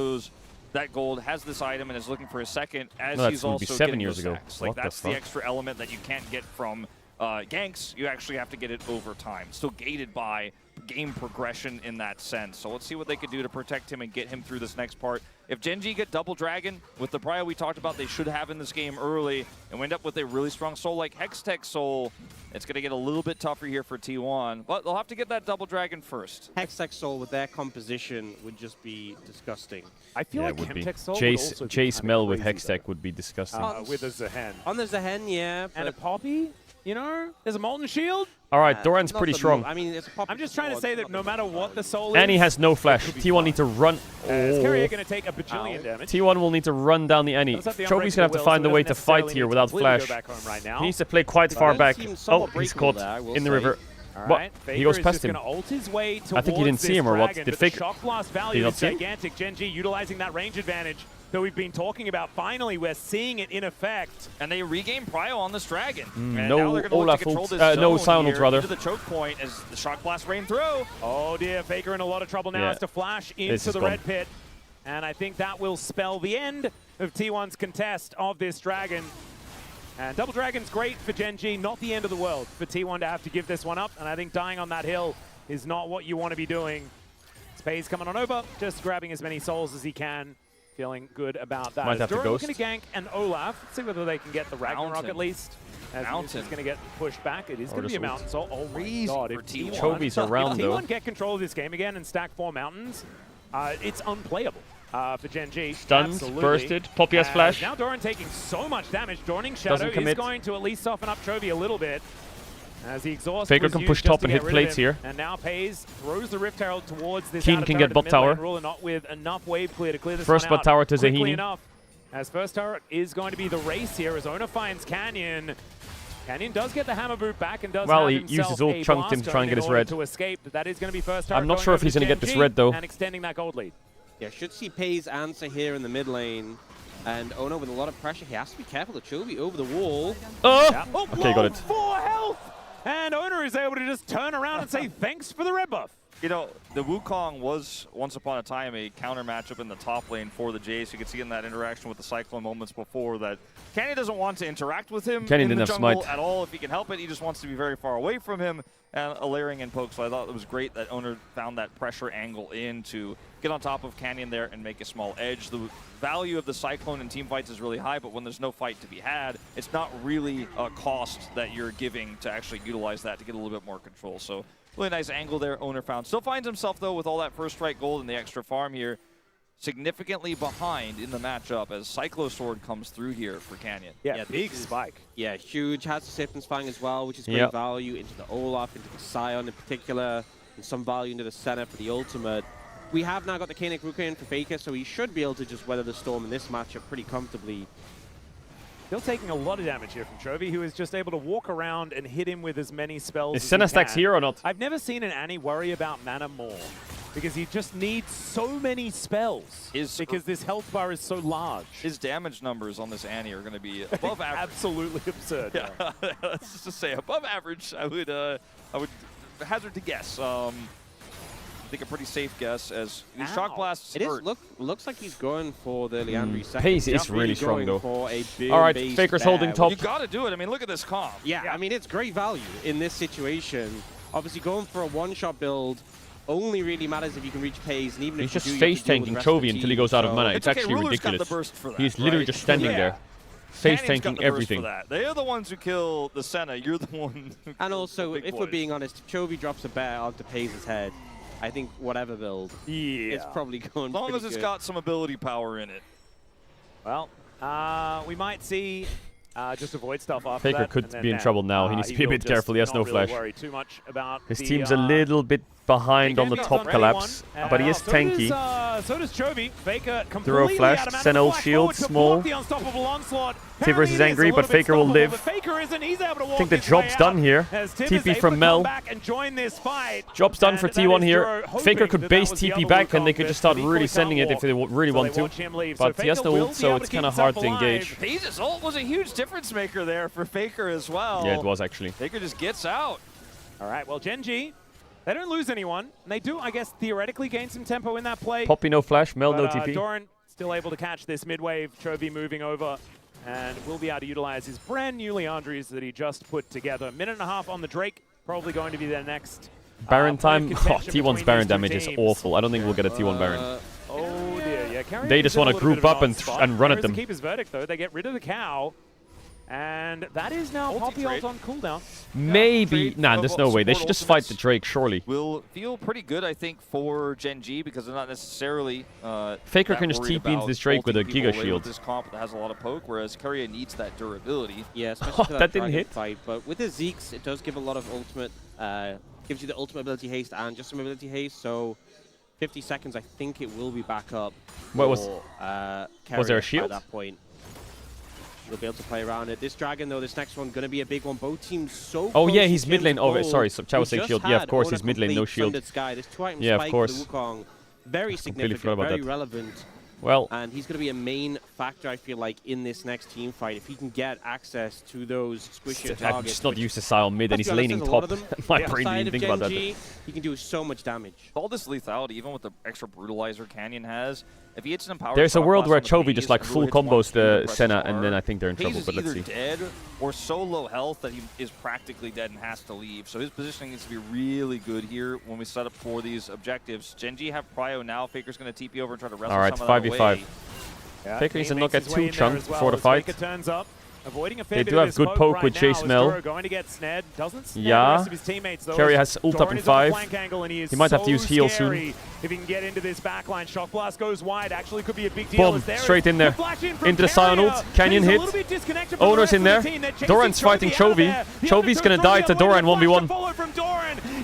that gold, has this item, and is looking for a second, as no, he's also be 7 years getting ago. those sacks. Like, that's the extra element that you can't get from ganks. You actually have to get it over time. Still gated by game progression in that sense. So let's see what they could do to protect him and get him through this next part. If GENG get double dragon with the prio we talked about they should have in this game early and we end up with a really strong soul like Hextech Soul, it's going to get a little bit tougher here for T1, but they'll have to get that double dragon first. Hextech Soul with their composition would just be disgusting. I feel like would be. Chemtech Soul Jace Mel with Hextech would be disgusting. With a Zehen. On the Zehen, yeah. And a Poppy, you know? There's a Molten Shield. All right, Doran's pretty strong. I mean, it's a I'm just trying to say that no matter what the soul is... And he has no flash. T1 need to run... Is Keria going to take a bajillion damage? T1 will need to run down the Annie. Chobi's going to have to find a way to fight here without flash. He needs to play quite far back. Oh, he's caught in the river. What? He goes past him. Ult his way I think he didn't see him or what? Did Faker... Shock blast value is gigantic. GENG utilizing that range advantage. that we've been talking about. Finally, we're seeing it in effect. And they regain prio on this dragon. And no now they're gonna look to control this no zone Ult here rather. into the choke point as the shock blast rain through. Oh dear, Faker in a lot of trouble now. Has to flash into the red pit. And I think that will spell the end of T1's contest of this dragon. And Double Dragon's great for GenG, not the end of the world for T1 to have to give this one up. And I think dying on that hill is not what you want to be doing. Spade's coming on over, just grabbing as many souls as he can. Feeling good about that. Might have to ghost. Looking to gank and Olaf. Let's see whether they can get the Ragnarok at least. As Mountain is going to get pushed back. It is going to be a Mountain Soul. Oh my god. If Chovy's around though. If T1 get control of this game again and stack 4 Mountains, it's unplayable for GenG. Stunned, bursted, Poppy has flash. Now Doran taking so much damage. Dawning Shadow is going to at least soften up Chovy a little bit. As the exhaust Faker can push top and hit plates here. And now Pays throws the Rift Herald towards this Keen can get bot tower. Not with enough wave clear to clear this First one bot tower to quickly Zahini. enough. As first turret is going to be the race here as Ona finds Canyon. Canyon does get the hammer boot back and does have he himself uses ult a chunked him to blast try and get in his order red. to escape. That is going to be first turret. I'm not sure if he's going to get this red though. And extending that gold lead. Yeah, should see Pays answer here in the mid lane. And Ono with a lot of pressure. He has to be careful of Chovy over the wall. Oh! Okay, got it. 4 health! And Owner is able to just turn around and say thanks for the red buff. You know, the Wukong was once upon a time a counter matchup in the top lane for the Jace. You could see in that interaction with the Cyclone moments before that Canyon doesn't want to interact with him in the jungle at all if he can help it. He just wants to be very far away from him and a layering in poke. So I thought it was great that Owner found that pressure angle in to get on top of Canyon there and make a small edge. The value of the Cyclone in team fights is really high, but when there's no fight to be had, it's not really a cost that you're giving to actually utilize that to get a little bit more control. So really nice angle there, Owner found. Still finds himself, though, with all that first strike gold and the extra farm here, significantly behind in the matchup as Cyclosword comes through here for Canyon. Yeah, big spike. Yeah, huge. Has the Siphon's Fang as well, which is great value into the Olaf, into the Scion in particular, and some value into the center for the ultimate. We have now got the Kaenic Ruka in for Faker, so he should be able to just weather the storm in this matchup pretty comfortably. Still taking a lot of damage here from Chovy, who is just able to walk around and hit him with as many spells Is as Senna he stacks can. here or not? I've never seen an Annie worry about mana more, because he just needs so many spells, because this health bar is so large. His damage numbers on this Annie are going to be above average. Absolutely absurd. Yeah, let's just say above average. I would hazard to guess. I think a pretty safe guess as these shock blasts hurt. Looks like he's going for the Leandri second. Pace is really strong though. For a all right, Faker's holding top. You got to do it. I mean, look at this comp. Yeah, I mean, it's great value in this situation. Obviously, going for a one-shot build only really matters if you can reach Pace, and even he's if just face tanking Chovy until he goes out of mana. It's actually ridiculous. He's literally just standing there. Face tanking everything. They are the ones who kill the Senna. You're the one. And also, if we're being honest, if Chovy drops a bear onto Pace's head, I think whatever build, it's probably going. As long as it's got some ability power in it. Well, we might see just avoid stuff after Faker that. could be in trouble now. He needs to be a bit careful. He has no flash. Worry too much about his team's a little bit behind on the top collapse, but he is tanky. So does Chovy. Faker Throw flash, send ult shield, small. Tibbers is angry, but Faker will live. I think the job's done here. TP from Mel. Job's done for T1 here. Faker could base TP back and they could just start really sending it if they really want to. But he has no ult, so it's kind of hard to engage. Pace's ult was a huge difference maker there for Faker as well. Yeah, it was actually. Faker just gets out. All right, well, GenG, they don't lose anyone. And they do, I guess, theoretically gain some tempo in that play. Poppy no flash, Mel no TP. Doran still able to catch this mid-wave. Chovy moving over and will be able to utilize his brand new Leandries that he just put together. Minute and a half on the Drake, probably going to be their next. Baron time. T1's Baron damage is awful. I don't think we'll get a T1 Baron. Oh dear, yeah. They just want to group up and run at them. Keeper's verdict though. They get rid of the cow. And that is now Poppy ult on cooldown. Maybe. Nah, there's no way. They should just fight the Drake, surely. Will feel pretty good, I think, for GenG because they're not necessarily. Faker can just TP into this Drake with a Giga Shield. This comp that has a lot of poke, whereas Courier needs that durability. Yeah, especially for that didn't hit. Fight. But with the Zeeks, it does give a lot of ultimate. Gives you the ultimate ability haste and just some ability haste. So 50 seconds, I think it will be back up. What was there a shield at that point? They'll be able to play around it. This dragon, though, this next one, going to be a big one. Both teams so Oh, yeah, close he's mid lane. Oh, sorry. So Chow was saying shield. Yeah, of course, he's mid lane, no shield. This 2-item yeah, spike of course. for the Wukong. Very significant, very relevant. Well, and he's going to be a main factor, I feel like, in this next team fight. If he can get access to those squishier targets. I'm just not used to Sion mid, and he's leaning top. My brain didn't think about that. He can do so much damage. All this lethality, even with the extra brutalizer Canyon has, if he hits an empowered There's a world where Chovy Chovy just like full combos the Senna, and then I think they're in trouble. But let's see. He's either dead or so low health that he is practically dead and has to leave. So his positioning needs to be really good here when we set up for these objectives. Genji have prio now. Faker's going to TP over and try to wrestle some of that away. 5v5. Yeah, Faker needs to not get too chunked well before the fight. Turns up, avoiding a fair They bit do of have good smoke poke right with now, Chase Mel. Going to get snared. Doesn't snare Yeah. the rest of his teammates, though. Kerry has ult up in 5. He might have to use heal soon. If he can get into this backline, Shock Blast goes wide. Actually, could be a big deal. Boom, straight in there. Into the Sion ult. Canyon hit. Owner's in there. Doran's fighting Chovy. Chovy's gonna die to Doran 1v1.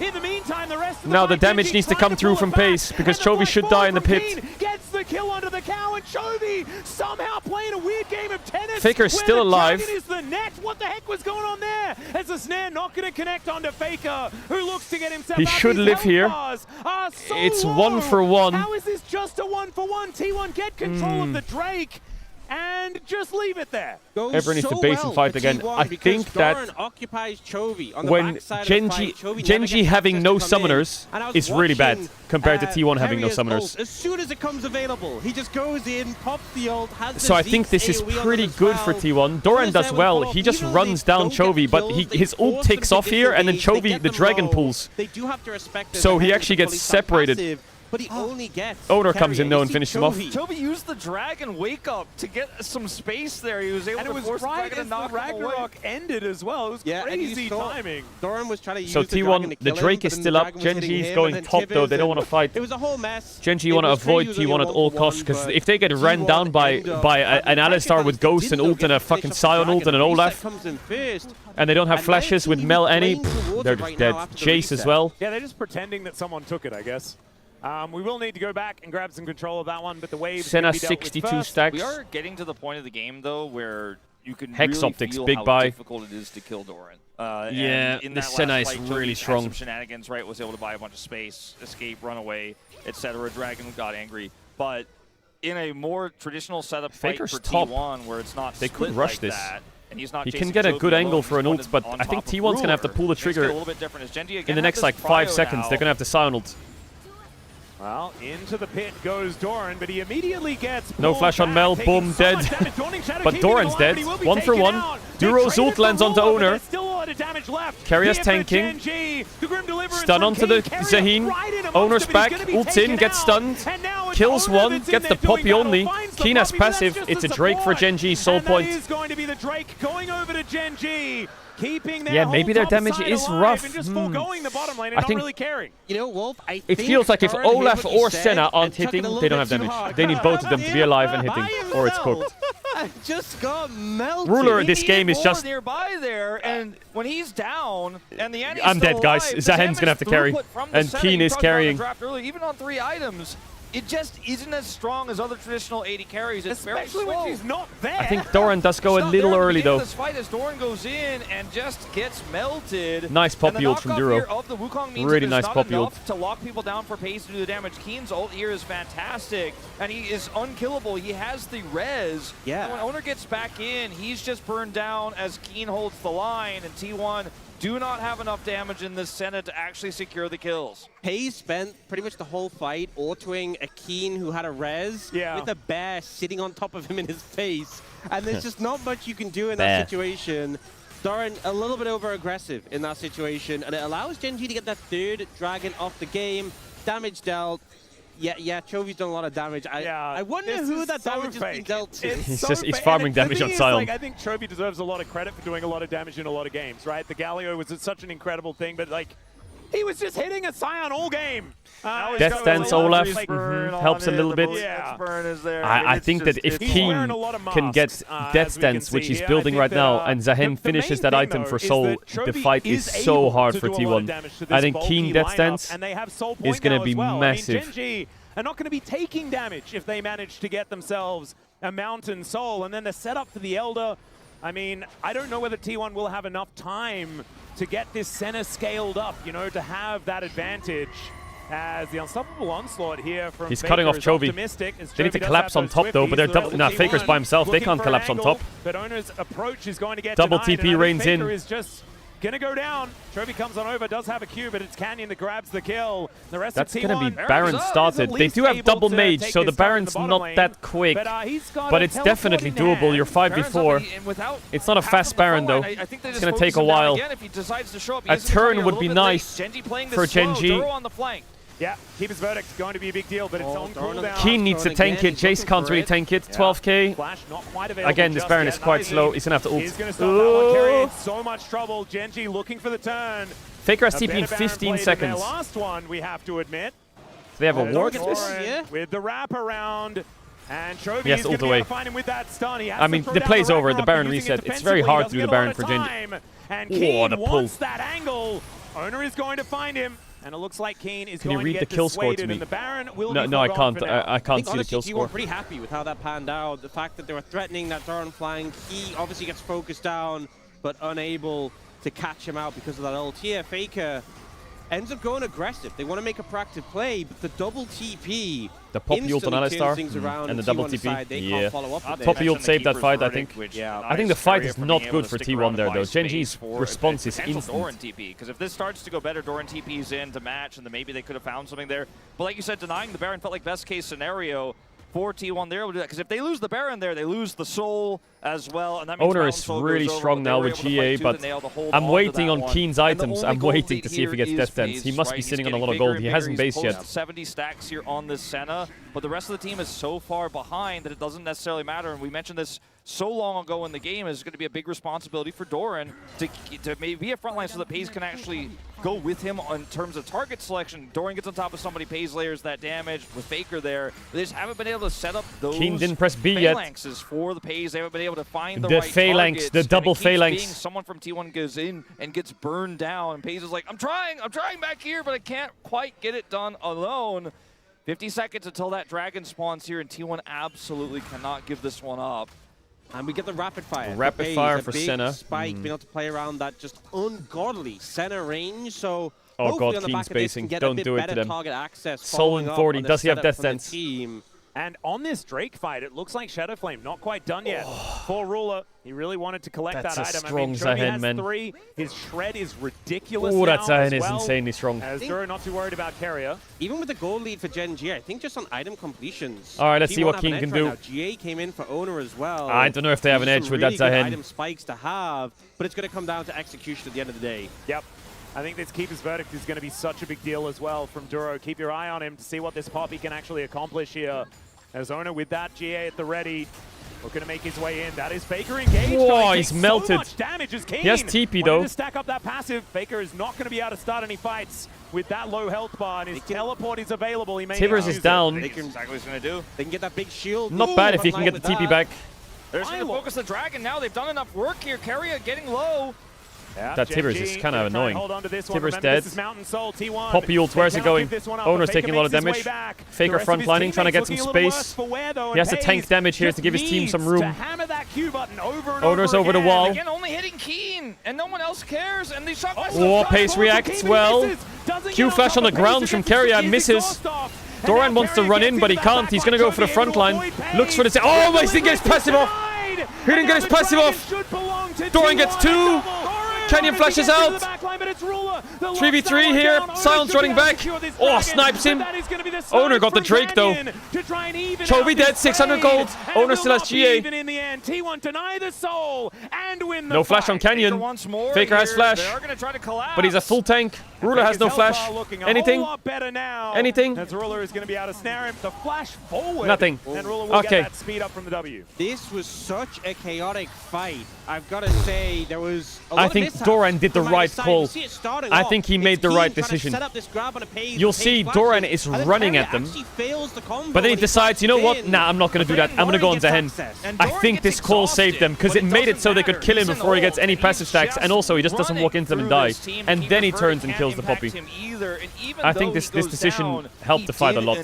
In the meantime, the rest of now the damage needs to come through from Pace, because Chovy should die in the pit. Gets the kill under the cow, and Chovy somehow playing a weird game of tennis. Faker's still alive. Is the net. What the heck was going on there? As the snare not going to connect onto Faker, who looks to get himself He out. should live here. So it's low. 1 for 1. How is this just a 1 for 1? T1 get control of the Drake and just leave it there. Everyone needs to base and fight again. I think that occupies Chovy on the when Genji having no summoners is really bad compared to T1 having no summoners. As soon as it comes available, he just goes in, pops the ult, has the So I think this is pretty good for T1. Doran does well. He just runs down Chovy, but his ult ticks off here, and then Chovy, the dragon pulls. They do have to respect so he actually gets separated. But he only gets Owner comes in though and finishes him off. Chovy used the dragon wake up to get some space there. He was able to force the dragon to knock him away. Ragnarok ended as well. It was crazy timing. Doran was trying to use so T1, the Drake is still up. Genji's going top though. They don't want to fight. It was a whole mess. Genji want to avoid T1 at all costs, because if they get ran down by an Alistar with Ghost and ult and a fucking Sion ult and an Olaf, and they don't have flashes with Mel any, they're just dead. Jace as well. Yeah, they're just pretending that someone took it, I guess. We will need to go back and grab some control of that one, but the waves Senna 62 stacks. We are getting to the point of the game, though, where you can Hex really Optics, feel big how buy. difficult it is to kill Doran. Yeah, in this that Senna last is fight, really Chovy had strong. some shenanigans, right? Was able to buy a bunch of space, escape, run away, etc. Dragon got angry, but in a more traditional setup Faker's fight for top. T1, where it's not They split could rush like this. that, and he's not He can chasing get a Chovy good alone, angle for an he's ult, but on I think top of T1's going to have to Ruler. pull the Things get trigger a little bit different as Genji again in the has next this like 5 prio seconds. now. They're going to have to Sion ult. Well, into the pit goes Doran, but he immediately gets No flash on Mel, boom, dead. But Doran's dead. 1 for 1. Duro's ult lands onto Owner. Kerry has tanking. Stun onto the Zaheen. Owner's back, ults in, gets stunned. Kills one, gets the Poppy only. Keen has passive. It's a Drake for Genji, soul point. That is going to be the Drake going over to Genji. Keeping their maybe their whole top damage side is alive rough. and just foregoing the bottom lane and I not think really caring. You know, Wolf, it feels like if Olaf or Senna aren't hitting, they don't have damage. They need both of them to be alive and hitting, or it's cooked. I just got melted. Ruler, this game is just... nearby there, and when he's down, and the I'm dead, guys. Zahen's gonna have to carry, and Keen is carrying. Even on 3 items, it just isn't as strong as other traditional 80 carries. It's Especially very slow. when she's not there. I think Doran does go a little early though. This fight as Doran goes in and just gets melted. Nice Poppy ult from Duro. Really nice Poppy ult. To lock people down for Pace to do the damage. Keen's ult here is fantastic, and he is unkillable. He has the res. Yeah. And when Owner gets back in, he's just burned down as Keen holds the line, and T1 do not have enough damage in this Senna to actually secure the kills. Pace spent pretty much the whole fight autoing a Keen who had a res with a bear sitting on top of him in his face. And there's just not much you can do in that situation. Doran a little bit over-aggressive in that situation, and it allows Genji to get that 3rd dragon off the game. Damage dealt. Yeah, Chovy's done a lot of damage. I wonder who that damage has been dealt to. He's farming damage on Sion. I think Chovy deserves a lot of credit for doing a lot of damage in a lot of games, right? The Galio was such an incredible thing, but like, he was just hitting a Sion all game. Death Stance Olaf helps a little bit. I think that if Keen can get Death Stance, which he's building right now, and Zahen finishes that item for Soul, the fight is so hard for T1. I think Keen Death Stance is going to be massive. Genji are not going to be taking damage if they manage to get themselves a Mountain Soul, and then the setup for the Elder. I mean, I don't know whether T1 will have enough time to get this Senna scaled up, you know, to have that advantage. as the unstoppable onslaught here from He's Faker cutting off is Chovy. optimistic, as They need to Chovy does collapse have on those top though, but they're Swifties. double. Nah, Faker's by himself. They Looking can't for collapse an on top. angle, but Owner's approach is going to get Double denied, TP and I think reigns Faker in. is just gonna go down. Chovy comes on over, does have a Q, but it's Canyon that grabs the kill. The rest That's of gonna T1 be Baron started. They do have double mage, so the Baron's not that quick. But it's definitely doable. You're 5v4. It's not a fast Baron though. It's gonna take a while. A turn would be nice for GENG. Yeah, Keeper's Verdict going to be a big deal, but it's on cooldown. Keen needs to tank it. Jace can't really tank it. 12k. Flash not quite available. Again, this Baron is quite slow. He's gonna have to ult. He's gonna stop that one. Carry in so much trouble. GENG looking for the turn. Faker has TP in 15 seconds. Their last one, we have to admit. So they have a ward? With the wrap around. And Chovy Yes, is ult going to away. find him with that stun. He has I mean, to throw the down play's the over. The Ragnarok, Baron using it reset. It's very defensively. hard to do the Baron for GENG. And Oh, Keen the pull. wants that angle. Owner is going to find him. And it looks like Keen is Can you going read to the get kill score to dissuaded, me? and the Baron will No, be no, I forgone can't. for now. I can't see the honestly, kill score. T1 pretty happy with how that panned out. The fact that they were threatening that Doran flank, he obviously gets focused down, but unable to catch him out because of that ult here. Faker ends up going aggressive. They want to make a proactive play, but the double TP, the poppy ult on Alistar and the double TP. Yeah, poppy ult saved that fight, I think. I think the fight is not good for T1 there though. GENG's response is instant. Doran TP, because if this starts to go better, Doran TP's in to match, and then maybe they could have found something there. But like you said, denying the Baron felt like best case scenario for T1. They're able to do that, because if they lose the Baron there, they lose the soul as well, and that means Owner is really strong now with GA, but I'm waiting on Keen's items. I'm waiting to see if he gets death dance. He must be sitting on a lot of gold. He hasn't based yet. 70 stacks here on this Senna, but the rest of the team is so far behind that it doesn't necessarily matter. And we mentioned this so long ago in the game, is going to be a big responsibility for Doran to maybe be a frontline so that PaYS can actually go with him in terms of target selection. Doran gets on top of somebody, PaYS layers that damage with Faker there. They just haven't been able to set up those Keen didn't press B yet. phalanxes for the PaYS. They haven't been able to find the The right phalanx, targets, the double and it keeps phalanx. being someone from T1 goes in and gets burned down, and PaYS is like, I'm trying back here, but I can't quite get it done alone. 50 seconds until that dragon spawns here, and T1 absolutely cannot give this one up. And we get the rapid fire. Rapid fire for big Senna. Spike being able to play around that just ungodly Senna range. So oh hopefully god, on the Keen back of this spacing. can get Don't a bit do it better to them. target access. Soul in 40. Does he have death dance? Team. And on this Drake fight, it looks like Shadow Flame not quite done yet. For Ruler, he really wanted to collect That's that a item. strong I mean, Chovy Zahen, has man. 3. His shred is ridiculous. Oh, that now Zahen as is well, insanely strong. As Duro not too worried about Carrier. Even with the goal lead for GENG, I think just on item completions. All right, let's see what T1 King have an can edge do. right now. GA came in for Owner as well. I don't know if they have an edge with that really good Zahen. item spikes to have, but it's going to come down to execution at the end of the day. Yep. I think this Keeper's Verdict is going to be such a big deal as well from Duro. Keep your eye on him to see what this Poppy can actually accomplish here. As Owner with that GA at the ready, looking to make his way in. That is Faker engaged. Whoa, he's melted. So much damage as Keen. He has TP though. Wanted to stack up that passive. Faker is not going to be able to start any fights with that low health bar, and his teleport is available. He may Tibbers is down. That's exactly what he's going to do. They can get that big shield. Not bad if he can get the TP back. They're just going to focus the Dragon now. They've done enough work here. Carrier getting low. Yeah, that Tibbers is kind of annoying. Tibbers dead. Soul, T1. Poppy ult, where's it going? Owner's taking a lot of damage. Faker frontlining, trying to get some space. He has to tank damage here to give his team some room. Owner's over the wall. Again, only hitting Keen, and no one else cares. And these shot Oh, PaYS reacts well. Q flash on the ground from Carrier, misses. Doran wants to run in, but he can't. He's going to go for the front line. Looks for the... Oh, he didn't get his passive off. He didn't get his passive off. Doran gets 2. Canyon flashes out. 3v3 here. Silence running back. Oh, snipes him. Owner got the Drake though. Chovy dead, 600 gold. Owner still has GA. No flash on Canyon. Faker has flash. But he's a full tank. Ruler has no flash. Anything? Anything? Nothing. Okay. This was such a chaotic fight. I've got to say, there was a lot I of think mishaps Doran did the from right either side. call. You see it starting I off. think he made It's the Keen right trying to decision. set up this grab on a PaYS. You'll PaYS see flashes, Doran is and then running Carrier at them. actually fails the combo, But then he and decides, you know what? in. Nah, I'm not going to do that. I'm going to go on Zahen. I think this call saved them because it made it so they could kill him before he gets any passive stacks. And also, he just doesn't walk into them and die. And then he turns and kills the Poppy. I think this decision helped the fight a lot.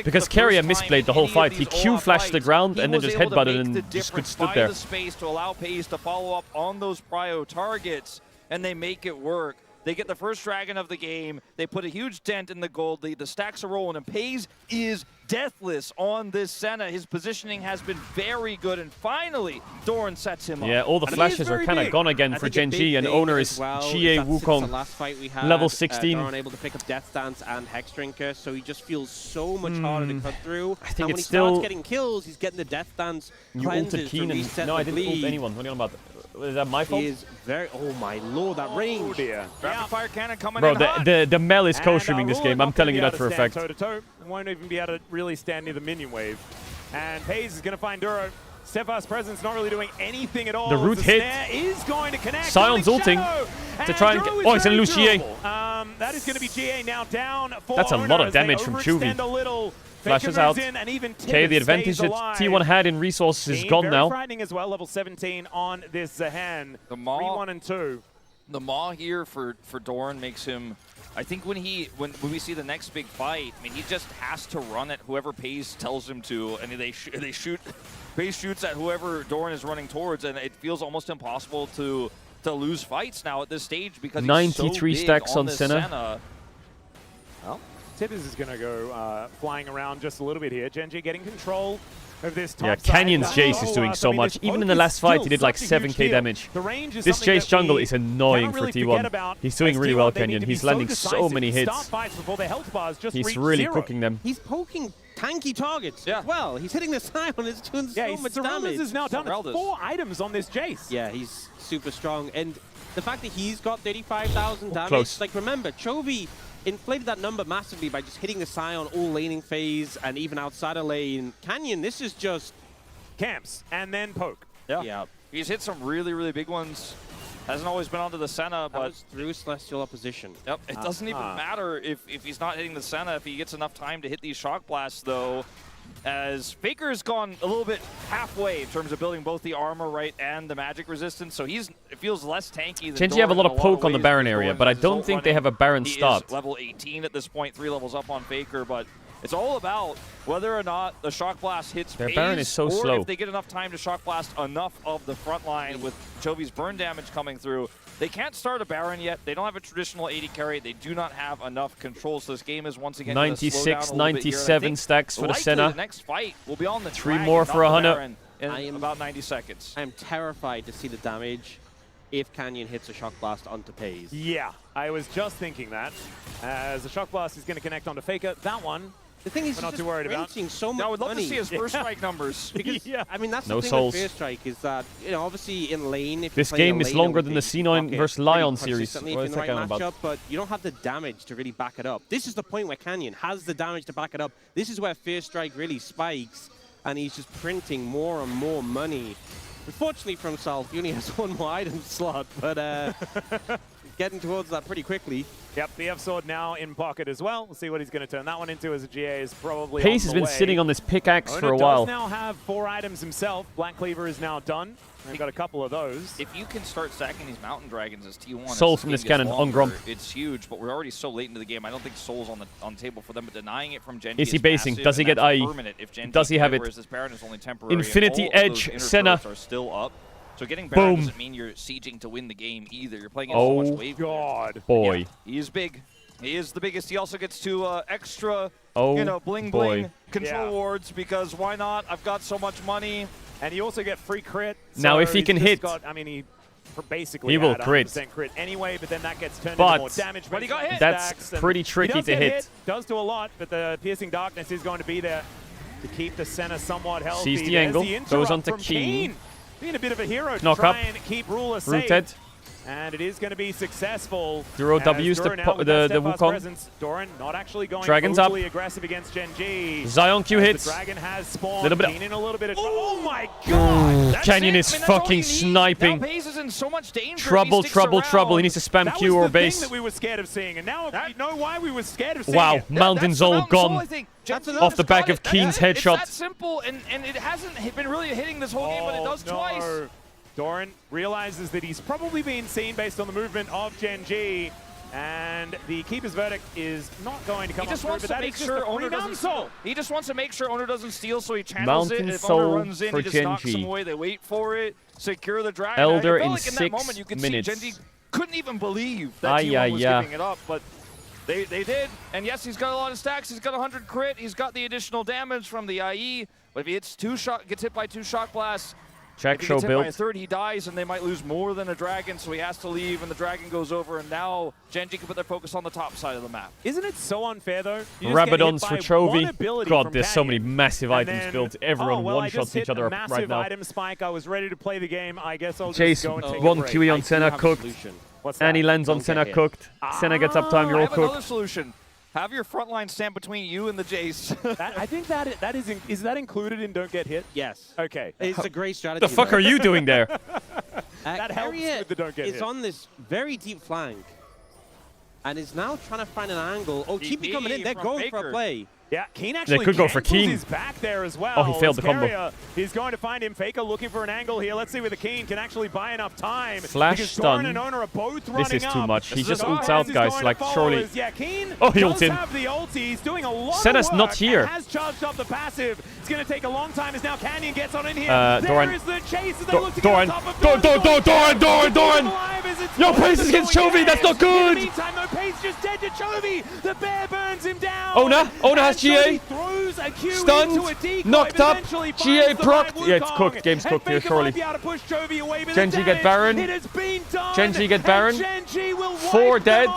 Because Carrier misplayed the whole fight. He Q flashed the ground and then just headbutted and just stood there. The space to allow PaYS to follow up on those prio targets, and they make it work. They get the first dragon of the game. They put a huge dent in the gold. The stacks are rolling, and Pays is deathless on this Senna. His positioning has been very good, and finally, Doran sets him up. Yeah, all the flashes are kind of gone again for Gen G, and owner is GA Wukong, last fight we had, level 16. Doran able to pick up Death Stance and Hex Drinker, so he just feels so much harder to cut through. I think and when it's he starts still... getting kills, he's getting the Death Stance. You ulted Keen and... No, I didn't ult anyone. What are you on about? Is that my fault? He is very... Oh my lord, that range. Oh dear. Rapid fire cannon coming Bro, in hot. the Mel is co-streaming this game. I'm telling you that for a fact. Toe-to-toe. Won't even be able to really stand near the minion wave. And Pays is going to find Duro. Steadfast Presence not really doing anything at all. The root hit. Is going to connect. Sion's ulting to try and get... Oh, he's going to lose GA. That is going to be GA now down for That's a lot of damage from Chuvy. Flashes out. Okay, the advantage that T1 had in resources is gone now. Frightening as well, level 17 on this Zahan. The Maw, 3-1 and 2. The Maw here for Doran makes him... I think when we see the next big fight, I mean, he just has to run at whoever Pays tells him to, and they shoot. Pays shoots at whoever Doran is running towards, and it feels almost impossible to lose fights now at this stage because 93 he's so big stacks on Senna. Well, Tibbers is going to go flying around just a little bit here. Gen G getting control of this top Yeah, Canyon's Jace is doing so much. Even in the last fight, he did like 7k damage. This Jace jungle is annoying for T1. He's doing really well, Canyon. He's landing so many hits. He's really cooking them. He's poking tanky targets as well. He's hitting the Sion. It's doing so much damage. Is now done. 4 items on this Jace. Yeah, he's super strong. And the fact that he's got 35,000 damage, close. like remember, Chovy inflated that number massively by just hitting the Sion all laning phase and even outside of lane. Canyon, this is just camps and then poke. Yeah. He's hit some really, really big ones. Hasn't always been onto the Senna, but was through Celestial opposition. Yep, it doesn't even matter if he's not hitting the Senna. If he gets enough time to hit these shock blasts, though, as Faker's gone a little bit halfway in terms of building both the armor right and the magic resistance, so it feels less tanky than Genji have a lot of poke on the Baron area, but I don't think they have a Baron start. He is level 18 at this point, 3 levels up on Faker, but it's all about whether or not the Shock Blast hits Their Pays, Baron is so or slow. if they get enough time to Shock Blast enough of the front line with Chovy's burn damage coming through. They can't start a Baron yet. They don't have a traditional 80 carry. They do not have enough control, so this game is once again 96, 97 stacks for the Senna. The next fight will be on the 3 Dragon, more for not 100. the Baron, in about 90 seconds. I am terrified to see the damage if Canyon hits a Shock Blast onto Pays. Yeah, I was just thinking that. As the Shock Blast is going to connect onto Faker, that one, the thing is, we're not too worried about. So much I would love money. to see his first strike numbers. Because, I mean, that's No the thing souls. with First Strike is that, you know, obviously in lane, if This you're playing game a is laner longer with than the the C9 pocket versus Lion pretty series. consistently What if is you're in that the right about? matchup, but you don't have the damage to really back it up. This is the point where Canyon has the damage to back it up. This is where First Strike really spikes, and he's just printing more and more money. Unfortunately for himself, he only has 1 more item slot, but getting towards that pretty quickly. Yep, BF Sword now in pocket as well. We'll see what he's going to turn that one into, as a GA is probably Pace on has the been way. sitting on this pickaxe Owner for a while. does now have 4 items himself. Black Cleaver is now done. They've got a couple of those. If you can start stacking these Mountain Dragons as T1, Soul as from game this gets cannon on longer, Gromp. It's huge, but we're already so late into the game. I don't think Soul's on the table for them, but denying it from Genji Is he basing? massive, Does he and get that's IE? permanent if Genji Does he have it? whereas this Baron is only temporary. Infinity and all of Edge, those inner Senna. turrets are still up. So getting Baron Boom. doesn't mean you're sieging to win the game either. You're playing against so much wave. God. Boy. Yeah, he is big. He is the biggest. He also gets 2 extra, Oh, bling boy. bling control wards, because why not? I've got so much money. And you also get free crit. Now, so if he he's can just hit, got, I mean, he basically he will had crit. 100% crit anyway, but then that gets turned But into more damage. But he got hit. That's Stacks, and pretty tricky he does to get hit. Does do a lot, but the Piercing Darkness is going to be there to keep the Senna somewhat healthy. Sees the There's angle, interrupt goes on to from Keen. Being a bit of a hero to Knock try up. and keep Ruler safe. Rooted. And it is going to be successful. Duro as W's Doran the now with that steadfast Wukong. presence. Doran not actually going Dragons up. overly aggressive against Gen G. Zion Q As hits. The Dragon has spawned. Little bit of- Keen in a little bit of oh my God! That's Canyon it. is I mean, that's all fucking you need. sniping. Now Pays is in so much danger. Trouble, if he sticks trouble, around. trouble. He needs to spam That Q was or the base. thing that we were scared of seeing, and now we know why we were scared of seeing Wow, it. Mountain's all Mountain Soul, gone. I think. Off the back of Keen's headshot. It's that simple, and it hasn't been really hitting this whole game, but it does no. twice. Doran realizes that he's probably being seen based on the movement of Gen G, and the Keeper's Verdict is not going to come He just up wants through, to but that make is just sure a free Owner doesn't Mountain Soul. He just wants to make sure Owner doesn't steal, so he channels Mountain it. If Soul Owner runs in, for he just knocks Gen G. him away. They wait for it, secure the dragon. Elder I felt in like in that 6 moment you could minutes. see Gen G couldn't even believe that T1 was giving it up, but they did. And yes, he's got a lot of stacks. He's got 100 crit. He's got the additional damage from the IE. But if he gets hit by 2 shock blasts, check if he show gets hit build. by a third, he dies, and they might lose more than a dragon, so he has to leave, and the dragon goes over, and now GENG can put their focus on the top side of the map. Isn't it so unfair, though? Rabadons for Chovy. God, there's so many massive items built. Everyone one-shots each other right now. Item spike. I was ready to play the game. I guess I'll Jace, just go and take one a break. QE on Senna cooked. Annie lens on Senna cooked. Senna gets uptime, you're all I have another cooked. solution. Have your front line stand between you and the Jace. I think that is that included in Don't Get Hit? Yes. Okay. It's a great strategy. The fuck are you doing there? That helps with the Don't Get Hit. It's on this very deep flank and is now trying to find an angle. Oh, TP coming in. They're going for a play. Yeah, Keen actually they could go for Keen. He's back there as well. Oh, he failed the combo. He's going to find him. Faker looking for an angle here. Let's see whether Keen can actually buy enough time. Flash stun. And Owner are both this is too up. much. He just ults out, guys. Like, surely. Yeah, Keen oh, he ults in. Have the ulti. He's doing a lot Senna's of work not here. Has charged up the passive. It's going to take a long time as now Canyon gets on in here. Doran. There is the chase as they look to get Doran. on top of Doran. Yo, Pace is against Chovy. That's not good. In the meantime, though, Pace just dead to Chovy. The bear burns him down. Ona has GA. Stunned, knocked up, GA procced. Yeah, it's cooked. Game's cooked here, surely. GENG get Baron. GENG get Baron. 4 dead.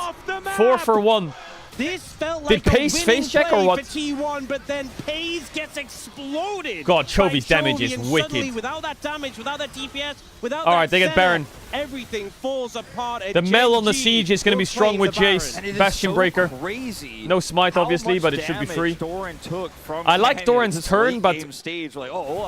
4 for 1. This felt Did like Pace face check or what? For T1, but then Pace gets exploded. God, Chovy's damage Chovy, is and wicked. Suddenly, without that damage, without that DPS, without Alright, they get Baron. Everything falls apart. The Mel on the siege is going to be strong with Jace. Bastion Breaker. Crazy no smite, obviously, but it should be free. Doran took from I like Doran's turn, but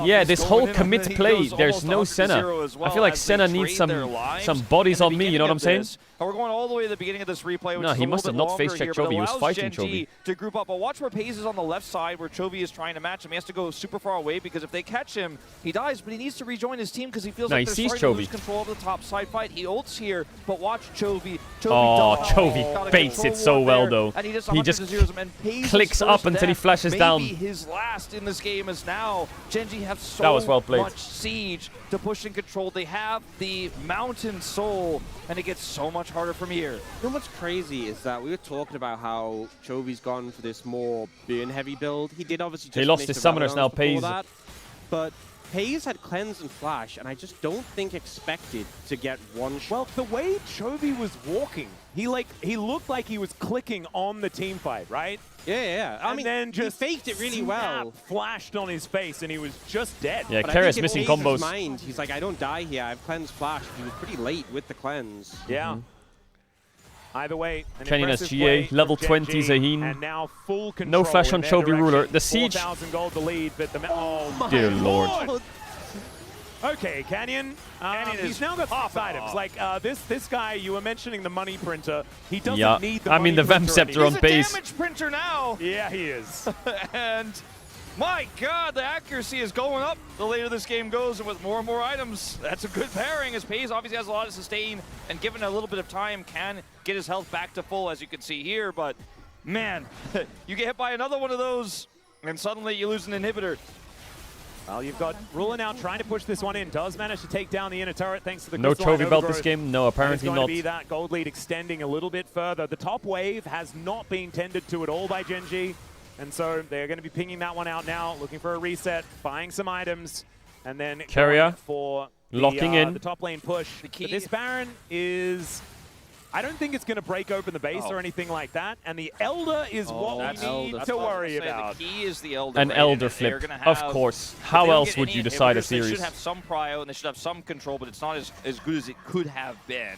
yeah, this whole in, commit play, there's no Senna. I feel like Senna needs some bodies on me, you know what I'm saying? And we're going all the way to the beginning of this replay, which no, is he a must have little not bit face checked longer Chovy. He here, was but fighting allows Chovy. to group up. But watch where Pace is on the left side, where Chovy is trying to match him. He has to go super far away because if they catch him, he dies. But he needs to rejoin his team because he feels like they're starting to lose control of the top side fight. He ults here, but watch Chovy. Chovy baits it so well, though. And he just clicks up until he flashes down. Maybe his last in this game is now. GENG have so much siege to push and control. They have the mountain soul, and it gets so much harder from here. You know what's crazy is that we were talking about how Chovy's gone for this more burn-heavy build. He did obviously just lost his summoners now, Paze. But Paze had Cleanse and Flash, and I just don't think expected to get one shot. Well, the way Chovy was walking, he looked like he was clicking on the team fight, right? Yeah. I mean, then just he faked it really well. Flashed on his face, and he was just dead. Yeah, Kara's missing combos. Mind, he's like, I don't die here. I have Cleanse Flash. He was pretty late with the Cleanse. Yeah. Either way, Kenyon has GA, level 20 Zaheen. And now full control. No flash on Chovy Ruler. The siege. 4,000 gold to lead, but the dear Lord. Okay, Canyon. He's now got 6 items. Like this guy, you were mentioning the money printer. He doesn't need the money the Vamp printer Scepter on base. He's a damage printer now. Yeah, he is. And my God, the accuracy is going up the later this game goes, and with more and more items, that's a good pairing, as Paze obviously has a lot of sustain, and given a little bit of time, can get his health back to full, as you can see here, but man, you get hit by another one of those, and suddenly you lose an inhibitor. Well, you've got Ruler now trying to push this one in. Does manage to take down the inner turret thanks to the no Chovy belt this game. No, apparently not. It's going to be that gold lead extending a little bit further. The top wave has not been tended to at all by GENG, and so they're going to be pinging that one out now, looking for a reset, buying some items, and then Carrier for locking in the top lane push. But this Baron is... I don't think it's going to break open the base or anything like that, and the Elder is what we need to worry about. The key is the Elder. An Elder flip, of course. How else would you decide a series? They should have some prio, and they should have some control, but it's not as good as it could have been.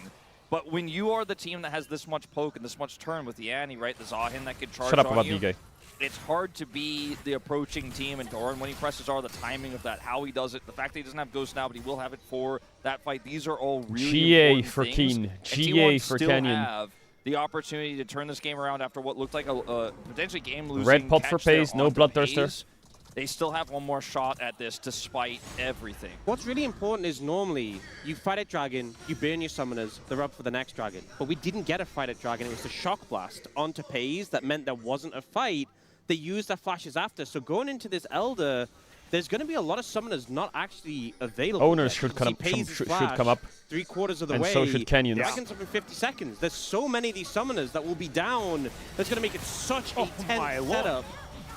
But when you are the team that has this much poke and this much turn with the Annie, right, the Zahin that could charge Shut up on about you, DK. it's hard to be the approaching team, and Doran, when he presses R, the timing of that, how he does it, the fact that he doesn't have Ghost now, but he will have it for that fight, these are all really GA for things. Keen. GA for Canyon. Have the opportunity to turn this game around after what looked like a potentially game-losing Red pot for Pace, no Bloodthirster. They still have one more shot at this despite everything. What's really important is normally you fight at Dragon, you burn your summoners, they're up for the next Dragon. But we didn't get a fight at Dragon, it was the Shock Blast onto Pace that meant there wasn't a fight. They used their flashes after, so going into this Elder, there's going to be a lot of summoners not actually available. Owners yet. should come up. Should Flash come up. 3/4 of the and way. so should Kenyans. Dragons up in 50 seconds. There's so many of these summoners that will be down. That's going to make it such a tense setup.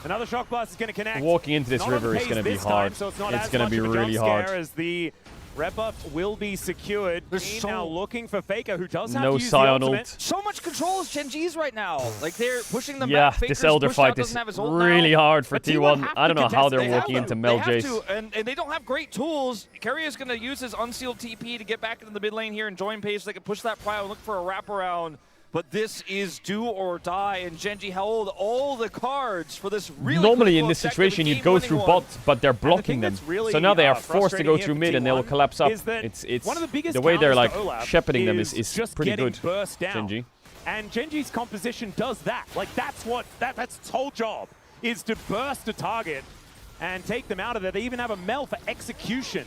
Another shock blast is going to connect. Walking into this river is going to be hard. So it's going to be really hard. As the red buff will be secured. There's now looking for Faker, who does have no to use Scion the ultimate. ult. So much control is GenG's right now. Like, they're pushing them Yeah, back. Faker's this Elder pushed out, fight is doesn't have his ult really now. hard for But T1. I don't know how they're They walking have into to. Mel They have Jace. to, and they don't have great tools. Carrier's going to use his unsealed TP to get back into the mid lane here and join Page so they can push that prio and look for a wraparound. But this is do or die, and GenG held all the cards for this really Normally in this situation you'd go through bot, but they're blocking them. Really, so now they are forced to go frustrating through here mid for and they will T1 collapse up. It's one of the biggest way they're like counters to Olaf shepherding them is just pretty getting good. burst down. GenG. And GenG's composition does that. Like, that's its whole job, is to burst a target and take them out of there. They even have a Mel for execution.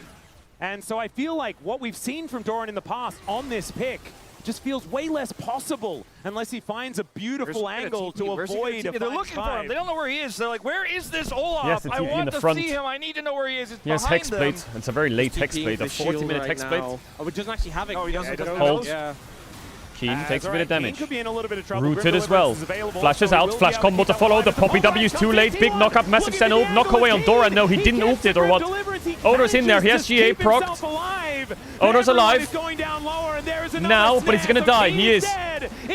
And so I feel like what we've seen from Doran in the past on this pick just feels way less possible unless he finds a beautiful angle to avoid a 5-5. They're looking for him. They don't know where he is. They're like, where is this Olaf? Yes, I want to see him. I need to know where he is. It's he has behind Hexblade. them. It's a very late Hexblade, a 40-minute Hexblade. Oh, it doesn't actually have it. Oh, he doesn't. Hold. Yeah. Keen takes a bit of damage. Could be in a little bit of trouble. Rooted as well. Flashes out, flash combo to follow. The Poppy W is too late. Big knock up, massive send ult. Knock away on Doran. No, he didn't ult it or what? Onor's in there. He has GA procced. Onor's alive. Now, but he's going to die. He is.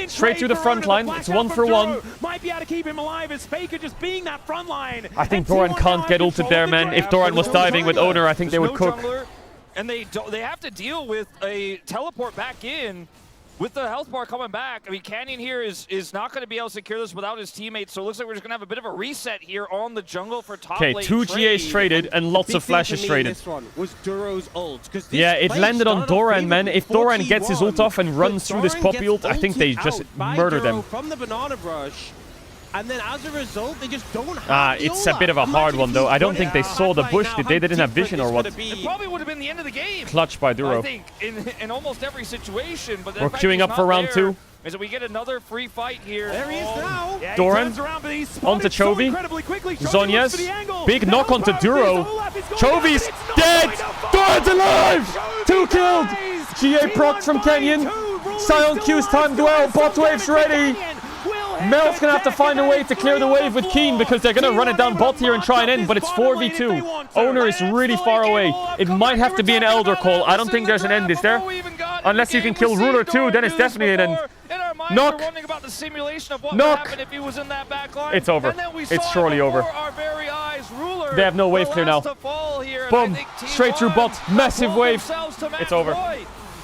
Straight through the front line. It's 1-for-1. Might be able to keep him alive as Faker just being that front line. I think Doran can't get ulted there, man. If Doran was diving with Onor, I think they would cook. And they have to deal with a teleport back in with the health bar coming back. I mean, Canyon here is not going to be able to secure this without his teammates, so it looks like we're just going to have a bit of a reset here on the jungle for top lane. Okay, 2 GAs traded and lots of flashes traded. This one was Duro's ult. Yeah, it landed on Doran, man. If Doran gets his ult off and runs through this Poppy ult, I think they just murder them. From the banana brush. And then as a result, they just don't have it's a bit of a hard one, though. I don't think they saw the bush, did they? They didn't have vision or what? It probably would have been the end of the game. Clutch by Duro. I think in almost every situation. But we're queuing up for round 2. Is that we get another free fight here. There he is now. Yeah, Doran onto Chovy. Zhonya's big knock onto Duro. Chovy's dead. Doran's alive. 2 killed. GA proc from Kenyon. Sion Q's time well. Bot wave's ready. Mel's going to have to find a way to clear the wave with Keen because they're going to run it down bot here and try and end, but it's 4v2. Owner is really far away. It might have to be an Elder call. I don't think there's an end, is there? Unless you can kill Ruler too, then it's definitely an end. Knock. Knock. It's over. It's surely over. They have no wave clear now. Boom. Straight through bot. Massive wave. It's over.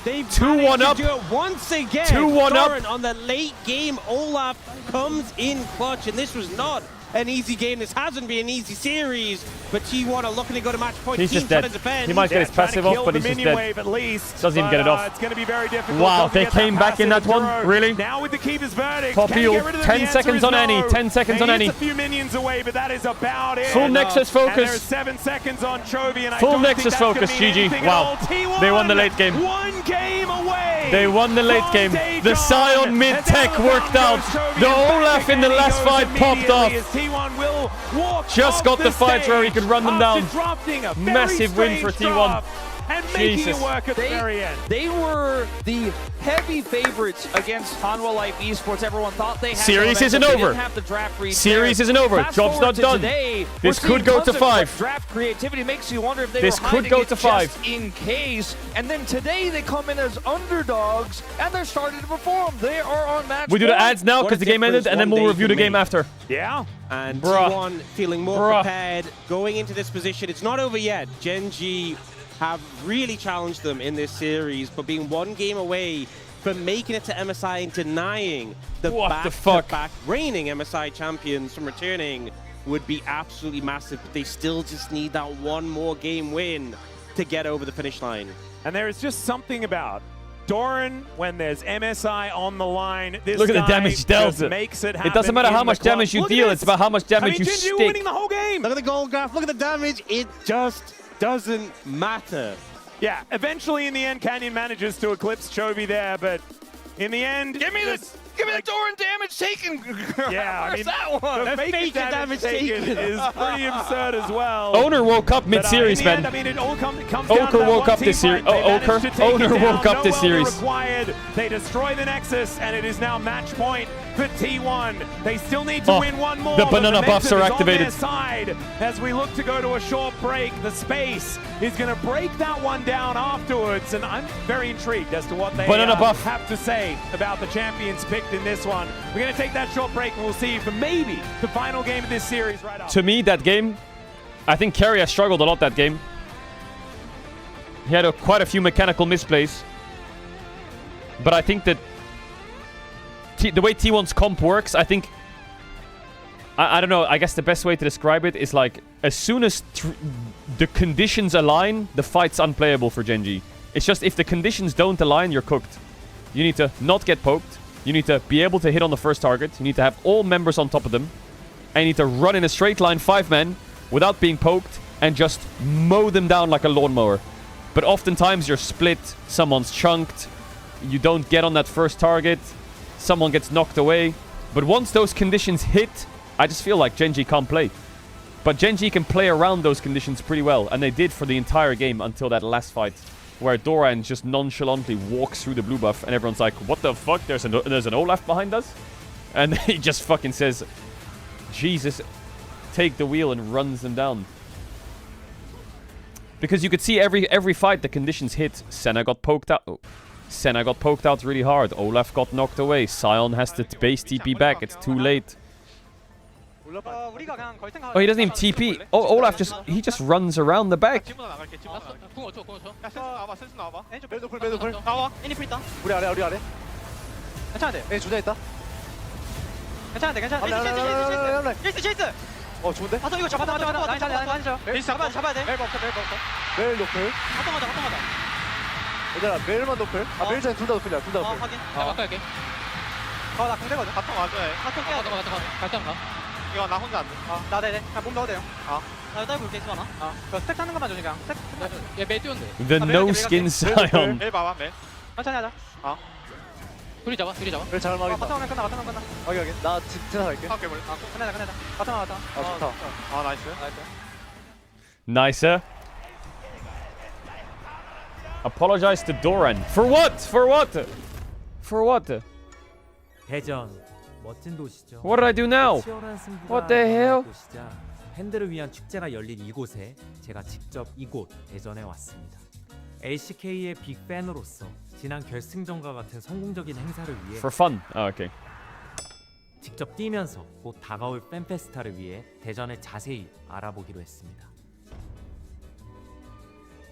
They've 2-1 up. Do it once again. 2-1 up. On the late game, Olaf comes in clutch, and this was not an easy game. This hasn't been an easy series, but T1 are looking to go to match point. He's just dead. He might get his passive off, but he's just dead. Doesn't even get it off. It's going to be very difficult. Wow, they came back in that one? Really? Now with the Keeper's verdict. Poppy ult, 10 seconds on any. 10 seconds on any. He's a few minions away, but that is about it. Full Nexus focus. And there's 7 seconds on Chovy, and full Nexus focus, GG. Wow. They won the late game. 1 game away. They won the late game. The Sion mid-tech worked out. The Olaf in the last fight popped off. Just got the fight where he could run them down. Massive win for T1. And making it work at the very end. They were the heavy favorites against Hanwha Life Esports. Everyone thought they had Series isn't over. Series isn't over. Job's not done. This could go to 5. Draft creativity makes you wonder if they this were could go to 5 just in case. And then today they come in as underdogs and they're starting to perform. They are on match. We do the ads now because the game ended, and then we'll review the game after. Yeah. And T1 feeling more prepared going into this position. It's not over yet. GenG have really challenged them in this series, but being 1 game away from making it to MSI and denying the back-to-back reigning MSI champions from returning would be absolutely massive, but they still just need that 1 more game win to get over the finish line. And there is just something about Doran, when there's MSI on the line, this look at the damage dealt. Makes it happen. It doesn't matter how much damage you deal, it's about how much damage you stick. Winning the whole game. Look at the gold graph, look at the damage. It just doesn't matter. Yeah, eventually in the end, Canyon manages to eclipse Chovy there, but in the end, give me this. Give me the Doran damage taken. Yeah, I Where's mean, that one? the fake damage taken is pretty absurd as well. Owner woke up mid-series, man. I mean, it all comes down Oker to that woke one up this team series. fight. They Oh, managed to Oker. take Owner it down. woke up No this welder series. required. They destroy the Nexus, and it is now match point for T1. They still need to win one more. The banana buffs are activated. On their side as we look to go to a short break. The space is going to break that one down afterwards, and I'm very intrigued as to what they have to say about the champions picked in this one. We're going to take that short break, and we'll see you for maybe the final game of this series right after. To me, that game, I think Carrier struggled a lot that game. He had quite a few mechanical misplays. But I think that the way T1's comp works, I think... I don't know, I guess the best way to describe it is like, as soon as the conditions align, the fight's unplayable for GENG. It's just if the conditions don't align, you're cooked. You need to not get poked. You need to be able to hit on the first target. You need to have all members on top of them. And you need to run in a straight line 5-man without being poked and just mow them down like a lawnmower. But oftentimes you're split, someone's chunked, you don't get on that first target, someone gets knocked away. But once those conditions hit, I just feel like GENG can't play. But GENG can play around those conditions pretty well, and they did for the entire game until that last fight, where Doran just nonchalantly walks through the blue buff, and everyone's like, what the fuck, there's an Olaf behind us? And he just fucking says, Jesus, take the wheel, and runs them down. Because you could see every fight the conditions hit. Senna got poked out. Oh. Senna got poked out really hard. Olaf got knocked away. Sion has to base TP back. It's too late. Oh, he doesn't even TP. Oh, Olaf just runs around the back. 어 좋은데? 바텀 이거 잡아 라인 잡아 메일 잡아야 돼 메일 없어 메일 노플 바텀 가자 얘들아 메일만 노플 아 메일 전에 둘 다 노플이야 둘 다 노플 확인 내가 갈게 나 공대거든 바텀 와줘야 해 바텀 깨야 돼 갈게 가 이거 나 혼자 안돼 나 네네 그냥 몸 넣어도 돼요 나 다이브 볼게 있어 하나 그 스택 타는 것만 조심 그냥 스택 얘 메일 띄웠는데 The no skin Sion. 메일 봐봐 메일 천천히 하자 둘이 잡아 그래 잘 막겠다 바텀만 끝나 여기 나 진짜 갈게 끝내자 바텀 좋다 나이스 Nicer. Apologize to Doran. For what? For what? For what? 대전 멋진 도시죠. What did I do now? What the hell? 팬들을 위한 축제가 열린 이곳에 제가 직접 이곳 대전에 왔습니다. LCK의 빅팬으로서 지난 결승전과 같은 성공적인 행사를 위해 For fun. Oh, okay. 직접 뛰면서 곧 다가올 팬페스타를 위해 대전을 자세히 알아보기로 했습니다.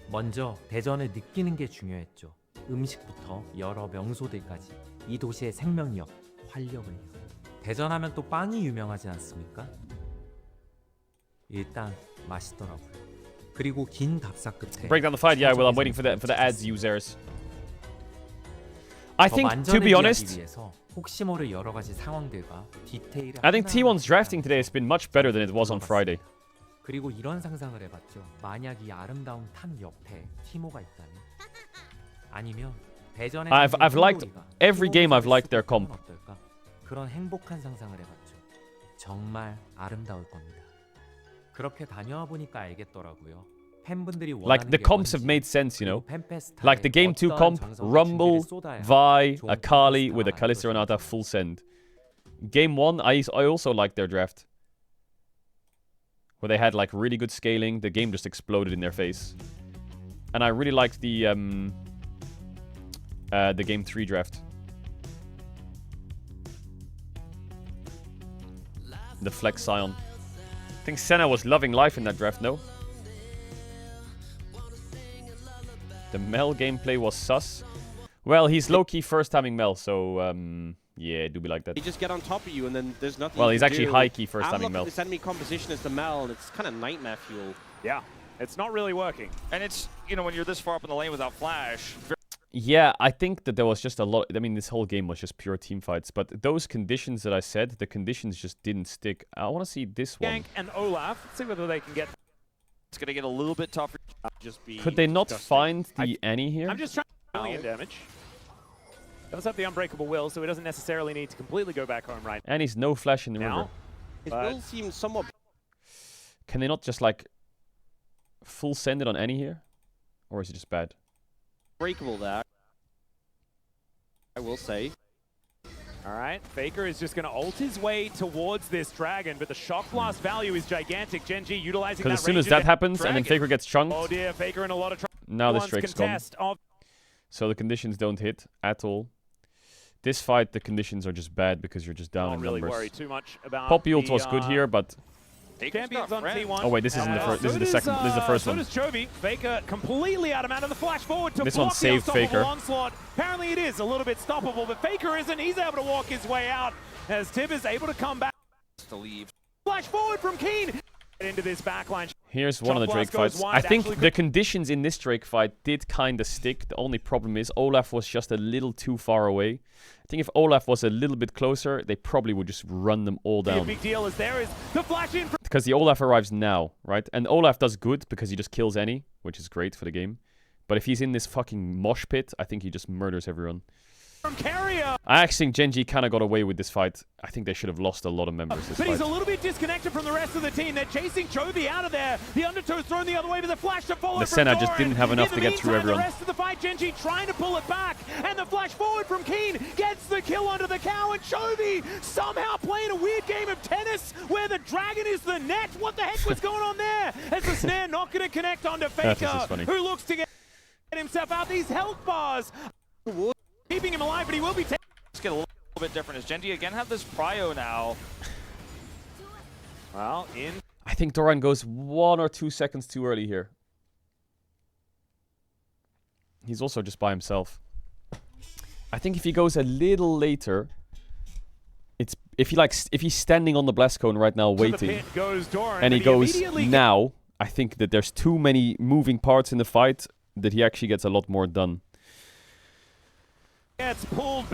먼저 대전을 느끼는 게 중요했죠. 음식부터 여러 명소들까지 이 도시의 생명력, 활력을요. 대전하면 또 빵이 유명하지 않습니까? 일단 맛있더라고요. 그리고 긴 답사 끝에 Break down the fight. Yeah, well, I'm waiting for the ads users. I think, to be honest, 혹시 모를 여러 가지 상황들과 디테일을 I think T1's drafting today has been much better than it was on Friday. 그리고 이런 상상을 해봤죠. 만약 이 아름다운 탑 옆에 티모가 있다면, 아니면 대전에 I've liked every game. I've liked their comp. 그런 행복한 상상을 해봤죠. 정말 아름다울 겁니다. 그렇게 다녀와 보니까 알겠더라고요. Like the comps have made sense, you know. Like the game 2 comp, Rumble, Vi, Akali with a Kalista Renata full send. Game 1, I also liked their draft. Where they had like really good scaling, the game just exploded in their face. And I really liked the game 3 draft. The Flex Sion. I think Senna was loving life in that draft, no? The Mel gameplay was sus. Well, he's low-key first-timing Mel, so yeah, it do be like that. They just get on top of you and then there's nothing. Well, he's actually high-key first-timing Mel. I'm looking at this enemy composition as the Mel, and it's kind of nightmare fuel. Yeah, it's not really working. And it's, you know, when you're this far up in the lane without flash. Yeah, I think that there was just a lot. I mean, this whole game was just pure team fights. But those conditions that I said, the conditions just didn't stick. I want to see this one. Gank and Olaf. Let's see whether they can get. It's going to get a little bit tougher. Just be Could they not find the Annie here? I'm just trying to million damage. Does have the unbreakable will, so he doesn't necessarily need to completely go back home right And he's no flash in the now. river. His will seems somewhat... Can they not just like full send it on any here? Or is it just bad? Breakable there, I will say. All right, Faker is just going to ult his way towards this dragon, but the shock blast value is gigantic. Gen G utilizing that. Because as soon as that happens and then Faker gets chunked, oh dear, Faker in a lot of trouble. now this Drake's gone. So the conditions don't hit at all. This fight, the conditions are just bad because you're just down in really numbers. Worry too much about Poppy ult was good here, but champions on T1. Oh wait, this isn't the first. This is the second. This is the first one. So does Chovy. Faker completely out of mana. The flash forward to This block one saved the Faker. onslaught. Apparently it is a little bit stoppable, but Faker isn't. He's able to walk his way out as Tib is able to come back. To leave. Flash forward from Keen into this backline. Here's one of the Drake fights. I think the conditions in this Drake fight did kind of stick. The only problem is Olaf was just a little too far away. I think if Olaf was a little bit closer, they probably would just run them all down. The big deal is there is the flash in. Because the Olaf arrives now, right? And Olaf does good because he just kills any, which is great for the game. But if he's in this fucking mosh pit, I think he just murders everyone. From Carrier. I actually think Gen G kind of got away with this fight. I think they should have lost a lot of members this But fight. he's a little bit disconnected from the rest of the team. They're chasing Chovy out of there. The undertow's thrown the other way, but the flash to follow The from Senna Doran. just didn't have enough to get through everyone. The rest of the fight, Gen G trying to pull it back. And the flash forward from Keen gets the kill onto the cow. And Chovy somehow playing a weird game of tennis where the dragon is the net. What the heck was going on there? As the snare not going to connect onto Faker, who looks to get himself out. These health bars keeping him alive, but he will be taken. Let's get a little bit different. As Gen G again have this prio now. Well, I think Doran goes 1 or 2 seconds too early here. He's also just by himself. I think if he goes a little later, it's if he's standing on the blast cone right now waiting, and he goes now, I think that there's too many moving parts in the fight that he actually gets a lot more done.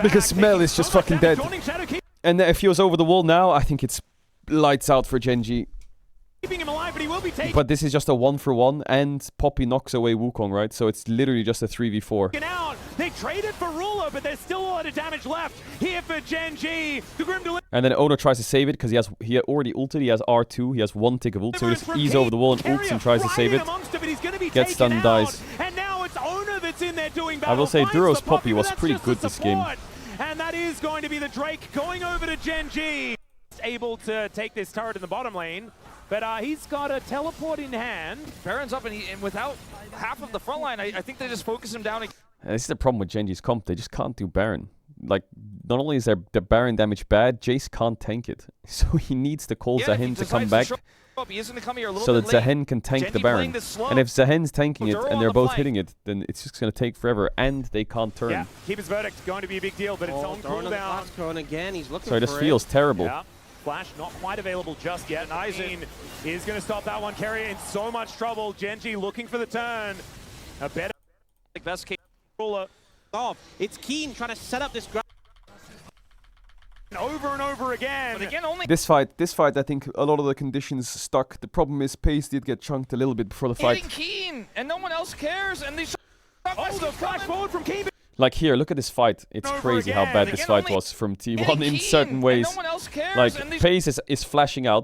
Because Mel is just fucking dead. And if he was over the wall now, I think it's lights out for Gen G. Keeping him alive, but he will be taken. But this is just a 1-for-1, and Poppy knocks away Wukong, right? So it's literally just a 3v4. Out. They traded for Ruler, but there's still a lot of damage left here for Gen G. The Grim and then Ono tries to save it because he already ulted. He has R2. He has 1 tick of ult, so he just ease over the wall and ults and tries to save it. Gets stunned, dies. And now it's Ono that's in there doing I will say Duro's Poppy was pretty good this game. And that is going to be the Drake going over to Gen G. Able to take this turret in the bottom lane, but he's got a teleport in hand. Baron's up, and without half of the front line, I think they just focus him down. This is the problem with Gen G's comp. They just can't do Baron. Like, not only is their Baron damage bad, Jace can't tank it. So he needs the call Zahin to come back so that Zahin can tank the Baron. And if Zahin's tanking it and they're both hitting it, then it's just going to take forever, and they can't turn. Yeah, keep his verdict going to be a big deal, but it's on cooldown. Again, he's looking so this feels terrible. Yeah. Flash not quite available just yet. Aizen is going to stop that one. Carrier in so much trouble. Gen G looking for the turn. A better best case ruler. Oh, it's Keen trying to set up this ground. Over and over again. But again, only This fight, I think a lot of the conditions stuck. The problem is Pace did get chunked a little bit before the fight. Keen, and no one else cares. And they the flash forward from Keen. Like here, look at this fight. It's crazy how bad this fight was from T1 in certain ways. Like Pace is flashing out.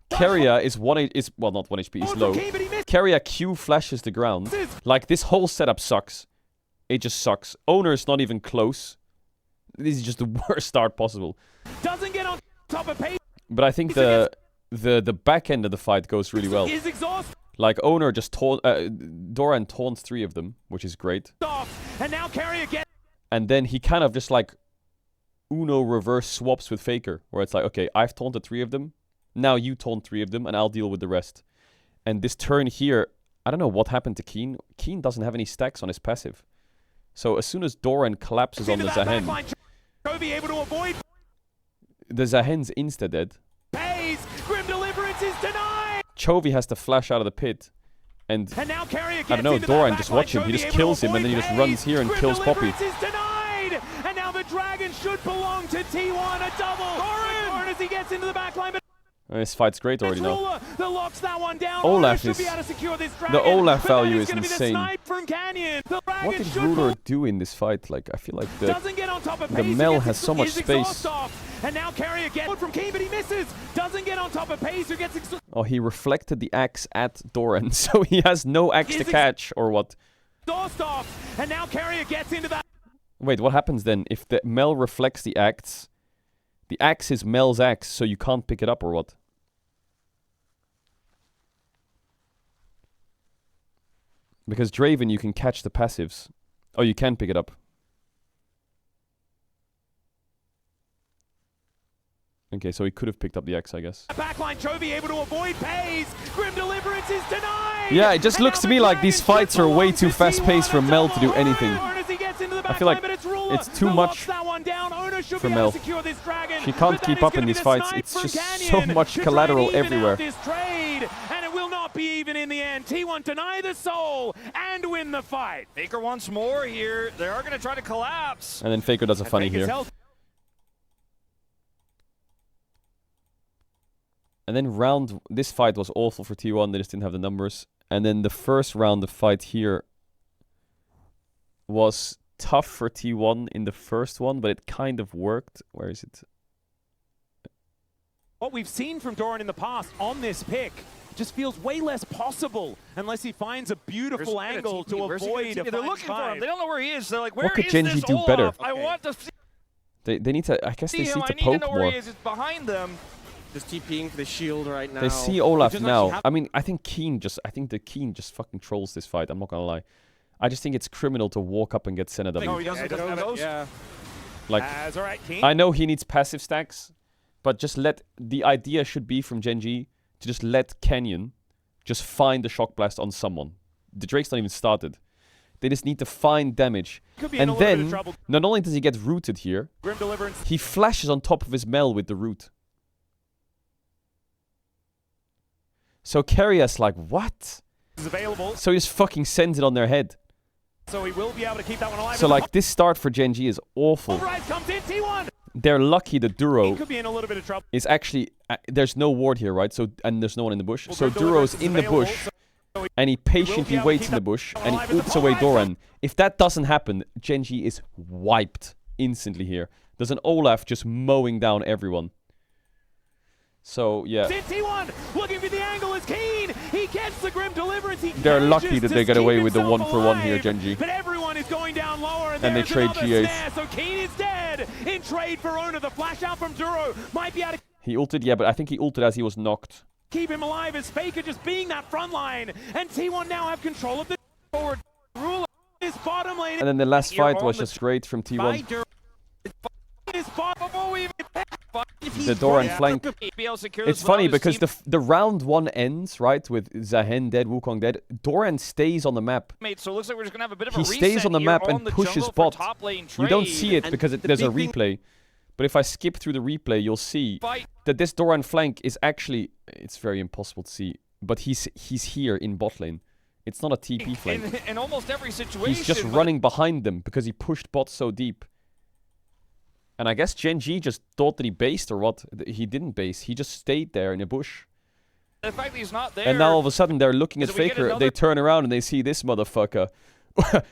Keria is well, not 1 HP, is low. Keria Q flashes the ground. Like, this whole setup sucks. It just sucks. Owner's not even close. This is just the worst start possible. Doesn't get on top of Pace. But I think the back end of the fight goes really well. Is exhausted. Like, Owner just Doran taunts 3 of them, which is great. And now Carrier gets. And then he kind of just like Uno reverse swaps with Faker, where it's like, okay, I've taunted 3 of them. Now you taunt 3 of them, and I'll deal with the rest. And this turn here, I don't know what happened to Keen. Keen doesn't have any stacks on his passive. So as soon as Doran collapses on the Zahen, able to avoid. The Zahen's insta-dead. Grim Deliverance is denied. Chovy has to flash out of the pit. And now Carrier gets I don't know, Doran just watch him. He just kills him, and then he just runs here and kills Poppy. Is denied. And now the Dragon should belong to T1. A double. Doran as he gets into the back line. But This fight's great already now. Locks that one down. Olaf Should is... be able to secure this The dragon, Olaf but value that is gonna be the insane. snipe from Canyon. The What dragon did should Ruler do in this fight? Like, I feel like doesn't get on top of the Pace. Mel has so much space. And now Carrier gets from Keen, but he misses. Doesn't get on top of Pace, who gets Oh, he reflected the axe at Doran, so he has no axe to catch, or what? off. And now Carrier gets into that. Wait, what happens then? If the Mel reflects the axe is Mel's axe, so you can't pick it up, or what? Because Draven, you can catch the passives. Oh, you can pick it up. Okay, so he could have picked up the axe, I guess. Backline Chovy able to avoid Pace. Grim Deliverance is denied. Yeah, it just looks to me like these fights are way too fast-paced for Mel to do anything. I feel like it's too much for Mel. She can't keep up in these fights. It's just so much collateral everywhere. And it will not be even in the end. T1 deny the soul and win the fight. Faker once more here. They are going to try to collapse. And then Faker does a funny here. And then this fight was awful for T1. They just didn't have the numbers. And then the first round of fight here was tough for T1 in the first one, but it kind of worked. Where is it? What we've seen from Doran in the past on this pick just feels way less possible unless he finds a beautiful angle to avoid a 5-5. They're looking for him. They don't know where he is. They're like, where what could is GENG this do Olaf? better? I want to see They need to. I guess they him. need to I need poke to know more. where he is. It's behind them. Just TPing for the shield right now. They see Olaf now. I mean, I think the Keen just fucking trolls this fight. I'm not gonna lie. I just think it's criminal to walk up and get Senna W. No, he doesn't have those. Yeah. Like, all right, Keen. I know he needs passive stacks, but just the idea should be from GENG to just let Canyon just find the shock blast on someone. The Drake's not even started. They just need to find damage. And then, not only does he get rooted here, he flashes on top of his Mel with the root. So Carrier's like, what? Is available. So he just fucking sends it on their head. So he will be able to keep that one alive. So like, this start for GENG is awful. Override comes in, T1. They're lucky the Duro could be in a little bit of trouble. is actually... there's no ward here, right? So and there's no one in the bush. So Duro's in the bush, and he patiently waits in the bush, and he ults away Doran. If that doesn't happen, GENG is wiped instantly here. There's an Olaf just mowing down everyone. So, yeah. T1 looking for the angle is Keen. He gets the Grim Deliverance. They're lucky that they get away with the 1-for-1 here, GENG. But everyone is going down lower, and they trade GAs. So Keen is dead in trade for Ona. The flash out from Duro might be able to... He ulted, yeah, but I think he ulted as he was knocked. Keep him alive as Faker just being that front line. And T1 now have control of the forward. Ruler is bottom lane. And then the last fight was just great from T1. The Doran flank. It's funny because the round 1 ends, right, with Zahen dead, Wukong dead. Doran stays on the map. So it looks like we're just gonna have a bit of a He stays on the map and pushes bot. You don't see it because there's a replay. But if I skip through the replay, you'll see that this Doran flank is actually... It's very impossible to see. But he's here in bot lane. It's not a TP flank. In almost every situation. He's just running behind them because he pushed bot so deep. And I guess GENG just thought that he based or what? He didn't base. He just stayed there in a bush. The fact that he's not there. And now all of a sudden they're looking at Faker. They turn around and they see this motherfucker. Help!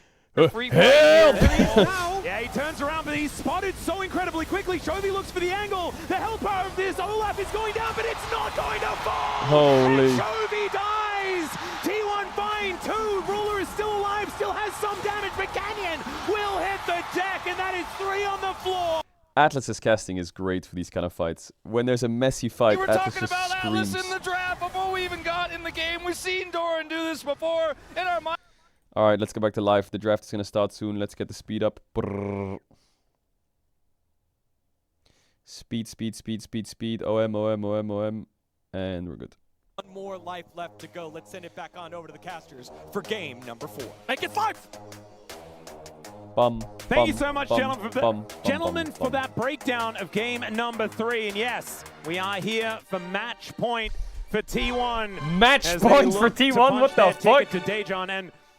Yeah, he turns around, but he's spotted so incredibly quickly. Chovy looks for the angle. The helper of this Olaf is going down, but it's not going to fall. Holy. And Chovy dies. T1 fine. 2. Ruler is still alive, still has some damage, but Canyon will hit the deck, and that is 3 on the floor. Atlas's casting is great for these kind of fights. When there's a messy fight, We were Atlas talking just about screams. Atlas in the draft before we even got in the game. We've seen Doran do this before in our mind. Alright, let's go back to live. The draft is going to start soon. Let's get the speed up. Brrr. Speed, speed, speed, speed, speed. OM, OM, OM, OM. And we're good. One more life left to go. Let's send it back on over to the casters for game number 4. Make it 5! Bum, Thank you so much, gentlemen, for that breakdown of game number 3. And yes, we are here for match point for T1. Match point for T1? What the fuck? To Daejon, and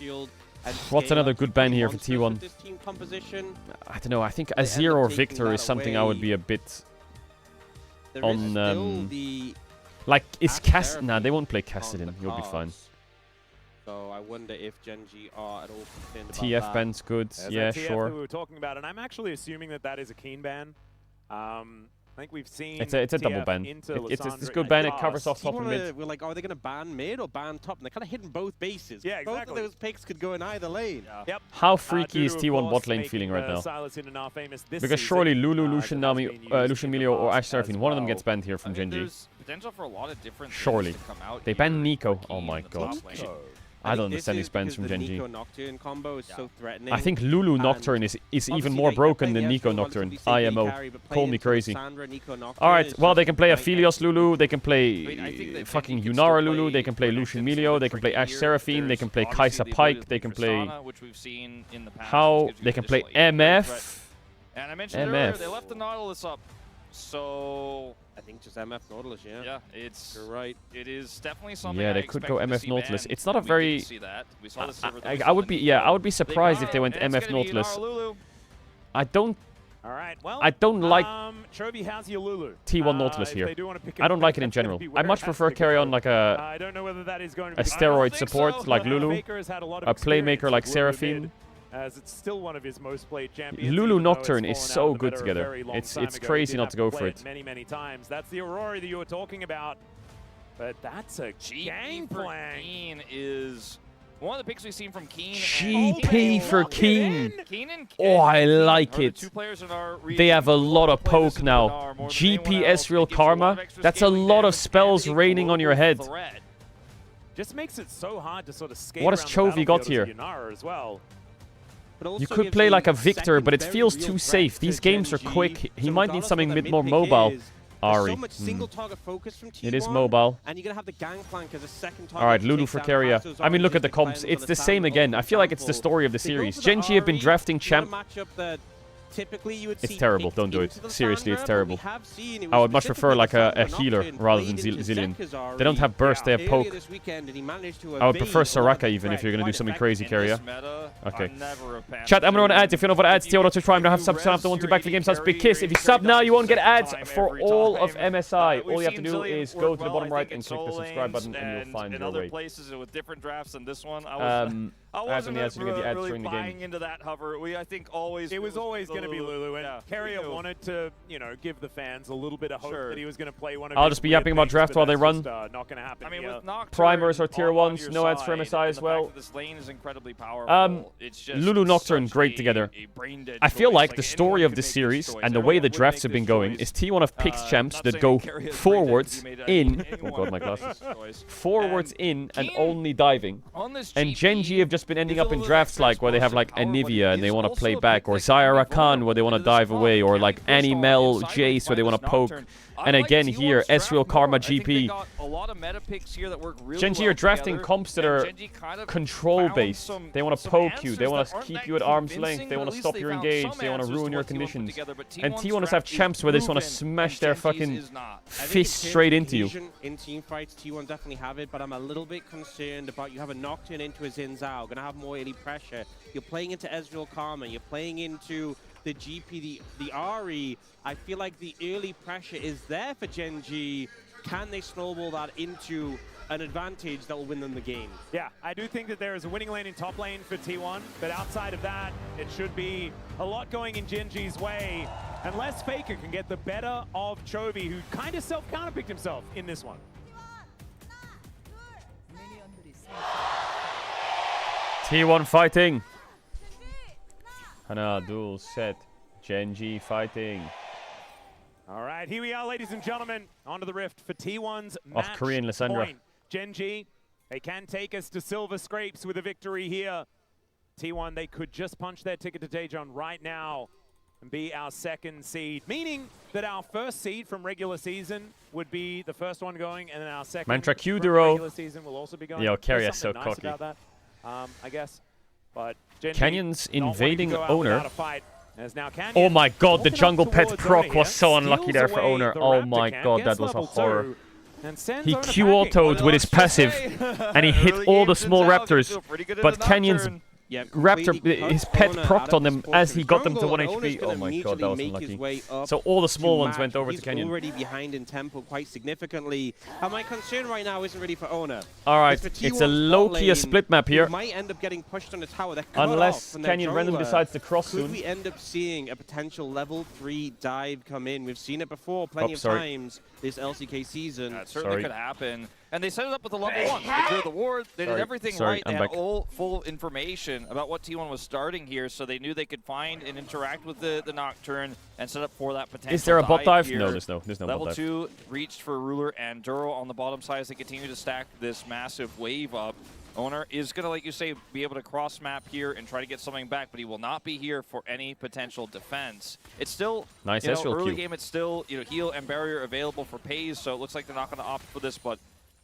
shield. And What's another good ban here for T1? This team composition. I don't know. I think Azir or Victor is something I would be a bit on. Like, is Cass? Nah, they won't play Kassadin. You'll be fine. So I wonder if GenG are at all concerned about TF that. ban's good. There's Yeah, that TF sure. that we were talking about, and I'm actually assuming that that is a keen ban. I think we've seen It's a double TF ban. into It's a Lissandra good in ban. the It covers off past. top and mid. We're like, are they going to ban mid or ban top? And they're kind of hitting both bases. Yeah, Both exactly. of those picks could go in either lane. Yep. How freaky is Dudu, of T1 course, bot lane making feeling right the now? Silas in and now famous this Because season. surely Lulu, Lucian, that has Nami, been used Lucian in the Milio, or Ash past as Seraphine, one of them well. gets banned here from GenG. There's potential for a lot of different Surely. things to come out They here banned Nico. for Oh Keen my in the god. top lane. I don't understand these bans from The Nico GenG. Nocturne combo is so threatening. I think Lulu And Nocturne is even obviously more they're broken playing than the Nico actual Nocturne. relatively safe IMO. carry, but Call playing me into crazy. Lissandra, Nico Nocturne Alright, is well, just they can play a nightmare. Aphelios Lulu, they can I play think that fucking Genji can Yunara still Lulu, play they can play Renekton Lucian Milio, they for can play Ash here. Seraphine, they can play There's Kaisa obviously the Pike, ability they to can play play... Tristana, which we've seen in the past, How? which gives you They can play additional MF. threat. And I mentioned earlier, they left the Nautilus up. So I think just MF Nautilus, yeah. yeah, it's You're right. It is definitely something. Yeah, I they could go expected to MF see Nautilus. banned. It's not a We very... didn't see that. We saw the server that I we saw would the be, Nico. yeah, I would be They surprised if got they it, went and it's MF gonna be Nautilus. Yunara Lulu. I don't... All right, well, I don't like Chovy has your Lulu. T1 Nautilus If here. they do wanna pick I don't like it in that's gonna general. be I where much it has prefer to carry go. on like I don't know whether that is going to a be steroid support like Lulu. Faker has had a lot of A playmaker experience like with Lulu Seraphine. mid, as it's still one of his most played champions. Lulu even though it's Nocturne is fallen out so of the good meta a together. very long It's time ago. He crazy did not have to go play for it. many times. That's the Aurora that you were talking about. But that's a gangplank. Keen is one of the picks we've seen from Keen. GP for Keen. Keen and Oh, I like are the it. two players in our They region have a who lot love of to play this poke in now. Lunar more than anyone GP else. Ezreal It gives you a lot Karma. of extra That's a scaling lot of damage spells and a raining on your head. global threat. Just makes it so hard to sort of skate What has around the Chovy got battlefield here? as a Yunara as well. You could play like a Victor, but it feels too safe. These games are quick. He might need something a bit more mobile. Ari. So much single target focus from T1, It is mobile. and you're gonna have the gangplank as a second target. Alright, to Lulu take for down Keria. Rastos I mean, look RNG at the if they're comps. playing It's for the same Sandro, again. for I feel like it's the example. story of the They go series. for the GenG have been Ari, drafting not a champ. matchup that typically you would It's see terrible. picked Don't do it. into the Seriously, it's Sandra, but terrible. we have seen it I was would much prefer specifically like the a Sandra healer Nocturne rather than played into Zillion. Zeka's They don't have burst, they have earlier poke. this weekend, and he managed to I would prefer evade a lot of Soraka even if you're going to do quite something crazy, effectively. Keria. Okay. Chat, I'm going to run ads. If you know what ads, T1 to try. I'm going to have subs, sign up the 1-2 back for the game. Sounds big kiss. If you sub now, you won't get ads for all of MSI. All you have to do is go to the bottom right and click the subscribe button and you'll find in your other way. places with different drafts than this one. I wasn't really buying into that hover. I think always it was always going to be Lulu, and yeah, Keria wanted to, give the fans a little bit of hope that he was going to play one of I'll his just be weird yapping about things, draft but while they that's run. just, not going to happen. I mean, with Nocturne Primers or tier on 1s, your no ads for side, MSI and as the fact well. that this lane is incredibly powerful. It's just Lulu Nocturne, such great together. a brain-dead I feel choice. like the story of this series and the way the drafts have been going is T1 have picked champs that go forwards in. Oh god, my glasses. Forwards in and only diving. And GenG have just been ending up in drafts like where they have like Anivia and they want to play back, or Zyra Khan where they want to dive away, or like Annie Mel Jace where they want to poke. And again here, Ezreal Karma GP. GenG are drafting comps that are control based. They want to poke you, they want to keep you at arm's length, they want to stop your engage, they want to ruin your conditions. And T1 have champs where they just want to smash their fucking fist straight into you. In team fights, T1 definitely have it, but I'm a little bit concerned about you have a Nocturne into a Xin Zhao, gonna have more early pressure. You're playing into Ezreal Karma, you're playing into the GP, the Ari. I feel like the early pressure is there for GenG. Can they snowball that into an advantage that will win them the game? Yeah, I do think that there is a winning lane in top lane for T1, but outside of that, it should be a lot going in GenG's way, unless Faker can get the better of Chovy, who kind of self-counterpicked himself in this one. T1 fighting. Hana, duel set. GenG fighting. All right, here we are, ladies and gentlemen, onto the rift for T1's match Korean Lissandra. point. GenG, they can take us to silver scrapes with a victory here. T1, they could just punch their ticket to Daejeon right now and be our second seed, meaning that our first seed from regular season would be the first one going, and then our second Mantra from Caedrel. regular season will also be going. Yo, There's Keria's so something nice cocky. about that, I guess. But GenG Canyon's not wanting to invading go out owner. without a fight, as now Canyon Oh my god, the walking up jungle pet towards proc Owner was here, so unlucky steals there for away Owner. the Oh Raptor my camp, god, gets that was a level horror. 2, and sends He Owner Q packing. autoed with his passive and he hit all the small raptors. But Canyon's Raptor, his pet procced on them as he got them to 1 HP. Oh my god, that was unlucky. So all the small ones went over to Canyon. He's already behind in tempo quite significantly. And my concern right now isn't really for Owner. Alright, it's a low-key split map here. Might end up getting pushed on the tower. Unless Canyon randomly decides to cross soon. Could we end up seeing a potential level 3 dive come in? We've seen it before plenty of times this LCK season. That certainly could happen. And they set it up with a level 1. They cleared the ward. They did everything right. They had all full information about what T1 was starting here, so they knew they could find and interact with the Nocturne and set up for that potential. Is there a bot dive? Here. No, there's no level bot dive. Level 2 reached for Ruler and Duro on the bottom side as they continue to stack this massive wave up. Owner is going to, like you say, be able to cross-map here and try to get something back, but he will not be here for any potential defense. It's still, nice early game, it's still, heal and barrier available for Pays, so it looks like they're not going to opt for this, but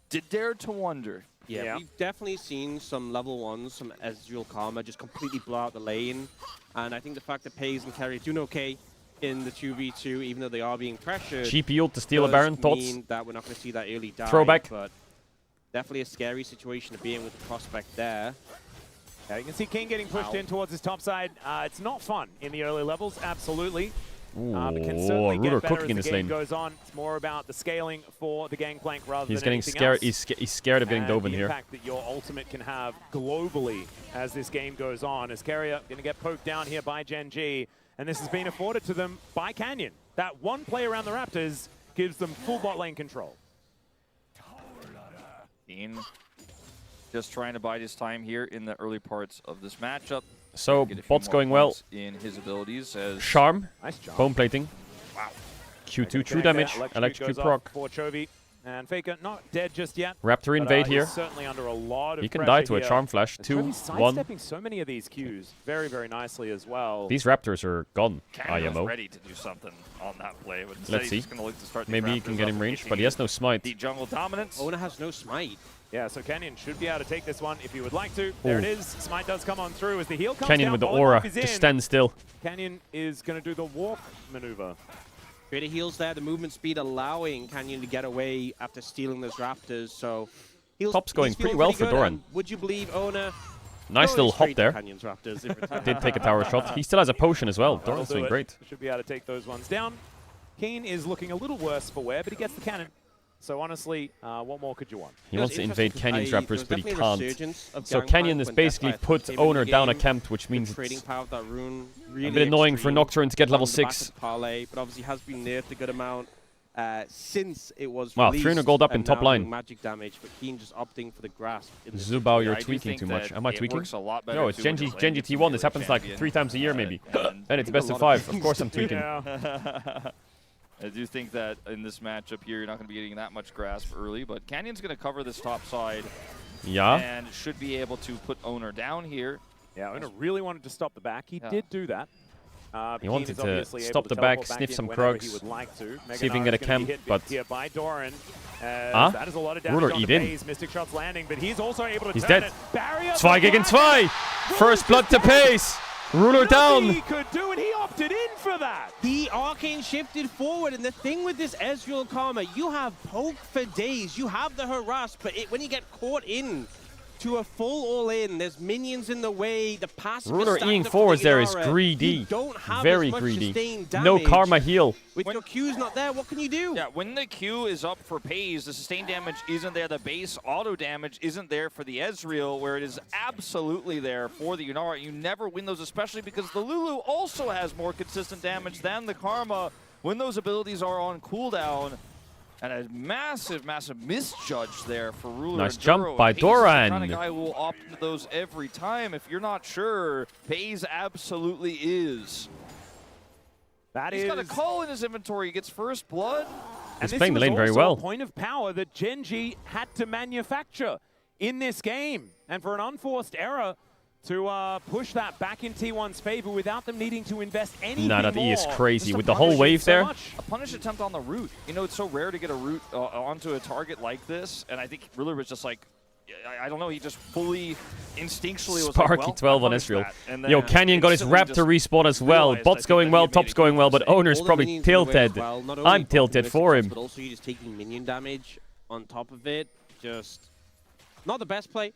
did dare to wonder. Yeah, we've definitely seen some level 1s, some Ezreal Karma just completely blow out the lane. And I think the fact that Pays and Carry are doing okay in the 2v2, even though they are being pressured, GP ult to steal a Baron, thoughts? Mean that we're not going to see that early dive. Throwback. But definitely a scary situation to be in with the prospect there. Yeah, you can see King getting pushed in towards his top side. It's not fun in the early levels, absolutely. But can certainly get better as the game goes on. It's more about the scaling for the Gangplank rather than anything else. He's scared of getting dove in here. The impact that your ultimate can have globally as this game goes on. As Carrier going to get poked down here by GENG, and this has been afforded to them by Canyon. That one play around the Raptors gives them full bot lane control. Keen just trying to bide his time here in the early parts of this matchup. So bot's going well. In his abilities as Charm, nice job. bone plating. Wow. Q2 true damage, electrocute proc. For Chovy. And Faker not dead just yet. Raptor invade here. Certainly under a lot of he can die to a charm flash. 2-1. Sidestepping so many of these Qs very, very nicely as well. These Raptors are gone. IMO. Ready to do something on that play. But let's see. He's just look to start maybe he can get in range, but he has no smite. The jungle dominance. Owner has no smite. Yeah, so Canyon should be able to take this one if he would like to. There it is. Smite does come on through as the heal comes Canyon down. with the aura to stand still. Canyon is going to do the walk maneuver. Greater heals there, the movement speed allowing Canyon to get away after stealing those Raptors. So Top's going pretty well for Doran. Would you believe Owner? Nice little hop there. Canyon's Raptors did take a tower shot. He still has a potion as well. Doran's doing great. Should be able to take those ones down. Keen is looking a little worse for wear, but he gets the cannon. So honestly, what more could you want? He wants to invade Canyon's Raptors, but he can't. So Canyon has basically put Owner down a camp, which means it's a bit annoying for Nocturne to get level 6. Parlay, but obviously has been nerfed a good amount since it was wow, 300 gold up in top line. Magic damage, but Keen just opting for the grasp. Zubao, you're tweaking too much. Am I tweaking? No, it's Genji T1. This happens like 3 times a year maybe. And it's best of 5. Of course I'm tweaking. I do think that in this matchup here, you're not going to be getting that much grasp early, but Canyon's going to cover this top side. Yeah. And should be able to put Owner down here. Yeah, Owner really wanted to stop the back. He did do that. He wanted to stop the back, sniff some Krugs, see if he can get a camp, but... By Doran. That is a lot of damage Ruler on eat the in. base. Mystic Shot's landing, but he's also able to he's turn dead. It. 2 gegen 2! First blood to Pace! Ruler down! He could do it, he opted in for that! The Arcane shifted forward, and the thing with this Ezreal Karma, you have poke for days, you have the harass, but when you get caught in to a full all-in, there's minions in the way, the passive Ruler eating forwards there is greedy. Very greedy. No Karma heal. With your Q's not there, what can you do? Yeah, when the Q is up for Pays, the sustained damage isn't there. The base auto damage isn't there for the Ezreal, where it is absolutely there for the Yunara. You never win those, especially because the Lulu also has more consistent damage than the Karma when those abilities are on cooldown. And a massive, massive misjudge there for Ruler. Nice jump by Pays Doran. is the kind of guy who will opt into those every time. If you're not sure, Pays absolutely is. He's got a call in his inventory. He gets first blood. He's playing the lane very well. A point of power that GENG had to manufacture in this game. And for an unforced error to push that back in T1's favor without them needing to invest anything more. Nah, that E is crazy. With the whole wave there. A punish attempt on the root. You know, it's so rare to get a root onto a target like this. And I think Ruler was just like, I don't know, he just fully instinctually was Sparky like, well, 12 on Ezreal. Yo, Canyon got his Raptor respawn as well. Bot's going well, top's going well, but Owner's probably tilted. I'm tilted for him. But also you're just taking minion damage on top of it. Just not the best play.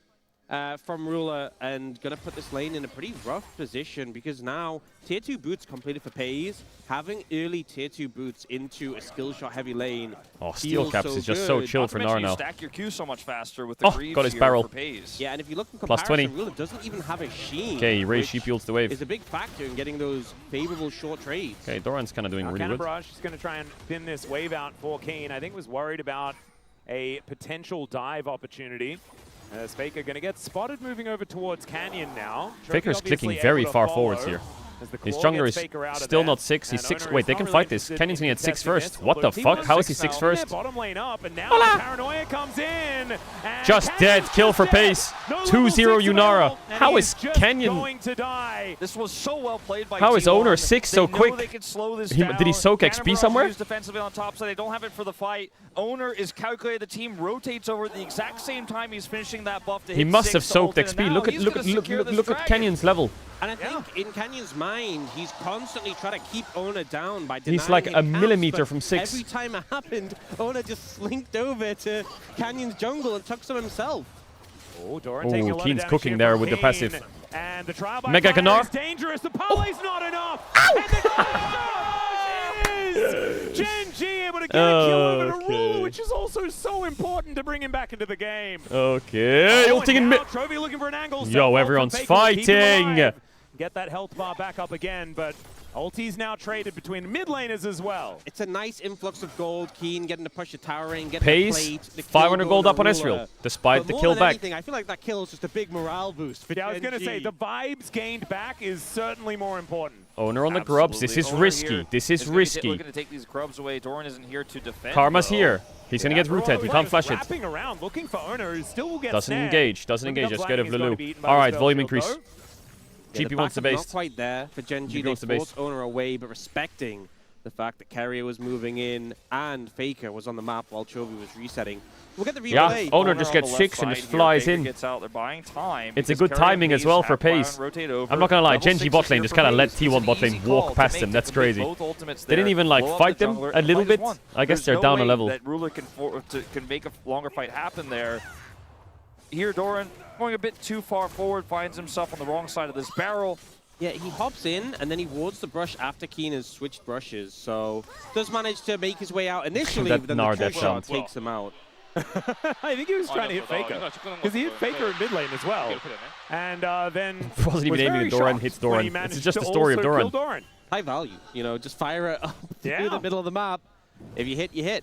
from Ruler, and going to put this lane in a pretty rough position because now tier 2 boots completed for Pays. Having early tier 2 boots into a skill shot heavy lane. Oh, Steel Caps is just so chill for Gnar now. You stack your Q so much faster with the Greaves got his here barrel. for Pays. Yeah, and if you look in Plus comparison, 20. Ruler doesn't even have a Sheen. Okay, Ray Sheep yields the wave. Is a big factor in getting those favorable short trades. Okay, Doran's kind of doing really Cannon good. Barrage is going to try and thin this wave out for Keen. I think was worried about a potential dive opportunity. As Faker going to get spotted moving over towards Canyon now. Faker's clicking very far forwards here. His jungler is still not 6. He's 6. Wait, they can fight this. Canyon's gonna get 6 first. What the fuck? How is he 6 first? Bottom lane up, and now Paranoia comes in. Just dead. Kill for Pace. 2-0 Yunara. How is Canyon going to die? This was so well played by How is T1. Owner 6 so quick? They could slow this down. Did he soak XP somewhere? Defensively on top, so they don't have it for the fight. Owner is calculated. The team rotates over at the exact same time he's finishing that buff to hit He must have 6 soaked ult, and XP. now Look at Canyon's level. And I think in Canyon's mind, he's constantly trying to keep Owner down by denying He's like him a camps, millimeter but from 6. Every time it happened, Owner just slinked over to Canyon's jungle and took some himself. Oh, Doran taking a lot of Keen's damage cooking here there from with the Keen. passive. And the trial by Mega fire Gnar. is dangerous. The parlay's not enough. Ow! And the GENG able to get a kill over the Ruler, which is also so important to bring him back into the game. Okay, ulting in mid. Trophy looking for an angle. Yo, everyone's fighting. Get that health bar back up again, but ulti's now traded between mid laners as well. It's a nice influx of gold. Keen getting to push the tower in, get Pays the plate. The 500 gold up on Ruler. Ezreal, despite But the more kill than back. anything, I feel like that kill is just a big morale boost for Yeah, I was going to GENG. say, the vibes gained back is certainly more important. Owner on the grubs. This is Owner risky. here This is We're risky. going to take these grubs away. Doran isn't here to defend. Karma's though. here. He's going to get rooted. We can't flash it. Wrapping around, looking for Owner, who still will get Doesn't snared. engage. Doesn't engage. Just get of Lulu. All Alright, volume increase. Yeah, GP wants the backup base. Not quite there for GENG. GP They wants the base. forced Owner away, but respecting the fact that Carrier was moving in and Faker was on the map while Chovy was resetting. We'll get the replay. Yeah, Owner just gets 6 and just flies in. Gets out. They're buying time. It's a good timing as well for Pace. I'm not gonna lie, GENG bot lane just kind of let T1 bot lane walk past him. That's crazy. They didn't even like fight them a little bit. I guess they're down a level. That Ruler can make a longer fight happen there. Here, Doran going a bit too far forward, finds himself on the wrong side of this barrel. Yeah, he hops in and then he wards the brush after Keen has switched brushes, so does manage to make his way out initially, That but then the Gnar trick death shot sound. takes him out. I think he was trying to hit Faker, because he hit Faker in mid lane as well. And then Wasn't even aiming at Doran, hits Doran. This is just the story of Doran. High value, you know, just fire it up through the middle of the map. If you hit, you hit.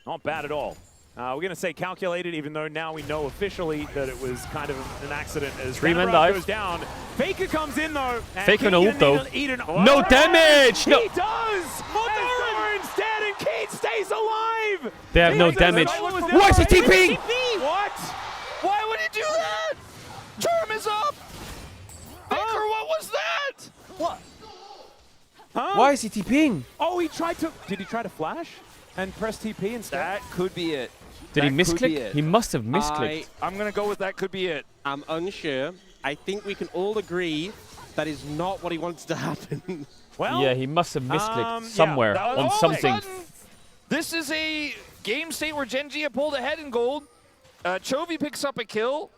Not bad at all. We're going to say calculated, even though now we know officially that it was kind of an accident as Three-man Canberra dive. goes down. Faker comes in though. Faker no ult though. No damage! He No. does! Doran's dead and Keith stays alive! They have no damage. Why is he TPing? What? Why would he do that? Term is up! Faker, what was that? What? Huh? Why is he TPing? Oh, he tried to... Did he try to flash and press TP instead? That could be it. Did he That could be misclick? it. He must have misclicked. I'm going to go with that could be it. I'm unsure. I think we can all agree that is not what he wants to happen. Well, yeah, he must have misclicked somewhere on something. This is a game state where GENG have pulled ahead in gold. Chovy picks up a kill.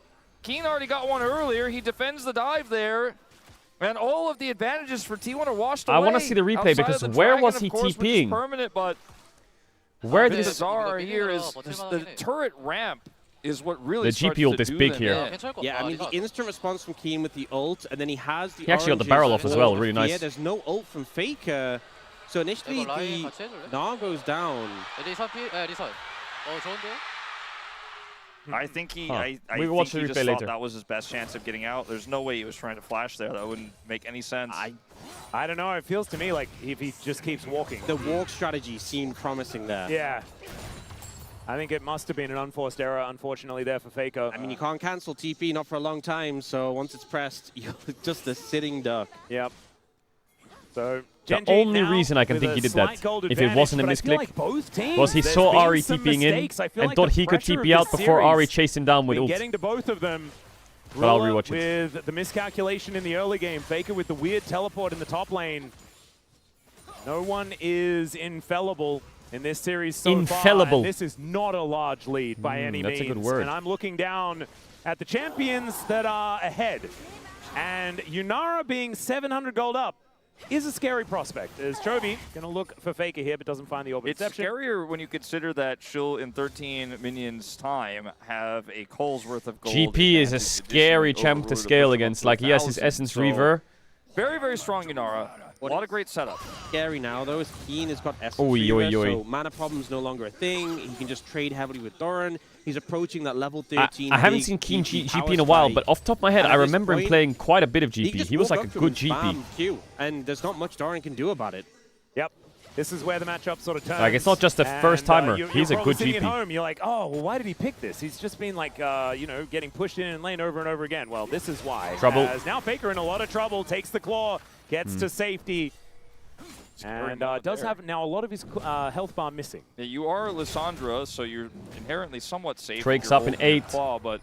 Keen already got one earlier. He defends the dive there. And all of the advantages for T1 are washed away. I want to see the replay because where was he TPing? Permanent, but where the this bizarre here is the turret ramp is what really the GP ult is big here. Yeah, I mean the instant response from Keen with the ult, and then he has the. He actually got the barrel off as well. Really nice. Yeah, there's no ult from Faker, so initially the Gnar goes down. I think he. Huh. I We will think watch he the just replay thought later. that was his best chance of getting out. There's no way he was trying to flash there. That wouldn't make any sense. I don't know. It feels to me like if he just keeps walking. The walk strategy seemed promising there. Yeah. I think it must have been an unforced error, unfortunately, there for Faker. I mean, you can't cancel TP, not for a long time, so once it's pressed, you're just a sitting duck. Yep. So, The only reason I can think he did that, if it wasn't a misclick, was he saw Ari TPing in and thought he could TP out before Ari chased him down with ult. Getting to both of them. But I'll rewatch it. With the miscalculation in the early game, Faker with the weird teleport in the top lane. No one is infallible in this series so far. And this is not a large lead by any means. That's a good word. And I'm looking down at the champions that are ahead. And Yunara being 700 gold up is a scary prospect, as Chovy going to look for Faker here, but doesn't find the orb It's inception. scarier when you consider that she'll, in 13 minions' time, have a Cole's worth of gold. GP is a scary champ to scale against. Like, he has his Essence Reaver. Very, very strong Yunara. A lot of great setup. Scary now, though, is Keen has got Essence Oy, Reaver, oy, oy. so mana problem's no longer a thing. He can just trade heavily with Doran. He's approaching that level 13. I haven't seen Keen GP in a while, but off the top of my head, I remember him playing quite a bit of GP. He was like a good GP. And there's not much Doran can do about it. Yep. This is where the matchup sort of turns. Like, it's not just a first-timer. He's a good sitting GP. At home, you're like, oh, well, why did he pick this? He's just been like, you know, getting pushed in lane over and over again. Well, this is why. Trouble. As now Faker in a lot of trouble, takes the claw, gets to safety, and does have now a lot of his health bar missing. Yeah, you are Lissandra, so you're inherently somewhat safe. Drake's up in 8. Claw, but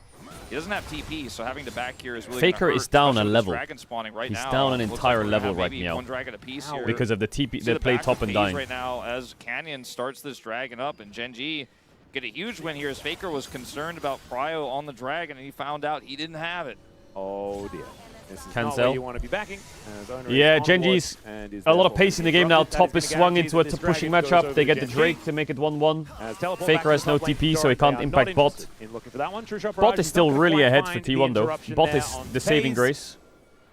he doesn't have TP, so having to back here is really Faker is down a level. Right He's now. down an Looks entire like level maybe right now one dragon apiece here. because of the TP. See They play back top of and Paige dying. right now as Canyon starts this dragon up, and GENG get a huge win here as Faker was concerned about Prio on the dragon, and he found out he didn't have it. Oh dear. This is Cancel. not where you want to be backing. Yeah, GENG's a lot of pace in the game now. Top is swung into a pushing matchup. They get the Drake to make it 1-1. Faker has no TP, so he can't impact bot. Bot is still really ahead for T1 though. Bot is the saving grace.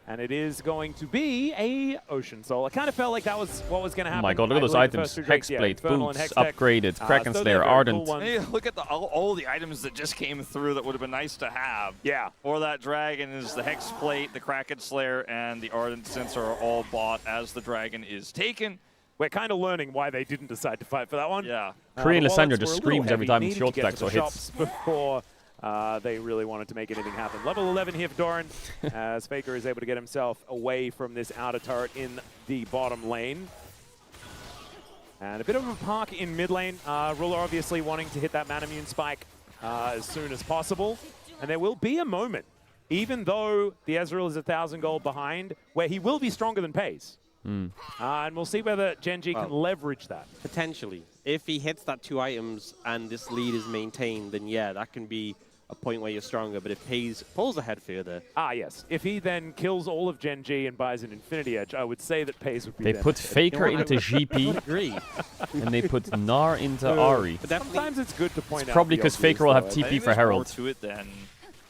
And it is going to be a Ocean Soul. I kind of felt like that was what was going to happen. Oh my god, look at those items. Hexblade, boots, upgraded, Kraken Slayer, Ardent. And you look at all the items that just came through that would have been nice to have. Yeah. For that dragon is the Hexplate, the Kraken Slayer, and the Ardent Sensor are all bought as the dragon is taken. We're kind of learning why they didn't decide to fight for that one. Yeah. Korean Lissandra just screams every time his short attacks or hits. Before they really wanted to make anything happen. Level 11 here for Doran, as Faker is able to get himself away from this outer turret in the bottom lane. And a bit of a park in mid lane. Ruler obviously wanting to hit that Manamune spike as soon as possible. And there will be a moment, even though the Ezreal is 1,000 gold behind, where he will be stronger than Pace. And we'll see whether GENG can leverage that. Potentially. If he hits that 2 items and this lead is maintained, then yeah, that can be a point where you're stronger. But if Pace pulls ahead further... Yes. If he then kills all of GENG and buys an Infinity Edge, I would say that Pace would be They put Faker into GP, and they put Gnar into Ahri. Sometimes it's good to point out. It's probably because Faker will have TP for Herald. To it than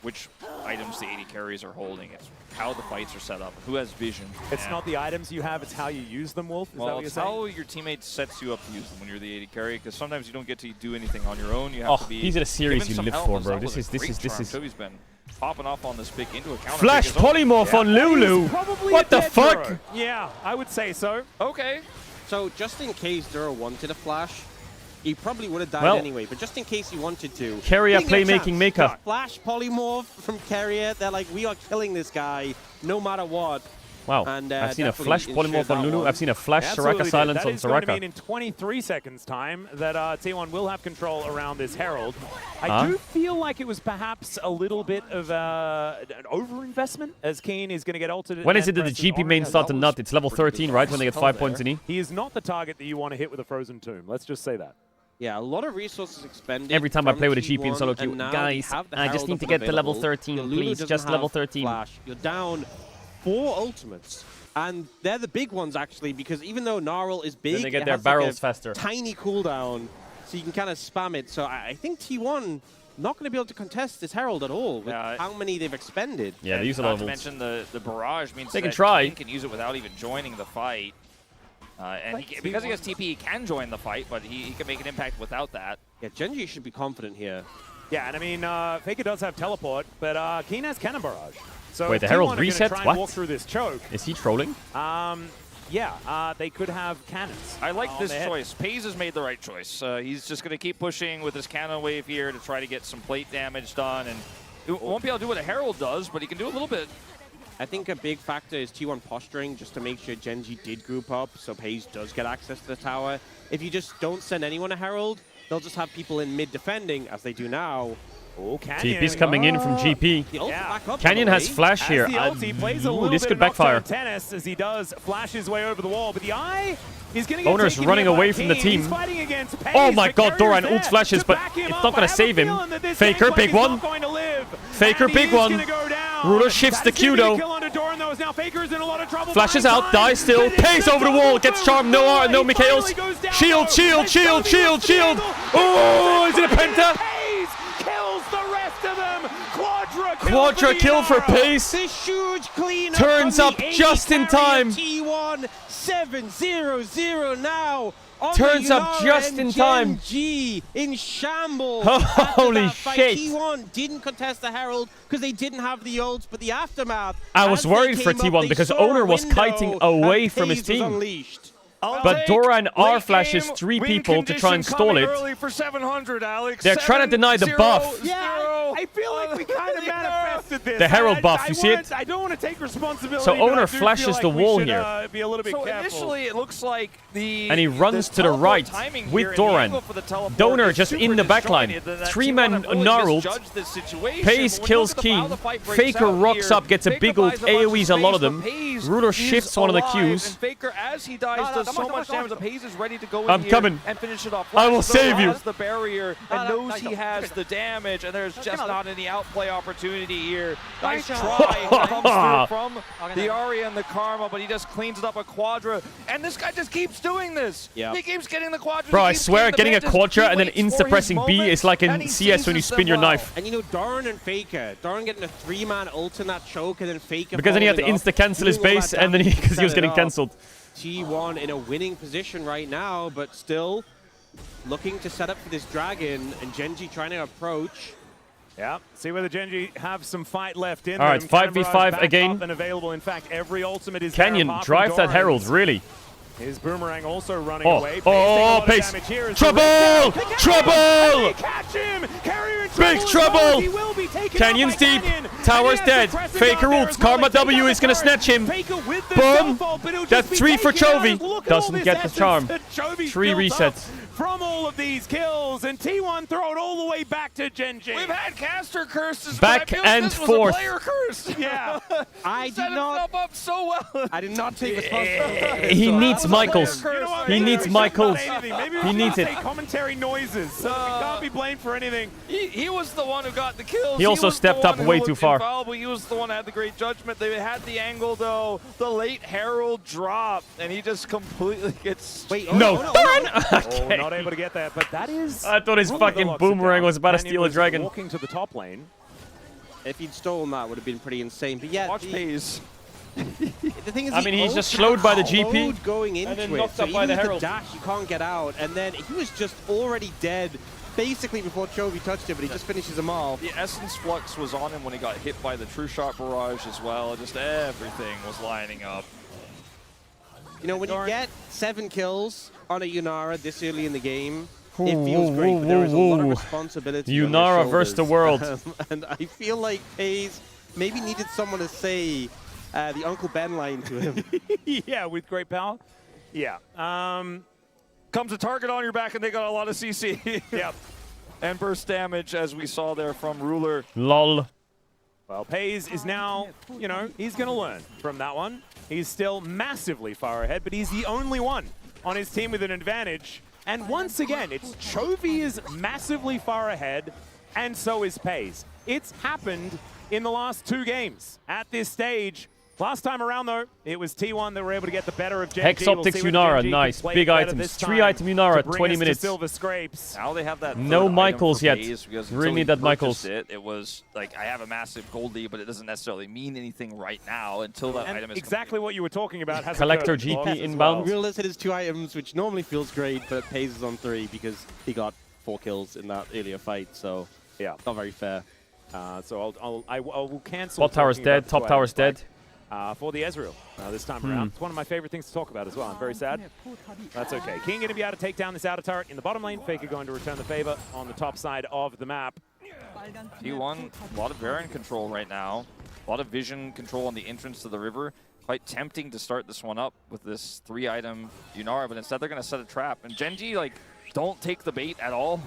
which items the 80 carries are holding. It's how the fights are set up, who has vision. It's not the items you have, it's how you use them, Wolf. Is that what you're saying? How your teammate sets you up to use them when you're the 80 carry, because sometimes you don't get to do anything on your own. You have to be he's in a series you live for, bro. This is Toby's been popping off on this pick into a counter. Flash polymorph on Lulu. What the fuck? Yeah, I would say so. Okay. So just in case Duro wanted a flash, he probably would have died anyway, but just in case he wanted to. Carrier playmaking maker. Flash polymorph from Carrier. They're like, we are killing this guy no matter what. Wow. And, I've seen a flash polymorph on Lulu. I've seen a flash Soraka silence on That is going to Soraka. mean in 23 seconds time that T1 will have control around this Herald. I do feel like it was perhaps a little bit of an overinvestment, as Keen is going to get ulted. When is it that the GP main start to nut? It's level 13, right? When they get 5 points in E? He is not the target that you want to hit with a Frozen Tomb. Let's just say that. Yeah, a lot of resources expended. Every time I play with a GP in solo queue, guys, I just need to get to level 13, please. Just level 13. Flash. You're down 4 ultimates. And they're the big ones, actually, because even though Gnarl is big, then they get their barrels faster. Tiny cooldown, so you can kind of spam it. So I think T1 not going to be able to contest this Herald at all with how many they've expended. Yeah, they use a lot of Not to mention the barrage means they can that try. King can use it without even joining the fight. And because he has TP, he can join the fight, but he can make an impact without that. Yeah, GENG should be confident here. Yeah, and I mean, Faker does have teleport, but Keen has Cannon Barrage. So wait, the Herald resets? What? Walk through this choke. Is he trolling? Yeah, they could have cannons. I like this choice. Paze has made the right choice. He's just going to keep pushing with his cannon wave here to try to get some plate damage done. And it won't be able to do what a Herald does, but he can do a little bit. I think a big factor is T1 posturing just to make sure GENG did group up so Paze does get access to the tower. If you just don't send anyone a Herald, they'll just have people in mid defending, as they do now. Oh, Canyon. TP's coming in from GP. Canyon has flash here. He plays a little this bit could of backfire. tennis as he does flash his way over the wall, but the eye He's gonna get Owner's taken running here by away from the Keen. team. He's fighting against Pace, Oh my but god, Carrier's Doran ult there flashes, to but back him it's up. not going to I have save a him. feeling that this Faker, Gangplank big is one. not going to live. Faker, And he big is one. gonna go down. Ruler shifts the That is gonna be Q a though. kill onto Doran, though, as now Faker is in a lot of trouble. Flashes behind out, time. dies still. But it's Pace the over the wall, double gets boom. charmed. No, no He Mikhails. finally goes down, Shield, though. shield, And shield, Toby shield, with the shield. angle. Oh, is it a penta? Pace kills the rest of them. Quadra kill for Pace. This huge clean Turns up just in time. T1 7-0-0 now. Turns up just in time. GENG in shambles. Holy shit. T1 didn't contest the Herald because they didn't have the ults, but the aftermath. I was as they worried for came up, T1 they because saw a Owner was window kiting away and from his Pace was team. unleashed. But Doran R flashes 3 people to try and stall it. Early for 700, Alex. They're trying to deny the buff. Yeah, I feel like we kind of manifested this. The Herald buff, you see it? I don't want to take responsibility. So but I Owner do flashes feel like the we wall should, here. Be a little bit So careful. initially, it looks like the And he runs to the right with Doran. Donor just in the backline. 3-man gnarled. Pace kills Keen. Faker rocks up, gets a big ult, AoEs a lot of them. Ruler shifts one of the Qs. And Faker, as he dies, does so much damage that Pace is ready to go in I'm here coming. and finish it off. I will Flash, though, save you. has the barrier and knows he has the damage, and there's just not any outplay opportunity here. Nice try comes through from the Arya and the Karma, but he just cleans it up a Quadra, and this guy just keeps doing this. He keeps getting the Quadra. Bro, I swear, getting a Quadra and then insta-pressing B is like in CS when you spin your knife. And you know, Doran and Faker. Doran getting a 3-man ult in that choke, and then Faker Because then he had to following up, insta-cancel his doing all base, that and then damage to because he was set it getting up. cancelled. T1 in a winning position right now, but still looking to set up for this dragon, and Genji trying to approach. Yeah, see whether Genji have some fight left in All right, them. 5v5 Cannon again. up and available. In fact, every ultimate is Canyon, there apart drive from that Herald, Doran's. really. His boomerang also running Oh, away. Pace oh, taking a lot of Pace. damage here as Trouble! the red Trouble! catch him! Carrier in Big as trouble! well as he will be taken Canyon's out by deep. Canyon. Tower's And he has dead. suppressor Faker guard there ults. as well. Karma They take W out is the going to turret. snatch him. Faker with the Boom. self-ult, but it'll That's just be 3 for taken out. Chovy. Look at all Doesn't this get the essence charm. that Chovy's 3 built up resets. from all of these kills, and T1 throw it all the way back to Genji. We've had caster curses, Back but I feel and this was forth. a player curse. Yeah. I Set did not. himself up so well. I did not take responsibility. He needs Michaels. You know what, He maybe needs we shouldn't Michaels. say anything. Maybe we He should needs not it. say commentary noises, so that we can't be blamed for anything. He was the one who got the kills. He also was the stepped one up who way looked too far. infallible. He was the one that had the great judgment. They had the angle, though. The late Herald drop, and he just completely gets... Wait, No. Oh, not able to get that, but that is... I thought his Ruler that fucking locks it boomerang down. was about to Canyon steal a was dragon. Walking to the top lane. If he'd stolen that, would have been pretty insane. But yeah, Watch Pace. the thing is, I the mean, he's ult just slowed by the had GP, load going into then it. knocked So up by even the with Herald. dash, you can't get out. And then he was just already dead, basically before Chovy touched him, but he just finishes him off. The Essence Flux was on him when he got hit by the True Shot Barrage as well. Just everything was lining up. You know, when you get 7 kills on a Yunara this early in the game, it feels great, but there is a lot of responsibility on your Yunara versus the shoulders. world. And I feel like Pace maybe needed someone to say the Uncle Ben line to him. Yeah, with great power. Yeah. Comes a target on your back, and they got a lot of CC. Yep. And burst damage, as we saw there from Ruler. Lol. Well, Pace is now, you know, he's going to learn from that one. He's still massively far ahead, but he's the only one on his team with an advantage. And once again, it's Chovy is massively far ahead, and so is Pace. It's happened in the last 2 games at this stage. Last time around, though, it was T1 that were able to get the better of Genji. Hex Optics Yunara, nice. Big items. 3 item Yunara, 20 minutes. Silver Scrapes. Now they have that No third Michaels item for yet. Pace, because Really until need he that Michaels. purchased It was like, I have a massive gold lead, but it doesn't necessarily mean anything right now until that And item is exactly what you were talking about has Collector occurred. GP As inbound. well. Real hit his 2 items, which normally feels great, but Pace is on 3 because he got 4 kills in that earlier fight, so yeah, not very fair. So I will cancel. Bot tower's talking about dead, the top 2 tower's items, dead. for the Ezreal this time around. It's one of my favorite things to talk about as well. I'm very sad. That's okay. King going to be able to take down this outer turret in the bottom lane. Faker going to return the favor on the top side of the map. T1, a lot of Baron control right now. A lot of vision control on the entrance to the river. Quite tempting to start this one up with this 3-item Yunara, but instead they're going to set a trap. And Genji, like, don't take the bait at all.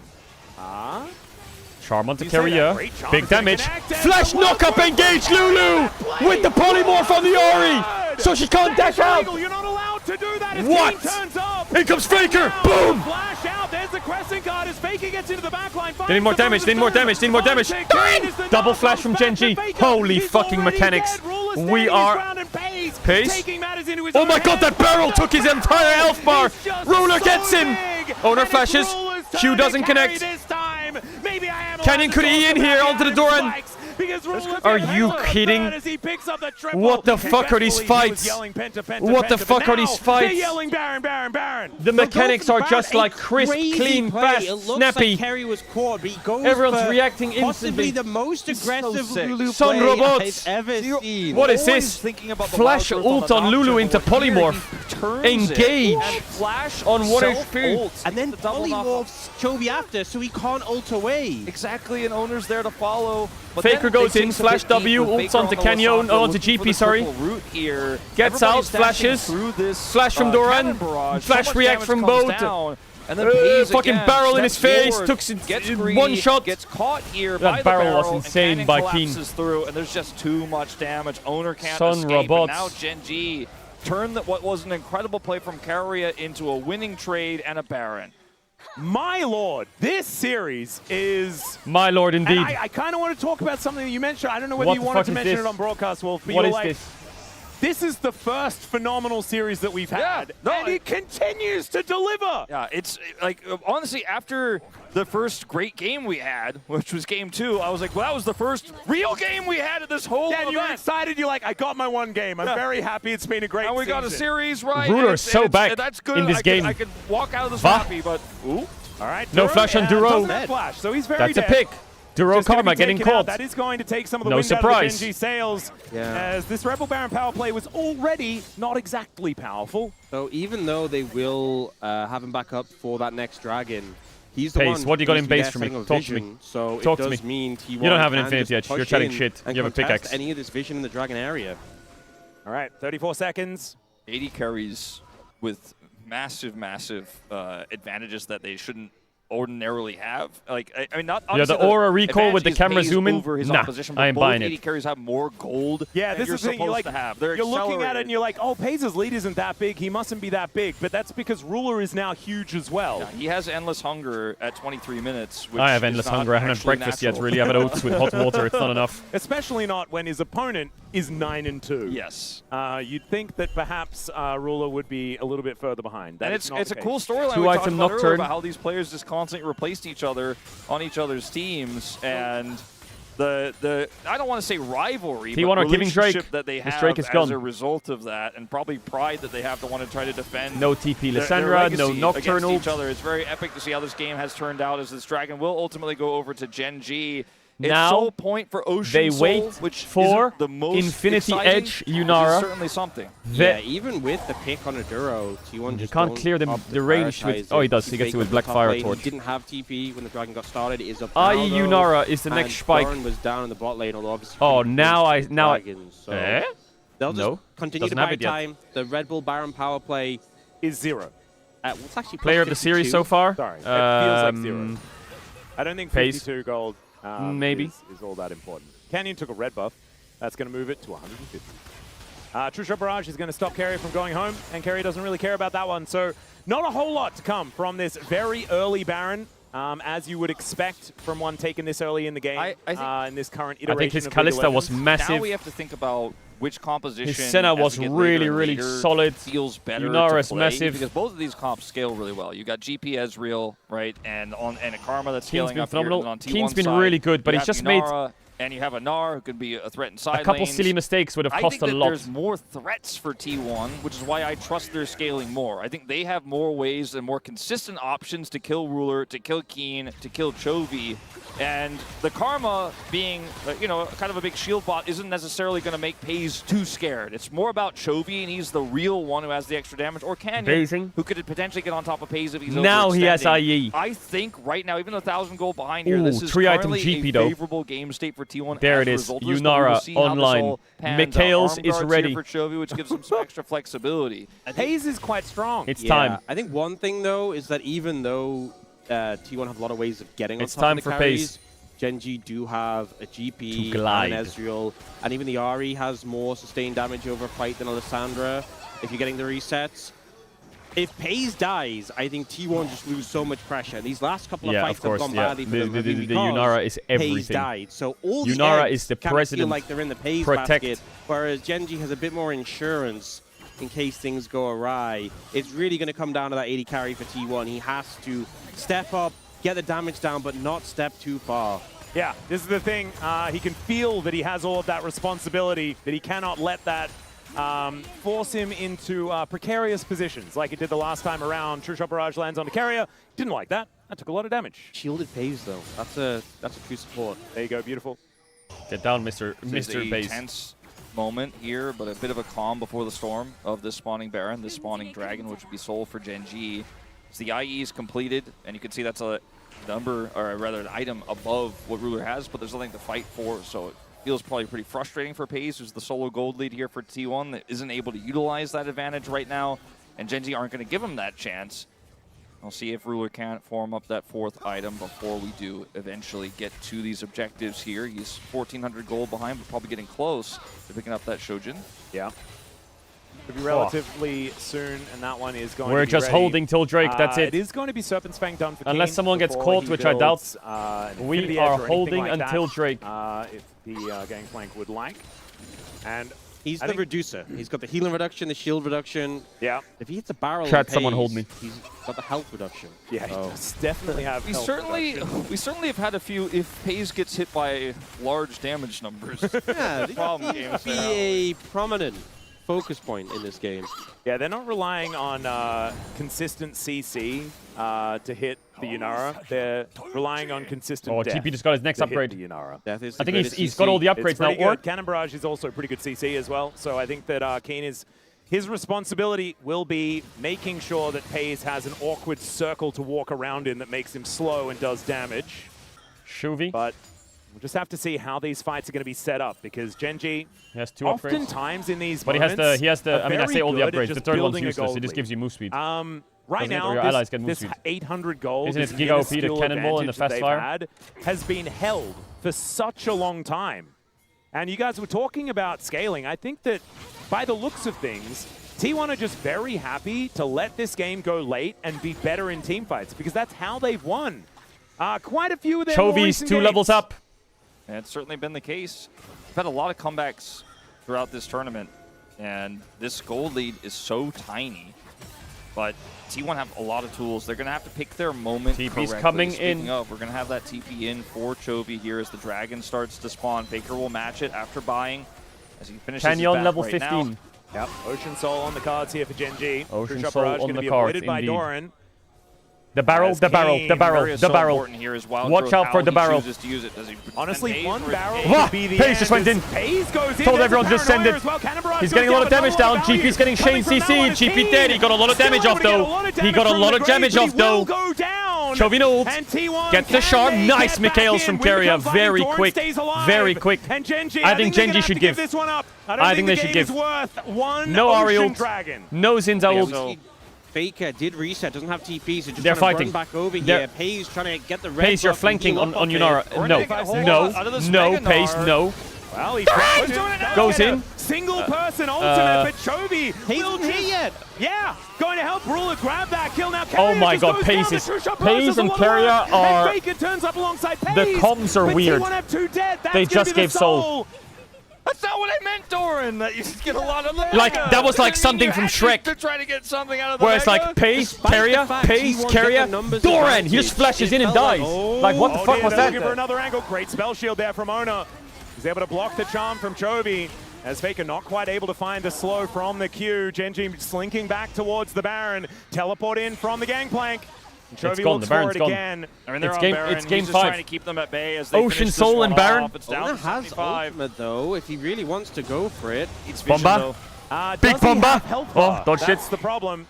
Charm onto You say that. Carrier. Great charm Big is gonna damage. connect, and Flash the knock up one-point engage Lulu with the polymorph on the Ori. So she can't dash out. Illegal. You're not allowed to do that. As What? King turns up, Here comes Faker! Boom! Flash out. There's the Crescent Guard as Faker gets into the backline. They need more damage. They need more damage. They need more damage. Double flash from GENG. Holy fucking mechanics. We are... Pace. Oh my god, that barrel took his entire health bar. Ruler gets him. Owner flashes. Q doesn't connect. Canyon could E in here onto the Doran. Are you kidding? What the fuck are these fights? What the fuck are these fights? The mechanics are just like crisp, clean, fast, snappy. Everyone's reacting instantly. Possibly the most aggressive Lulu Son play robots. I've ever seen. What is this? Flash ult on Lulu into polymorph. Engage on 1 HP. And then polymorphs Chovy after, so he can't ult away. Exactly, and Owner's there to follow. But Faker goes in, flash W, ults onto Canyon, onto GP, sorry. Gets out, flashes. Flash from Doran. Flash react from both. And then fucking barrel in his face. Took one shot. Gets caught here that barrel was insane by Keen. Through, and there's just too much damage. Owner can't Son escape. robots. And now GENG turned what was an incredible play from Carrier into a winning trade and a Baron. My lord, this series is... My lord, indeed. I kind of want to talk about something that you mentioned. I don't know whether you wanted to mention it on broadcast, Wolf. But what is like, this? This is the first phenomenal series that we've had, and it continues to deliver. Yeah, it's like, honestly, after the first great game we had, which was game 2, I was like, well, that was the first real game we had at this whole event. And you were excited. You're like, I got my one game. I'm very happy. It's been a great And we season. got a series, right? Ruler's so back that's good. in this game. I could walk out of this happy, but... Ooh. All right. No flash on Duro. Flash, so he's very That's a pick. Duro Karma getting caught. That is going to take some of the No wind surprise. out of the GENG sails, as this Rebel Baron power play was already not exactly powerful. So even though they will have him back up for that next dragon, he's the Pace, one what do you got in base for for me? Talk to me. So Talk it to does me. mean T1 You don't have an can Infinity just Edge. You're push chatting in shit. and You have a contest pickaxe. any of this vision in the dragon area. All right, 34 seconds. 80 carries with massive advantages that they shouldn't ordinarily have. Like, I mean, not the aura recall with the camera zoom in. Nah, I am buying it. 80 carries have more gold. Yeah, than this you're is the thing. supposed You're like, to have. They're you're looking at it accelerated. and you're like, oh, Paze's lead isn't that big. He mustn't be that big. But that's because Ruler is now huge as well. Yeah, he has endless hunger at 23 minutes. Which I have is endless not hunger. I haven't had actually breakfast natural. yet, really. I've had oats with hot water. It's not enough. Especially not when his opponent is 9-2. Yes. You'd think that perhaps Ruler would be a little bit further behind. That And is not it's the a case. cool storyline we talked about earlier about how these players just constantly replaced each other on each other's teams, and the I don't want to say rivalry, T1 but are giving Drake. relationship that they This have Drake is as gone. a result of that, and probably pride that they have to want to try to defend. No TP their Lissandra, no legacy Nocturnal. against each other. It's very epic to see how this game has turned out, as this Dragon will ultimately go over to GENG. It's Now, Soul Point for Ocean they Soul, wait which for isn't the most Infinity exciting, Edge which is Yunara. certainly something. Yeah, even with the pick on Aduro, T1 You just can't don't clear the opt to range with... prioritize Oh, he it. does. He gets it Fake with on Black the top Fire lane. Torch. He didn't have TP when the dragon got started. It is up IE now, though, Yunara is the next and spike. Doran was down in the bot lane, although obviously... Oh, now I... Dragons, so they'll just No, continue to doesn't have buy it yet. time. The Red Bull Baron power play is 0. What's actually Player of the series so far? Sorry, it feels like 0. I don't think Pace. 52 gold Maybe. is all that important. Canyon took a red buff. That's going to move it to 150. True Shot Barrage is going to stop Carrier from going home, and Carrier doesn't really care about that one. So not a whole lot to come from this very early Baron, as you would expect from one taken this early in the game. I think, in this current I iteration think his of League of Kalista was Legends. massive. Now we have to think about which composition His Senna as was we get really, later and really later solid. feels better Yunara to is play, massive. because both of these comps scale really well. You got GP Ezreal, right, and a Karma that's Keen's scaling been up phenomenal. here. And on T1 Keen's been side, really good, but you he's have just made Yunara, and you have a Gnar who could be a threat in side a couple lanes. silly mistakes would have I cost think a that lot. there's more threats for T1, which is why I trust their scaling more. I think they have more ways and more consistent options to kill Ruler, to kill Keen, to kill Chovy. And the Karma being, kind of a big shield bot isn't necessarily going to make Paze too scared. It's more about Chovy, and he's the real one who has the extra damage, or Canyon, Basing. who could potentially get on top of Paze if he's Now he has overextending. IE. I think right now, even 1,000 gold behind here, Ooh, this is 3-item currently GP a though. favorable game state for T1. There as it a is. result of this, but we will Yunara see how this online. all pans out. Mikhails Arm is guards ready. here for Chovy, which gives him some extra flexibility. Paze is quite strong. It's time. I think one thing, though, is that even though T1 have a lot of ways of getting on It's top time of the for carries, Paze. GENG do have a GP To glide. and an Ezreal, and even the Ahri has more sustained damage over a fight than Alessandra if you're getting the resets. if FaZe dies, I think T1 just lose so much pressure. These last couple of fights have gone badly for them. The Yunara is everything. FaZe died. So all the Yunara eggs is the kind of president. feel like they're in the FaZe basket, whereas GENG has a bit more insurance in case things go awry. It's really going to come down to that 80 carry for T1. He has to step up, get the damage down, but not step too far. Yeah, this is the thing. He can feel that he has all of that responsibility, that he cannot let that force him into precarious positions like it did the last time around. True Shot Barrage lands on the carrier. Didn't like that. That took a lot of damage. Shielded FaZe though. That's a true support. There you go, beautiful. Get down, Mr. FaZe. Tense moment here, but a bit of a calm before the storm of this spawning Baron, this spawning Dragon, which would be sold for GENG. So the IE is completed, and you can see that's a number, or rather an item above what Ruler has, but there's nothing to fight for, so it feels probably pretty frustrating for FaZe, who's the solo gold lead here for T1, that isn't able to utilize that advantage right now, and GENG aren't going to give him that chance. We'll see if Ruler can't form up that fourth item before we do eventually get to these objectives here. He's 1,400 gold behind, but probably getting close to picking up that Shojin. Yeah. Could be relatively soon, and that one is going We're to be just ready. holding till Drake, that's it. It is going to be Serpent's Fang done for Unless Kane someone gets before caught, he which I builds, doubt. an We Infinity are Edge or anything holding like until that, Drake. If the Gangplank would like. And he's the reducer. He's got the healing reduction, the shield reduction. Yeah. If he hits a barrel, Chat, someone hold me. He's got the health reduction. Yeah, he does definitely have. We certainly have had a few. If FaZe gets hit by large damage numbers, Yeah, problem he games be a prominent focus point in this game. Yeah, they're not relying on consistent CC to hit the Yunara. They're relying on consistent death. TP just got his next to hit upgrade. the Yunara. I think he's got all the upgrades now. Or Cannon Barrage is also pretty good CC as well. So I think that Kane is. His responsibility will be making sure that FaZe has an awkward circle to walk around in that makes him slow and does damage. Shuvi. But we'll just have to see how these fights are going to be set up, because GENG has two upgrades. Oftentimes in these but moments, he has the I mean, I say all the upgrades. The third one's building a useless. gold It just lead. gives you move speed. Right now, your allies get move this speed. 800 gold Isn't it Giga OP, the cannonball and the fast fire? Has been held for such a long time. And you guys were talking about scaling. I think that by the looks of things, T1 are just very happy to let this game go late and be better in team fights, because that's how they've won. Quite a few of their more Chovy's recent 2 games. levels up. And it's certainly been the case. We've had a lot of comebacks throughout this tournament, and this gold lead is so tiny. But T1 have a lot of tools. They're going to have to pick their moment TP's correctly. coming Speaking in. of, we're going to have that TP in for Chovy here as the Dragon starts to spawn. Faker will match it after buying as he finishes his Canyon back level right 15. now. Yep, Ocean Soul on the cards here for GENG. Ocean True Soul Barrage on going to the be cards, avoided by indeed. Doran. The barrel, As the barrel, Kane, the barrel, Barrier is the so barrel. important here as Wild Watch Growth, out how for the he barrel. chooses to use it. Does he Honestly, and one Paze barrel Wah! would be the Paze end. just went in. Paze goes in. Told There's everyone a just send paranoia it. as well. Cannon Barrage He's goes getting a lot of down, damage but no down. value GP's getting coming Shane from that CC. one is GP Kane. dead. He got a lot of Still damage able off to get a though. lot of He damage got a from lot the of damage grave, off but he will though. go down. Chovy ult. And T1 Get the can charm. they Nice get back Mikhails in? from Win Carrier. becomes Very Dorn quick. stays alive. Very quick. And GENG, I think they're GENG gonna should have to give. this one up. I think they the should game give. is worth one No Ari Ocean ult. Dragon. No Zinza ult. So Faker did reset, doesn't have TP, so just They're trying to fighting. run back over They're- here. Paze trying to get the red Pace, you're buff and flanking heal on up Yunara. it. No, Pace, no. Well, he Goes in. Single person ultimate, but Chovy will isn't hit yet. Yeah, going to help Ruler grab that kill now. Oh my just God, goes Pace down. is- The True Shot Pace Barrage does a and lot of Carrier work. are- And Faker turns up alongside Pace. The comms are but weird. T1 have 2 dead. That's They gonna just be the gave soul. That's not what I meant, Doran. That you get a lot of Like, that was like something from Shrek. To try to get something out of the Where it's Mega. like Pace, Despite Carrier, the fact Pace, T1 Carrier, get the numbers Doran. He just advantage, flashes it in and felt like, dies. oh. Like, what the fuck dear, was they're looking for that? another angle. Great spell shield there from Ona. He's able to block the charm from Chovy. As Faker not quite able to find the slow from the Q. GENG slinking back towards the Baron. Teleport in from the Gangplank. Chovy gone, looks the Baron's for it gone. again. I mean, they're It's on game- Baron. it's game He's just 5. trying to keep them at bay as they Ocean finish this Soul one and Baron. off. It's down Ona to has 75. ultimate though, if he really wants to go for it. It's vision, Bomba. though. Big Does he Bomba. have health Oh, bar? dodge That's it. the problem.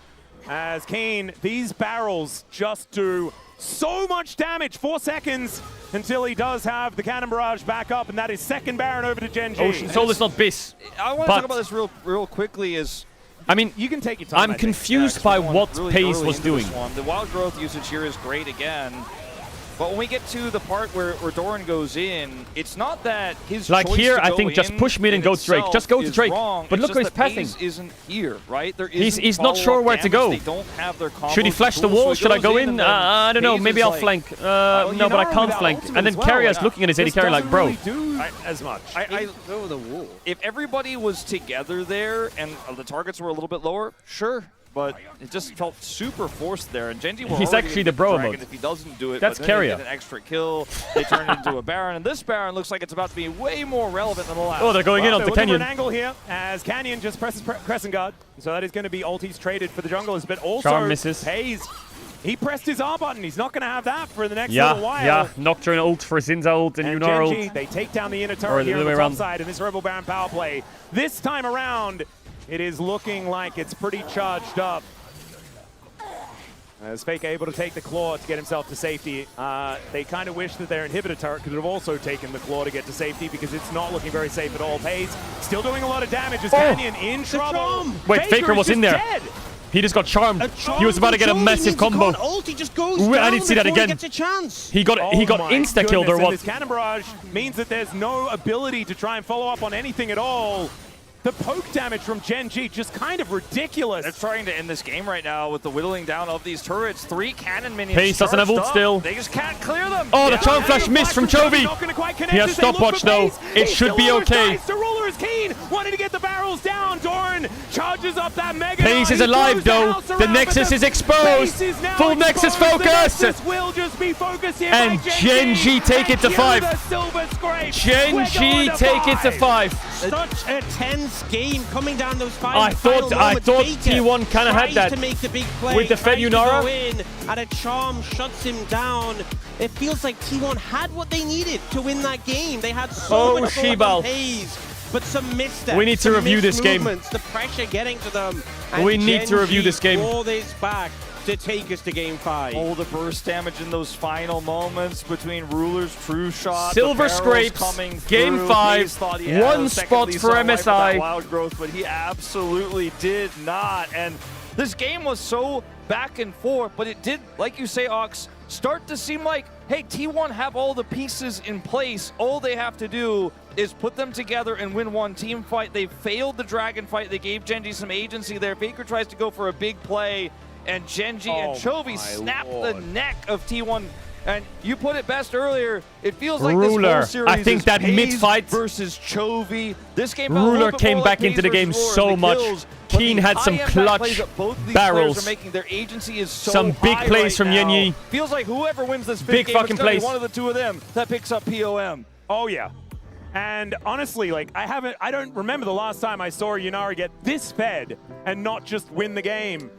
As Kane, these barrels just do so much damage. 4 seconds until he does have the Cannon Barrage back up, and that is second Baron over to GENG. Ocean Soul is not Biss. I want to But- talk about this real quickly. Is I mean, You can take your time. I I'm think. confused Yeah, 'cause by we're going what really Pace early was into this doing. one. The wild growth usage here is great again. But when we get to the part where Doran goes in, it's not that his like choice here, to I go think just in push mid and go to Drake. Just go to is Drake. wrong. But It's look where he's just the passing. pace isn't here, right? There He's not sure where to go. They don't have their Should he flash the wall? Should I go in? I don't know. Maybe I'll flank. No, but I can't flank. And then Carrier's looking at his AD carry like, bro. As much. Over the wall. If everybody was together there and the targets were a little bit lower, sure. But it just felt super forced there, and Genji will He's actually the bro mode. If he doesn't do it, That's but then Carrier. they get an extra kill. They turn it into a Baron, and this Baron looks like it's about to be way more relevant than the last. Oh, they're going in on the Canyon. An angle here as Canyon just presses Crescent Guard, so that is going to be ultis traded for the junglers, but also Charm misses. Pays. He pressed his R button. He's not going to have that for the next little while. Yeah, Nocturne ult for Zinza ult and Yunar Genji, ult. they take down the inner turret here on the top side in this Rebel Baron power play. This time around, it is looking like it's pretty charged up. As Faker able to take the Claw to get himself to safety. They kind of wish that their inhibitor turret could have also taken the Claw to get to safety because it's not looking very safe at all. Pays still doing a lot of damage as Canyon in trouble. Wait, Faker was in there. Dead. He just got charmed. He was about to get a massive combo. He just goes I didn't see that again. He gets a chance. He got insta killed or what? This cannon barrage means that there's no ability to try and follow up on anything at all. The poke damage from Genji just kind of ridiculous. They're trying to end this game right now with the whittling down of these turrets. 3 cannon minions. Pace doesn't have ult still. They just can't clear them. Oh, the charm flash missed from Chovy. He has stopwatch though. It should be okay. The ruler is keen, wanting to get the barrels down. Doran charges up that mega. Pace is alive though. The Nexus is exposed. Full Nexus focus. Will just be focused here and Genji take it to 5. Genji take it to 5. Such a tense game coming down those final I thought T1 kind of had that to make the big play, with the Fed Yunara. Go in, and a charm shuts him down. It feels like T1 had what they needed to win that game. They had so much on Hayes, but some missteps. We need to review this game. The pressure getting to them. And we need to review this game. All this back to take us to game 5. Oh, the burst damage in those final moments between Ruler's true shot. Silver Scrapes, game 5, 1 spot for MSI. Wild growth, but he absolutely did not. And this game was so back and forth, but it did, like you say, Ox, start to seem like, hey, T1 have all the pieces in place. All they have to do is put them together and win one team fight. They failed the dragon fight. They gave Genji some agency there. Faker tries to go for a big play, and Genji and Chovy snap the neck of T1. And you put it best earlier. It feels like this whole series I think that mid-fight versus Chovy. This game Ruler came back into the game so much. Keen had some clutch barrels. Their agency is so some big plays from Yenyi. Feels like whoever wins this big game, fucking plays. One of the two of them that picks up POM. Oh yeah. And honestly, like I don't remember the last time I saw Yunara get this fed and not just win the game.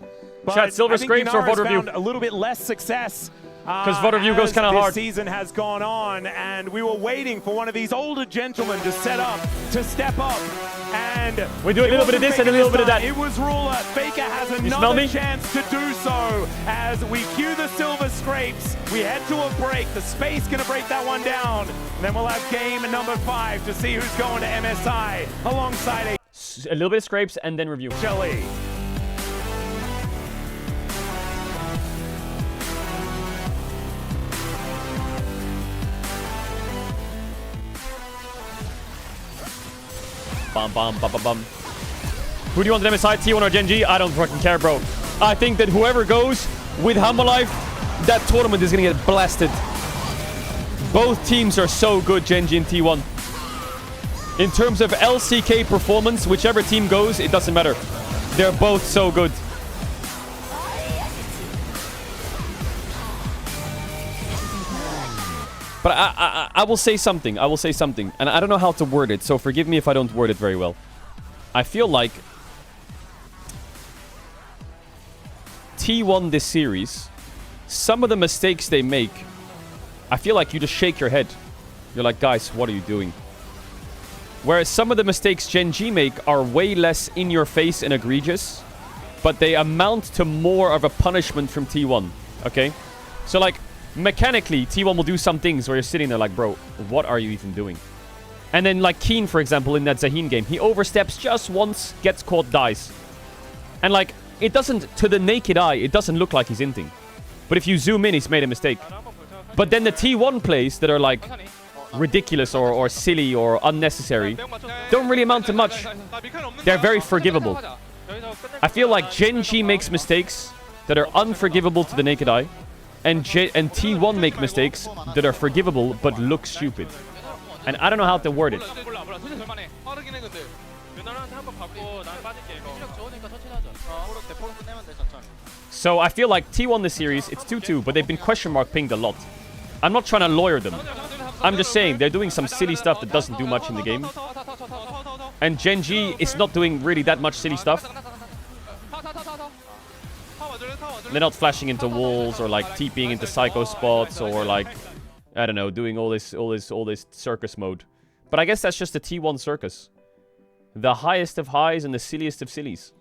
But Chat, Silver I think Scrapes or Yunara's VOD review? found a little bit less success. Because VOD review goes kind of hard. This season has gone on, and we were waiting for one of these older gentlemen to set up, to step up, and we do a little bit of this and a little bit of that. It was Ruler. Faker has another chance to do so as we cue the Silver Scrapes. We head to a break. The Space gonna break that one down, and then we'll have game number 5 to see who's going to MSI alongside a little bit of Scrapes and then review. Shelly. Bum, bum, bum, bum, bum. Who do you want to MSI, T1 or Genji? I don't fucking care, bro. I think that whoever goes with Humble Life, that tournament is going to get blasted. Both teams are so good, Genji and T1. In terms of LCK performance, whichever team goes, it doesn't matter. They're both so good. But I will say something. I will say something. And I don't know how to word it, so forgive me if I don't word it very well. I feel like T1 this series, some of the mistakes they make, I feel like you just shake your head. You're like, guys, what are you doing? Whereas some of the mistakes Genji make are way less in your face and egregious, but they amount to more of a punishment from T1. Okay? So like, mechanically, T1 will do some things where you're sitting there like, bro, what are you even doing? And then like Keen, for example, in that Zaheen game, he oversteps just once, gets caught, dies. And like, it doesn't, to the naked eye, it doesn't look like he's inting. But if you zoom in, he's made a mistake. But then the T1 plays that are like ridiculous or silly or unnecessary don't really amount to much. They're very forgivable. I feel like GENG makes mistakes that are unforgivable to the naked eye, and T1 make mistakes that are forgivable but look stupid. And I don't know how to word it. So I feel like T1 this series, it's 2-2, but they've been question mark pinged a lot. I'm not trying to lawyer them. I'm just saying they're doing some silly stuff that doesn't do much in the game. And GENG is not doing really that much silly stuff. They're not flashing into walls or like TPing into psycho spots or like, I don't know, doing all this circus mode. But I guess that's just the T1 circus. The highest of highs and the silliest of sillies.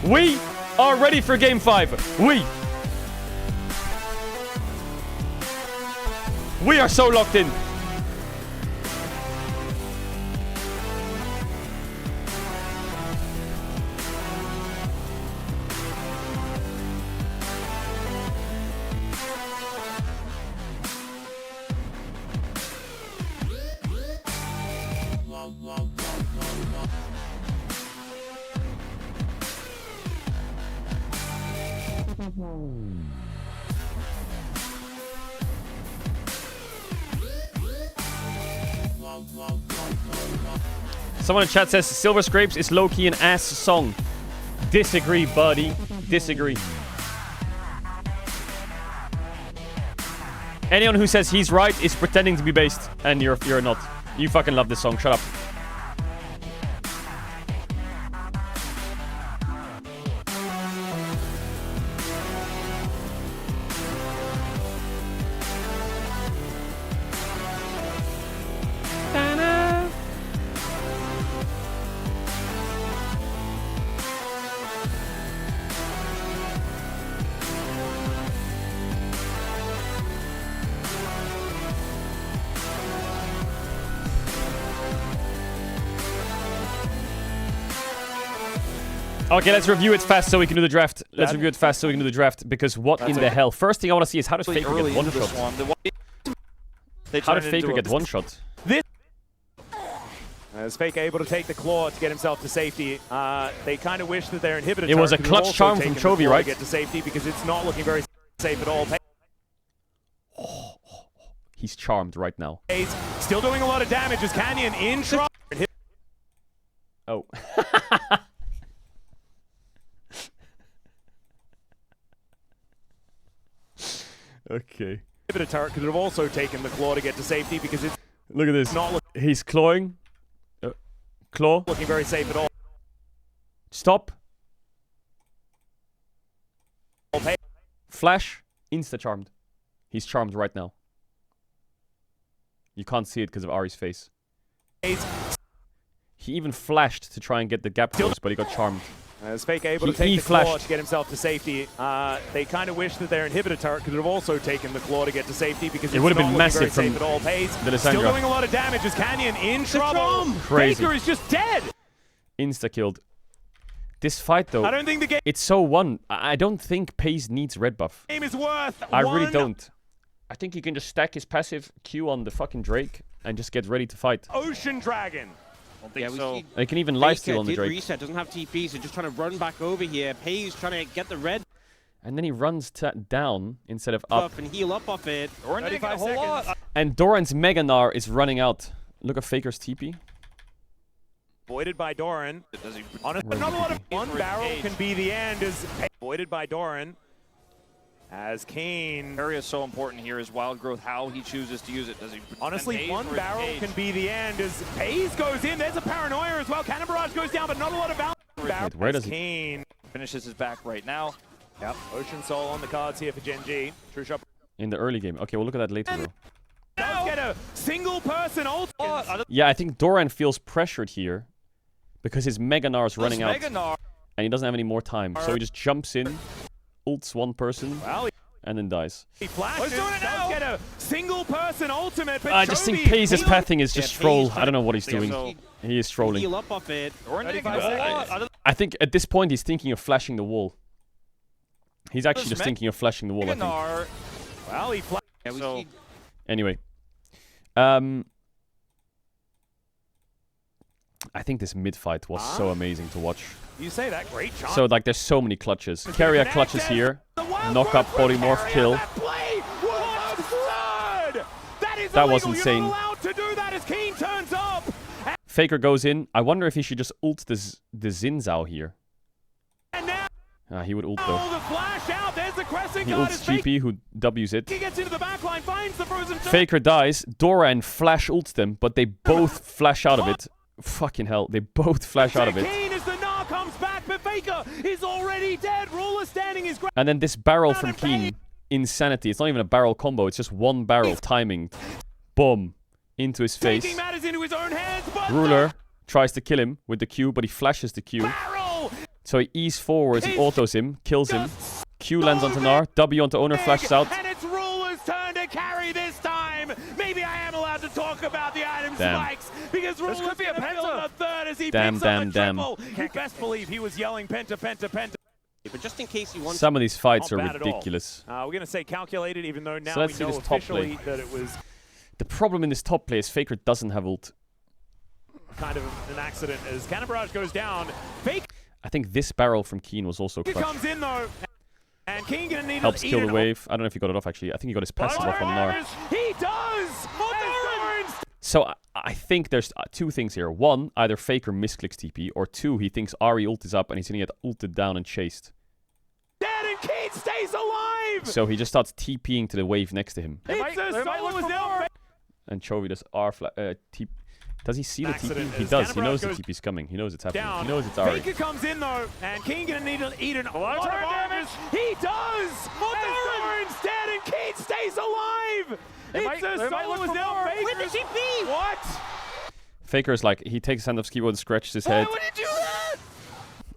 We are ready for Game 5. We are so locked in. Someone in chat says Silver Scrapes is low-key an ass song. Disagree, buddy. Disagree. Anyone who says he's right is pretending to be based, and you're not. You fucking love this song. Shut up. Okay, let's review it fast so we can do the draft. Let's review it fast so we can do the draft, because what in the hell? First thing I want to see is how does Faker get one shot? How did Faker get one shot? Is Faker able to take the claw to get himself to safety? They kind of wish that their inhibitor. It was a clutch charm from Chovy, right? To get to safety because it's not looking very safe at all. He's charmed right now. Still doing a lot of damage as Canyon in trouble. Oh. Okay. Inhibitor turret could have also taken the claw to get to safety because it's. Look at this. He's clawing. Claw. Looking very safe at all. Stop. Flash. Insta-charmed. He's charmed right now. You can't see it because of Ari's face. He even flashed to try and get the gap close, but he got charmed. Is Fake able to take the claw to get himself to safety? They kind of wish that their inhibitor turret could have also taken the claw to get to safety because it would have been massive from at all. Pace the still doing a lot of damage as Canyon in trouble. Crazy. Faker is just dead. Insta-killed. This fight, though, I don't think the game. It's so won. I don't think Pace needs red buff. Game is worth. I really don't. I think he can just stack his passive Q on the fucking Drake and just get ready to fight. Ocean Dragon. Yeah, so. They can even lifesteal on the Drake. Reset, doesn't have TP, so just trying to run back over here. Pays trying to get the red. And then he runs down instead of up. And heal up off it. 35 seconds. And Doran's Mega Gnar is running out. Look at Faker's TP. Voided by Doran. Another one of one barrel can be the end. Is voided by Doran. As Kane. Area is so important here is Wild Growth, how he chooses to use it. Does he honestly, one barrel can be the end as Hayes goes in. There's a Paranoia as well. Cannon Barrage goes down, but not a lot of balance. Where does Kane finishes his back right now. Yep, Ocean Soul on the cards here for GENG. True shot. In the early game. Okay, we'll look at that later, though. Does get a single person ult. Yeah, I think Doran feels pressured here because his Mega Gnar is running out. And he doesn't have any more time. So he just jumps in, ults one person, and then dies. He flashes, does get a single person ultimate, but I just think Paze's pathing is just troll. I don't know what he's doing. He is trolling. Heal up off it. I think at this point he's thinking of flashing the wall. He's actually just thinking of flashing the wall, I think. Well, he flashed. So Anyway. I think this mid fight was so amazing to watch. You say that, great shot. So like there's so many clutches. Carrier clutches here. Knock up polymorph kill. That was insane. Faker goes in. I wonder if he should just ult the Xin Zhao here. He would ult though. He ults GP who W's it. He gets into the backline, finds the frozen Faker dies. Dora and Flash ults them, but they both flash out of it. Fucking hell, they both flash out of it. Is already dead. Ruler standing his ground. And then this barrel from Keen. Insanity. It's not even a barrel combo. It's just one barrel timing. Boom. Into his face. Taking matters into his own hands, but Ruler tries to kill him with the Q, but he flashes the Q. So he ease forwards, he autos him, kills him. Q lands onto Nar. W onto Owner, flashes out. And it's Ruler's turn to carry this time. Maybe I am allowed to talk about the item spikes because Ruler's could be a penta. The third as he Damn. picks up a triple. You best believe he was yelling penta. But just in case you want Some of these fights are ridiculous. We're going to say calculated, even though now So let's we see know this top officially play. that it was The problem in this top play is Faker doesn't have ult. kind of an accident as Cannon Barrage goes down. Faker I think this barrel from Keen was also clutch. comes in though. And King gonna need Helps to kill the wave. I don't know if he got it off actually. I think he got his passive off on Nar. He does! So I think there's two things here. One, either Faker misclicks TP, or two, he thinks Ahri ult is up and he's gonna get ulted down and chased. Dead and Keith stays alive! So he just starts TPing to the wave next to him. It's a solo now. And Chovy does R TP. Does he see the Accident TP? He as does. He Canabra knows the goes TP's coming. He knows it's happening. Down. He knows it's Ahri. Faker comes in though, and King gonna need to eat a lot of damage. He does! Doran's dead and Keith stays alive! It's a solo is now Faker. Where did he be? What? Faker's like, he takes his hand off keyboard and scratches his head. Why would he do that?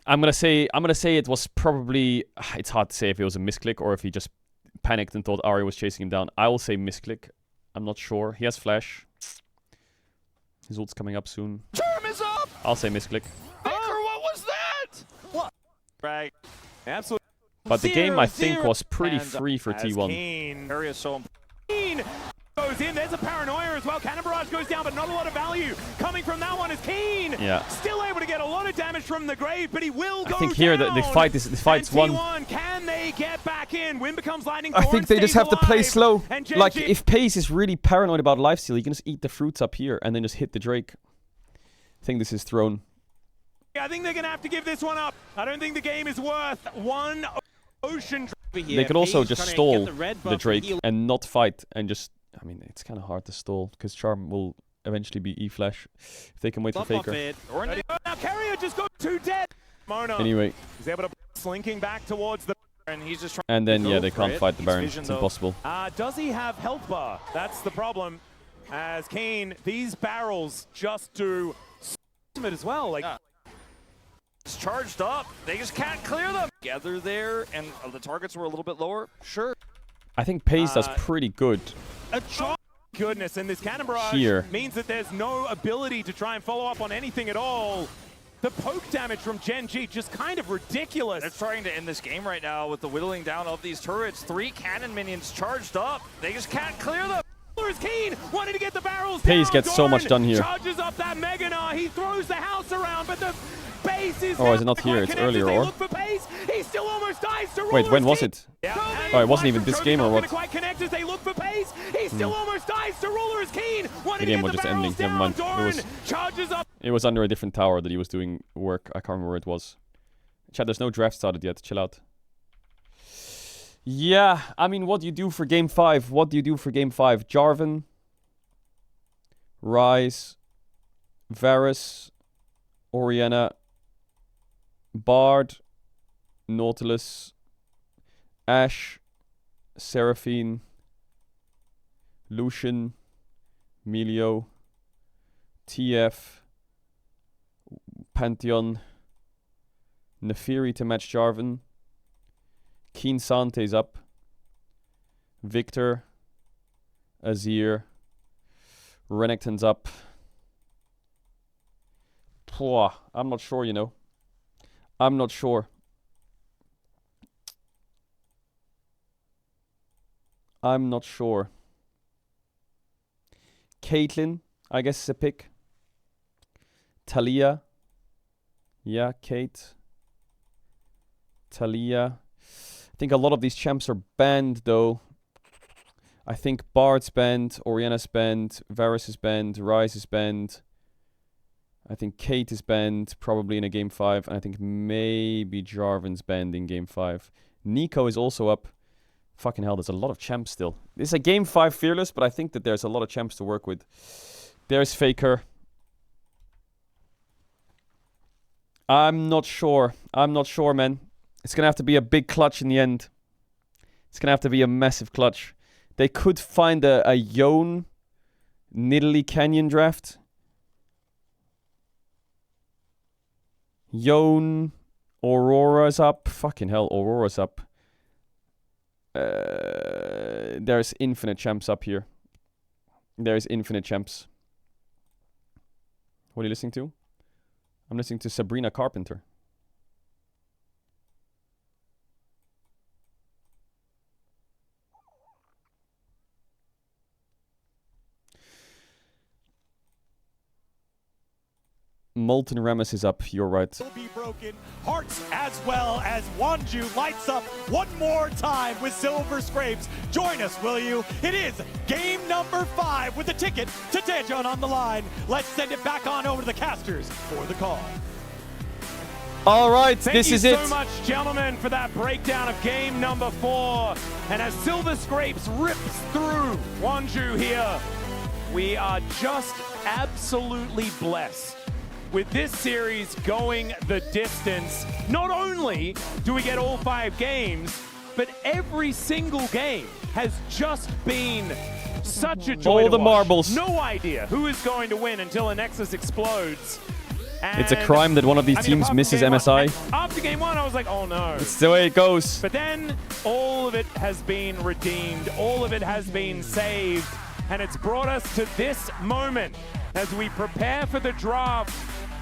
I'm gonna say it was probably, it's hard to say if it was a misclick or if he just panicked and thought Ahri was chasing him down. I will say misclick. I'm not sure. He has flash. His ult's coming up soon. Term is up! I'll say misclick. Faker, what was that? What? Right. Absolutely. But the game, I think, was pretty free for T1. Keen Area is so goes in. There's a paranoia as well. Cannon Barrage goes down, but not a lot of value coming from that one is Keen. Yeah. Still able to get a lot of damage from the grave, but he will go I think here down. the fight's won. T1, can they get back in? Win becomes lightning. I think they just have to play slow. And Like, GENG if Pace is really paranoid about lifesteal, he can just eat the fruits up here and then just hit the Drake. I think this is thrown. I think they're going to have to give this one up. I don't think the game is worth one ocean. They could also just stall the Drake and not fight and just... I mean, it's kind of hard to stall because Charm will eventually be E-Flash if they can wait for Faker. Now Carrier just got 2 dead. Mona Anyway. He's able to slinking back towards the... And he's just trying And then, to yeah, go they for can't it. fight the He's Baron. vision, It's though. impossible. Does he have health bar? That's the problem. As Kane, these barrels just do ultimate as well. Like, It's charged up. They just can't clear them. Together there, and the targets were a little bit lower. Sure. I think Pace does pretty good. Goodness, and this Cannon Barrage Here. means that there's no ability to try and follow up on anything at all. The poke damage from GENG just kind of ridiculous. They're trying to end this game right now with the whittling down of these turrets. 3 cannon minions charged up. They just can't clear them. Is Keen wanting to get the barrels Pace down. gets so much done here. Charges up that Meganar. He throws the house around, but the base is Oh, is it not here? It's earlier, or? Look for Pace. He still almost dies to Wait, when was it? Yeah. Oh, it wasn't even this game or what? Quite connect as they look for Pace. He still almost dies to Ruler as Keen. The game was just ending. Never mind. Charges up. It was under a different tower that he was doing work. I can't remember where it was. Chad, there's no draft started yet. Chill out. Yeah, I mean, what do you do for Game 5? What do you do for Game 5? Jarvan, Ryze, Varus, Orianna, Bard, Nautilus, Ashe, Seraphine, Lucian, Melio, TF, Pantheon, Nefiri to match Jarvan, Keen Sante's up, Victor, Azir, Renekton's up. Pwah, I'm not sure, you know. I'm not sure. I'm not sure. Caitlyn, I guess, is a pick. Talia. Yeah, Kate. Talia. I think a lot of these champs are banned, though. I think Bard's banned, Orianna's banned, Varus is banned, Ryze is banned. I think Kate is banned, probably in a Game 5. And I think maybe Jarvan's banned in Game 5. Nico is also up. Fucking hell, there's a lot of champs still. This is a Game 5 Fearless, but I think that there's a lot of champs to work with. There's Faker. I'm not sure. I'm not sure, man. It's going to have to be a big clutch in the end. It's going to have to be a massive clutch. They could find a Yone Nidalee Canyon draft. Yone, Aurora's up. Fucking hell, Aurora's up. There's infinite champs up here. There's infinite champs. What are you listening to? I'm listening to Sabrina Carpenter. Molten Rammus is up, you're right. Will be broken. Hearts as well as Wanju lights up one more time with Silver Scrapes. Join us, will you? It is game number 5 with the ticket to Daejeon on the line. Let's send it back on over to the casters for the call. All right, this is it. Thank you so much, gentlemen, for that breakdown of game number 4. And as Silver Scrapes rips through Wanju here, we are just absolutely blessed with this series going the distance. Not only do we get all 5 games, but every single game has just been such a joy all the to watch. marbles. No idea who is going to win until a Nexus explodes. And it's a crime that one of these teams misses MSI. After game 1, I was like, oh no. It's the way it goes. But then all of it has been redeemed. All of it has been saved. And it's brought us to this moment as we prepare for the draft.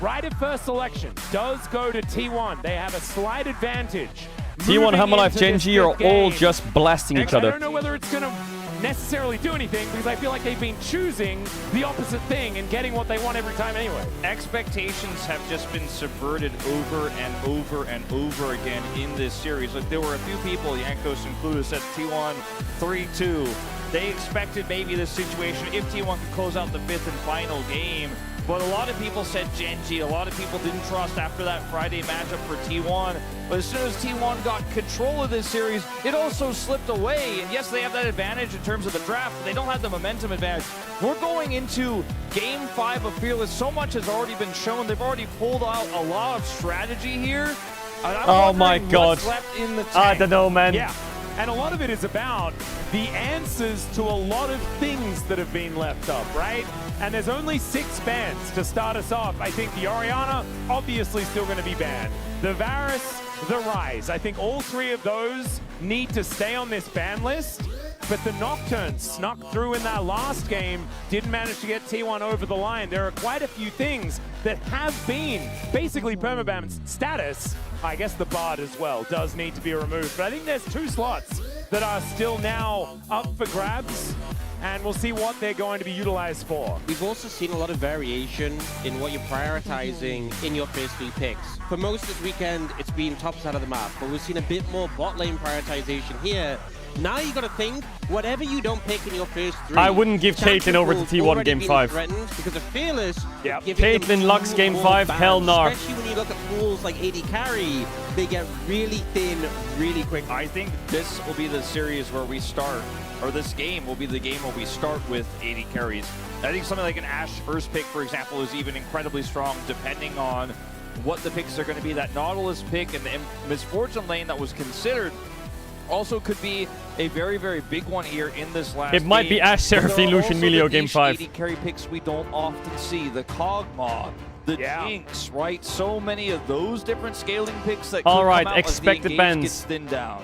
Right at first selection does go to T1. They have a slight advantage. T1, Hammerlife, Genji are all just blasting each other. I don't know whether it's going to necessarily do anything because I feel like they've been choosing the opposite thing and getting what they want every time anyway. Expectations have just been subverted over and over and over again in this series. Like, there were a few people, Yankos included, said T1 3-2. They expected maybe this situation if T1 could close out the 5th and final game. But a lot of people said Genji. A lot of people didn't trust after that Friday matchup for T1. But as soon as T1 got control of this series, it also slipped away. And yes, they have that advantage in terms of the draft, but they don't have the momentum advantage. We're going into Game 5 of Fearless. So much has already been shown. They've already pulled out a lot of strategy here. Oh my God. Left in the tank. I don't know, man. Yeah. And a lot of it is about the answers to a lot of things that have been left up, right? And there's only 6 bans to start us off. I think the Orianna, obviously still going to be banned. The Varus, the Ryze. I think all 3 of those need to stay on this ban list. But the Nocturne snuck through in that last game, didn't manage to get T1 over the line. There are quite a few things that have been basically permaban status. I guess the Bard as well does need to be removed. But I think there's 2 slots that are still now up for grabs. And we'll see what they're going to be utilized for. We've also seen a lot of variation in what you're prioritizing in your first 3 picks. For most this weekend, it's been top side of the map, but we've seen a bit more bot lane prioritization here. Now you got to think, whatever you don't pick in your first 3. I wouldn't give Caitlyn over to T1 Game 5. Because of Fearless, Caitlyn Lux Game 5, hell no. Especially when you look at pools like AD Carry, they get really thin really quick. I think this will be the series where we start, or this game will be the game where we start with AD carries. I think something like an Ashe first pick, for example, is even incredibly strong depending on what the picks are going to be. That Nautilus pick and the Misfortune lane that was considered also could be a very, very big one here in this last It might be Ashe, Seraphine, Lucian, Melio Game 5. AD carry picks we don't often see. The Kog'Maw, the Jinx, right? So many of those different scaling picks that all could right, come out expected as the engage bans. gets thinned down.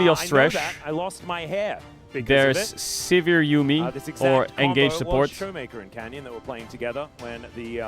Helios I know Thresh. that. I lost my hair. because There's of it. Sivir Yumi This exact or combo engage was support. Showmaker and Canyon that were playing together when the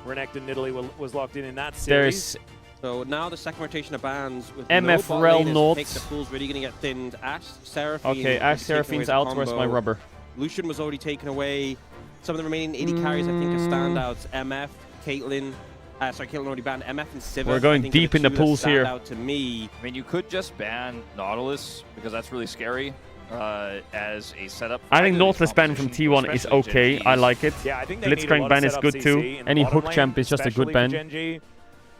Renekton Nidalee was locked in that series. There's So now the second rotation of bans with MF no bot Rel laners Nort. pick, the pool's really going to get thinned. Ash Seraphine. Okay, Ash Seraphine's out. Where's my rubber? Lucian was already taken away. Some of the remaining 80 carries, I think, are standouts. MF, Caitlyn. Caitlyn already banned. MF and Sivir. We're going I think, are deep in the two that pools stand here. Out to me. I mean, you could just ban Nautilus because that's really scary as a setup. I think Nautilus ban from T1 is okay. I like it. Yeah, I think they need a Blitzcrank lot ban of is setup good CC too. in the Any bottom hook lane, champ is just a good especially ban. for GenG,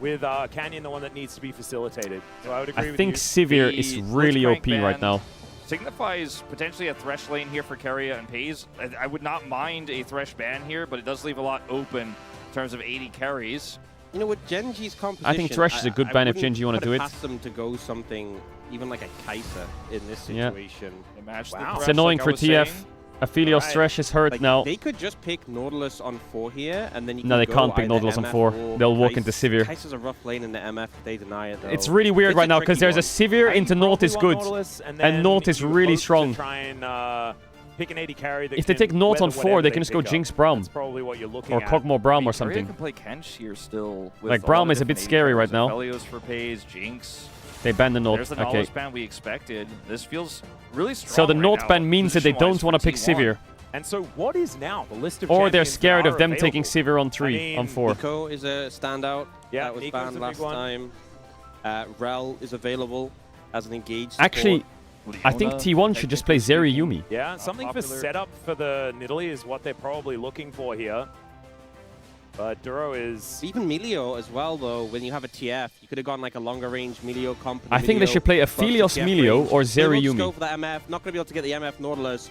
with Canyon the one that needs to be facilitated. So I would agree I with think you. Sivir is really Blitzcrank OP right ban now. signifies potentially a Thresh lane here for Keria and Pays. I would not mind a Thresh ban here, but it does leave a lot open in terms of 80 carries. You know, with Genji's composition, I think Thresh is a good ban if Genji want to do it. Past them to go something, even like a Kai'Sa in this Yeah. situation. It's annoying for TF. Aphelios Thresh is hurt Like, now. They could just pick Nautilus on 4 here, and then you No, can they go can't pick either Nautilus on MF 4. or They'll walk Kai'Sa. into Sivir. Kai'Sa's a rough lane in the MF. They deny it, though. It's really weird It's right a now because tricky there's a one. Sivir into Naut is good. And Naut is really strong. Try and pick an 80 carry that If they can take Naut on weather 4, they whatever can just go pick up. Jinx Braum. That's probably what you're looking Or at. Kog'Maw Braum or Keria something. can play Kench here still. With Like, a lot Braum of is a bit different scary AD right now. Aphelios for Pays, Jinx. They banned the Naut. There's the Okay. Nautilus ban we expected. This feels really strong. So the right Naut now, ban means that they position-wise don't want to for pick T1. Sivir. And so what is now the list of Or they're champions that scared are of them available? taking Sivir on 3, I mean, on 4. Nico is a standout. Yeah, that was Nico's banned a big last one. time. Rel is available as an engaged Actually, support. I think T1 should just play Zeri Yumi. Yeah, something for popular. setup for the Nidalee is what they're probably looking for here. But Duro is... Even Melio as well, though. When you have a TF, you could have gone like a longer range Melio comp. I think they should play Aphelios Melio or Zeri Let's Yumi. go for the MF. Not going to be able to get the MF Nautilus.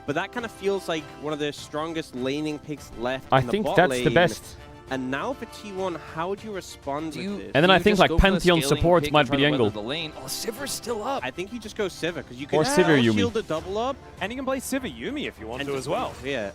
But that kind of feels like one of the strongest laning picks left I in the think bot that's the lane. best. And now for T1, how would you respond with this? And then I You think just like go for the Pantheon scaling support pick might and be try the to weather angle. The lane. Oh, Sivir's still up. I think you just go Sivir, because you Or can Sivir Yumi. shield a double up. And you can play Sivir Yumi if you want And to just as well. Yeah.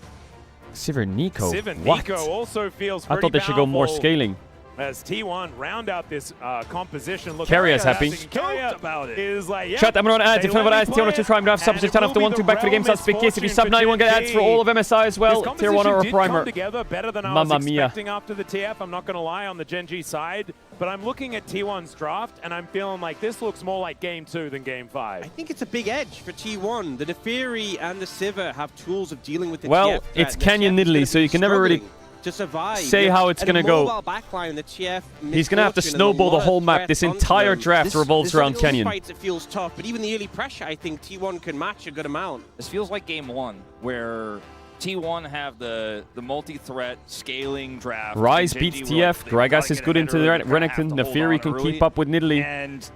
Sivir Nico. Sivir What? Nico also feels I pretty thought they should go more powerful scaling. As T1 round out this composition. Look, Keria's happy. Keria about it. is like, yeah, Chat, I'm on ads. they If you have let ads, me T1 play to try and have subs. and Turn it off the will 1 be 2 back for the game. realm Subs big case. If you sub misfortune now, you won't get for ads for all of MSI as well. This Tier 1 or composition did Primer. come together better than I Mamma was mia. expecting after the TF. I'm not going to lie on the GenG side, but I'm looking at T1's draft and I'm feeling like this looks more like Game 2 than Game 5. I think it's a big edge for T1. The Neferi and the Sivir have tools of dealing with the Well, TF threat. it's The Canyon TF is Nidalee, gonna so be you can never really struggling to survive. say how it's going to go. Mobile backline, the TF He's going to have to snowball the whole map. This entire draft revolves around Canyon. Fights, it feels tough, but even the early pressure, I think T1 can match a good amount. This feels like Game 1, where T1 have the multi-threat scaling draft. Rise and beats GenG TF. Gragas is good into Renekton. Neferi can keep up with Nidalee.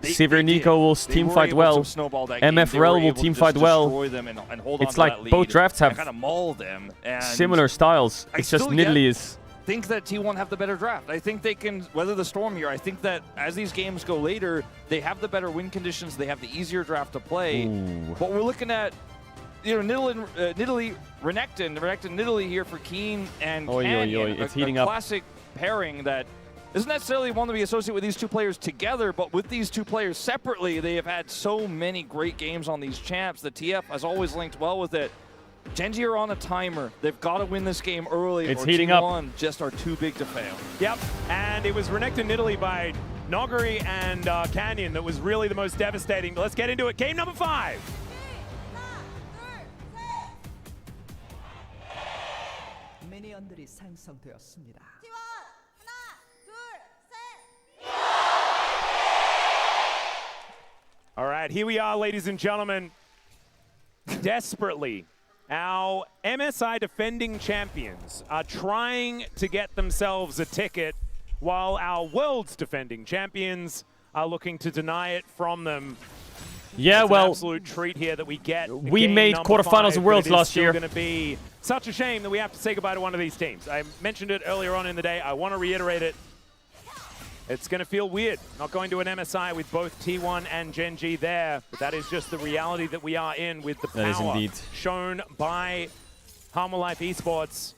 Sivir Nico will team fight well. MF Rel will team fight well. It's like both drafts have kind of maul them. And similar styles. It's just Nidalee is... I think that T1 have the better draft. I think they can weather the storm here. I think that as these games go later, they have the better win conditions. They have the easier draft to play. Ooh. But we're looking at, Nidalee, Renekton Nidalee here for Keen and Canyon. It's a heating up. Classic pairing that isn't necessarily one to be associated with these two players together, but with these two players separately, they have had so many great games on these champs. The TF has always linked well with it. GenG are on a timer. They've got to win this game early. It's or heating T1 just are too big to fail. Yep, and it was Renekton Nidalee by Nogari and Canyon that was really the most devastating. Let's get into it. Game number 5. 미니언들이 생성되었습니다. All right, here we are, ladies and gentlemen. Desperately, our MSI defending champions are trying to get themselves a ticket, while our world's defending champions are looking to deny it from them. Yeah, it's well, an absolute treat here that we get. we made quarterfinals of Worlds last year. It's going to be such a shame that we have to say goodbye to one of these teams. I mentioned it earlier on in the day. I want to reiterate it. It's going to feel weird not going to an MSI with both T1 and GenG there, but that is just the reality that we are in with the That is power indeed. shown by Harmon Life Esports.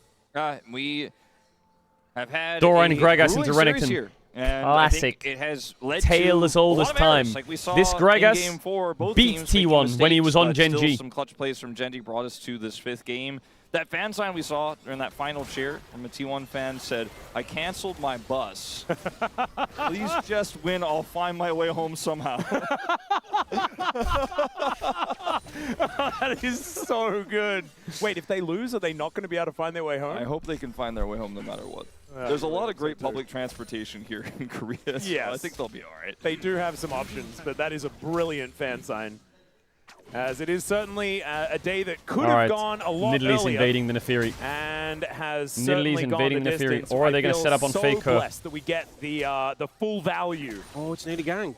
We have had Dora and a Gragas grueling into series Renekton. here. And Classic. I think it has led Tale to as old a as lot of time. errors. Like we saw This in Gragas game 4, both beat teams making T1 when he mistakes, was on but Gen still G. some clutch plays from Gen G brought us to this 5th game. That fan sign we saw during that final cheer from a T1 fan said, "I canceled my bus. Please just win. I'll find my way home somehow." That is so good. Wait, if they lose, are they not going to be able to find their way home? I hope they can find their way home no matter what. There's a lot of great public transportation here in Korea. So Yes. I think they'll be all right. They do have some options, but that is a brilliant fan sign. As it is certainly a day that could have gone a lot Nidalee is earlier. invading the Nefiri. And has Nidalee's certainly gone invading the the Nefiri. distance. Or are they going to I set up feel on so Faker? blessed that we get the full value. Oh, it's nearly gank.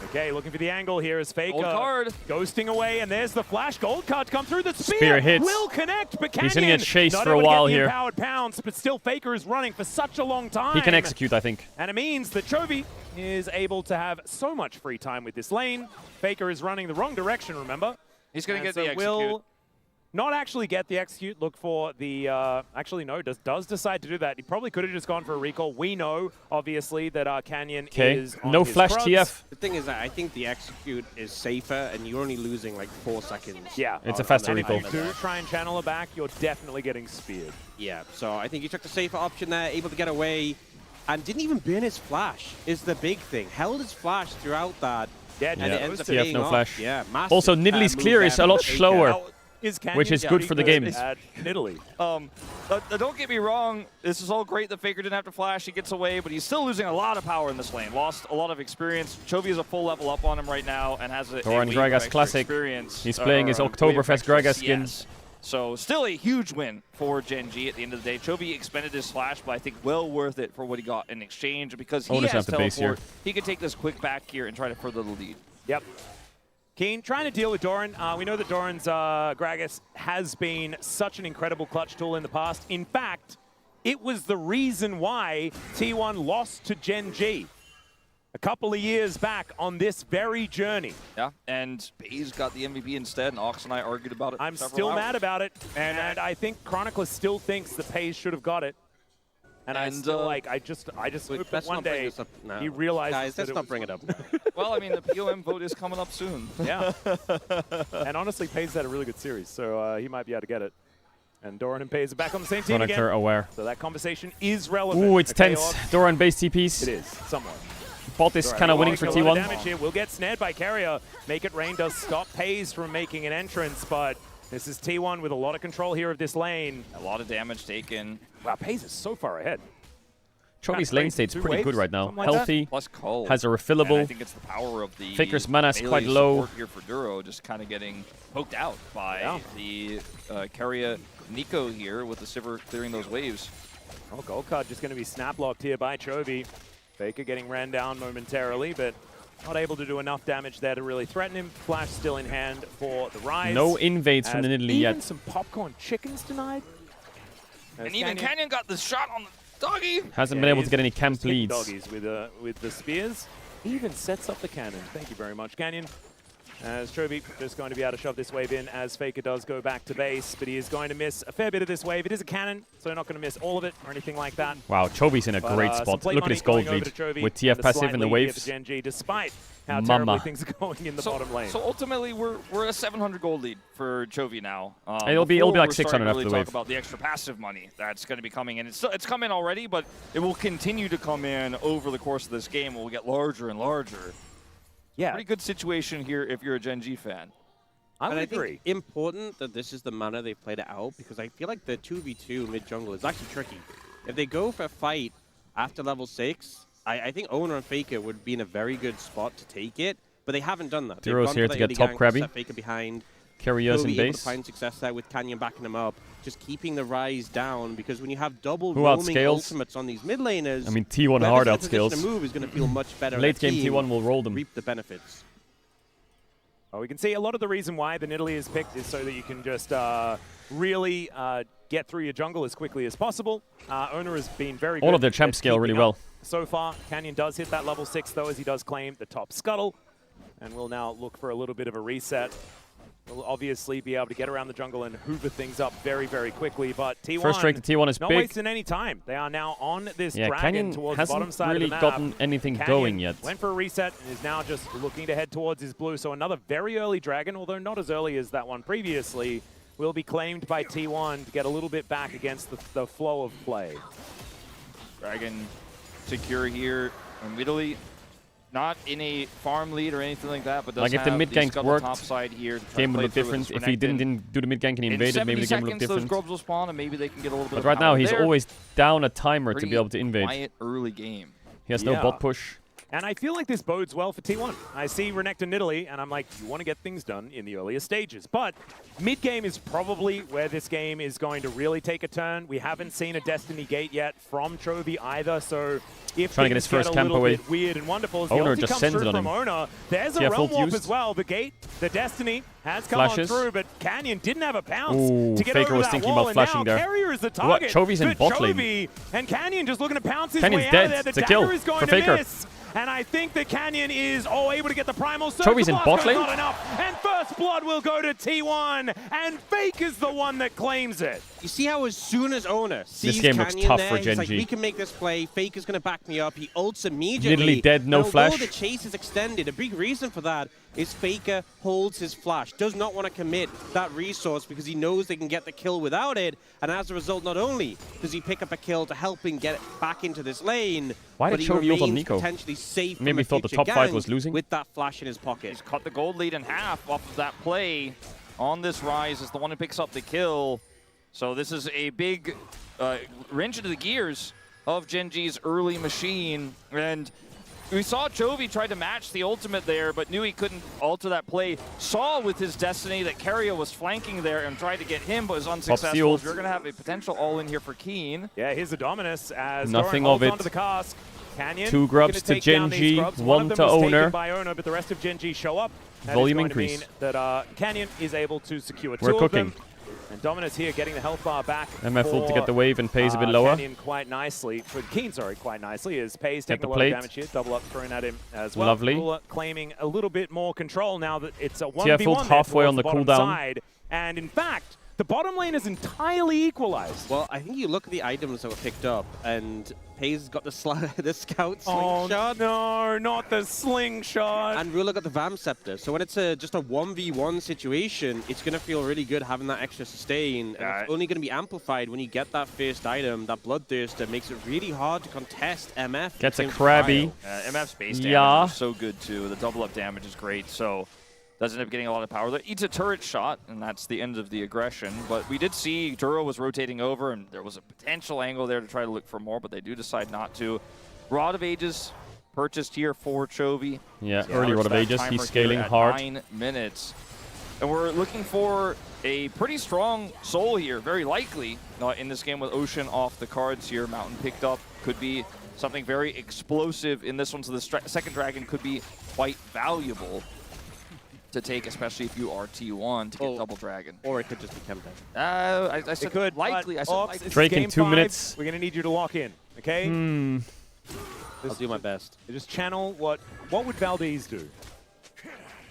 Okay, looking for the angle here as Faker Gold card. ghosting away, and there's the flash. Gold card come through. The Spear hits. will connect, but He's Canyon gonna get chased not for a able to while get the here. Empowered pounce, but still Faker is running for such a long time. He can execute, I think. And it means that Chovy is able to have so much free time with this lane. Faker is running the wrong direction, remember? He's going to get the execute. Will not actually get the execute. Look for the... actually, no, does decide to do that. He probably could have just gone for a recall. We know, obviously, that Canyon is on no his flash drugs. TF. The thing is that I think the execute is safer, and you're only losing like 4 seconds. Yeah. It's a faster And recall. if you do try and channel it back, you're definitely getting speared. Yeah, so I think he took the safer option there, able to get away, and didn't even burn his flash, is the big thing. Held his flash throughout that. Yeah, and it ends up TF, paying no off. flash. Yeah, massive, Also, Nidalee's move clear there is a from lot Faker. slower, Canyon which is good for the game. at Nidalee. Don't get me wrong. This is all great that Faker didn't have to flash. He gets away, but he's still losing a lot of power in this lane. Lost a lot of experience. Chovy is a full level up on him right now and has a Doran wave of Gragas extra Classic. experience. He's playing his wave of Oktoberfest extra Gragas skin. CS. So still a huge win for Gen G at the end of the day. Chovy expended his flash, but I think well worth it for what he got in exchange because he Otis has has the base teleport. here. He can take this quick back here and try to further the lead. Yep. Keen trying to deal with Doran. We know that Doran's Gragas has been such an incredible clutch tool in the past. In fact, it was the reason why T1 lost to Gen G a couple of years back on this very journey. Yeah, and Baze got the MVP instead, and Ox and I argued about it. I'm several still hours. mad about it, and I think Chronicler still thinks that Pays should have got it. And I still I just hope that one day he realizes Guys, that let's it not was- bring it up. Well, I mean, the POM vote is coming up soon. Yeah. And honestly, Pays had a really good series, so he might be able to get it. And Doran and Pays are back on the same team again. Chronicler aware. So that conversation is relevant. Ooh, it's Okay, tense. Ox? Doran base TPs. It is, somewhat. Bot is kind of winning for A lot of T1. damage here. We'll get snared by Carrier. Make It Rain does stop Pays from making an entrance, but this is T1 with a lot of control here of this lane. A lot of damage taken. Wow, Pays is so far ahead. Chovy's lane state's Two pretty waves, good right now. something like that? Healthy, Plus Cull. has a And I refillable. think it's the power of the Faker's mana is melee quite low. support here for Duro, just kind of getting poked out by the Carrier Nico here with the Sivir clearing those waves. Oh, gold card just going to be snap locked here by Chovy. Faker getting ran down momentarily, but not able to do enough damage there to really threaten him. Flash still in hand for the Rise. No invades from the As Nidalee even yet. some popcorn chickens denied. As And even Canyon got the shot on the doggy. Hasn't been able to he's get any just camp hitting leads. Doggies with the spears. He even sets up the cannon. Thank you very much, Canyon. As Chovy just going to be able to shove this wave in as Faker does go back to base, but he is going to miss a fair bit of this wave. It is a cannon, so not going to miss all of it or anything like that. Wow, Chovy's in a But, great some spot. play Look at money his gold going over lead to Chovy with and TF a passive slight in the lead here waves. for Gen G, despite how Mama. terribly things are going in the bottom lane. So ultimately, we're a 700 gold lead for Chovy now. It'll be Before like we're 600 starting to after really the talk wave. about the extra passive money that's going to be coming in. It's come in already, but it will continue to come in over the course of this game. It will get larger and larger. Yeah, pretty good situation here if you're a Gen G fan. I would I agree. think important that this is the manner they've played it out, because I feel like the 2v2 mid-jungle is actually tricky. If they go for a fight after level 6, I think Owner and Faker would be in a very good spot to take it, but they haven't done that. They've Duro's gone here for to the get early top gank, Krabby. set Faker behind. Carrier's in Kobe able to base. find success there with Canyon backing him up, just keeping the Rise down, because when you have double Who roaming outscales? ultimates on these mid laners, I mean, T1 whoever's hard in a position outscales. to move is going to feel much better. Late game team, T1 will roll them. reap the benefits. Well, we can see a lot of the reason why the Nidalee is picked is so that you can just really get through your jungle as quickly as possible. Owner has been very good. All of their champ at scale really keeping well. up so far. Canyon does hit that level 6, though, as he does claim the top scuttle. And we'll now look for a little bit of a reset. will obviously be able to get around the jungle and hoover things up very, very quickly. But T1, First strike to T1 is not big. wasting any time. They are now on this dragon Canyon towards the bottom hasn't side really of the map. gotten anything Canyon going yet. went for a reset and is now just looking to head towards his blue. So another very early dragon, although not as early as that one previously, will be claimed by T1 to get a little bit back against the flow of play. Dragon secure here immediately. Not in a farm lead or anything like that, but does like if the have mid gank the worked, top side here to game would look different. If he didn't do the mid gank and he invaded, maybe the game would look different. Those grubs will spawn and maybe they can get a little bit But of right now power he's there. always down a timer to Pretty be able to invade. quiet early game. He has no bot push. And I feel like this bodes well for T1. I see Renekton Nidalee, and I'm like, you want to get things done in the earlier stages. But mid-game is probably where this game is going to really take a turn. We haven't seen a Destiny Gate yet from Chovy either, so if Trying to get his first a camp little away. bit weird and wonderful, as the Owner ulti just comes sends through it on from him. Owner, there's a TF realm ult warp used. as well. The Gate, the Destiny has come Flashes. on through, but Canyon didn't have a pounce Ooh, to get Faker over was that thinking wall, about flashing and now there. Carrier is the What? target. Chovy's in Good bot lane. Chovy, and Canyon just looking to pounce his Canyon's way dead. out of there. The It's a dagger kill is going for to Faker. miss. And I think that Canyon is able to get the primal surge. Chovy's in The bot blast lane? goes not enough, and first blood will go to T1, and Fake is the one that claims it. You see how as soon as Owner sees game looks Canyon tough there, for he's like, GENG. we can make this play, Fake is going to back me up, he ults immediately. Literally dead, no and flash. Although the chase is extended, a big reason for that is Faker holds his flash, does not want to commit that resource because he knows they can get the kill without it, and as a result, not only does he pick up a kill to help him get back into this lane, Why but did he Chovy ult on remains Neeko? potentially safe Maybe from a thought the future top five gank was losing? with that flash in his pocket. He's cut the gold lead in half off of that play on this Rise as the one who picks up the kill. So this is a big wrench into the gears of GENG's early machine. And we saw Chovy try to match the ultimate there, but knew he couldn't alter that play. Saw with his Destiny that Carrier was flanking there and tried to get him, but was unsuccessful. You're going to have a potential all-in here for Keen. Yeah, here's the Dominus as Nothing Doran of holds it. onto the cask. Canyon 2 grubs to gonna take down these GENG, grubs. 1 of them to was taken Owner. by Owner, but the rest of GENG show up. That is Volume going to increase. mean that Canyon is able to secure We're 2 cooking. of them. And Dominus here getting the health bar back. MF ult to for, get the wave and pays a bit lower. Canyon quite nicely, for Keen, sorry, quite nicely, as Pays Get taking a the lot plate. of damage here. Double up thrown at him as well. Lovely. Ruler claiming a little bit more control now that it's a 1v1 TF ult there halfway towards on the bottom cooldown. side. And in fact, the bottom lane is entirely equalized. Well, I think you look at the items that were picked up, and Pays has got the scout Oh slingshot. no, not the slingshot. And Ruler got the Vam Scepter. So when it's just a 1v1 situation, it's going to feel really good having that extra sustain. And it's only going to be amplified when you get that first item, that Bloodthirster. Makes it really hard to contest MF. Gets a Same Krabby. MF's base damage Yeah. is so good too. The double up damage is great, so does end up getting a lot of power there. Eats a turret shot, and that's the end of the aggression. But we did see Duro was rotating over, and there was a potential angle there to try to look for more, but they do decide not to. Rod of Ages purchased here for Chovy. Yeah, early Rod of That Ages. timer He's here scaling at hard. 9 minutes. And we're looking for a pretty strong soul here, very likely, in this game with Ocean off the cards here. Mountain picked up, could be something very explosive in this one, so the second dragon could be quite valuable to take, especially if you are T1 to get double dragon. Or it could just be Kempe. I said It could, likely. but I said Ops, likely. it's Drake in game 2 5. minutes. We're going to need you to lock in, okay? I'll do my best. Just channel what would Valdez do?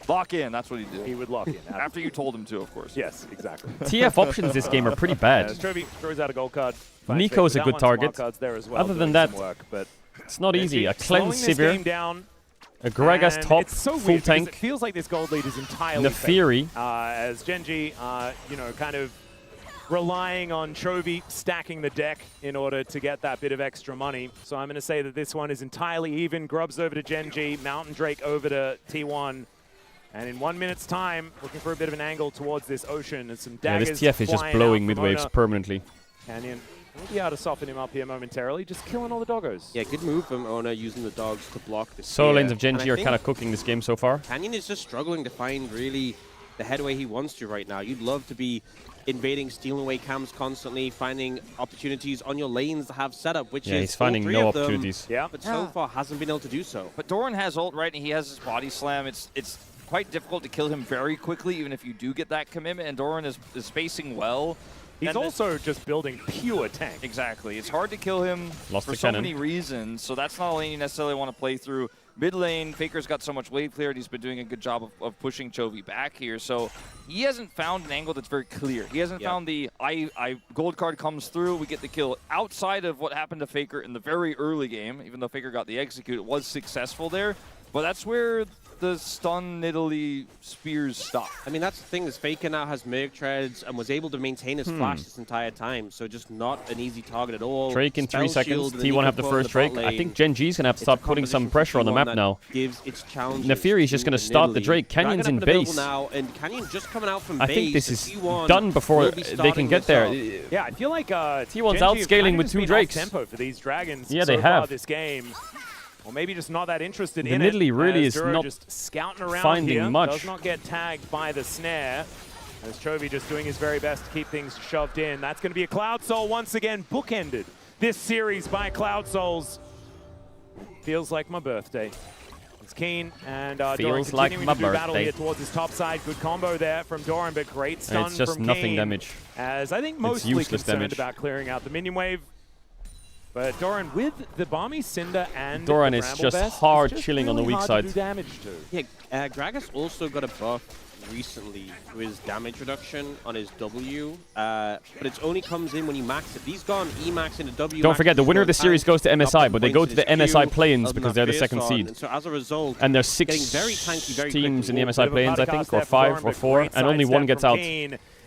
Lock in, that's what he did. He would lock in. After you told him to, of course. Yes, exactly. TF options this game are pretty bad. Chovy throws out a gold card. Neeko is a good target. There as well, Other than doing that, some work, but it's not easy. A slowing Cleanse this Sivir, game down, a Gragas and top, it's so full weird because tank. It feels like this gold lead is entirely Neferi. fake. As GENG, kind of relying on Chovy stacking the deck in order to get that bit of extra money. So I'm going to say that this one is entirely even. Grubs over to GENG, Mountain Drake over to T1. And in 1 minute's time, looking for a bit of an angle towards this Ocean and some Yeah, daggers. this TF is just flying blowing out mid from waves Owner. permanently. Canyon will be able to soften him up here momentarily, just killing all the doggos. Yeah, good move from Owner using the dogs to block the Solo spear. lanes of GENG And I are think kind of cooking this game so far. Canyon is just struggling to find really the headway he wants to right now. You'd love to be invading, stealing away camps constantly, finding opportunities on your lanes to have setup, which Yeah, is he's finding all 3 no of them, opportunities. Yeah, but so far hasn't been able to do so. But Doran has ult, right, and he has his body slam. It's quite difficult to kill him very quickly, even if you do get that commitment, and Doran is spacing well. He's And also just building pure tank. Exactly. It's hard to kill him Lost for the so cannon. many reasons, so that's not a lane you necessarily want to play through. Mid lane, Faker's got so much wave clear, and he's been doing a good job of pushing Chovy back here. So he hasn't found an angle that's very clear. He hasn't found the I gold card comes through, we get the kill. Outside of what happened to Faker in the very early game, even though Faker got the execute, it was successful there. But that's where the stun Nidalee spears stop. I mean, that's the thing, is Faker now has Merc Treads and was able to maintain his flash this entire time, so just not an easy target at all. Drake in 3 seconds, Shield, T1 have the first Drake. I think Gen G's going to have to start putting some pressure on the map now. Neferi's just going to start the Drake. Canyon's in base. Now, and Canyon just coming out from I base. think this is done before they can get there. Yeah, I feel like T1's outscaling with 2 Drakes. Tempo for these Dragons they have. this game. Or maybe just not that interested the in it. Nidalee really is not just scouting around finding here. much. Does not get tagged by the snare. As Chovy just doing his very best to keep things shoved in. That's going to be a Cloud Soul once again, bookended this series by Cloud Souls. Feels like my birthday. It's Keen and Doran continuing to do battle here towards his top side. Good combo there from Doran, but great stun it's just from nothing Keen, damage. As I think mostly concerned about clearing out the minion wave. But Doran with the Balmy Cinder and Doran the is Bramble just Vest, hard it's just chilling on the really weak hard to side. do damage to. Yeah, Gragas also got a buff recently to his damage reduction on his W, but it only comes in when you max it. He's gone E-max into W. Don't forget, the winner of the series goes to MSI, but they go to the MSI play-ins because they're the second seed. And so as a result, and there's 6 teams in the MSI play-ins, I think, or 5 or 4, and only 1 gets out.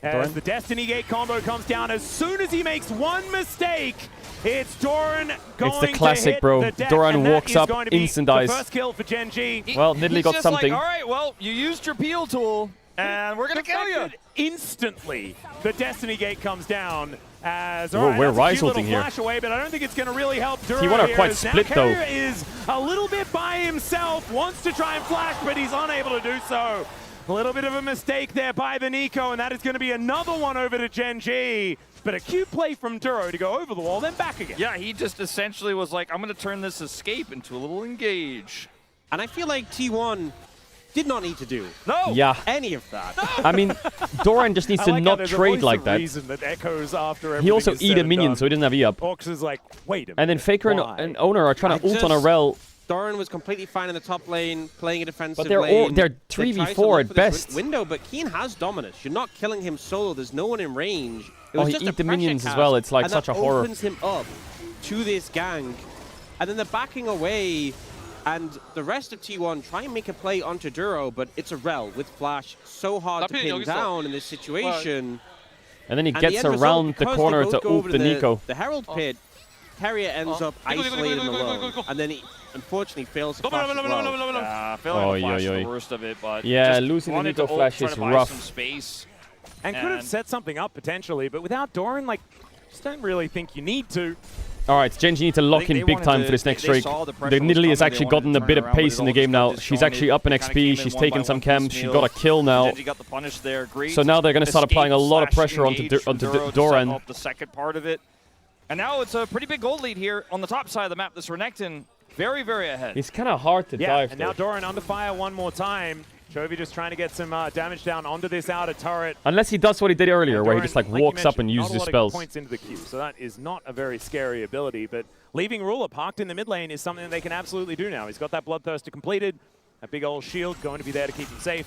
As the Destiny Gate combo comes down, as soon as he makes one mistake, it's Doran going It's the classic, to hit bro. the deck, Doran walks up, instant dies. First kill for Gen G. Well, Nidalee got something. Like, all right, well, you used your peel tool, and we're going to kill you. Instantly, the Destiny Gate comes down. As we're rise ulting here. Flash away, but I don't think it's going to really help Duro. T1 are quite split, though. Carrier is a little bit by himself, wants to try and flash, but he's unable to do so. A little bit of a mistake there by the Nico, and that is going to be another one over to Gen G. But a cute play from Duro to go over the wall, then back again. Yeah, he just essentially was like, I'm going to turn this escape into a little engage. And I feel like T1 did not need to do any of that. No. I mean, Doran just needs to not trade like that. That echoes after He also eat a minion, so he doesn't have E-up. Orcs is like, wait a minute. And then Faker and Owner are trying to ult on a rel. Doran was completely fine in the top lane, playing a defensive but they're lane. they're 3v4 at best. Window, but Keen has dominance. You're not killing him solo. There's no one in range. It Oh, was he just eat a the minions pressure as well. cast, It's like and such that a horror. opens him up to this gang, and then they're backing away. And the rest of T1 try and make a play onto Duro, but it's a rel with flash so hard to pin down in this situation. And then he gets around the corner to ult the Nico. The Herald pit, Carrier ends up isolated and alone, and then he unfortunately fails to flash as well. Failing to flash is the worst of it, but yeah, losing the Nico flash is rough. Space. And could have set something up potentially, but without Doran, like, just don't really think you need to. All right, Gen G need to lock in big time for this next Drake. The Nidalee has actually gotten a bit of pace in the game now. She's actually up in XP. She's taken some camps. She got a kill now. So now they're going to start applying a lot of pressure onto Doran. The second part of it. And now it's a pretty big gold lead here on the top side of the map. This Renekton very, very ahead. It's kind of hard to dive. And now Doran under fire one more time. Chovy just trying to get some damage down onto this outer turret. Unless he does what he did earlier, where he just like walks up and uses his spells. Points into the queue, so that is not a very scary ability. But leaving Ruler parked in the mid lane is something that they can absolutely do now. He's got that Bloodthirster completed, a big old shield going to be there to keep him safe.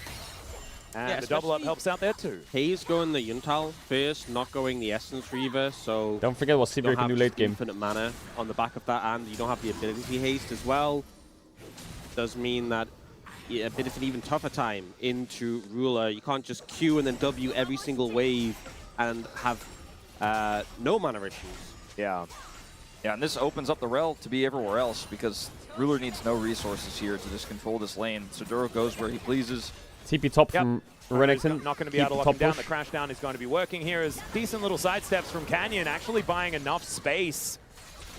And the double up helps out there too. Hayes going the Yuntal first, not going the Essence Reaver, so... Don't forget what Sivir can do late game. Infinite mana on the back of that, and you don't have the ability haste as well. Does mean that a bit of an even tougher time into Ruler. You can't just Q and then W every single wave and have no mana issues. Yeah, and this opens up the rel to be everywhere else because Ruler needs no resources here to just control this lane. So Duro goes where he pleases. TP top from Renekton. Not going to be able to lock him down. The crash down is going to be working here as decent little side steps from Canyon, actually buying enough space.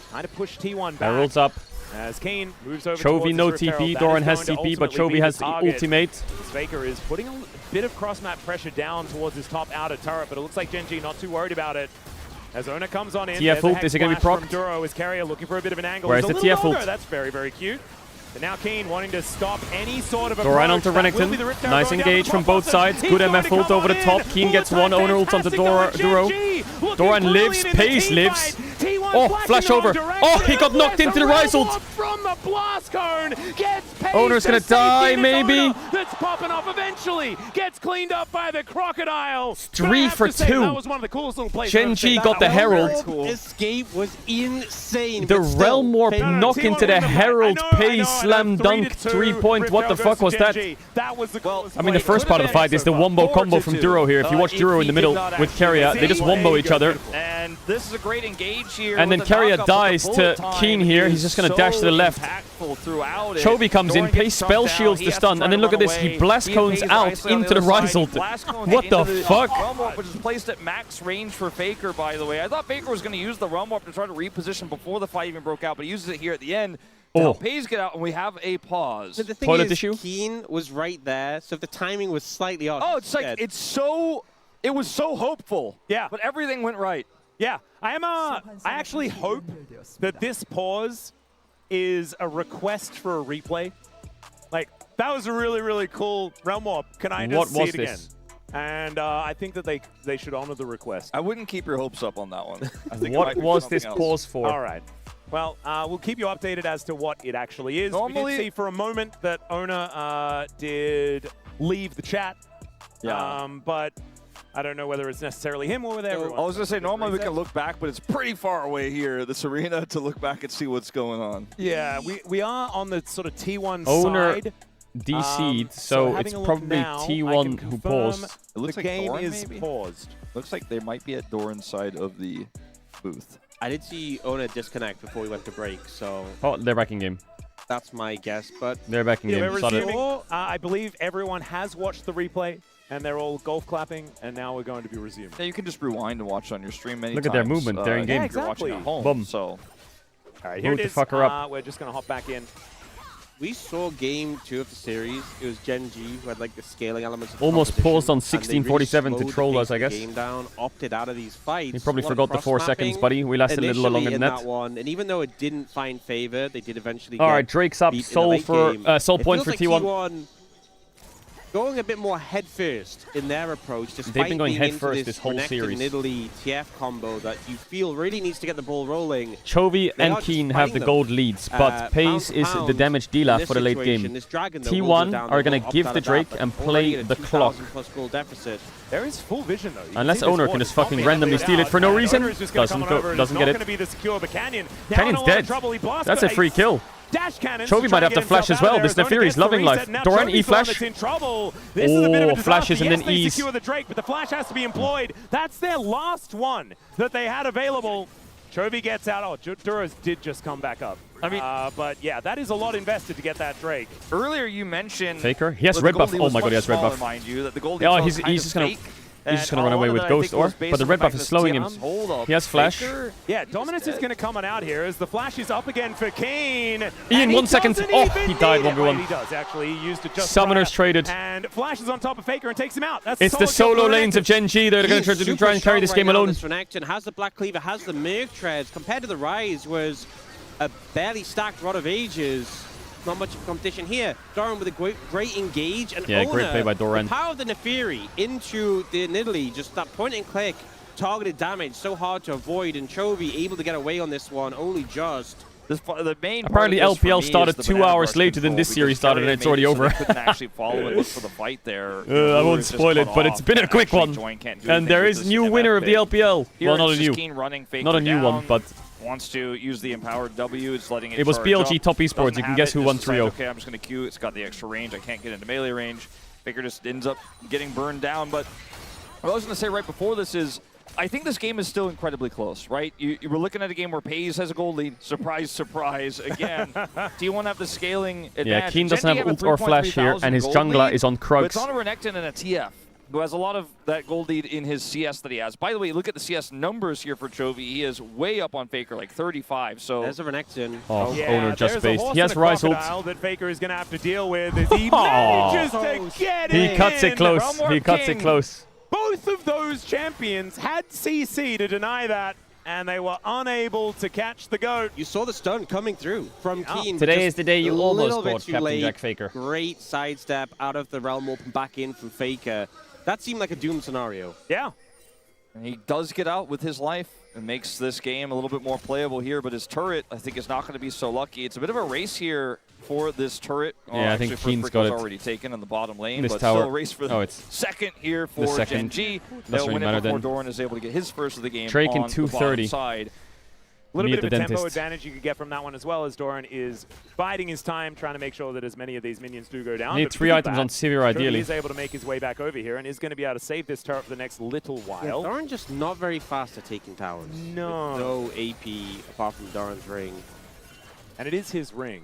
Trying to push T1 back. Herald's up. As Kane moves over Chovy no TP, Doran has TP, but Chovy has the ultimate. Faker is putting a bit of cross-map pressure down towards his top outer turret, but it looks like Gen G not too worried about it. As Ona comes on in, TF ult, is it going to be procced? Duro is Carrier looking for a bit of an angle. Where's the TF ult? That's very, very cute. But now Kane wanting to stop any sort of approach. Doran onto Renekton. Nice engage from both sides. Good MF ult over the top. Keen gets one owner ult onto Duro. Doran lives. Pace lives. Oh, flash over. Oh, he got knocked into the rise ult. a blast cone. Gets paid. Owner's gonna die, maybe. That's popping off eventually. Gets cleaned up by the crocodile. 3 for 2. That was one of the coolest little plays. GENG got the Herald. Escape was insane. The Realm Warp knock into the Herald pays slam dunk 3-point. What the fuck was that? I mean, the first part of the fight is the wombo combo from Duro here. If you watch Duro in the middle with Keria, they just wombo each other. And this is a great engage here. And then Keria dies to Keen here. He's just going to dash to the left. Chovy comes in, pays spell shields the stun, and then look at this. He blast cones out into the Rise ult. What the fuck? Realm Warp, which is placed at max range for Faker, by the way. I thought Faker was going to use the Realm Warp to try to reposition before the fight even broke out, but he uses it here at the end. Oh. Pays get out, and we have a pause. So the thing is, Keen was right there, so if the timing was slightly off. Oh, it's like it was so hopeful. Yeah, but everything went right. Yeah, I actually hope that this pause is a request for a replay. Like, that was a really, really cool Realm Warp. Can I just see it again? And I think that they should honor the request. I wouldn't keep your hopes up on that one. I think what was this pause for? All right. Well, we'll keep you updated as to what it actually is. Normally, we did see for a moment that Ona did leave the chat. Yeah. But I don't know whether it's necessarily him or with everyone. I was going to say, normally we can look back, but it's pretty far away here, this arena, to look back and see what's going on. Yeah, we are on the sort of T1 Owner side. DC'd, so it's probably now, T1 who paused. It looks the like game Doran, is maybe? paused. Looks like they might be at Doran's side of the booth. I did see Ona disconnect before we went to break, so... Oh, they're back in game. That's my guess, but... They're back in game. We're resuming. I believe everyone has watched the replay, and they're all golf clapping, and now we're going to be resuming. Yeah, you can just rewind and watch on your stream many Look times. at their movement. They're in game. Yeah, exactly. You're watching at home, Boom. so... All right, here it is. Fuck her up. We're just going to hop back in. We saw game 2 of the series. It was GENG who had like the scaling elements. Of Almost paused on competition, and they really 16:47 to slowed troll the us, I pace of guess. the game down, opted out of these fights. He probably A lot forgot of the 4 seconds, cross-mapping buddy. We lasted a little longer initially than in that. one, and even though it didn't find favor, they did eventually. All get right, Drake's up. beat in the Soul late for game. Soul It point feels for like T1. Going a bit more headfirst in their approach, despite They've been going being into headfirst this whole Renekton series. Nidalee TF combo that you feel really needs to get the ball rolling. Chovy They and are just Keen have the fighting gold them. leads, but Pace is the pound damage in dealer this for the late situation, game. this Dragon, though, will go T1 down, are they going will to give opt the out of Drake that, and but play already the at a clock. 2,000+ goal deficit. There is full vision, though. Unless Owner can just fucking randomly steal it for no reason. Doesn't get it. Going to be the secure, but Canyon's dead. That's a free kill. Dash cannons. Chovy might have the flash as well. This Nefiri's loving life. Doran E flash. Oh, flashes and then E's. Secure the Drake, but the flash has to be employed. That's their last one that they had available. Chovy gets out. Oh, Duras did just come back up. I mean, but yeah, that is a lot invested to get that Drake. Earlier you mentioned Faker. He has red buff. Oh my god, he has red buff. Mind you, that the Goldie Oh, was he's just gonna. fake. He's just going to run away with Ghost Ore, but the red buff is slowing him. He has flash. Yeah, Dominance is going to come on out here as the flash is up again for Keen. Ian, 1 second. Oh, he died 1v1. He does, actually. He used it just Summoners traded. And Flash is on top of Faker and takes him out. That's it's the solo lanes of GENG. They're going to try and carry this game alone. Renekton has the Black Cleaver, has the Merc Treads. Compared to the Rise, was a barely stacked Rod of Ages. Not much of competition here. Doran with a great engage. And yeah, great play by Doran. The power of the Nefiri into the Nidalee, just that point and click, targeted damage, so hard to avoid. And Chovy able to get away on this one, only just. The main apparently LPL started 2 hours later than this series started, and it's already over. So couldn't actually follow and look for the fight there. I won't spoil it, but it's been a quick one. And there is a new winner of the LPL. Well, not a new. Not a new one, but. Wants to use the empowered W. It's letting it. It was BLG up. Top Esports. You can guess who won 3-0. Okay, I'm just going to Q. It's got the extra range. I can't get into melee range. Faker just ends up getting burned down. But what I was going to say right before this is, I think this game is still incredibly close, right? You were looking at a game where Pays has a gold lead. Surprise, surprise. Again, do you want to have the scaling advantage? Yeah, Keen doesn't have ult or flash here, and his jungler is on Krugs. It's on a Renekton and a TF, who has a lot of that gold lead in his CS that he has. By the way, look at the CS numbers here for Chovy. He is way up on Faker, like 35. So there's a Renekton. Oh, yeah, Owner just based. He has Rise ult. That Faker is going to have to deal with as he manages to get He cuts it close. He cuts it close. Both of those champions had CC to deny that, and they were unable to catch the GOAT. You saw the stun coming through from Keen. Today is the day you almost caught Captain late. Jack Faker. Great sidestep out of the Realm Warp and back in from Faker. That seemed like a Doom scenario. Yeah. And he does get out with his life and makes this game a little bit more playable here, but his turret, I think, is not going to be so lucky. It's a bit of a race here for this turret. Yeah, I think Keen's got it. Already taken in the bottom lane, this but tower. still a race for the second here for GENG. They'll win it before Doran is able to get his first of the game Drake in on 230. the bottom side. A little bit of a tempo advantage you could get from that one as well, as Doran is biding his time, trying to make sure that as many of these minions do go down. Need 3 items on Sivir, ideally. He is able to make his way back over here and is going to be able to save this turret for the next little while. Yeah, Doran just not very fast at taking towers. No. No AP apart from Doran's ring. And it is his ring.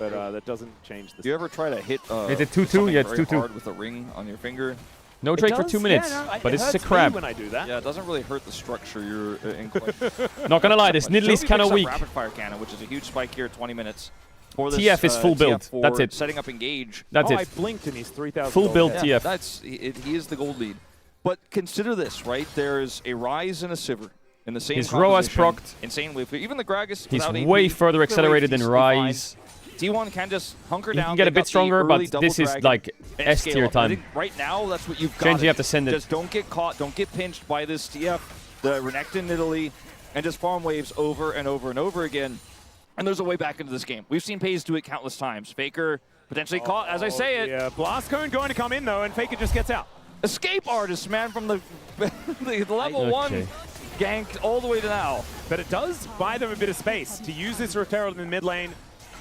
But that doesn't change the... Do you ever try to hit is it 2-2? Yeah, it's 2-2. with a ring on your finger? No Drake for 2 minutes, but this is a crab. When I do that. Yeah, it doesn't really hurt the structure you're in question. Not gonna lie, this Nidalee is kind of weak. Rapid fire cannon, which is a huge spike here at 20 minutes. For this, TF is full build. That's it. Setting up engage. That's it. I blinked and he's 3,000. Full build yeah, TF. He is the gold lead. But consider this, right? There's a Rise and a Sivir in the same His Roa's composition. procced. Insanely. Even the Gragas. He's without way AP, further accelerated than Rise. T1 can just hunker down. He can get a bit stronger, but this is like S tier time. I think right now, that's what you've got. GENG, you have to send it. Just don't get caught, don't get pinched by this TF, the Renekton Nidalee, and just farm waves over and over and over again. And there's a way back into this game. We've seen FaZe do it countless times. Faker potentially caught, as I say it. Yeah, Blast Cone going to come in though, and Faker just gets out. Escape artist, man, from the, the level 1 gank all the way to now. But it does buy them a bit of space to use this Rotero in the mid lane.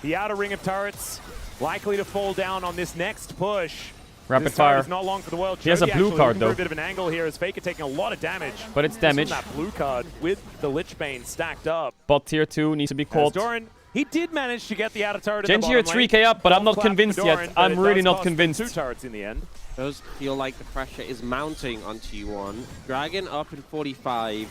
The outer ring of turrets likely to fall down on this next push. Rapid fire. Is not long for the world. He has a blue card though. A bit of an angle here as Faker taking a lot of damage. But it's damage. That blue card with the Lichbane stacked up. Bot tier 2 needs to be caught. Doran, he did manage to get the outer turret. GENG here 3k up, but I'm not convinced Doran, yet. I'm really not convinced. 2 turrets in the end. Does feel like the pressure is mounting on T1. Dragon up in 45.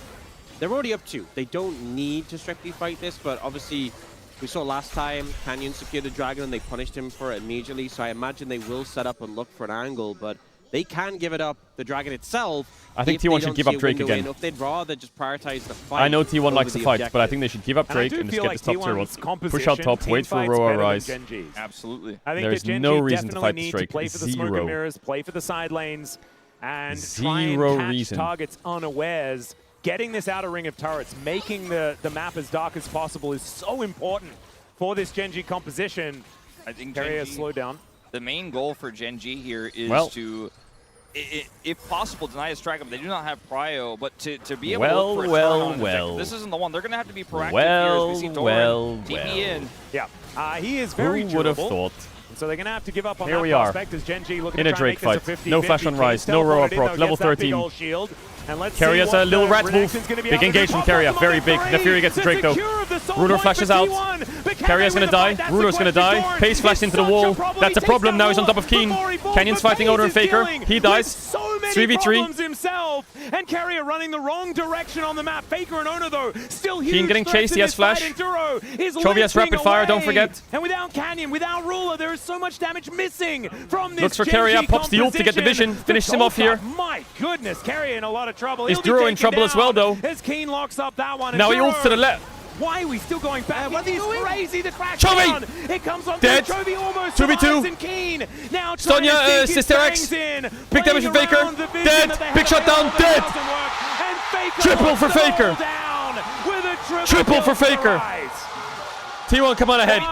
They're already up 2. They don't need to strictly fight this, but obviously we saw last time Canyon secured a Dragon and they punished him for it immediately, so I imagine they will set up and look for an angle, but they can give it up, the Dragon itself. I think T1 should give up Drake again. If they'd rather just prioritize the fight. I know T1 likes to fight, but I think they should give up Drake and just get this top tier one. Push out top, wait for Roa Rise. Absolutely. I think There's no reason to fight this Drake. Play for the smoke and mirrors, play for the side lanes, and Zero try and catch reason. targets unawares. Getting this outer ring of turrets, making the map as dark as possible is so important for this GENG composition. I think Carry a slowdown. The main goal for GENG here is to, if possible, deny his track. They do not have prio, but to be able to look for a turn on an objective. This isn't the one. They're going to have to be proactive here as we see Doran TP in. Yeah, he is very Who would have thought? So they're going to have to give up on Here that we are. prospect as GENG looking In to a try Drake and make fight. this a 50-50. No flash on Rise, no Roa proc, level 13. Shield. And let's Carry has a little rat move. Renekton's Big engagement Carry, very big. The Fury gets the Drake though. Ruler flashes out. Carrier's gonna die. Ruler's gonna die. Pace flashed into the wall. That's a problem. Now he's on top of Keen. Canyon's fighting Oda and Faker. He dies. 3v3. Himself. And Carrier running the wrong direction on the map. Faker and Ono though still huge. Keen getting chased. He has flash. Chovy has rapid fire. Don't forget. And without Canyon, without Ruler, there is so much damage missing from this. Looks for Carrier. Pops the ult to get the vision. Finishes him off here. My goodness, Carrier in a lot of trouble. Is Duro in trouble as well though? As Keen locks up that one. Now he ults to the left. Why are we still going back? What are these crazy? The crash Chovy! It comes on dead. Chovy almost 2v2. and Keen. Now Sonya, Sister X. Big damage from Faker. Dead. Big shutdown. Dead. Triple for Faker. Triple for Faker. T1 come on ahead.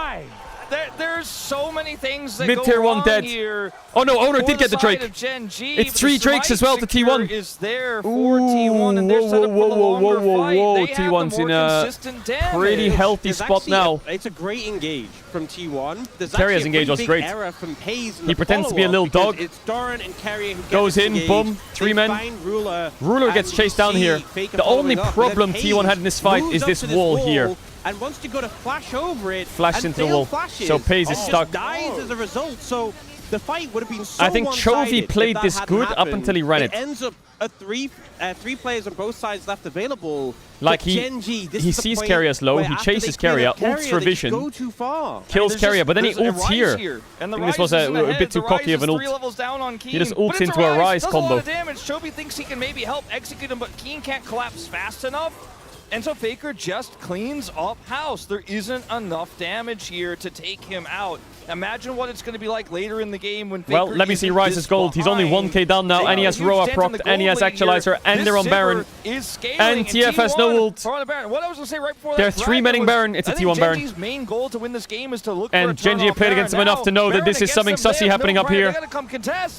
There's so many things that Mid-tier go 1 wrong dead. Here. Oh no, Owner did get the Drake. It's 3 Drakes as well to T1. Is there for T1 and they're set up for the longer fight. They have the T1's in more a consistent damage. pretty healthy spot now. It's a great engage from T1. Carrier's engage was great. He pretends to be a little dog. It's Doran and Carrier who goes in, boom, 3 men. Ruler gets chased down here. The only problem T1 had in this fight is this wall here. And wants to go to flash over it, flashed into the wall. So FaZe is stuck. Dies as a result. So the fight would have been so I think Chovy played this good up until he ran it. It ends up a three players on both sides left available. Like he sees Carrier's low, he chases Carrier, ults for vision, go too far. kills Carrier, but then he ults here. And I think this was a bit too cocky of an ult. He just ults into a Rise combo. A lot of damage. Chovy thinks he can maybe help execute him, but Keen can't collapse fast enough. And so Faker just cleans up house. There isn't enough damage here to take him out. Imagine what it's going to be like later in the game when Well, Faker let me see Rise's gold. He's only 1k down now, and he has Roa procced, and he has Actualizer, and they're on Baron. And TF has no ult. What I was going to say right before They're 3-manning Baron. It's a T1 Baron. Genji's main goal to win this game is to look and Genji have played against him enough to know that this is something sussy happening up here.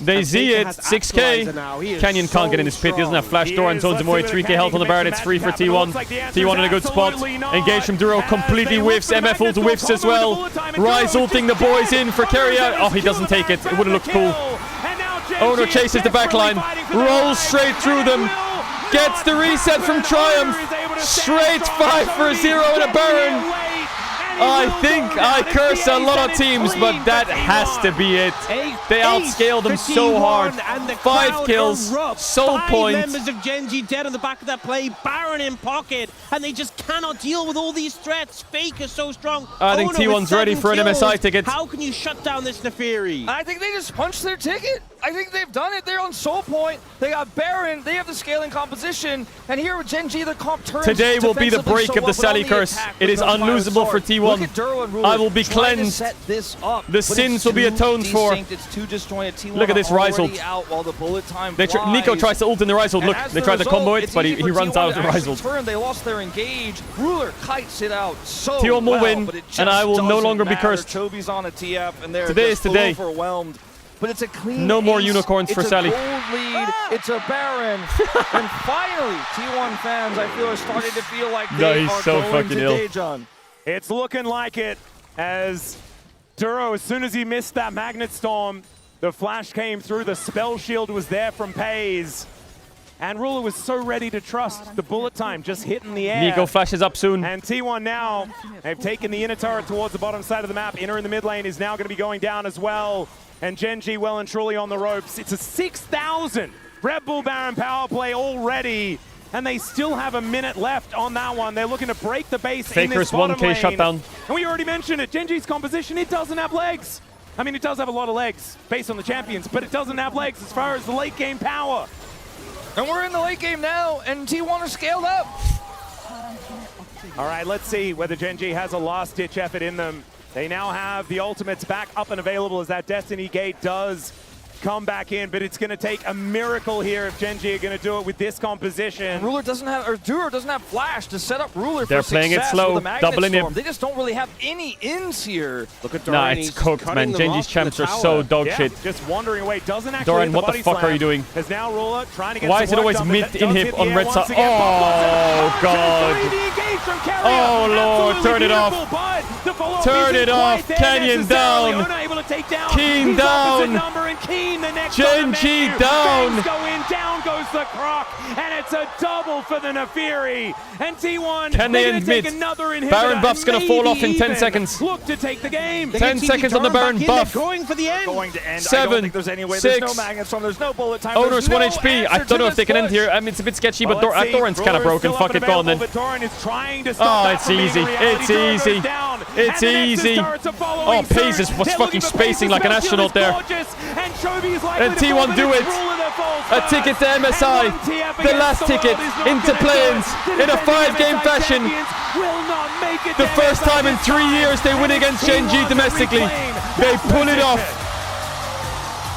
They see it. 6k. Canyon can't get in his pit. He doesn't have flash. Doran zones him away. 3k health on the Baron. It's free for T1. T1 in a good spot. Engage from Duro. Completely whiffs. MF ult whiffs as well. Rise ulting the boys in for carry out. Oh, he doesn't take it. It would have looked cool. Ono chases the backline. Rolls straight through them. Gets the reset from Triumph. Straight 5 for 0 in a Baron. I think I curse a lot of teams, but that has to be it. They outscaled them so hard. 5 kills, soul points. Members of Genji dead on the back of that play, Baron in pocket, and they just cannot deal with all these threats. Fake is so strong. I think T1's ready for an MSI ticket. How can you shut down this Neferi? I think they just punched their ticket. I think they've done it. They're on soul point. They got Baron. They have the scaling composition. And here with Genji, the comp turns. Today will be the break of the Sally curse. It is unlosable for T1. I will be cleansed. The sins will be atoned for. Look at this Rise ult. Nico tries to ult in the Rise ult. Look, they tried to combo it, but he runs out of the Rise ult. They lost their engage. Ruler kites it out so T1 will win, and I will no longer be cursed. Chobi's on a TF, and they're today is today. Overwhelmed. But it's a clean no more ace. unicorns for Sally. It's a gold lead. It's a Baron. And finally, T1 fans, I feel, are starting to feel like they are so going fucking to ill. Daejeon. It's looking like it as Duro, as soon as he missed that Magnet Storm, the flash came through, the spell shield was there from Pays. And Ruler was so ready to trust the bullet time just hitting the air. Nico flashes up soon. And T1 now, they've taken the inner turret towards the bottom side of the map. Inner in the mid lane is now going to be going down as well. And Genji well and truly on the ropes. It's a 6,000 Red Bull Baron power play already. And they still have a minute left on that one. They're looking to break the base in this bottom 1k lane. shutdown. And we already mentioned it. Genji's composition, it doesn't have legs. I mean, it does have a lot of legs based on the champions, but it doesn't have legs as far as the late game power. And we're in the late game now, and T1 are scaled up. All right, let's see whether Genji has a last-ditch effort in them. They now have the ultimates back up and available as that Destiny Gate does come back in, but it's going to take a miracle here if Genji are going to do it with this composition. Ruler doesn't have, or Duro doesn't have flash to set up Ruler They're for playing it slow, doubling him. They just don't really have any ins here. Look at Nah, Doran, it's cooked, man. Genji's champs are so dog shit. Just wandering away, doesn't actually Doran, hit the what the body fuck slam. are you doing? As now Ruler trying to get Why is it always mid-in-hip on red side? Oh, God. Oh, Lord, turn it off. Turn it off. Canyon down. Keen down. Genji down. Down goes the Croc, and it's a double for the Neferi. And T1, can they end mid? Baron buff's going to fall off in 10 seconds. Look to take the game. 10 seconds on the Baron buff. Going for the end. Going to end. 7, I don't think there's any way. 6. There's no Magnet Storm. There's no bullet time. Owner's 1 HP. I don't know if they can end here. I mean, it's a bit sketchy, but Doran's kind of broken. Fuck it, go on then. Oh, it's easy. It's easy. It's easy. Oh, Pays was fucking spacing like an astronaut there. And T1 do it. A ticket to MSI. The last ticket into play-ins in a 5-game fashion. The first time in 3 years they win against Genji domestically. They pull it off.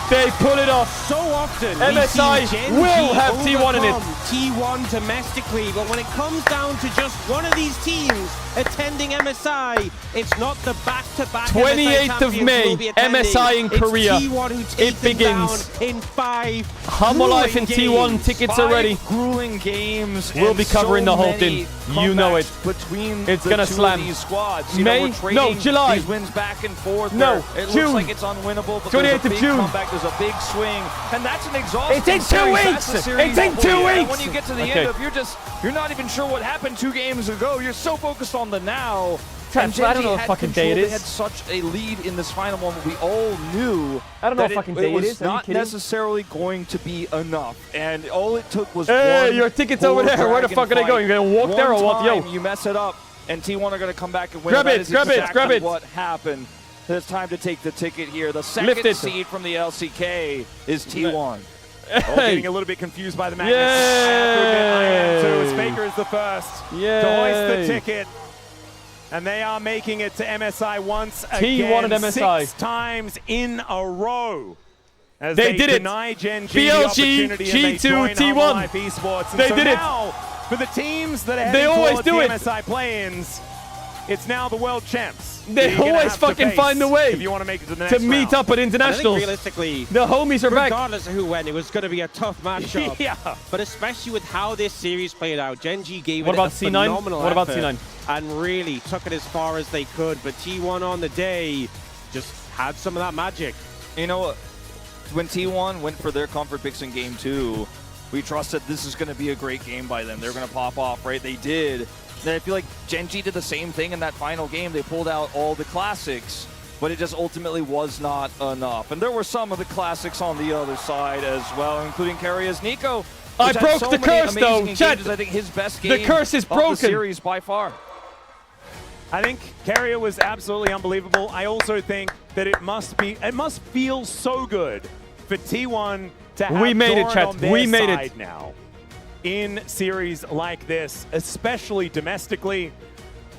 They pull it off. So often, MSI will have T1 in it. T1 domestically, but when it comes down to just one of these teams attending MSI, it's not the back-to-back 28th of May, MSI in Korea. It begins. In 5 Homolife in T1 tickets are ready. Grueling games. We'll be covering the whole thing. You know it. It's gonna slam. These squads. May? No, July. These wins back and forth. No, it June. looks like it's unwinnable. But 28th of June. There's a big swing, and that's an exhausting. It's in 2 weeks. It's in 2 weeks. And when you get to the end of, you're not even sure what happened 2 games ago. You're so focused on the now. I don't know what fucking day it is. They had such a lead in this final moment. We all knew. I don't know what fucking day it is. It was not necessarily going to be enough, and all it took was one. Your ticket's over there. Where the fuck are they going? You gonna walk there or what? Yo, you mess it up, and T1 are gonna come back and win. Grab it, grab it, grab it. What happened? It's time to take the ticket here. The second seed from the LCK is T1. Getting a little bit confused by the Magnus. I have to admit, I am too. As Faker is the first to hoist the ticket. And they are making it to MSI once T1 again, and MSI. 6 times in a row. As they did it. deny GENG BLG, the G2, T1. Esports. They did it. Now, for the teams that are They heading always towards do the it. MSI play-ins, it's now the world champs. They always fucking find a way if you want to make it to the next to meet round. up at internationals. I think realistically, the homies are back. Regardless of who went, it was going to be a tough matchup. Yeah. But especially with how this series played out, GENG gave What it about a C9? phenomenal What about effort C9? and really took it as far as they could. But T1 on the day just had some of that magic. You know what? When T1 went for their comfort picks in game 2, we trusted this is going to be a great game by them. They're going to pop off, right? They did. And I feel like GENG did the same thing in that final game. They pulled out all the classics, but it just ultimately was not enough. And there were some of the classics on the other side as well, including Carrier's Nico. I broke the curse, though. Chet, I think his best game the curse is broken. of the series by far. I think Carrier was absolutely unbelievable. I also think that it must feel so good for T1 to have We made it, Doran Chet. on their We made side it. now in series like this, especially domestically,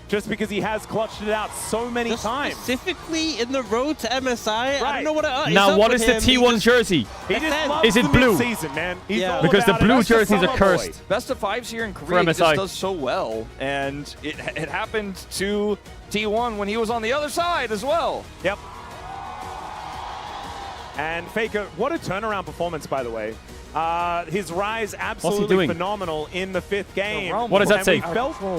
just because he has clutched it out so many times. Specifically in the road to MSI, I don't know what it is. Now, what is the T1 jersey? He just loves Is it the blue? mid-season, man. He's all Because the about it. blue That's the jerseys are summer cursed. boy. Best of 5s here in Korea, he just MSI. does so well. And it happened to T1 when he was on the other side as well. Yep. And Faker, what a turnaround performance, by the way. His rise absolutely doing? phenomenal in the 5th game. What does that say?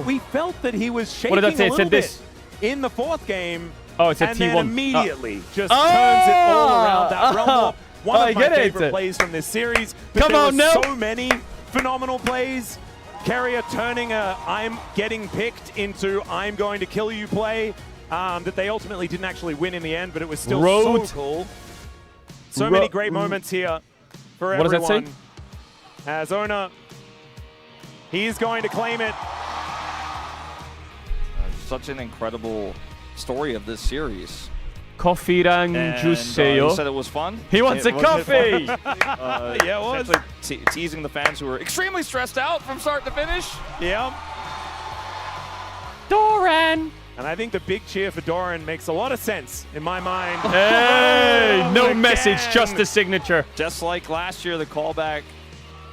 We felt that he was shaking What did that say? a It little said bit this. in the 4th game. Oh, it said and T1. then immediately just turns it all around that realm war. One I of my get it. favorite plays from this series. But Come there on were now. so many phenomenal plays. Carrier turning a I'm getting picked into I'm going to kill you play that they ultimately didn't actually win in the end, but it was still so cool. So many great moments here for What does everyone. that say? As owner, he's going to claim it. Such an incredible story of this series. Coffee랑 And, 주세요. you said it was fun? He wants a coffee! Yeah, it was. Essentially teasing the fans who were extremely stressed out from start to finish. Yeah. Doran! And I think the big cheer for Doran makes a lot of sense in my mind. Hey! No Again. message, just the signature. Just like last year, the callback.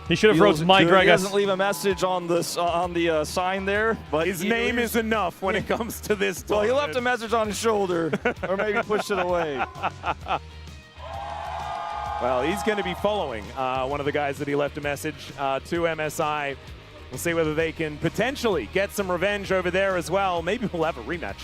He should have wrote my He Gregas. doesn't leave a message on the sign there, but His name is enough when it comes to this. Well, he left a message on his shoulder, or maybe pushed it away. Well, he's going to be following one of the guys that he left a message to MSI. We'll see whether they can potentially get some revenge over there as well. Maybe we'll have a rematch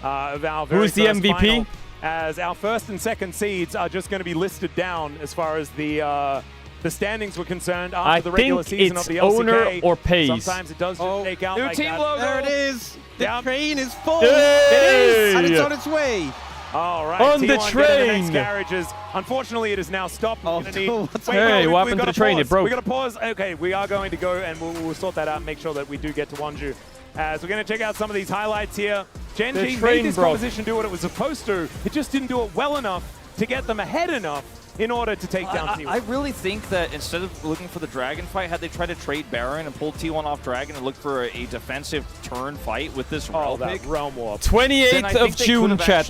of our very Who's the first MVP? final, as our first and second seeds are just going to be listed down as far as the standings were concerned after I the regular think season it's of the LCK. owner or pays. Sometimes it does just take out New like team that. logo. There it is. The Yep. train is full. Hey! It is. And it's on its way. All right, On T1 the getting train. The next garages. Unfortunately, it is now stopped. We're gonna need, what's wait, Hey, no, what we've happened to got the train? It pause. broke. We got to pause. Okay, we are going to go and we'll sort that out and make sure that we do get to Wonju. As we're going to check out some of these highlights here. GENG The made train this broke. composition do what it was supposed to. It just didn't do it well enough to get them ahead enough in order to take down T1. I really think that instead of looking for the Dragon fight, had they tried to trade Baron and pulled T1 off Dragon and looked for a defensive turn fight with this Realm pick, Realm Warp. 28th of June, chat.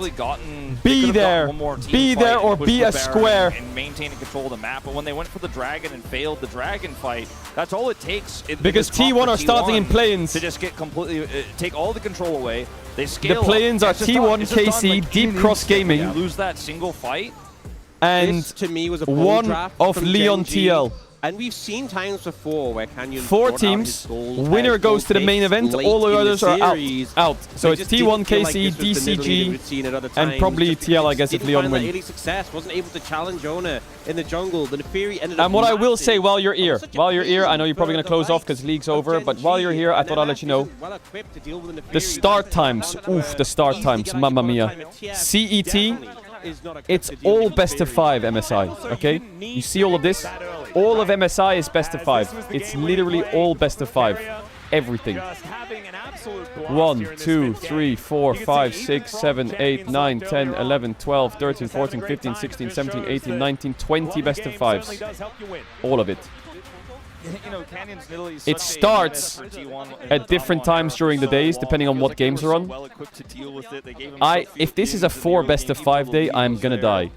Be there. Be there or be a square. And maintaining control of the map. But when they went for the Dragon and failed the Dragon fight, that's all it takes. Because T1 are starting in play-ins. To just get completely, take all the control away. They scale The play-ins are up. It's just done. T1, It's just done, KC, like, Deep Cross Gaming. You lose that single fight. And This, to me, was a one draft of from Leon GENG. TL. And we've seen times before where Canyon 4 brought out teams. his goals, Winner had goes to the goal main picks event. late All the in others are series. out. So We it's just didn't T1, feel like KC, this was the Nidalee we DCG, would have seen at other and times, probably just because TL, I it guess, if didn't Leon find that win. early success, wasn't able to challenge Owner in the jungle. The Neferi ended up And what I will massive. say while you're here, Such a I know you're probably going to close off because league's over, but while you're here, I thought I'd let you know. Well equipped to deal with the The Neferi. start times, oof, the start times, mamma mia. CET, it's all best of 5 MSI, okay? You see all of this? All of MSI is best of 5. It's literally all best of 5. Everything. 1, 2, 3, 4, 5, 6, 7, 8, 9, 10, 11, 12, 13, 14, 15, 16, 17, 18, 19, 20 best of 5s. All of it. you know, Canyon's Italy is It such a starts for T1 at different times during the days, depending on what games are on. well equipped to deal with it. They gave him If this is a 4 best of 5 day, I'm gonna die.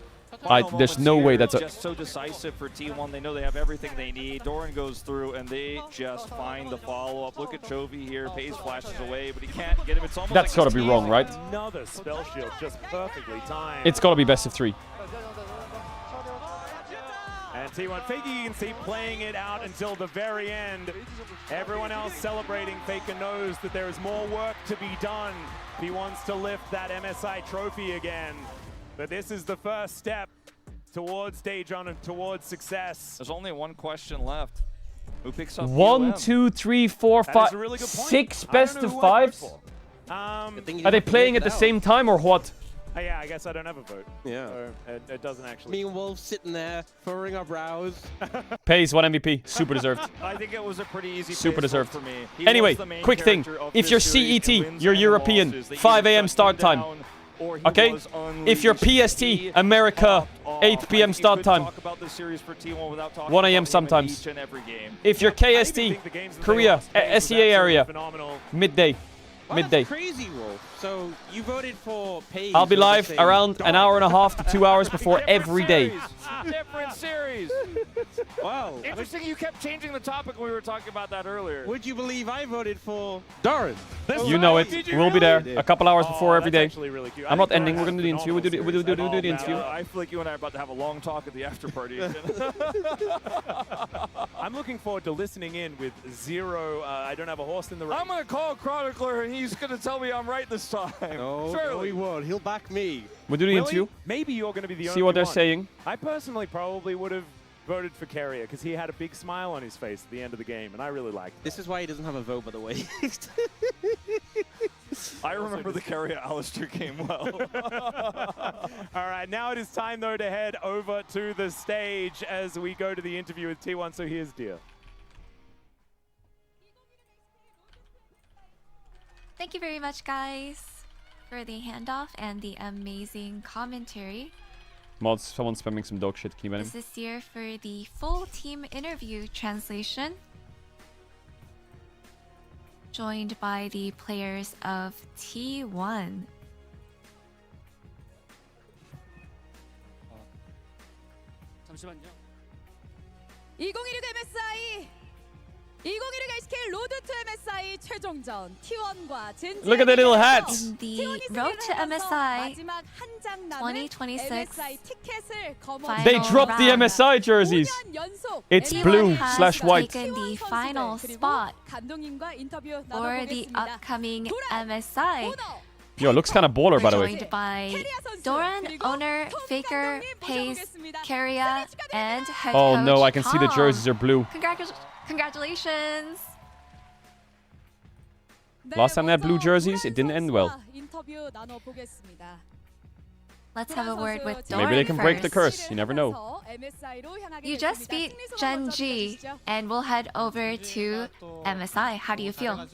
There's no way that's a... just so decisive for T1. They know they have everything they need. Doran goes through, and they just find the follow-up. Look at Chovy here. Pays flashes away, but he can't get him. It's almost That's like gotta be wrong, right? Another spell shield just perfectly timed. It's gotta be best of 3. And T1 Faker, you can see playing it out until the very end. Everyone else celebrating. Faker knows that there is more work to be done if he wants to lift that MSI trophy again. But this is the first step towards Daejeon and towards success. There's only one question left. Who picks up 1, 2, 3, 4, 5, really 6 best of 5s? Are they playing at the same time or what? Yeah, I guess I don't have a vote. Yeah. So it doesn't actually. Me and Wolf sitting there, furrowing our brows. Pays 1 MVP. Super deserved. I think it was a pretty easy Super pace deserved. for me. Anyway, quick thing. If you're CET, you're European, 5 a.m. start time. Okay? If you're PST, America, 8 p.m. start time. 1 a.m. sometimes. If you're KST, Korea, SEA area, midday. Well, that's crazy, Wolf. So you voted for Paige. I'll be live around an hour and a half to 2 hours before every day. Different series. Wow. Interesting you kept changing the topic when we were talking about that earlier. Would you believe I voted for Doran? You know it. We'll be there a couple hours before every day. Really cute. I'm not ending. We're going to do the interview. We'll do the interview. I feel like you and I are about to have a long talk at the after party. I'm looking forward to listening in with zero. I don't have a horse in the race. I'm going to call Chronicler and he's going to tell me I'm right this time. No, he won't. He'll back me. We'll do the interview. Maybe you're going to be the only See what they're one. saying. I personally probably would have voted for Carrier because he had a big smile on his face at the end of the game, and I really liked This is why he doesn't have a vote, by the way. I remember the Carrier Alistair game well. All right, now it is time, though, to head over to the stage as we go to the interview with T1. So here's Dear. Thank you very much, guys, for the handoff and the amazing commentary. Mods, someone's spamming some dog shit. Can you ban him? This is here for the full team interview translation. Joined by the players of T1. 잠시만요. 2016 MSI 2016 SK 로드 투 MSI 최종전 T1과 젠지. Look at the little hats. The Road to MSI 마지막 한장 남은 2026 MSI 티켓을 They dropped the MSI jerseys. It's blue/white. Taken the final spot 감독님과 인터뷰 for the upcoming MSI. Yo, it looks kind of baller, by the way. Joined by Doran, Owner, Faker, Pace, Carrier, and head coach No, I can see the Tom. jerseys are blue. Congratulations! Last time they had blue jerseys, it didn't end well. Let's have a word with Doran. Maybe they can break the first. curse. You never know. You just beat GENG, and we'll head over to MSI. How do you feel?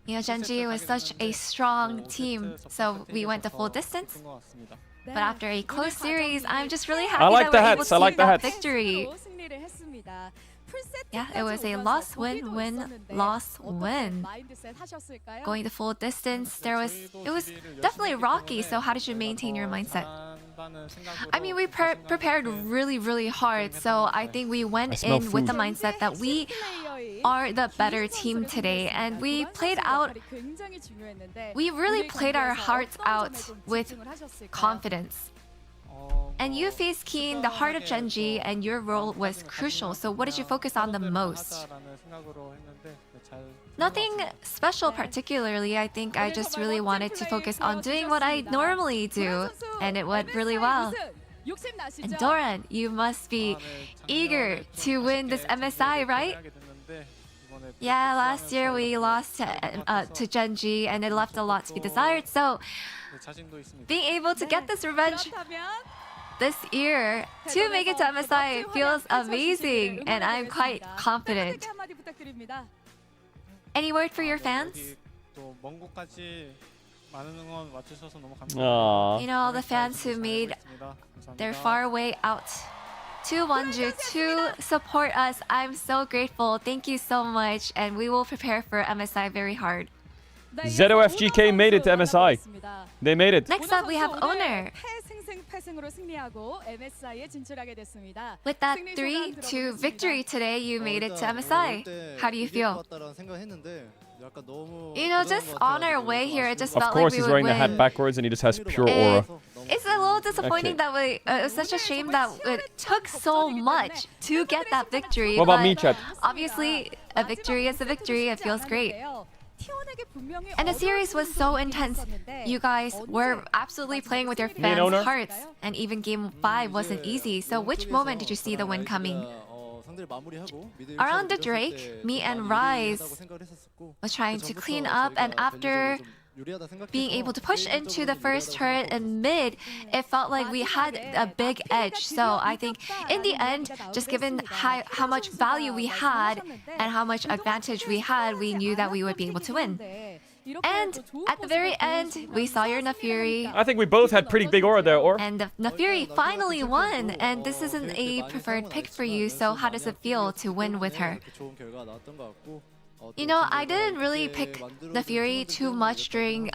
You know, GENG was such a strong team, so we went the full distance. But after a close series, I'm just really happy that we're able to see that victory. Yeah, it was a loss, win, win, loss, win. Going the full distance, it was definitely rocky. So how did you maintain your mindset? I mean, we prepared really, really hard. So I think we went in with the mindset that we are the better team today, and we played out. We really played our hearts out with confidence. And you faced Keen, the heart of GENG, and your role was crucial. So what did you focus on the most? Nothing special particularly. I think I just really wanted to focus on doing what I normally do, and it went really well. And Doran, you must be eager to win this MSI, right? Yeah, last year we lost to GENG, and it left a lot to be desired. So being able to get this revenge this year to make it to MSI feels amazing, and I'm quite confident. Any word for your fans? Aww. You know, all the fans who made their far way out to Wonju to support us. I'm so grateful. Thank you so much. And we will prepare for MSI very hard. ZOFGK made it to MSI. They made it. Next up, we have Owner. With that 3-2 victory today, you made it to MSI. How do you feel? You know, just on our way here, it just felt like we would win. Of course, he's wearing the hat backwards and he just has pure aura. It's a little disappointing that it was such a shame that it took so much to get that victory. What about me, Chet? Obviously, a victory is a victory. It feels great. And the series was so intense. You guys were absolutely playing with your fans' hearts. And even Game 5 wasn't easy. So which moment did you see the win coming? Around the Drake, me and Rise was trying to clean up, and after being able to push into the first turret and mid, it felt like we had a big edge. So I think in the end, just given how much value we had and how much advantage we had, we knew that we would be able to win. And at the very end, we saw your Nafuri. I think we both had pretty big aura there, or? And the Nafuri finally won, and this isn't a preferred pick for you, so how does it feel to win with her? You know, I didn't really pick Nafuri too much during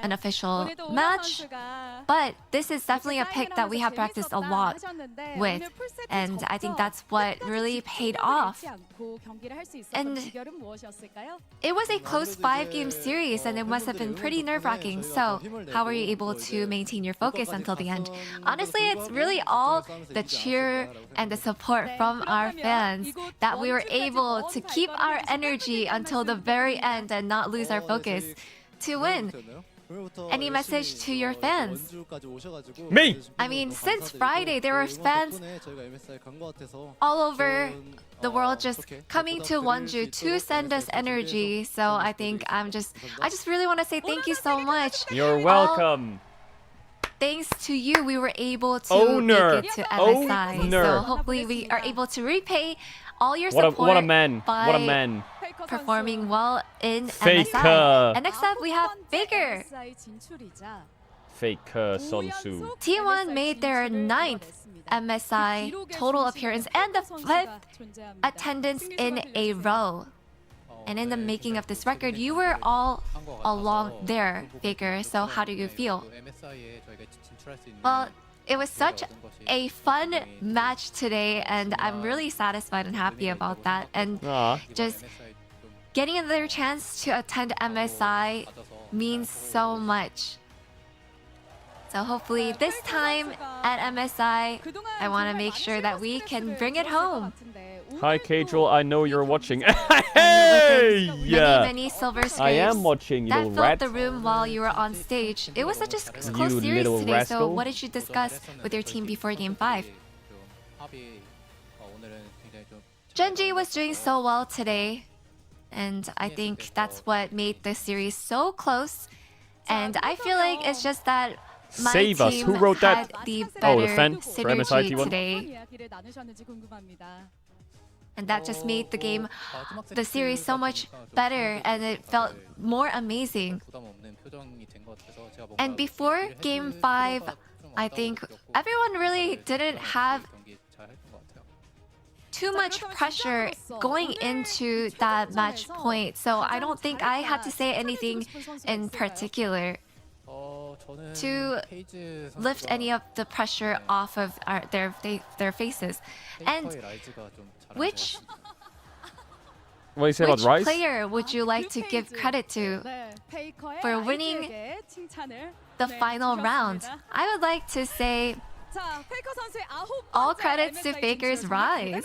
an official match, but this is definitely a pick that we have practiced a lot with, and I think that's what really paid off. And it was a close 5-game series, and it must have been pretty nerve-wracking. So how were you able to maintain your focus until the end? Honestly, it's really all the cheer and the support from our fans that we were able to keep our energy until the very end and not lose our focus to win. Any message to your fans? Me! I mean, since Friday, there were fans all over the world just coming to Wonju to send us energy. So I think I just really want to say thank you so much. You're welcome. Thanks to you, we were able to make it to MSI. So hopefully we are able to repay all your support. What a man. What a man. Performing well in Faker. MSI. And next up, we have Faker. Faker Sonsu. T1 made their 9th MSI total appearance and the 5th attendance in a row. And in the making of this record, you were all along there, Faker. So how do you feel? Well, it was such a fun match today, and I'm really satisfied and happy about that. And just getting another chance to attend MSI means so much. So hopefully this time at MSI, I want to make sure that we can bring it home. Hi, Caedrel. I know you're watching. Hey! Many silver scrapes. I am watching, you that little filled rat. the room while you were on stage. It was such a close You series little today. rascal. So what did you discuss with your team before Game 5? GENG was doing so well today, and I think that's what made the series so close. And I feel like it's just that my Save us. team Who wrote that? had the Oh, better the fan for MSI synergy T1? today. And that just made the series so much better, and it felt more amazing. And before Game 5, I think everyone really didn't have too much pressure going into that match point. So I don't think I had to say anything in particular to lift any of the pressure off of their faces. And which What do you say about Rise? player would you like to give credit to for winning the final round? I would like to say all credits to Faker's Rise.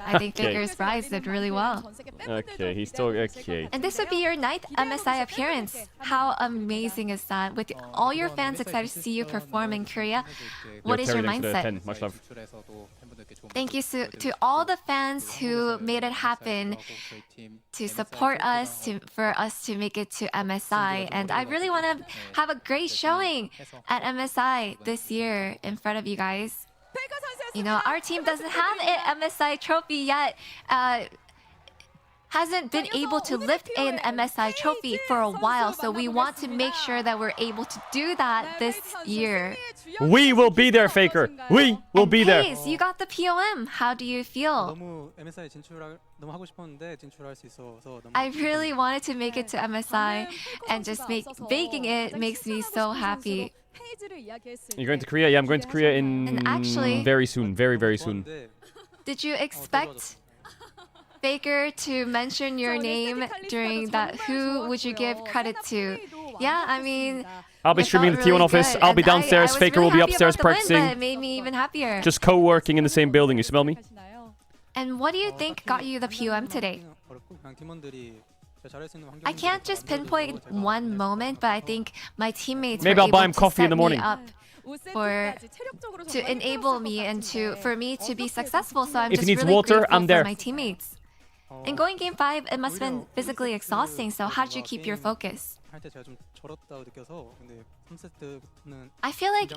I think Okay. Faker's Rise did really well. Okay, he's still okay. And this would be your 9th MSI appearance. How amazing is that? With all your fans excited to see you perform in Korea, what is your mindset? Much love. Thank you to all the fans who made it happen to support us, for us to make it to MSI. And I really want to have a great showing at MSI this year in front of you guys. You know, our team doesn't have an MSI trophy yet. hasn't been able to lift an MSI trophy for a while, so we want to make sure that we're able to do that this year. We will be there, Faker. We will be there. Pace, you got the POM. How do you feel? I really wanted to make it to MSI, and just making it makes me so happy. You're going to Korea? Yeah, I'm going to Korea And actually, very soon. Very, very soon. Did you expect Faker to mention your name during that? Who would you give credit to? Yeah, I mean, I'll be streaming the T1 really office. good. I'll be And downstairs. I was Faker really will be happy upstairs about the win, practicing. but it made me even happier. Just co-working in the same building. You smell me? And what do you think got you the POM today? I can't just pinpoint one moment, but I think my teammates Maybe were I'll buy able him to coffee in set the morning. me up to enable me and for me to be successful. So I'm If he just needs really water, grateful I'm there. for my teammates. And going game 5, it must have been physically exhausting. So how did you keep your focus? I feel like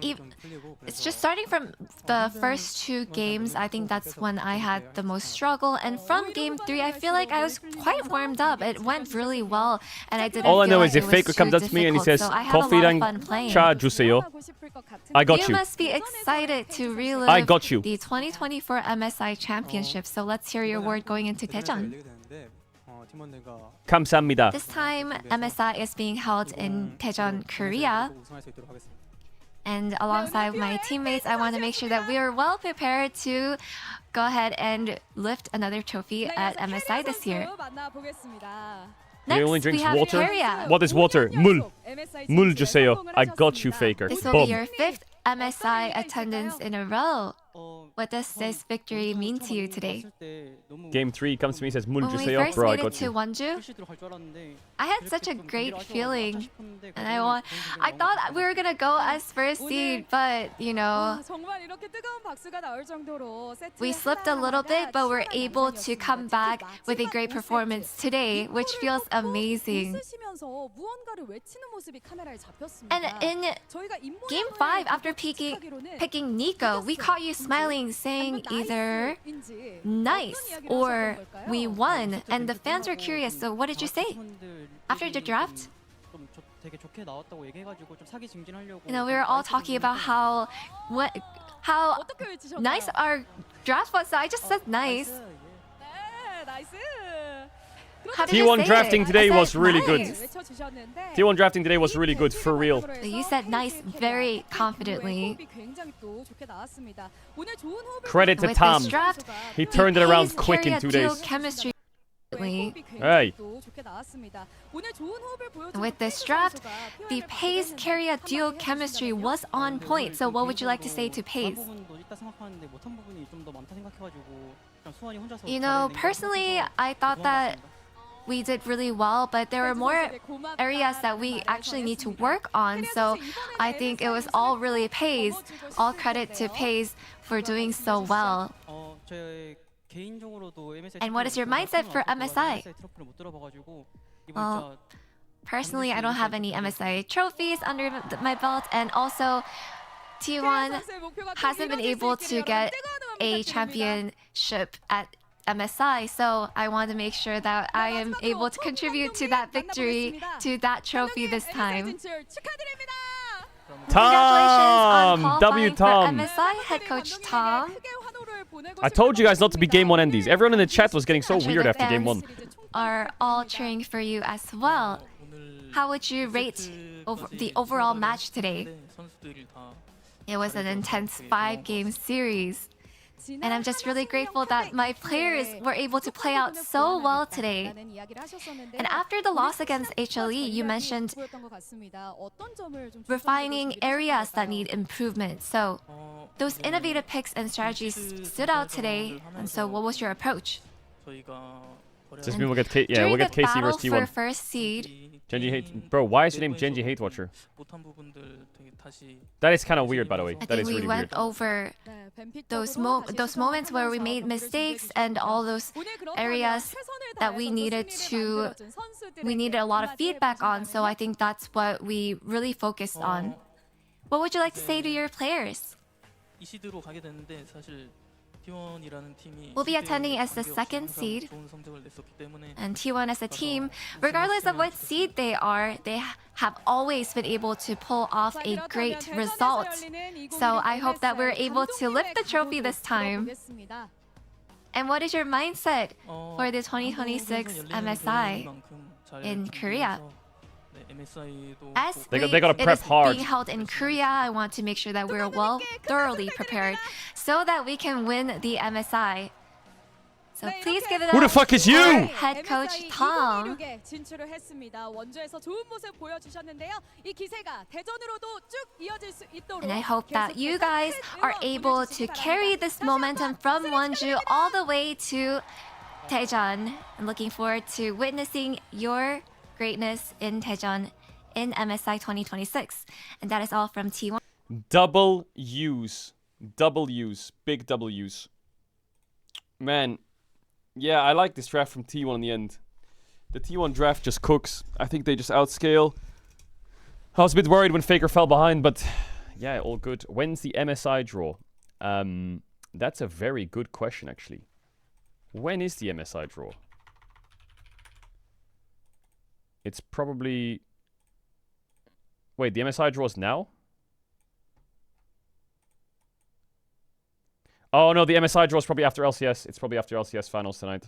it's just starting from the first 2 games. I think that's when I had the most struggle. And from game 3, I feel like I was quite warmed up. It went really well, and I didn't. All I feel know like is if it was Faker comes too up to me and he difficult, says, so I had a lot of "Coffee랑 fun playing." 차 주세요," I got You you. must be excited to relive I got you. the 2024 MSI Championship. So let's hear your word going into Daejeon. 감사합니다. This time, MSI is being held in Daejeon, Korea. And alongside my teammates, I want to make sure that we are well prepared to go ahead and lift another trophy at MSI this year. He only drinks we have water. Keria. What is water? 물. 물 주세요. I got you, Faker. This will Boom. be your 5th MSI attendance in a row. What does this victory mean to you today? Game 3 comes to me and says, 물 When we 주세요. first Bro, I made it got to you. Wonju, I had such a great feeling, and I thought we were gonna go as first seed, but you know, we slipped a little bit, but we're able to come back with a great performance today, which feels amazing. And in game 5, after picking Nico, we caught you smiling, saying either nice or we won, and the fans were curious. So what did you say after the draft? You know, we were all talking about how nice our draft was. So I just said nice. How did you T1 say drafting it? today I was said really good. nice. T1 drafting today was really good, for real. So you said nice very confidently. Credit to With Tom. this draft, He turned it around quick in Keria 2 duo days. chemistry. Hey. With this draft, the Pace Keria duo chemistry was on point. So what would you like to say to Pace? You know, personally, I thought that we did really well, but there were more areas that we actually need to work on. So I think it was all really Pace. All credit to Pace for doing so well. And what is your mindset for MSI? Well, personally, I don't have any MSI trophies under my belt, and also T1 hasn't been able to get a championship at MSI, so I want to make sure that I am able to contribute to that victory, to that trophy this time. Tom! W Tom! MSI head coach Tom. I told you guys not to be game 1 endies. Everyone in the chat was getting so I'm sure weird the after game 1. fans are all cheering for you as well. How would you rate the overall match today? It was an intense 5-game series. And I'm just really grateful that my players were able to play out so well today. And after the loss against HLE, you mentioned refining areas that need improvement. So those innovative picks and strategies stood out today. And so what was your approach? Just mean we'll get we'll get KC versus T1. For first seed. Genji hate, bro. Why is your name Genji Hate Watcher? That is kind of weird, by the way. I That think is we really went weird. over those moments where we made mistakes and all those areas that we needed a lot of feedback on. So I think that's what we really focused on. What would you like to say to your players? will be attending as the second seed, and T1 as a team, regardless of what seed they are, they have always been able to pull off a great result. So I hope that we're able to lift the trophy this time. And what is your mindset for the 2026 MSI in Korea? As they gotta prep hard. Being held in Korea, I want to make sure that we're thoroughly prepared so that we can win the MSI. So please give it up. Who the fuck is you? Head coach Tom. And I hope that you guys are able to carry this momentum from Wonju all the way to Daejeon. I'm looking forward to witnessing your greatness in Daejeon in MSI 2026. And that is all from T1. Double U's. Double U's. Big W's. Man, yeah, I like this draft from T1 in the end. The T1 draft just cooks. I think they just outscale. I was a bit worried when Faker fell behind, but yeah, all good. When's the MSI draw? That's a very good question, actually. When is the MSI draw? It's probably... Wait, the MSI draws now? Oh no, the MSI draw is probably after LCS. It's probably after LCS finals tonight.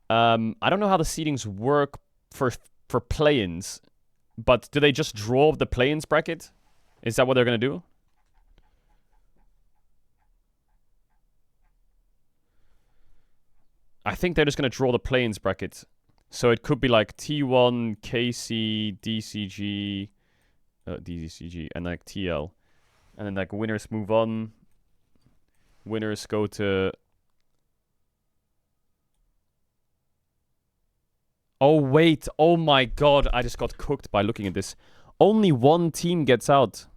I don't know how the seedings work for play-ins, but do they just draw the play-ins bracket? Is that what they're gonna do? I think they're just gonna draw the play-ins bracket. So it could be like T1, KC, DCG, and like TL. And then like winners move on. Winners go to... Oh wait, oh my god, I just got cooked by looking at this. Only one team gets out.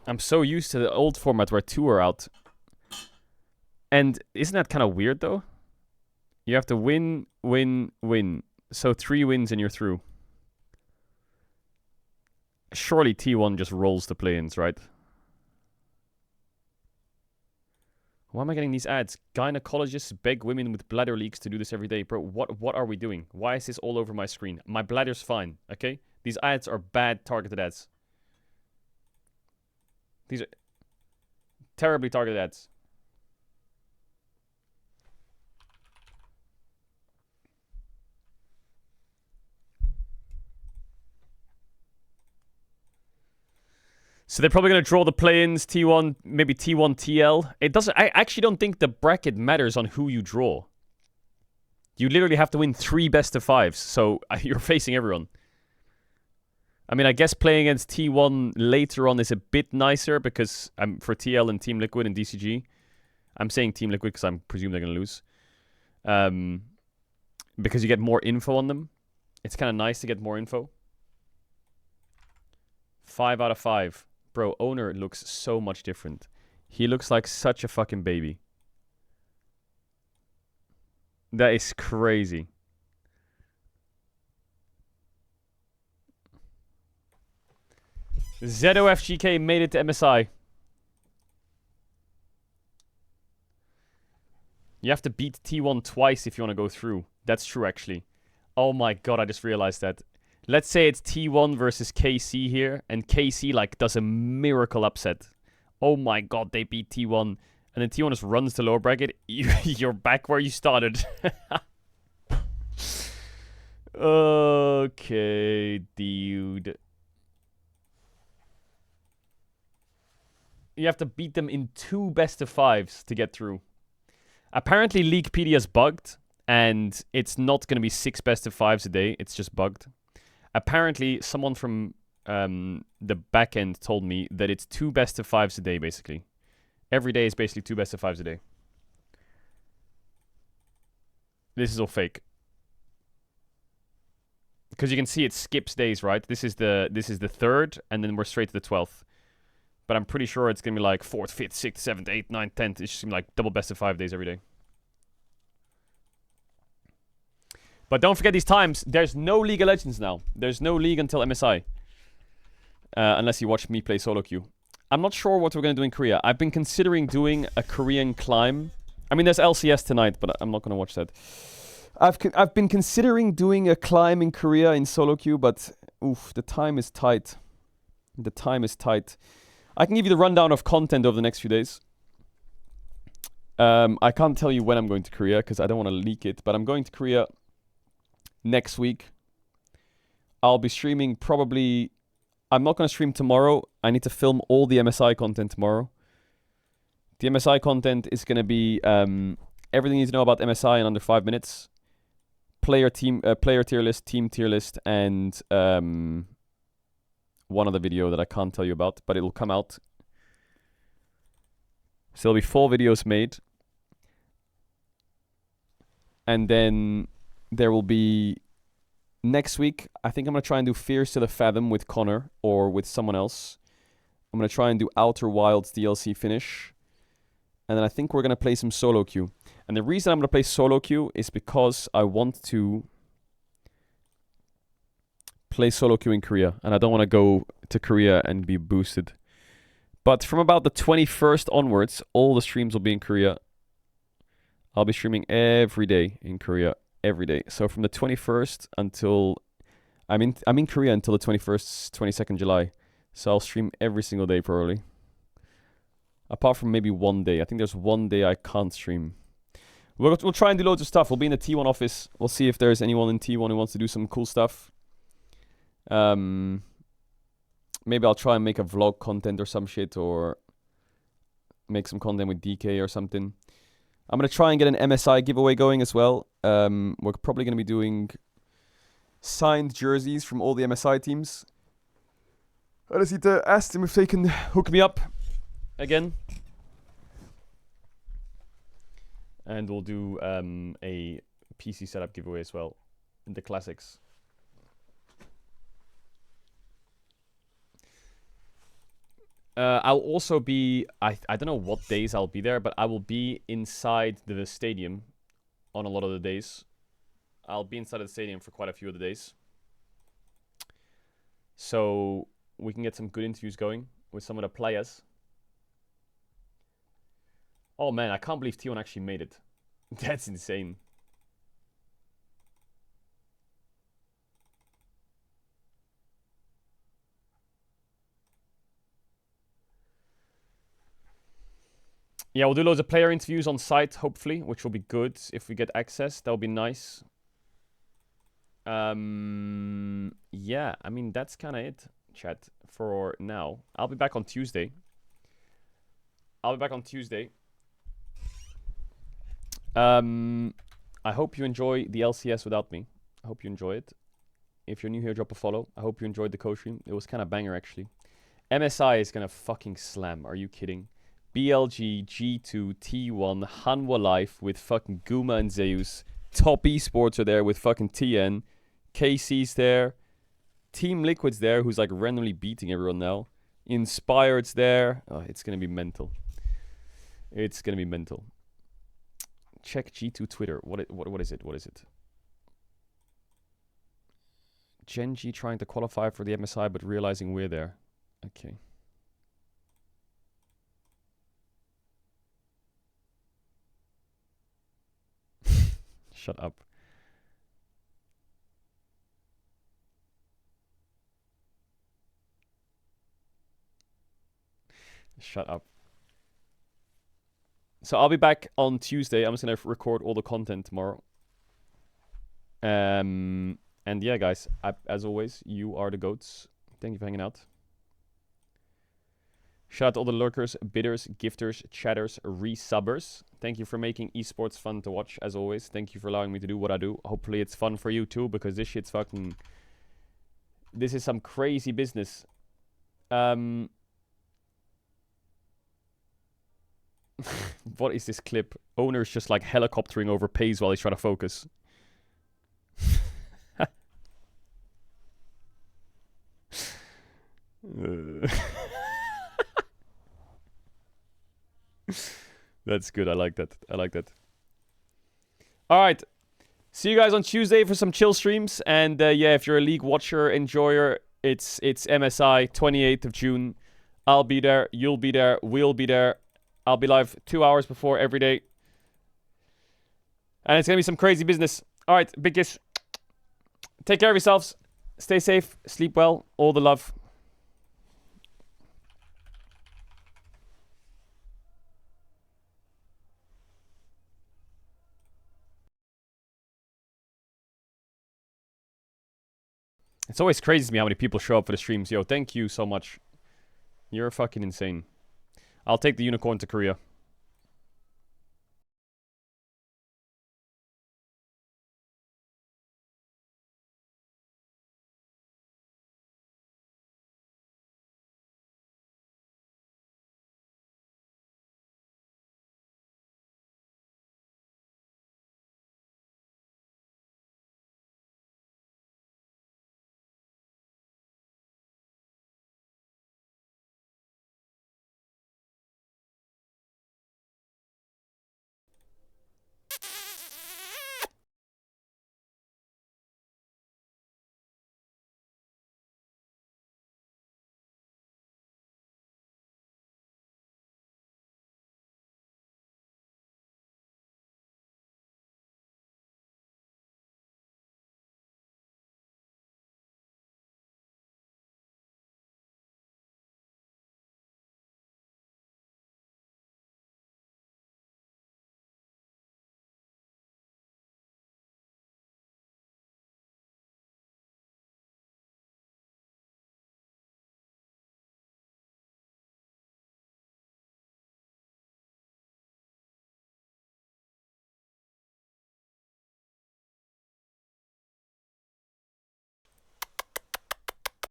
I'm so used to the old format where two are out. And isn't that kind of weird though? You have to win, win, win. So 3 wins and you're through. Surely T1 just rolls the play-ins, right? Why am I getting these ads? Gynecologists beg women with bladder leaks to do this every day. Bro, what are we doing? Why is this all over my screen? My bladder's fine, okay? These ads are bad targeted ads. These are terribly targeted ads. So they're probably going to draw the play-ins, T1, maybe T1 TL. It doesn't. I actually don't think the bracket matters on who you draw. You literally have to win 3 best of 5s, so you're facing everyone. I mean, I guess playing against T1 later on is a bit nicer because for TL and Team Liquid and DCG. I'm saying Team Liquid because I presume they're going to lose. Because you get more info on them. It's kind of nice to get more info. 5 out of 5. Bro, Owner looks so much different. He looks like such a fucking baby. That is crazy. ZOFGK made it to MSI. You have to beat T1 twice if you want to go through. That's true, actually. Oh my god, I just realized that. Let's say it's T1 versus KC here, and KC, like, does a miracle upset. Oh my god, they beat T1. And then T1 just runs to lower bracket. You're back where you started. Okay, dude. You have to beat them in 2 best of 5s to get through. Apparently, Leaguepedia's bugged, and it's not going to be 6 best of 5s a day. It's just bugged. Apparently, someone from the back end told me that it's 2 best of 5s a day, basically. Every day is basically 2 best of 5s a day. This is all fake. Because you can see it skips days, right? This is the 3rd, and then we're straight to the 12th. But I'm pretty sure it's going to be like 4th, 5th, 6th, 7th, 8th, 9th, 10th. It's just going to be like double best of 5 days every day. But don't forget these times. There's no League of Legends now. There's no League until MSI. Unless you watch me play solo queue. I'm not sure what we're going to do in Korea. I've been considering doing a Korean climb. I mean, there's LCS tonight, but I'm not going to watch that. I've been considering doing a climb in Korea in solo queue, but oof, the time is tight. The time is tight. I can give you the rundown of content over the next few days. I can't tell you when I'm going to Korea because I don't want to leak it, but I'm going to Korea next week. I'll be streaming probably... I'm not going to stream tomorrow. I need to film all the MSI content tomorrow. The MSI content is going to be everything you need to know about MSI in under 5 minutes. Player tier list, team tier list, and one other video that I can't tell you about, but it'll come out. So there'll be 4 videos made. And then there will be... Next week, I think I'm going to try and do Fears to the Fathom with Connor or with someone else. I'm going to try and do Outer Wilds DLC finish. And then I think we're going to play some solo queue. And the reason I'm going to play solo queue is because I want to play solo queue in Korea. And I don't want to go to Korea and be boosted. But from about the 21st onwards, all the streams will be in Korea. I'll be streaming every day in Korea. Every day. So from the 21st until... I'm in Korea until the 21st, 22nd July. So I'll stream every single day probably. Apart from maybe one day. I think there's one day I can't stream. We'll try and do loads of stuff. We'll be in the T1 office. We'll see if there's anyone in T1 who wants to do some cool stuff. Maybe I'll try and make a vlog content or some shit. Or make some content with DK or something. I'm going to try and get an MSI giveaway going as well. We're probably going to be doing signed jerseys from all the MSI teams. I just need to ask them if they can hook me up again. And we'll do a PC setup giveaway as well in the classics. I'll also be... I don't know what days I'll be there, but I will be inside the stadium on a lot of the days. I'll be inside of the stadium for quite a few of the days. So we can get some good interviews going with some of the players. Oh man, I can't believe T1 actually made it. That's insane. Yeah, we'll do loads of player interviews on site, hopefully, which will be good. If we get access, that'll be nice. Yeah, I mean, that's kind of it, chat, for now. I'll be back on Tuesday. I hope you enjoy the LCS without me. I hope you enjoy it. If you're new here, drop a follow. I hope you enjoyed the co-stream. It was kind of banger, actually. MSI is going to fucking slam. Are you kidding? BLG, G2, T1, Hanwha Life with fucking Guma and Zeus. Top Esports are there with fucking TN. KC's there. Team Liquid's there, who's like randomly beating everyone now. Inspired's there. Oh, it's going to be mental. It's going to be mental. Check G2 Twitter. What is it? What is it? GENG trying to qualify for the MSI, but realizing we're there. Okay. Shut up. Shut up. So I'll be back on Tuesday. I'm just going to record all the content tomorrow. And yeah, guys, as always, you are the GOATs. Thank you for hanging out. Shout out to all the lurkers, bidders, gifters, chatters, resubbers. Thank you for making esports fun to watch, as always. Thank you for allowing me to do what I do. Hopefully it's fun for you too, because this shit's fucking... This is some crazy business. What is this clip? Owner's just like helicoptering over Pays while he's trying to focus. That's good. I like that. I like that. All right. See you guys on Tuesday for some chill streams. And yeah, if you're a League watcher, enjoyer, it's MSI, 28th of June. I'll be there. You'll be there. We'll be there. I'll be live 2 hours before every day. And it's going to be some crazy business. All right, big kiss. Take care of yourselves. Stay safe. Sleep well. All the love. It's always crazy to me how many people show up for the streams. Yo, thank you so much. You're fucking insane. I'll take the unicorn to Korea.